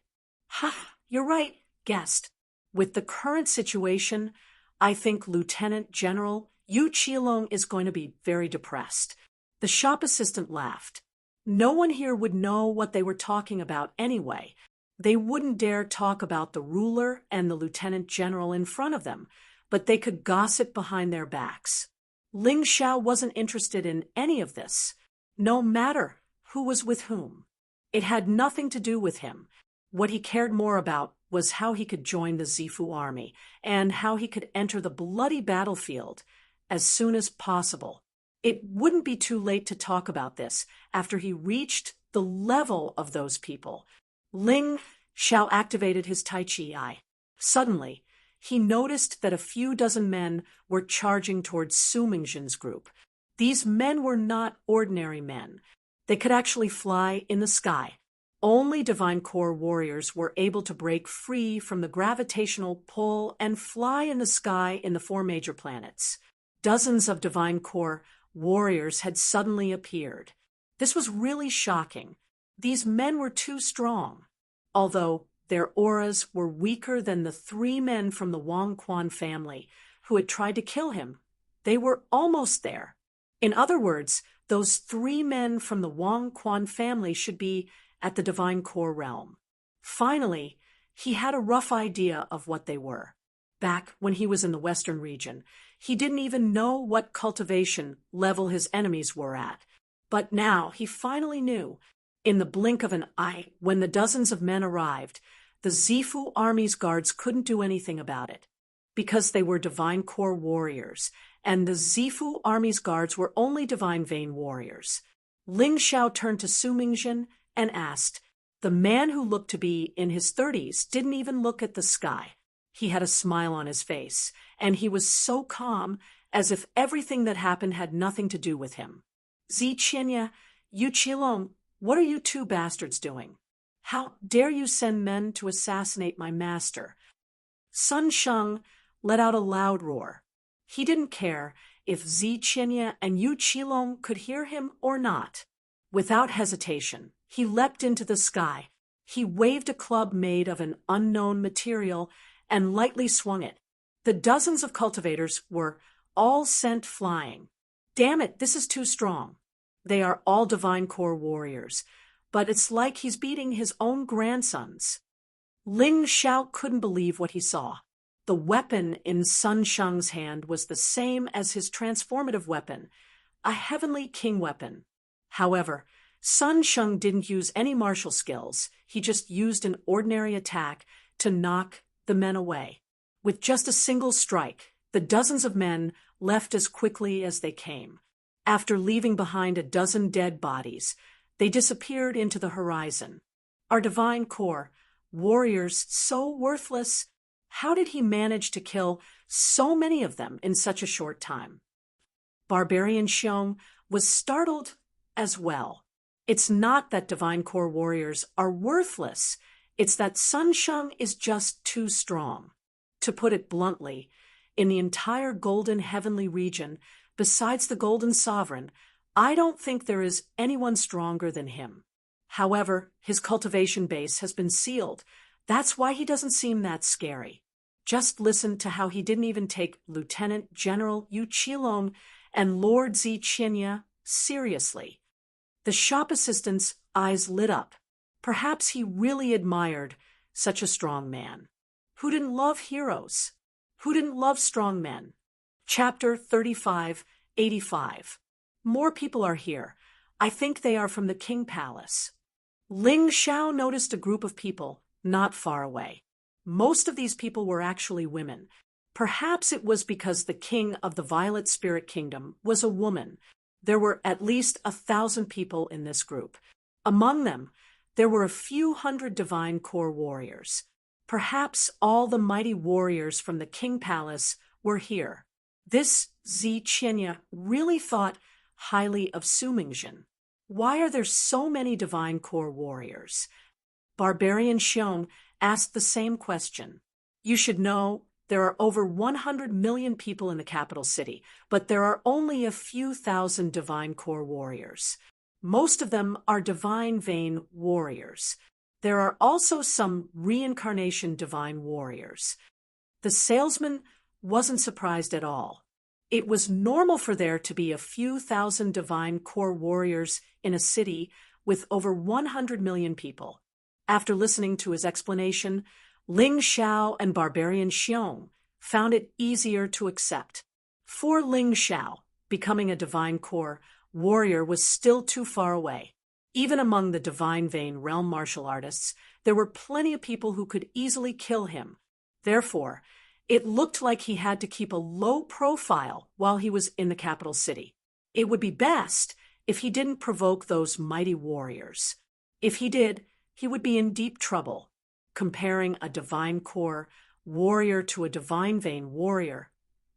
Ha, you're right, guest. With the current situation, I think Lieutenant General Yu Qilong is going to be very depressed. The shop assistant laughed. No one here would know what they were talking about anyway. They wouldn't dare talk about the ruler and the lieutenant general in front of them, but they could gossip behind their backs. Ling Xiao wasn't interested in any of this, no matter who was with whom. It had nothing to do with him. What he cared more about was how he could join the Zifu army and how he could enter the bloody battlefield as soon as possible. It wouldn't be too late to talk about this after he reached the level of those people. Ling Xiao activated his Tai Chi eye. Suddenly, he noticed that a few dozen men were charging towards Su Mingjin's group. These men were not ordinary men. They could actually fly in the sky. Only Divine Core warriors were able to break free from the gravitational pull and fly in the sky in the four major planets. Dozens of Divine Core warriors had suddenly appeared. This was really shocking. These men were too strong. Although their auras were weaker than the three men from the Wang Quan family who had tried to kill him, they were almost there. In other words, those three men from the Wang Quan family should be at the Divine Core realm. Finally, he had a rough idea of what they were. Back when he was in the Western region, he didn't even know what cultivation level his enemies were at. But now he finally knew. In the blink of an eye, when the dozens of men arrived, the Zifu army's guards couldn't do anything about it, because they were Divine Core warriors, and the Zifu army's guards were only Divine Vein warriors. Ling Xiao turned to Su Mingjin and asked. The man who looked to be in his 30s didn't even look at the sky. He had a smile on his face, and he was so calm, as if everything that happened had nothing to do with him. Zi Qinya, Yu Qilong, what are you two bastards doing? How dare you send men to assassinate my master? Sun Sheng let out a loud roar. He didn't care if Zi Qinya and Yu Qilong could hear him or not. Without hesitation, he leapt into the sky. He waved a club made of an unknown material and lightly swung it. The dozens of cultivators were all sent flying. Damn it, this is too strong. They are all Divine Core warriors, but it's like he's beating his own grandsons. Ling Xiao couldn't believe what he saw. The weapon in Sun Sheng's hand was the same as his transformative weapon, a heavenly king weapon. However, Sun Sheng didn't use any martial skills. He just used an ordinary attack to knock the men away. With just a single strike, the dozens of men left as quickly as they came. After leaving behind a dozen dead bodies, they disappeared into the horizon. Our divine core, warriors so worthless, how did he manage to kill so many of them in such a short time? Barbarian Xiong was startled as well. It's not that divine core warriors are worthless, it's that Sun Sheng is just too strong. To put it bluntly, in the entire golden heavenly region, besides the golden sovereign, I don't think there is anyone stronger than him. However, his cultivation base has been sealed. That's why he doesn't seem that scary. Just listen to how he didn't even take Lieutenant General Yu Qilong and Lord Ziqinya seriously. The shop assistant's eyes lit up. Perhaps he really admired such a strong man. Who didn't love heroes? Who didn't love strong men? Chapter 3585. More people are here. I think they are from the King Palace. Ling Xiao noticed a group of people not far away. Most of these people were actually women. Perhaps it was because the king of the Violet Spirit Kingdom was a woman. There were at least 1,000 people in this group. Among them, there were a few hundred divine core warriors. Perhaps all the mighty warriors from the King Palace were here. This Ziqinya really thought highly of Su Mingjin. Why are there so many divine core warriors? Barbarian Xiong asked the same question. You should know there are over 100 million people in the capital city, but there are only a few thousand divine core warriors. Most of them are divine vein warriors. There are also some reincarnation divine warriors. The salesman wasn't surprised at all. It was normal for there to be a few thousand divine core warriors in a city with over 100 million people. After listening to his explanation, Ling Xiao and Barbarian Xiong found it easier to accept. For Ling Xiao, becoming a divine core warrior was still too far away. Even among the divine vein realm martial artists, there were plenty of people who could easily kill him. Therefore, it looked like he had to keep a low profile while he was in the capital city. It would be best if he didn't provoke those mighty warriors. If he did, he would be in deep trouble. Comparing a divine core warrior to a divine vein warrior,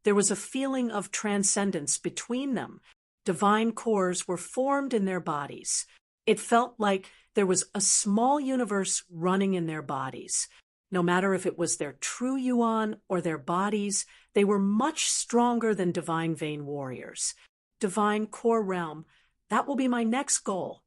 there was a feeling of transcendence between them. Divine cores were formed in their bodies. It felt like there was a small universe running in their bodies. No matter if it was their true yuan or their bodies, they were much stronger than divine vein warriors. Divine core realm, that will be my next goal.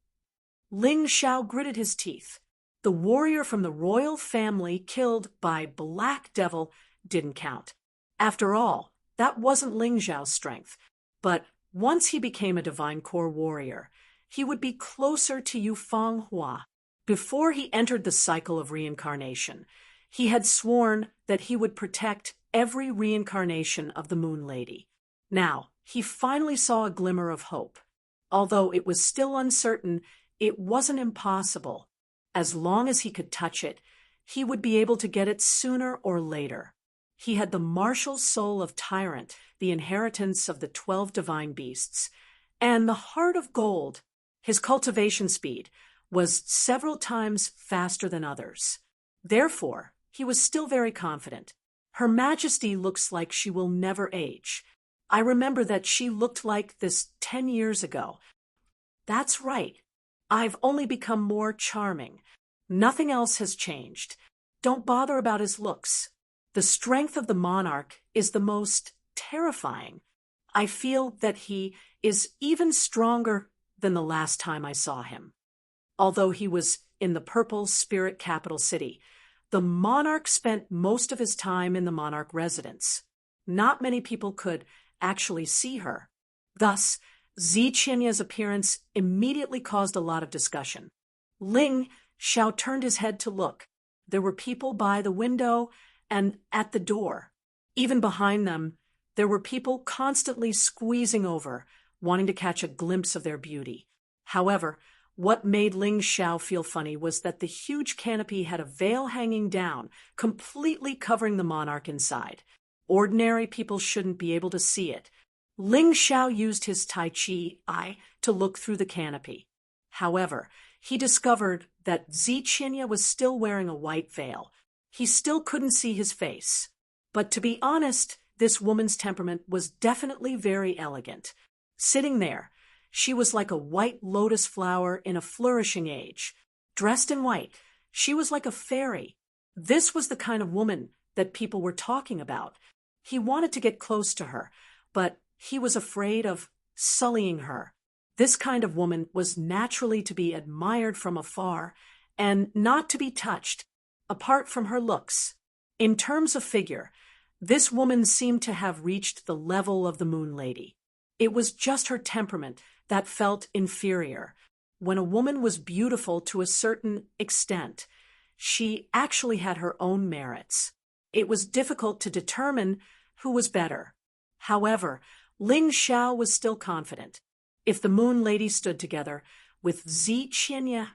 Ling Xiao gritted his teeth. The warrior from the royal family killed by Black Devil didn't count. After all, that wasn't Ling Xiao's strength. But once he became a divine core warrior, he would be closer to Yu Fanghua. Before he entered the cycle of reincarnation, he had sworn that he would protect every reincarnation of the Moon Lady. Now, he finally saw a glimmer of hope. Although it was still uncertain, it wasn't impossible. As long as he could touch it, he would be able to get it sooner or later. He had the martial soul of Tyrant, the inheritance of the 12 divine beasts, and the heart of gold. His cultivation speed was several times faster than others. Therefore, he was still very confident. Her Majesty looks like she will never age. I remember that she looked like this 10 years ago. That's right. I've only become more charming. Nothing else has changed. Don't bother about his looks. The strength of the monarch is the most terrifying. I feel that he is even stronger than the last time I saw him. Although he was in the purple spirit capital city, the monarch spent most of his time in the monarch residence. Not many people could actually see her. Thus, Ziqinya's appearance immediately caused a lot of discussion. Ling Xiao turned his head to look. There were people by the window and at the door. Even behind them, there were people constantly squeezing over, wanting to catch a glimpse of their beauty. However, what made Ling Xiao feel funny was that the huge canopy had a veil hanging down, completely covering the monarch inside. Ordinary people shouldn't be able to see it. Ling Xiao used his Tai Chi eye to look through the canopy. However, he discovered that Ziqinya was still wearing a white veil. He still couldn't see his face. But to be honest, this woman's temperament was definitely very elegant. Sitting there, she was like a white lotus flower in a flourishing age. Dressed in white, she was like a fairy. This was the kind of woman that people were talking about. He wanted to get close to her, but he was afraid of sullying her. This kind of woman was naturally to be admired from afar and not to be touched, apart from her looks. In terms of figure, this woman seemed to have reached the level of the Moon Lady. It was just her temperament that felt inferior. When a woman was beautiful to a certain extent, she actually had her own merits. It was difficult to determine who was better. However, Ling Xiao was still confident. If the Moon Lady stood together with Ziqinya,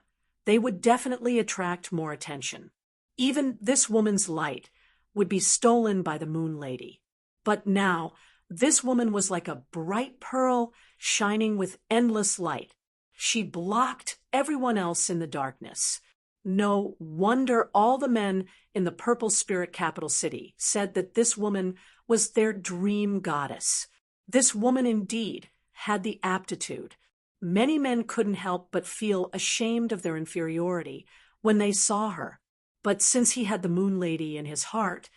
they would definitely attract more attention. Even this woman's light would be stolen by the Moon Lady. But now, this woman was like a bright pearl shining with endless light. She blocked everyone else in the darkness. No wonder all the men in the Purple Spirit capital city said that this woman was their dream goddess. This woman indeed had the aptitude. Many men couldn't help but feel ashamed of their inferiority when they saw her. But since he had the Moon Lady in his heart,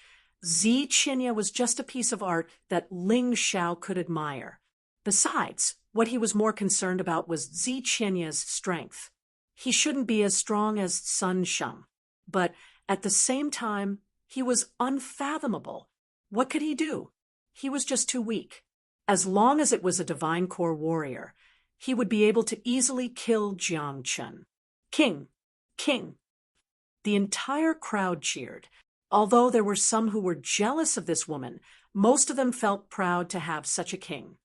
Ziqinya was just a piece of art that Ling Xiao could admire. Besides, what he was more concerned about was Ziqinya's strength. He shouldn't be as strong as Sun Sheng, but at the same time, he was unfathomable. What could he do? He was just too weak. As long as it was a divine core warrior, he would be able to easily kill Jiang Chen. King! King! The entire crowd cheered. Although there were some who were jealous of this woman, most of them felt proud to have such a king.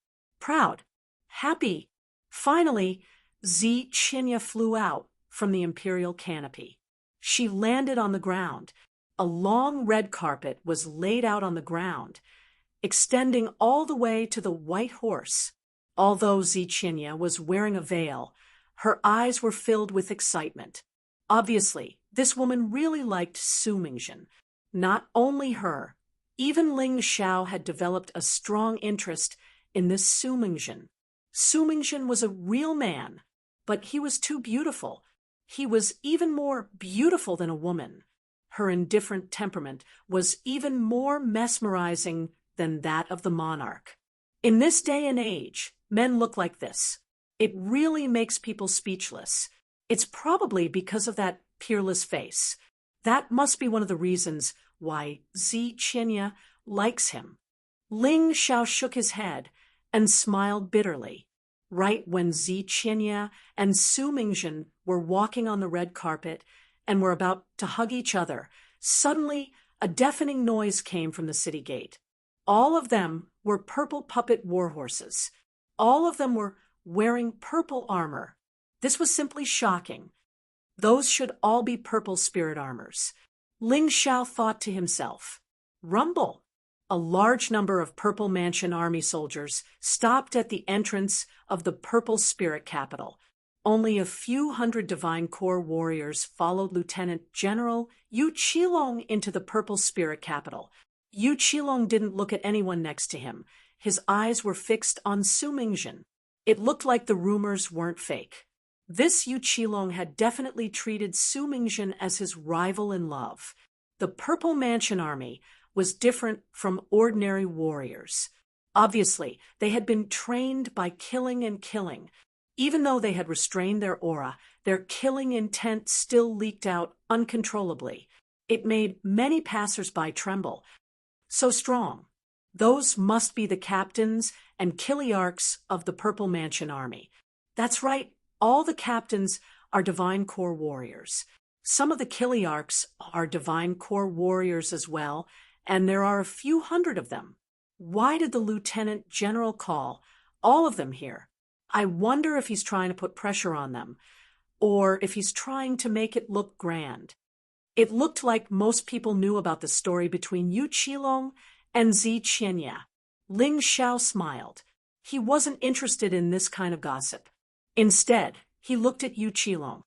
Proud. Happy. Finally, Ziqinya flew out from the imperial canopy. She landed on the ground. A long red carpet was laid out on the ground, extending all the way to the white horse. Although Ziqinya was wearing a veil, her eyes were filled with excitement. Obviously, this woman really liked Su Mingzhen. Not only her, even Ling Xiao had developed a strong interest in this Su Mingzhen. Su Mingzhen was a real man, but he was too beautiful. He was even more beautiful than a woman. Her indifferent temperament was even more mesmerizing than that of the monarch. In this day and age, men look like this. It really makes people speechless. It's probably because of that peerless face. That must be one of the reasons why Ziqinya likes him. Ling Xiao shook his head and smiled bitterly. Right when Ziqinya and Su Mingzhen were walking on the red carpet and were about to hug each other, suddenly a deafening noise came from the city gate. All of them were purple puppet war horses. All of them were wearing purple armor. This was simply shocking. Those should all be purple spirit armors. Ling Xiao thought to himself, "Rumble." A large number of Purple Mansion army soldiers stopped at the entrance of the Purple Spirit capital. Only a few hundred Divine Corps warriors followed Lieutenant General Yu Qilong into the Purple Spirit capital. Yu Qilong didn't look at anyone next to him. His eyes were fixed on Su Mingzhen. It looked like the rumors weren't fake. This Yu Qilong had definitely treated Su Mingzhen as his rival in love. The Purple Mansion army was different from ordinary warriors. Obviously, they had been trained by killing and killing. Even though they had restrained their aura, their killing intent still leaked out uncontrollably. It made many passers-by tremble. So strong. Those must be the captains and kiliarchs of the Purple Mansion army. That's right, all the captains are Divine Corps warriors. Some of the kiliarchs are Divine Corps warriors as well, and there are a few hundred of them. Why did the Lieutenant General call all of them here? I wonder if he's trying to put pressure on them, or if he's trying to make it look grand. It looked like most people knew about the story between Yu Qilong and Ziqinya. Ling Xiao smiled. He wasn't interested in this kind of gossip. Instead, he looked at Yu Qilong.